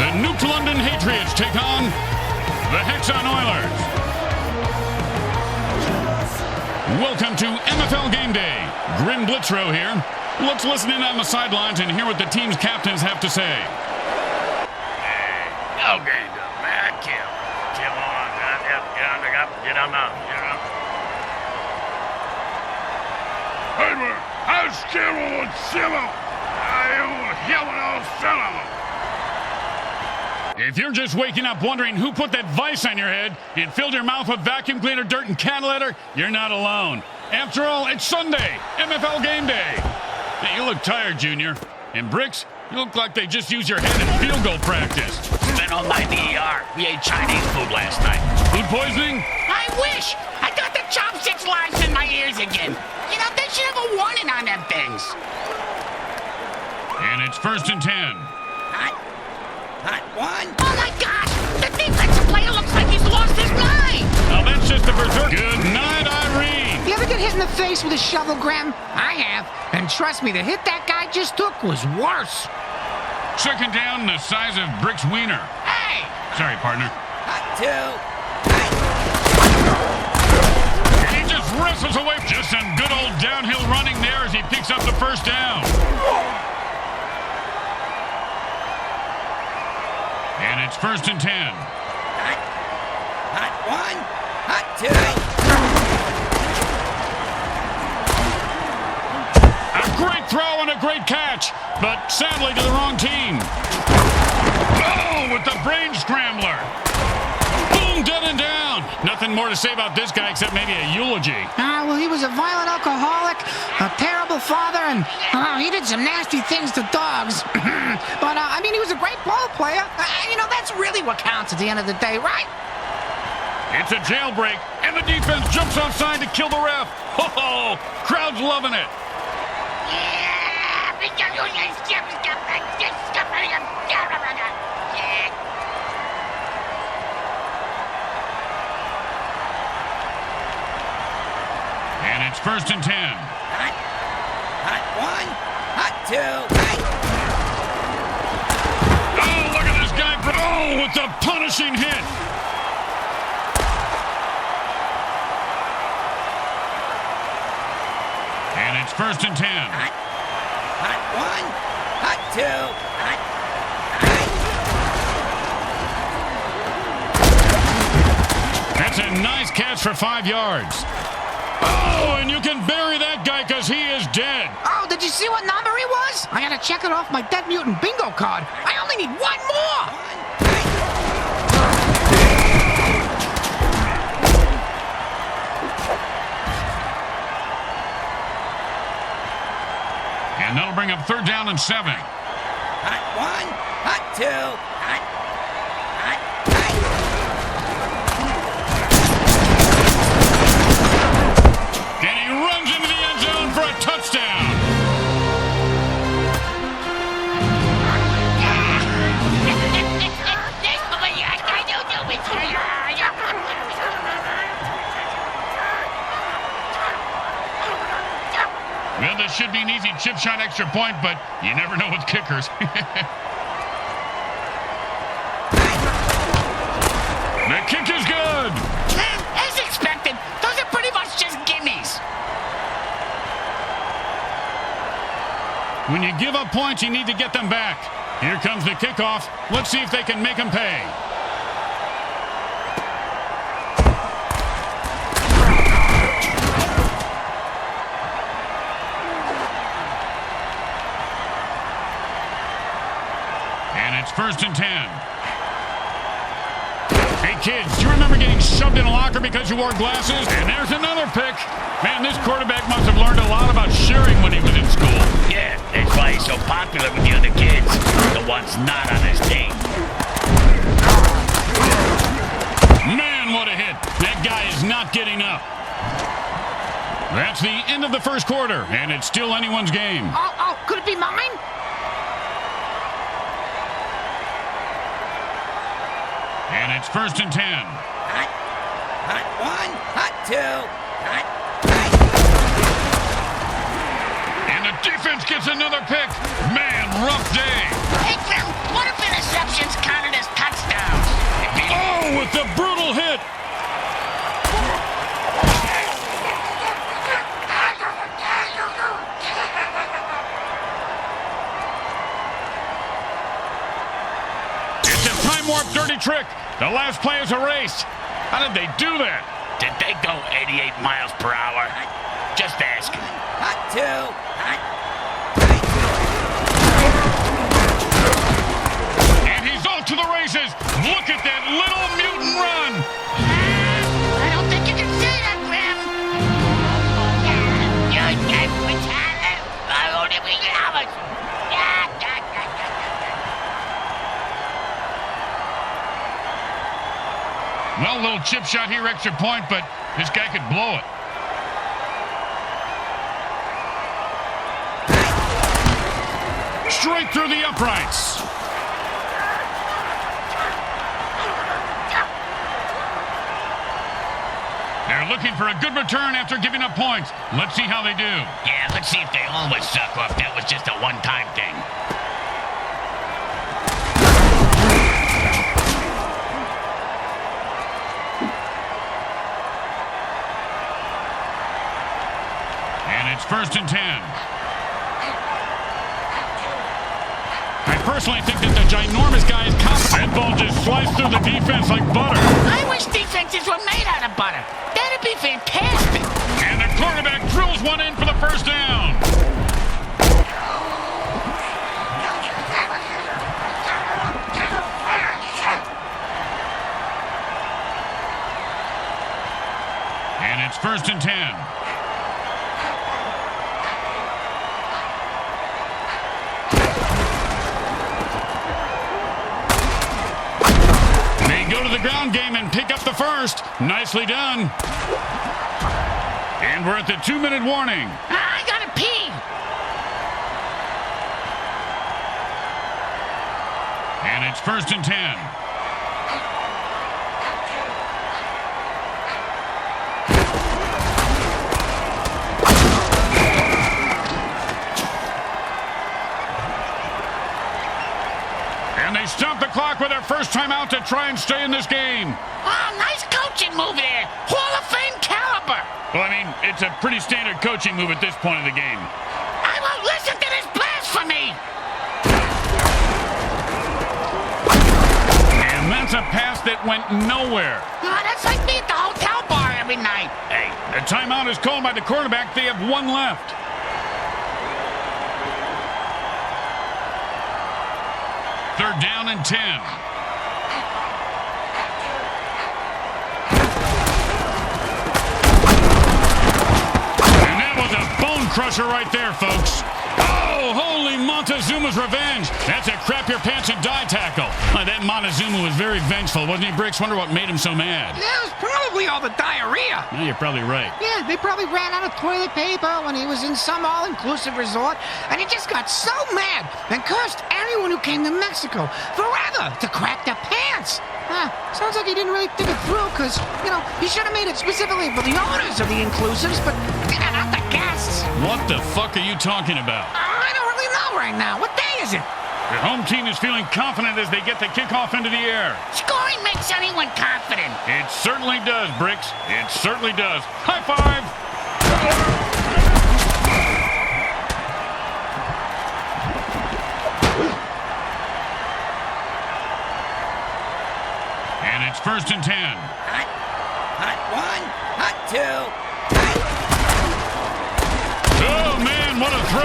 The Nuke London Patriots take on the Hexon Oilers. Welcome to MFL Game Day. Grim Blitzrow here. Let's listen in on the sidelines and hear what the team's captains have to say. Okay, man, kill on, get on up. Hey, man, I'm scared of Silo. If you're just waking up wondering who put that vice on your head and filled your mouth with vacuum cleaner, dirt, and cat litter, you're not alone. After all, it's Sunday, MFL Game Day. Hey, you look tired, Junior. And Bricks, you look like they just used your head in field goal practice. Spent all night in the ER. We ate Chinese food last night. Food poisoning? I wish! I got the chopsticks lodged in my ears again. You know, they should have a warning on them things. And it's 1st and 10. Hot one. Oh my gosh! The defensive player looks like he's lost his mind! Now that's just the berserk. Good night, Irene. hit in the face with a shovel, Graham? I have. And trust me, the hit that guy just took was worse. Second down, the size of Brick's wiener. Hey! Sorry, partner. Hot two. And he just wrestles away. Just some good old downhill running there as he picks up the first down. And it's 1st and 10. Hot one. Hot two. A great throw and a great catch, but sadly to the wrong team. Oh, with the brain scrambler. Boom, dead and down. Nothing more to say about this guy except maybe a eulogy. Well, he was a violent alcoholic, a terrible father, and he did some nasty things to dogs. But, I mean, he was a great ball player. That's really what counts at the end of the day, right? It's a jailbreak, and the defense jumps offside to kill the ref. Ho-ho! Crowd's loving it. And it's 1st and 10. Hot one. Hot two. Oh, look at this guy. Oh, with the punishing hit. And it's 1st and 10. Hot one. Hot two. That's a nice catch for 5 yards. Oh, and you can bury that guy because he is dead. Oh, did you see what number he was? I gotta check it off my Dead Mutant bingo card. I only need one more. And that'll bring up 3rd down and 7. Hot one. Hot two. And he runs into the end zone for a touchdown. Well, this should be an easy chip shot extra point, but you never know with kickers. The kick is good. As expected, those are pretty much just gimmies. When you give up points, you need to get them back. Here comes the kickoff. Let's see if they can make them pay. And it's 1st and 10. Hey, kids, do you remember getting shoved in a locker because you wore glasses? And there's another pick. Man, this quarterback must have learned a lot about sharing when he was in school. Yeah, that's why he's so popular with the other kids, the ones not on his team. Man, what a hit. That guy is not getting up. That's the end of the first quarter, and it's still anyone's game. Oh, could it be mine? And it's 1st and 10. Hot one. Hot two. And the defense gets another pick. Man, rough day. Hey, Grim, what if interceptions counted as touchdowns? Oh, with the brutal hit. It's a time warp dirty trick. The last play is a race. How did they do that? Did they go 88 miles per hour? Just asking. Hot two. And he's off to the races. Look at that little mutant run. I don't think you can say that, Grim. You're dead with talent. I won't even have it. Well, little chip shot here, extra point, but this guy could blow it. Straight through the uprights. They're looking for a good return after giving up points. Let's see how they do. Yeah, let's see if they always suck or if that was just a one-time thing. And it's 1st and 10. I personally think that the ginormous guy is confident. That ball just sliced through the defense like butter. I wish defenses were made out of butter. That'd be fantastic. And the quarterback drills one in for the first down. And it's 1st and 10. Go to the ground game and pick up the first. Nicely done. And we're at the 2-minute warning. I gotta pee. And it's 1st and 10. And they stop the clock with their first time out to try and stay in this game. Oh, nice coaching move there. Hall of Fame caliber. Well, I mean, it's a pretty standard coaching move at this point of the game. I won't listen to this blasphemy. And that's a pass that went nowhere. Oh, that's like me at the hotel bar every night. Hey, the timeout is called by the quarterback. They have one left. 3rd down and 10. And that was a bone crusher right there, folks. Oh, holy Montezuma's revenge. That's a crap your pants and die tackle. That Montezuma was very vengeful, wasn't he, Bricks? Wonder what made him so mad. Yeah, it was probably all the diarrhea. Yeah, you're probably right. Yeah, they probably ran out of toilet paper when he was in some all-inclusive resort, and he just got so mad and cursed everyone who came to Mexico forever to crack their pants. Sounds like he didn't really think it through, because, he should have made it specifically for the owners of the inclusives, but not the guests. What the fuck are you talking about? I don't really know right now. What day is it? The home team is feeling confident as they get the kickoff into the air. Scoring makes anyone confident. It certainly does, Bricks. It certainly does. High five! And it's 1st and 10. Hot 1, hot 2. Oh, man, what a throw.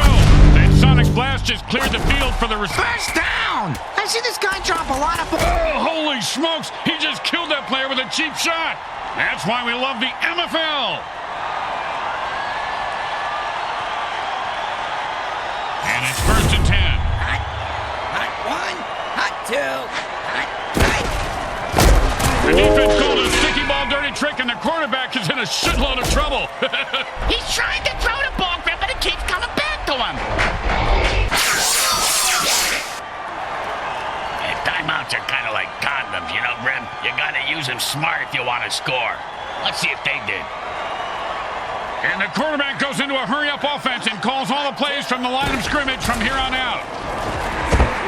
That Sonic Blast just cleared the field for the First down! I see this guy drop a lot of... Oh, holy smokes! He just killed that player with a cheap shot. That's why we love the MFL. And it's 1st and 10. Hot 1, hot 2, hot. The defense called a sticky ball dirty trick, and the quarterback is in a shitload of trouble. He's trying to throw the ball, Grim, but it keeps coming back to him. Timeouts are kind of like condoms, you know, Grim? You gotta use them smart if you want to score. Let's see if they did. And the quarterback goes into a hurry-up offense and calls all the plays from the line of scrimmage from here on out.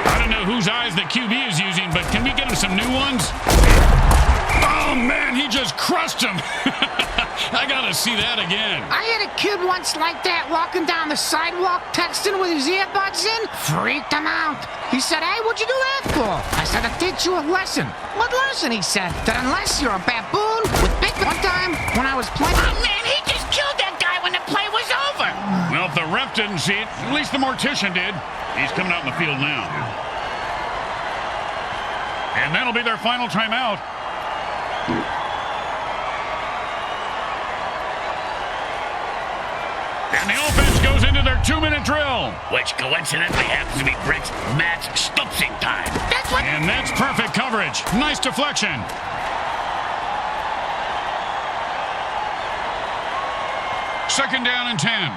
I don't know whose eyes the QB is using, but can we get him some new ones? Oh, man, he just crushed him. I gotta see that again. I had a kid once like that walking down the sidewalk texting with his earbuds in. Freaked him out. He said, "Hey, what'd you do that for?" I said, "To teach you a lesson." "What lesson?" he said. "That unless you're a baboon with big..." One time when I was playing... Oh, man, he just killed that guy when the play was over. Well, if the ref didn't see it, at least the mortician did. He's coming out in the field now. And that'll be their final timeout. And the offense goes into their 2-minute drill. Which coincidentally happens to be Brick's match stupsing time. That's what... And that's perfect coverage. Nice deflection. Second down and 10.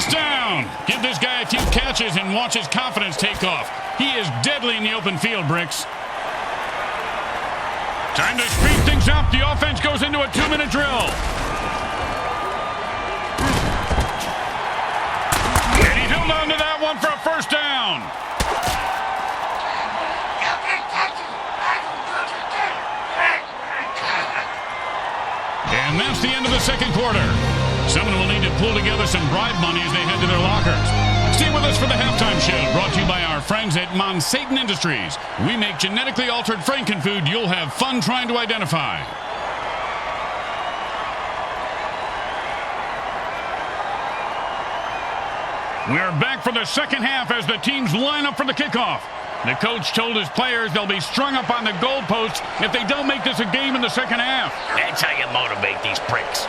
First down. Give this guy a few catches and watch his confidence take off. He is deadly in the open field, Bricks. Time to speed things up. The offense goes into a 2-minute drill. And he held on to that one for a first down. And that's the end of the second quarter. Someone will need to pull together some bribe money as they head to their lockers. Stay with us for the halftime show, brought to you by our friends at Mutant Industries. We make genetically altered frankenfood you'll have fun trying to identify. We're back for the second half as the teams line up for the kickoff. The coach told his players they'll be strung up on the goalposts if they don't make this a game in the second half. That's how you motivate these pricks.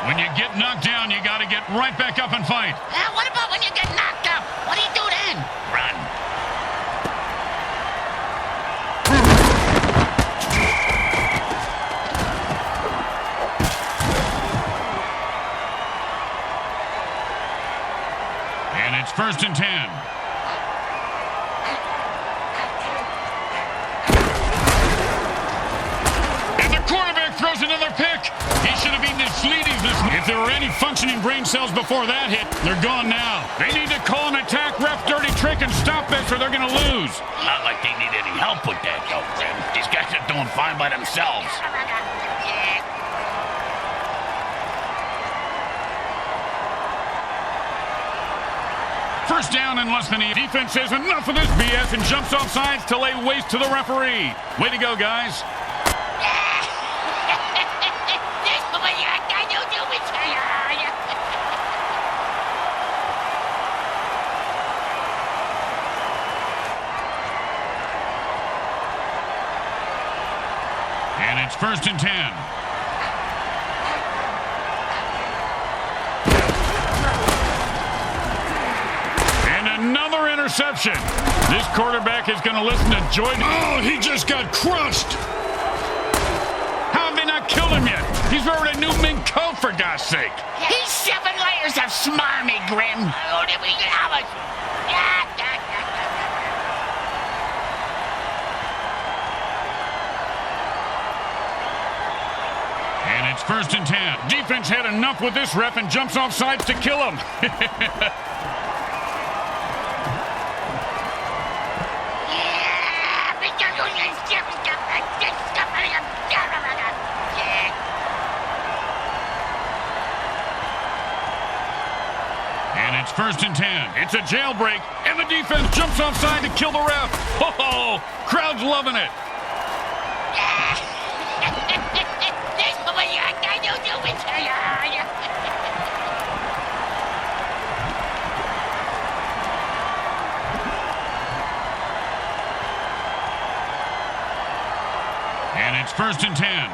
When you get knocked down, you got to get right back up and fight. What about when you get knocked out? What do you do then? Run. And it's 1st and 10. And the quarterback throws another pick. He should have eaten his Sleeties this week. If there were any functioning brain cells before that hit, they're gone now. They need to call an attack ref dirty trick and stop this or they're going to lose. Not like they need any help with that, though, Grim. These guys are doing fine by themselves. First down and less than a defense says enough of this BS and jumps off sides to lay waste to the referee. Way to go, guys. And it's 1st and 10. Another interception. This quarterback is going to listen to Jordan. Oh, he just got crushed. How have they not killed him yet? He's wearing a new mink coat, for God's sake. He's 7 layers of smarmy, Grim. And it's 1st and 10. Defense had enough with this ref and jumps off sides to kill him. And it's 1st and 10. It's a jailbreak, and the defense jumps offside to kill the ref. Oh, crowd's loving it. And it's 1st and 10.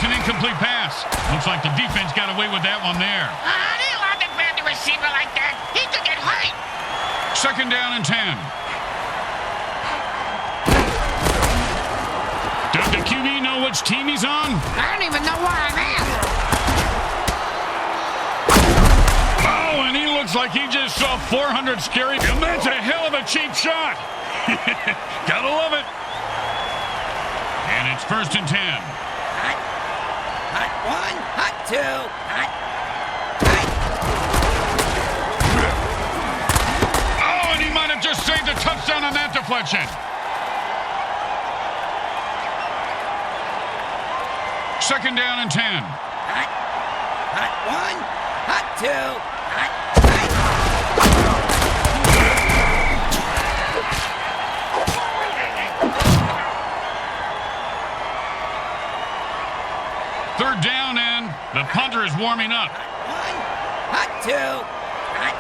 Incomplete pass. Looks like the defense got away with that one there. They allowed to grab the receiver like that. He could get hurt. 2nd down and 10. Does the QB know which team he's on? I don't even know where I'm at. Oh, and he looks like he just saw 400 scary. And that's a hell of a cheap shot. Gotta love it. And it's 1st and 10. Hot 1, hot 2, hot. Oh, and he might have just saved a touchdown on that deflection. 2nd down and 10. Hot 1, hot 2, hot. Third down, and the punter is warming up. Hot 1, hot 2, hot.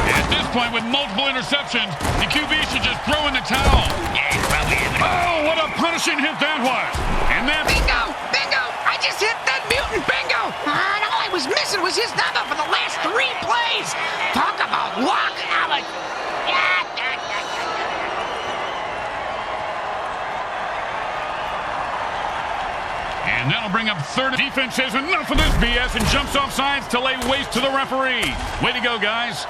At this point, with multiple interceptions, the QB should just throw in the towel. Yeah, he's probably Oh, what a punishing hit that was. And that... Bingo! Bingo! I just hit that mutant bingo! And all I was missing was his number for the last 3 plays. Talk about luck! And that'll bring up third. Defense says enough of this BS and jumps off sides to lay waste to the referee. Way to go, guys.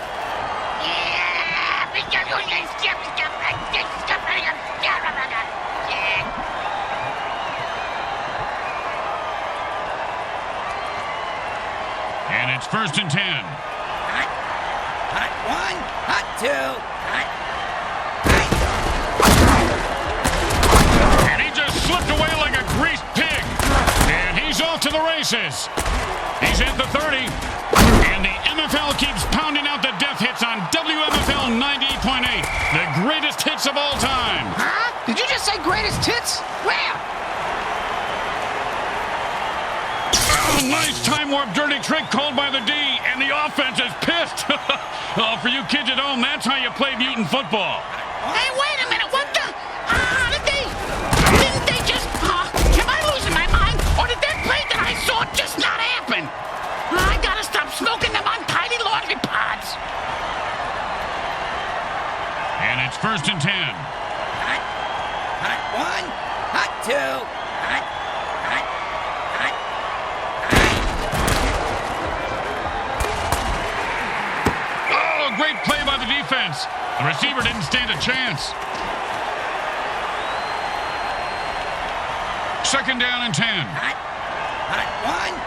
And it's 1st and 10. Hot 1, hot 2, hot. And he just slipped away like a greased pig. And he's off to the races. He's at the 30. And the MFL keeps pounding out the death hits on WMFL 98.8. The greatest hits of all time. Huh? Did you just say greatest hits? Where? Oh, nice time warp dirty trick called by the D. And the offense is pissed. Oh, for you kids at home, that's how you play mutant football. Hey, wait a minute. What the? Didn't they just... am I losing my mind? Or did that play that I saw just not happen? I gotta stop smoking them untidy laundry pods. And it's 1st and 10. Hot 1, hot 2, hot. Oh, great play by the defense. The receiver didn't stand a chance. 2nd down and 10. Hot 1.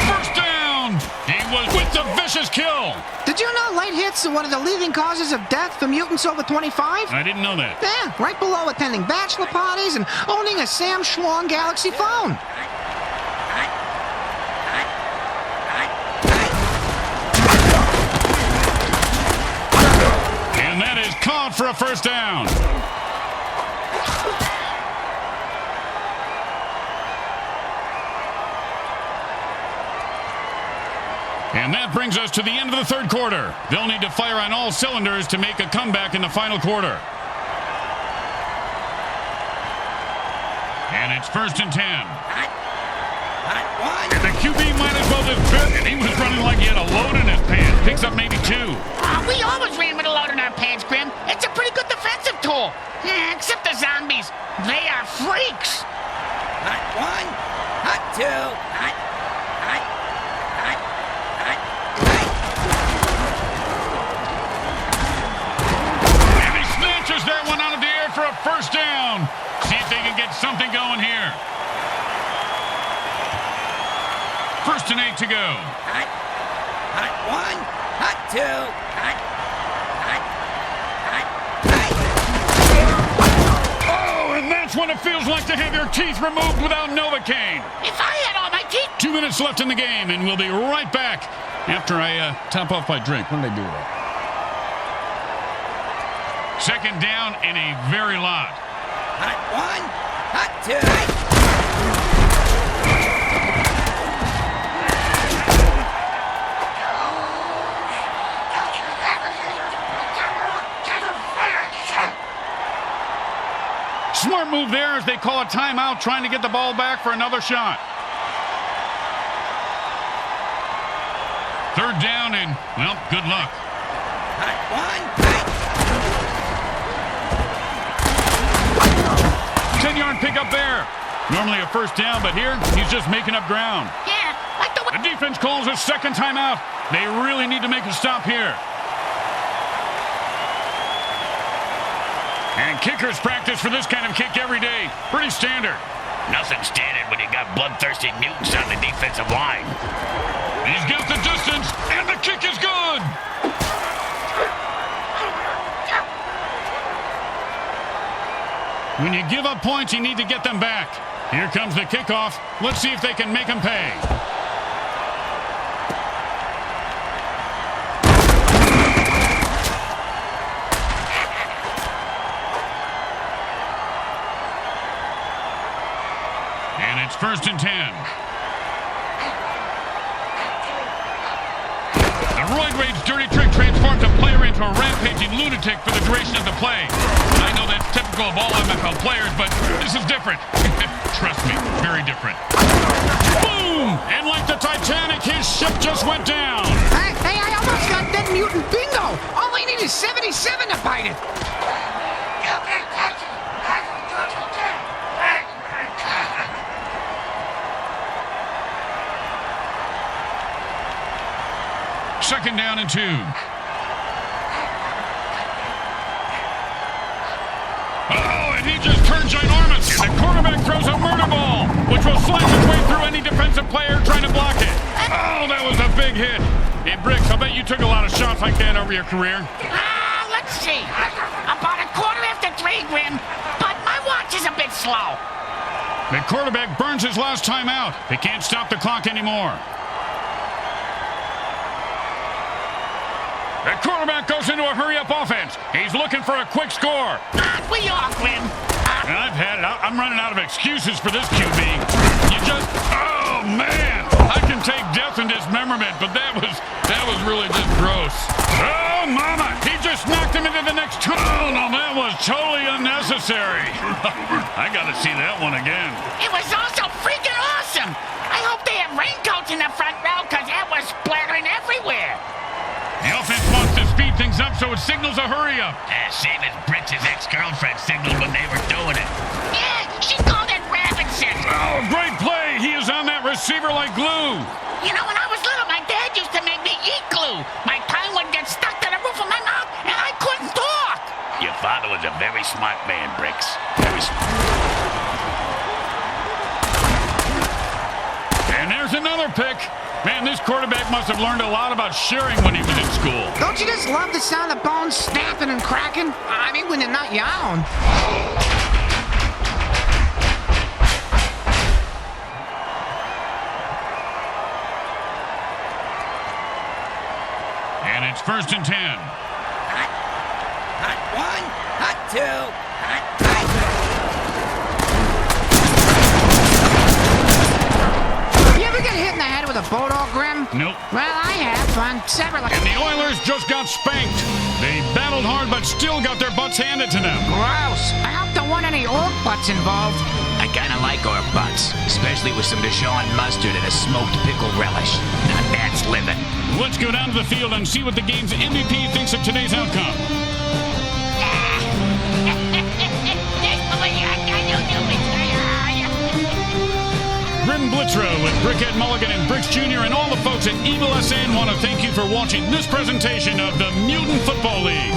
First down. He was with the vicious kill. Did you know late hits are one of the leading causes of death for mutants over 25? I didn't know that. Yeah, right below attending bachelor parties and owning a Sam Schlong Galaxy phone. And that is caught for a 1st down. And that brings us to the end of the 3rd quarter. They'll need to fire on all cylinders to make a comeback in the final quarter. And it's 1st and 10. Hot 1. And the QB might as well just bit, and he was running like he had a load in his pants. Picks up maybe 2. We always ran with a load in our pants, Grim. It's a pretty good defensive tool. Yeah, except the zombies. They are freaks. Hot 1, hot 2, hot. And he snatches that one out of the air for a 1st down. See if they can get something going here. 1st and 8 to go. Hot 1, hot 2, hot. Oh, and that's what it feels like to have your teeth removed without Novocaine. If I had all my teeth... 2 minutes left in the game, and we'll be right back after I top off my drink. What did I do with that? 2nd down and a very lot. Hot 1, hot 2. Smart move there as they call a timeout, trying to get the ball back for another shot. 3rd down and, well, good luck. Hot 1, 10-yard pickup there. Normally a 1st down, but here he's just making up ground. Yeah, like the... The defense calls a 2nd timeout. They really need to make a stop here. And kickers practice for this kind of kick every day. Pretty standard. Nothing standard when you got bloodthirsty mutants on the defensive line. He's got the distance, and the kick is good. When you give up points, you need to get them back. Here comes the kickoff. Let's see if they can make them pay. And it's 1st and 10. The sideways dirty trick transforms a player into a rampaging lunatic for the duration of the play. I know that's typical of all MFL players, but this is different. Trust me, very different. Boom! And like the Titanic, his ship just went down. Hey, I almost got that mutant bingo. All I need is 77 to bite it. Second down and 2. Oh, and he just turned ginormous. And the quarterback throws a murder ball, which will slice its way through any defensive player trying to block it. Oh, that was a big hit. Hey, Bricks, I bet you took a lot of shots like that over your career. Let's see. About 3:15, Grim, but my watch is a bit slow. The quarterback burns his last time out. They can't stop the clock anymore. The quarterback goes into a hurry-up offense. He's looking for a quick score. We are, Grim. I've had it. I'm running out of excuses for this QB. Oh, man. I can take death and dismemberment, but that was really just gross. Oh, mama. He just knocked him into the next turn. Oh, no, that was totally unnecessary. I got to see that one again. It was also freaking awesome. I hope they have raincoats in the front row, because that was splattering everywhere. The offense wants to speed things up, so it signals a hurry-up. Same as Bricks' ex-girlfriend signaled when they were doing it. Yeah, she called it Robinson. Oh, great play. He is on that receiver like glue. You know, when I was little, my dad used to make me eat glue. My tongue would get stuck to the roof of my mouth, and I couldn't talk. Your father was a very smart man, Bricks. Very smart. And there's another pick. Man, this quarterback must have learned a lot about sharing when he was in school. Don't you just love the sound of bones snapping and cracking? I mean, when they're not your own. And it's 1st and 10. Hot 1, hot 2, hot 3. You ever get hit in the head with a bulldog, Grim? Nope. Well, I have on several. And the Oilers just got spanked. They battled hard, but still got their butts handed to them. Gross. I hope there weren't any orc butts involved. I kind of like our butts, especially with some Dijon mustard and a smoked pickle relish. Now that's living. Let's go down to the field and see what the game's MVP thinks of today's outcome. Grim Blitzrow with Brickhead Mulligan and Bricks Jr. and all the folks at Evil SN want to thank you for watching this presentation of the Mutant Football League.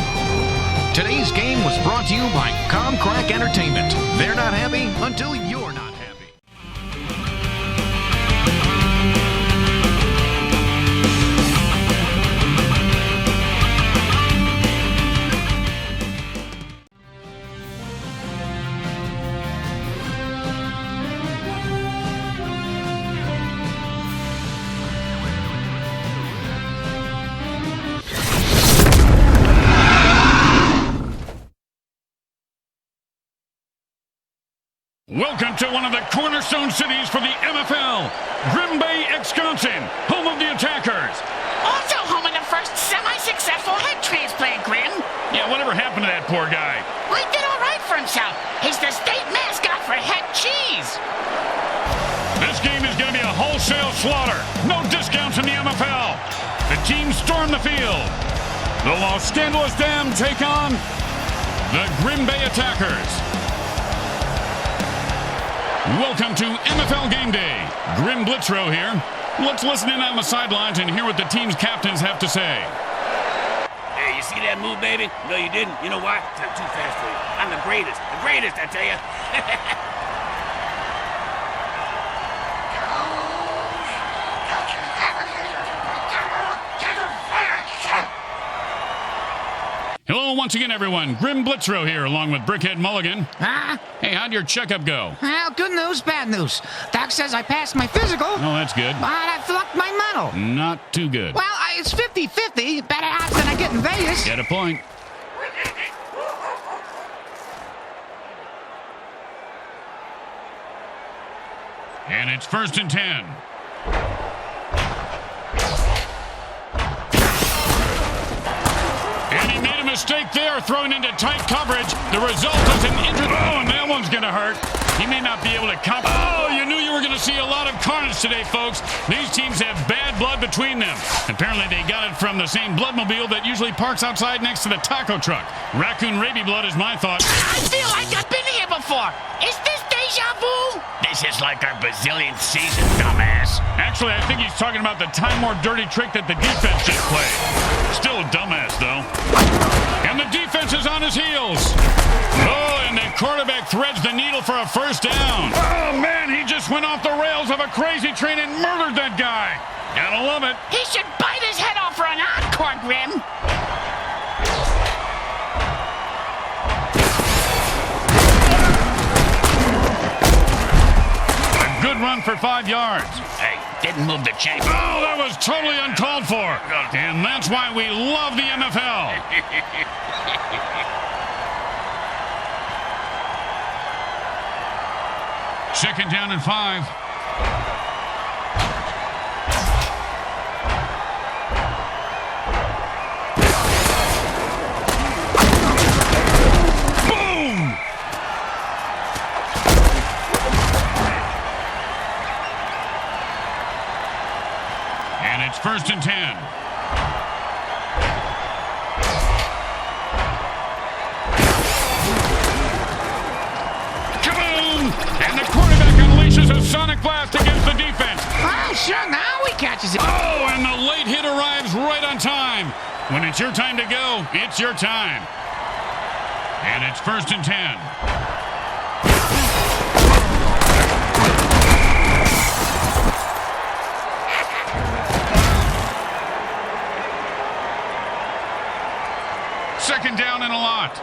Today's game was brought to you by Comcrack Entertainment. They're not happy until you're not happy. Welcome to one of the cornerstone cities for the MFL, Grim Bay, Wisconsin, home of the Attackers. Also home of the first semi-successful head transplant, Grim. Yeah, whatever happened to that poor guy? Well, he did all right for himself. He's the state mascot for head cheese. This game is going to be a wholesale slaughter. No discounts in the MFL. The teams storm the field. The Los Scandalous Dam take on the Grim Bay Attackers. Welcome to MFL Game Day. Grim Blitzrow here. Let's listen in on the sidelines and hear what the team's captains have to say. Hey, you see that move, baby? No, you didn't. You know why? I'm too fast for you. I'm the greatest, I tell you. Hello once again, everyone. Grim Blitzrow here, along with Brickhead Mulligan. Huh? Hey, how'd your checkup go? Well, good news, bad news. Doc says I passed my physical, Oh, that's good. but I flunked my mental. Not too good. Well, it's 50-50. Better odds than I get in Vegas. Get a point. And it's 1st and 10. mistake there, throwing into tight coverage. The result is an injury. Oh, and that one's going to hurt. He may not be able to cover. Oh, you knew you were going to see a lot of carnage today, folks. These teams have bad blood between them. Apparently, they got it from the same bloodmobile that usually parks outside next to the taco truck. Raccoon rabies blood is my thought. I feel like I've been here before. Is this deja vu? This is like our bazillionth season, dumbass. Actually, I think he's talking about the time more dirty trick that the defense just played. Still a dumbass, though. And the defense is on his heels. Oh, and the quarterback threads the needle for a first down. Oh, man, he just went off the rails of a crazy train and murdered that guy. Gotta love it. He should bite his head off for an encore, Grim. Good run for 5 yards. Hey, didn't move the chain. Oh, that was totally uncalled for. And that's why we love the MFL. Second down and 5. Boom! And it's first and 10. Kaboom! And the quarterback unleashes a sonic blast against the defense. Oh, sure, now he catches it. Oh, and the late hit arrives right on time. When it's your time to go, it's your time. And it's first and 10. Second down and a lot.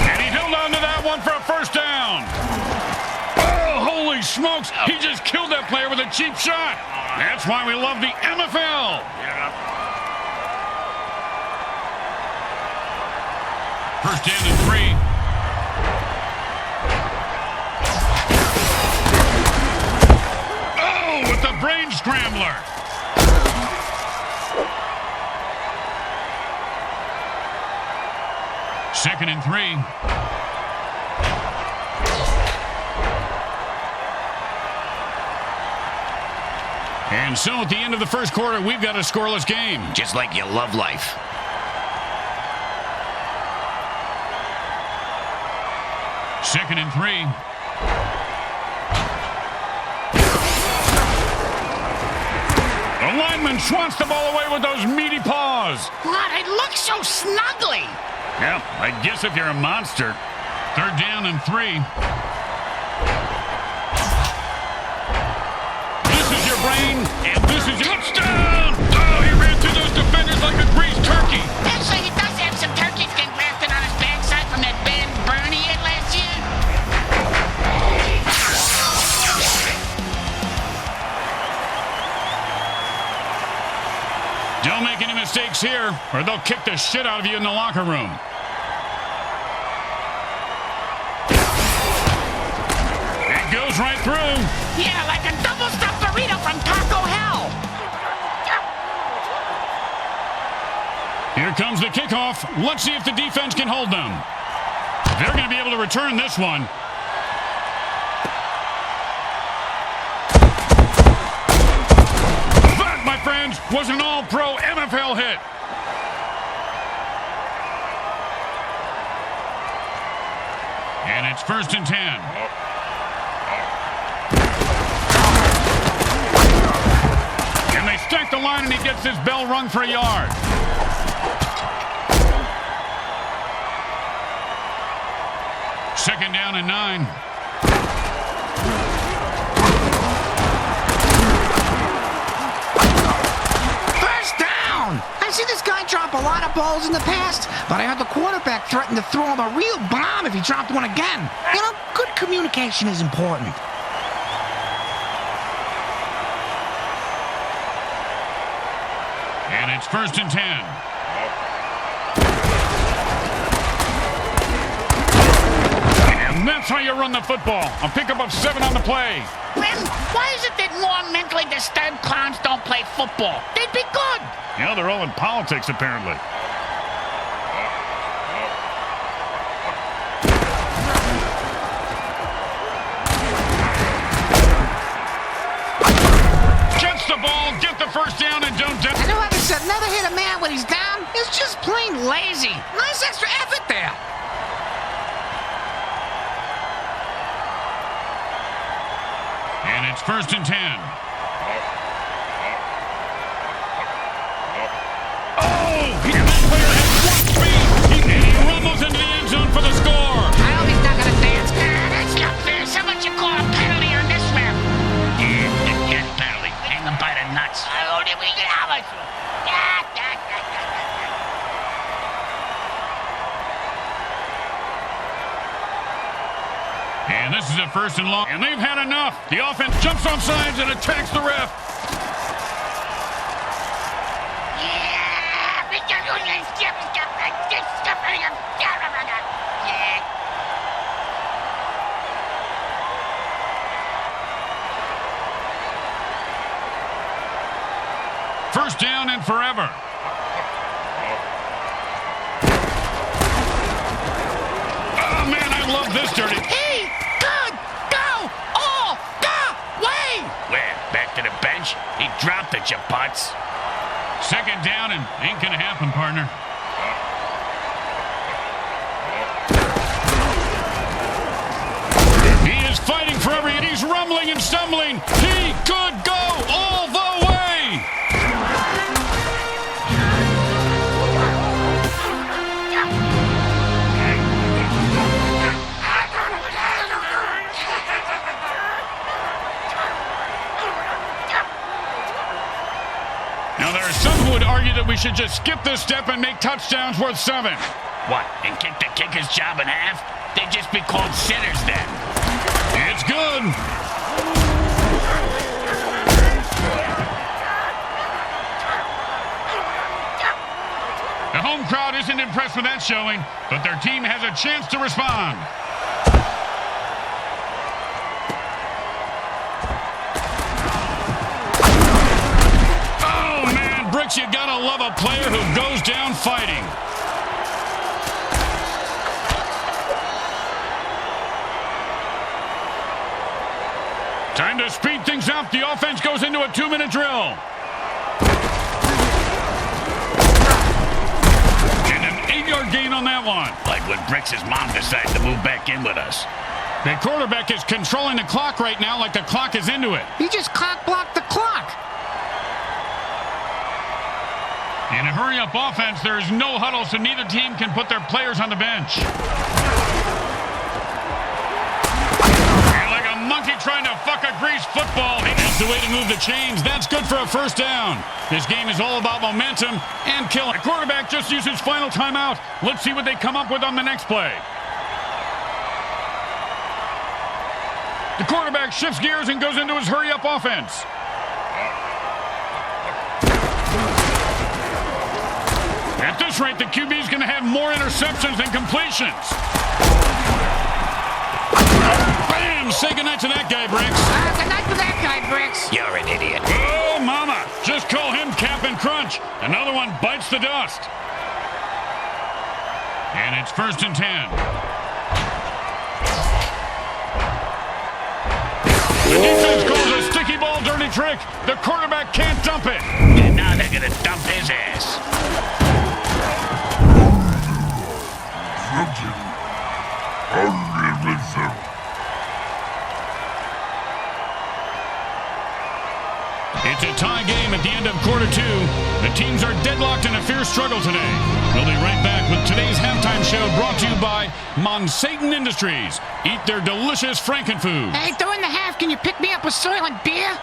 And he held on to that one for a first down. Oh, holy smokes. He just killed that player with a cheap shot. That's why we love the MFL. First down and 3. With the brain scrambler. Second and 3. And so at the end of the first quarter, we've got a scoreless game. Just like you love life. Second and 3. The lineman swats the ball away with those meaty paws. God, it looks so snuggly. Yeah, I guess if you're a monster. Third down and 3. This is your brain, and this is your touchdown! Oh, he ran through those defenders like a greased turkey. Actually, he does have some turkey skin grafted on his backside from that band Bernie had last year. Don't make any mistakes here, or they'll kick the shit out of you in the locker room. It goes right through. Yeah, like a double-stuffed burrito from Taco Hell. Here comes the kickoff. Let's see if the defense can hold them. They're going to be able to return this one. That, my friends, was an all-pro MFL hit. And it's first and 10. And they stack the line, and he gets his bell rung for a yard. Second down and 9. First down! I've seen this guy drop a lot of balls in the past, but I heard the quarterback threaten to throw him a real bomb if he dropped one again. You know, good communication is important. And it's first and 10. And that's how you run the football. A pickup of 7 on the play. Ben, why is it that more mentally disturbed clowns don't play football? They'd be good. Yeah, they're all in politics, apparently. Gets the ball, get the first down, and don't... And whoever said never hit a man when he's down is just plain lazy. Nice extra effort there. And it's 1st and 10. Oh! And that player has 1 speed. And he rumbles into the end zone for the score. I hope he's not going to dance. That's not fair. How much you call a penalty on this one? Get penalty. Hang him by the nuts. And this is a 1st and long. And they've had enough. The offense jumps on sides and attacks the ref. First down and forever. Oh, man, I love this dirty. He could go all the way. Where? Back to the bench? He dropped it, you putz. 2nd down and ain't gonna happen, partner. He is fighting for every... He's rumbling and stumbling. He could go all the way. Now, there are some who would argue that we should just skip this step and make touchdowns worth 7. What? And kick the kicker's job in half? They'd just be called sinners then. It's good. The home crowd isn't impressed with that showing, but their team has a chance to respond. Oh, man, Bricks, you gotta love a player who goes down fighting. Time to speed things up. The offense goes into a 2-minute drill. And an 8-yard gain on that one. Like when Bricks' mom decided to move back in with us. The quarterback is controlling the clock right now like the clock is into it. He just cock-blocked the clock. In a hurry-up offense, there is no huddle, so neither team can put their players on the bench. And like a monkey trying to fuck a greased football, that's the way to move the chains. That's good for a 1st down. This game is all about momentum and killing. The quarterback just used his final timeout. Let's see what they come up with on the next play. The quarterback shifts gears and goes into his hurry-up offense. At this rate, the QB is going to have more interceptions than completions. Bam! Say goodnight to that guy, Bricks. Good night to that guy, Bricks. You're an idiot. Oh, mama. Just call him Cap'n Crunch. Another one bites the dust. And it's 1st and 10. The defense calls a sticky ball dirty trick. The quarterback can't dump it. And now they're going to dump his ass. It's a tie game at the end of quarter 2. The teams are deadlocked in a fierce struggle today. We'll be right back with today's halftime show brought to you by Mutant Industries. Eat their delicious Frankenfood. Hey, during the half, can you pick me up a Soylent beer?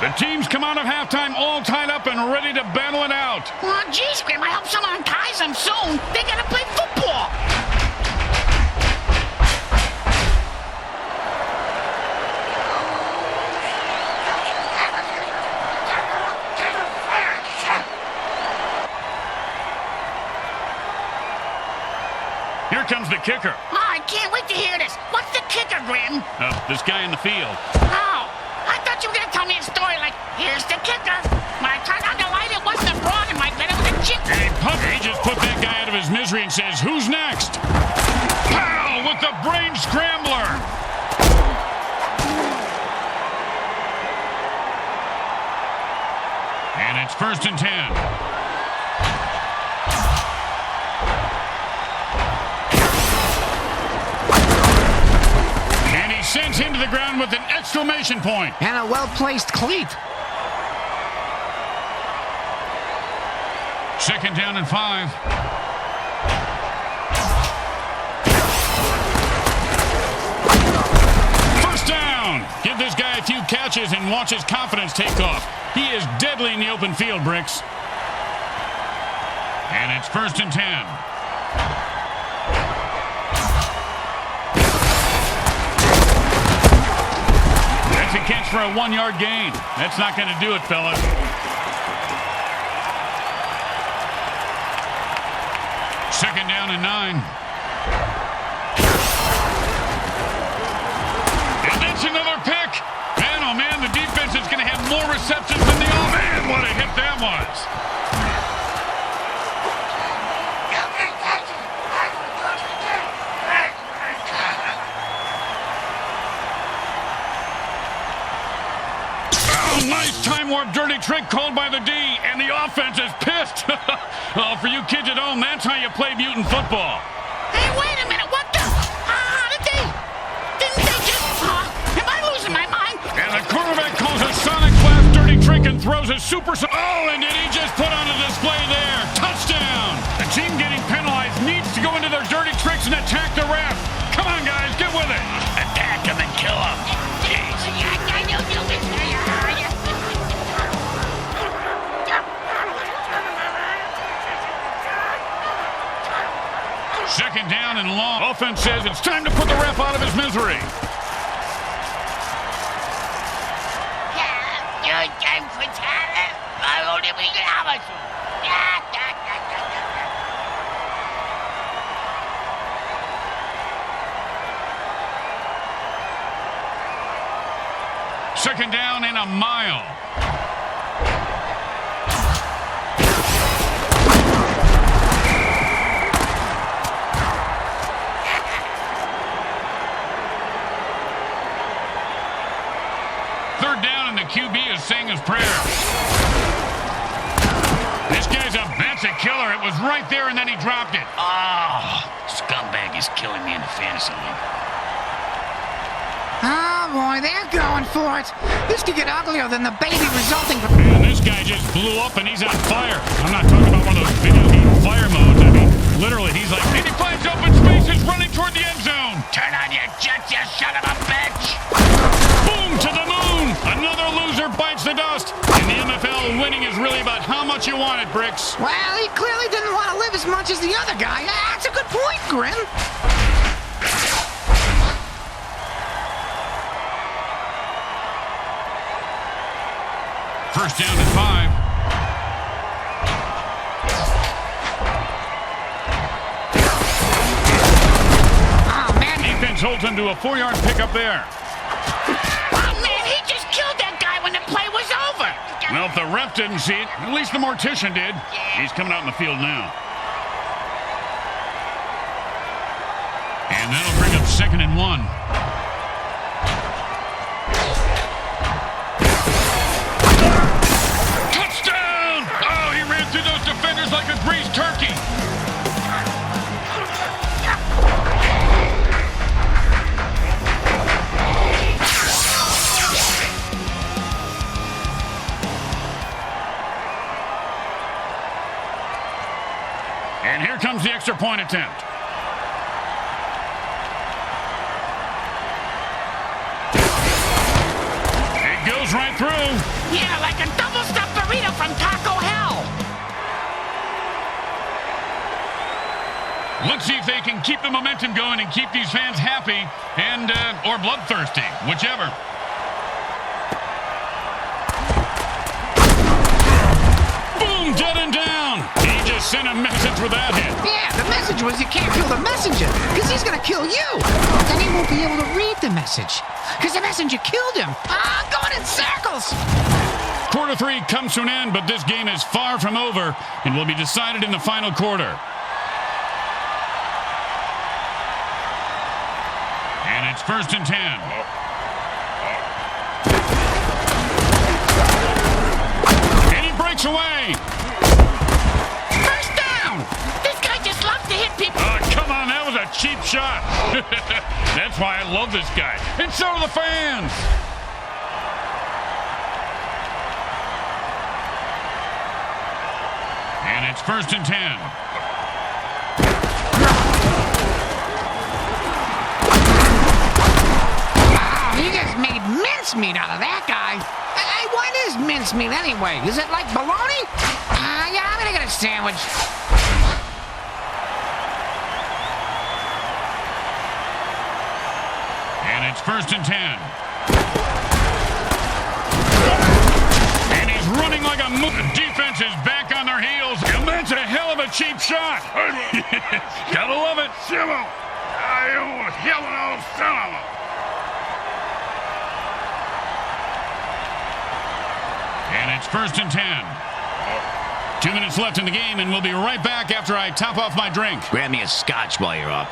The teams come out of halftime all tied up and ready to battle it out. Oh, geez, Grim, I hope someone unties them soon. They gotta play football. comes the kicker. Oh, I can't wait to hear this. What's the kicker, Grim? This guy in the field. Oh, I thought you were going to tell me a story like, here's the kicker. When I turned on the light, it wasn't a frog in my bed, it was a chicken. Hey, he just put that guy out of his misery and says, who's next? Pow! With the brain scrambler. And it's 1st and 10. And he sends him to the ground with an exclamation point. And a well-placed cleat. 2nd down and 5. First down. Give this guy a few catches and watch his confidence take off. He is deadly in the open field, Bricks. And it's 1st and 10. That's a catch for a 1-yard gain. That's not going to do it, fellas. Second down and 9. And that's another pick. Man, oh man, the defense is going to have more receptions than the offense. Man, what a hit that was. Oh, nice time warp dirty trick called by the D, and the offense is pissed. Oh, for you kids at home, that's how you play mutant football. Hey, wait a minute, what the? Didn't they just, am I losing my mind? And the quarterback calls a Sonic Blast dirty trick and throws a super... Oh, and did he just put on a display there? Touchdown! The team getting penalized needs to go into their dirty tricks and attack the ref. Come on, guys, get with it. Attack him and kill him. Jeez. Second down and long. Offense says it's time to put the ref out of his misery. Second down and a mile. Third down and the QB is saying his prayers. This guy's that's a killer. It was right there and then he dropped it. Oh, scumbag is killing me in the fantasy league. Oh, boy, they're going for it. This could get uglier than the baby resulting from... Man, this guy just blew up and he's on fire. I'm not talking about one of those video game fire modes. I mean, literally, he's like, and he finds open spaces running toward the end zone. Turn on your jets, you son of a bitch. Boom, to the moon. Another loser bites the dust. In the MFL, winning is really about how much you want it, Bricks. Well, he clearly didn't want to live as much as the other guy. That's a good point, Grim. First down and 5. Oh, man. Defense holds him to a 4-yard pickup there. Oh, man, he just killed that guy when the play was over. Well, if the ref didn't see it, at least the mortician did. He's coming out in the field now. And that'll bring up 2nd and 1. Like a greased turkey. And here comes the extra point attempt. It goes right through. Yeah, like a double-stuffed burrito from Taco Hell. Let's see if they can keep the momentum going and keep these fans happy and or bloodthirsty, whichever. Boom, dead and down. He just sent a message with that hit. Yeah, the message was you can't kill the messenger, because he's going to kill you. Then he won't be able to read the message, because the messenger killed him. I'm going in circles. Quarter 3 comes to an end, but this game is far from over and will be decided in the final quarter. And it's 1st and 10. And he breaks away. First down! This guy just loves to hit people. Oh, come on, that was a cheap shot. That's why I love this guy. And so do the fans. And it's 1st and 10. He just made mincemeat out of that guy. Hey, what is mincemeat anyway? Is it like bologna? Yeah, I'm gonna get a sandwich. And it's 1st and 10. And he's running like a moose. The defense is back on their heels. And that's a hell of a cheap shot. Gotta love it. Shimmer! I own hell of son. And it's 1st and 10. 2 minutes left in the game, and we'll be right back after I top off my drink. Grab me a scotch while you're up.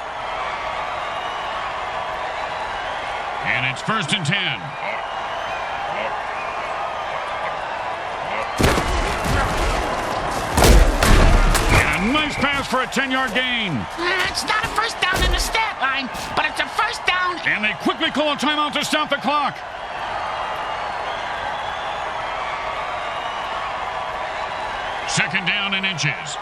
And it's 1st and 10. And a nice pass for a 10-yard gain. It's not a first down in the stat line, but it's a first down. And they quickly call a timeout to stop the clock. Second down and inches.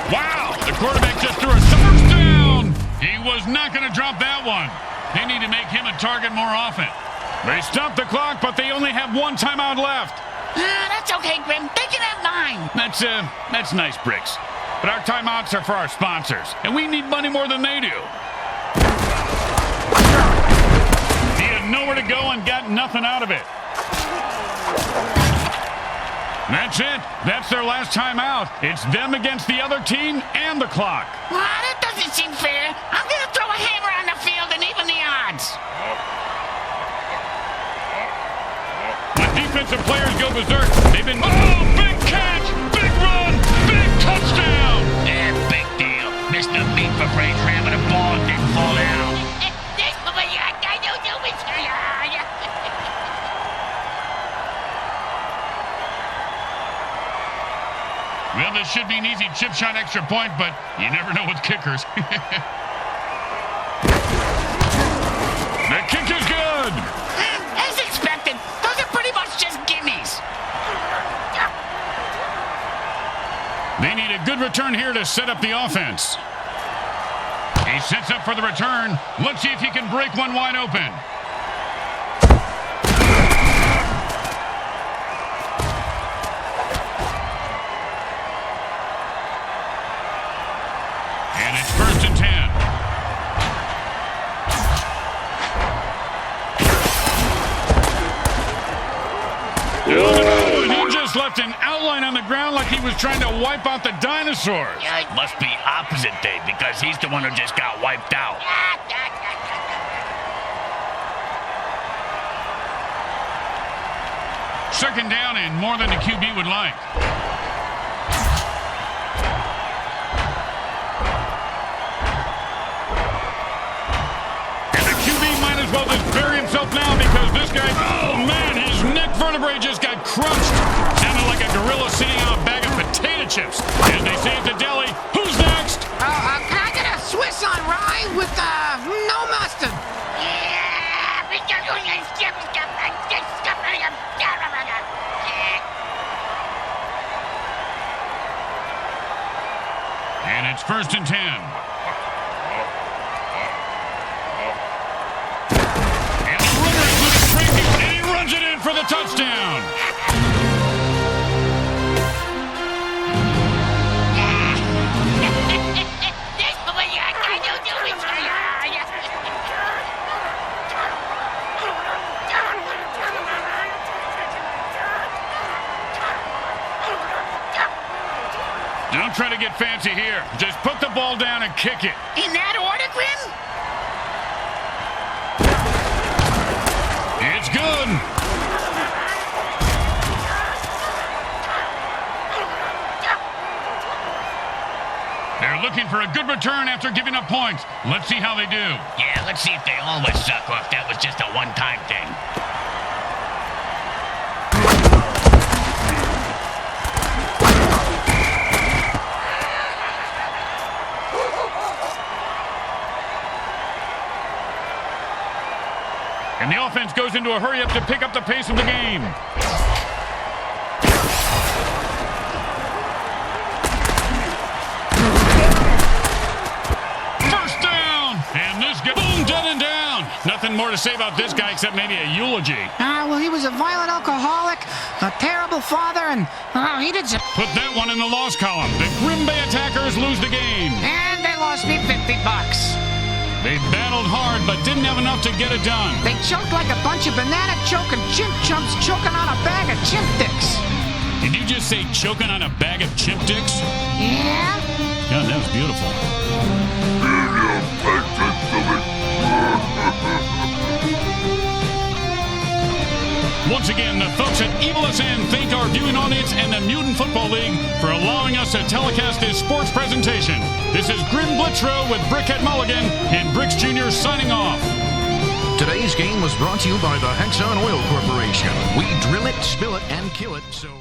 Wow, the quarterback just threw a first down. He was not going to drop that one. They need to make him a target more often. They stopped the clock, but they only have one timeout left. That's okay, Grim. They can have 9. That's nice, Bricks. But our timeouts are for our sponsors, and we need money more than they do. He had nowhere to go and got nothing out of it. That's it. That's their last timeout. It's them against the other team and the clock. That doesn't seem fair. I'm going to throw a hammer on the field and even the odds. The defensive players go berserk. They've been... Oh, big catch! Big run! Big touchdown! Yeah, big deal. Mr. Meat for Brains ran with the ball and didn't fall down. Well, this should be an easy chip shot extra point, but you never know with kickers. The kick is good. As expected, those are pretty much just gimmies. They need a good return here to set up the offense. He sets up for the return. Let's see if he can break one wide open. And it's 1st and 10. Oh, and he just left an outline on the ground like he was trying to wipe out the dinosaurs. It must be opposite day because he's the one who just got wiped out. Second down and more than the QB would like. And the QB might as well just bury himself now because this guy, oh man, his neck vertebrae just got crushed. Sounded like a gorilla sitting on a bag of potato chips. As they say at the deli, who's next? Can I get a Swiss on rye with, no mustard? And it's 1st and 10. And the runner is moving crazy, and he runs it in for the touchdown. Don't try to get fancy here. Just put the ball down and kick it. In that order, Grim? It's good. They're looking for a good return after giving up points. Let's see how they do. Yeah, let's see if they always suck or if that was just a one-time thing. And the offense goes into a hurry-up to pick up the pace of the game. First down! And this guy, boom, dead and down. Nothing more to say about this guy except maybe a eulogy. Well, he was a violent alcoholic, a terrible father, and he did some... Put that one in the loss column. The Green Bay attackers lose the game. And they lost me $50. They battled hard, but didn't have enough to get it done. They choked like a bunch of banana-choking chimp chumps choking on a bag of chimp dicks. Did you just say choking on a bag of chimp dicks? Yeah? God, that was beautiful. Once again, the folks at Evil SN thank our viewing audience and the Mutant Football League for allowing us to telecast this sports presentation. This is Grim Blitzrow with Brickhead Mulligan and Bricks Jr. signing off. Today's game was brought to you by the Hexon Oil Corporation. We drill it, spill it, and kill it so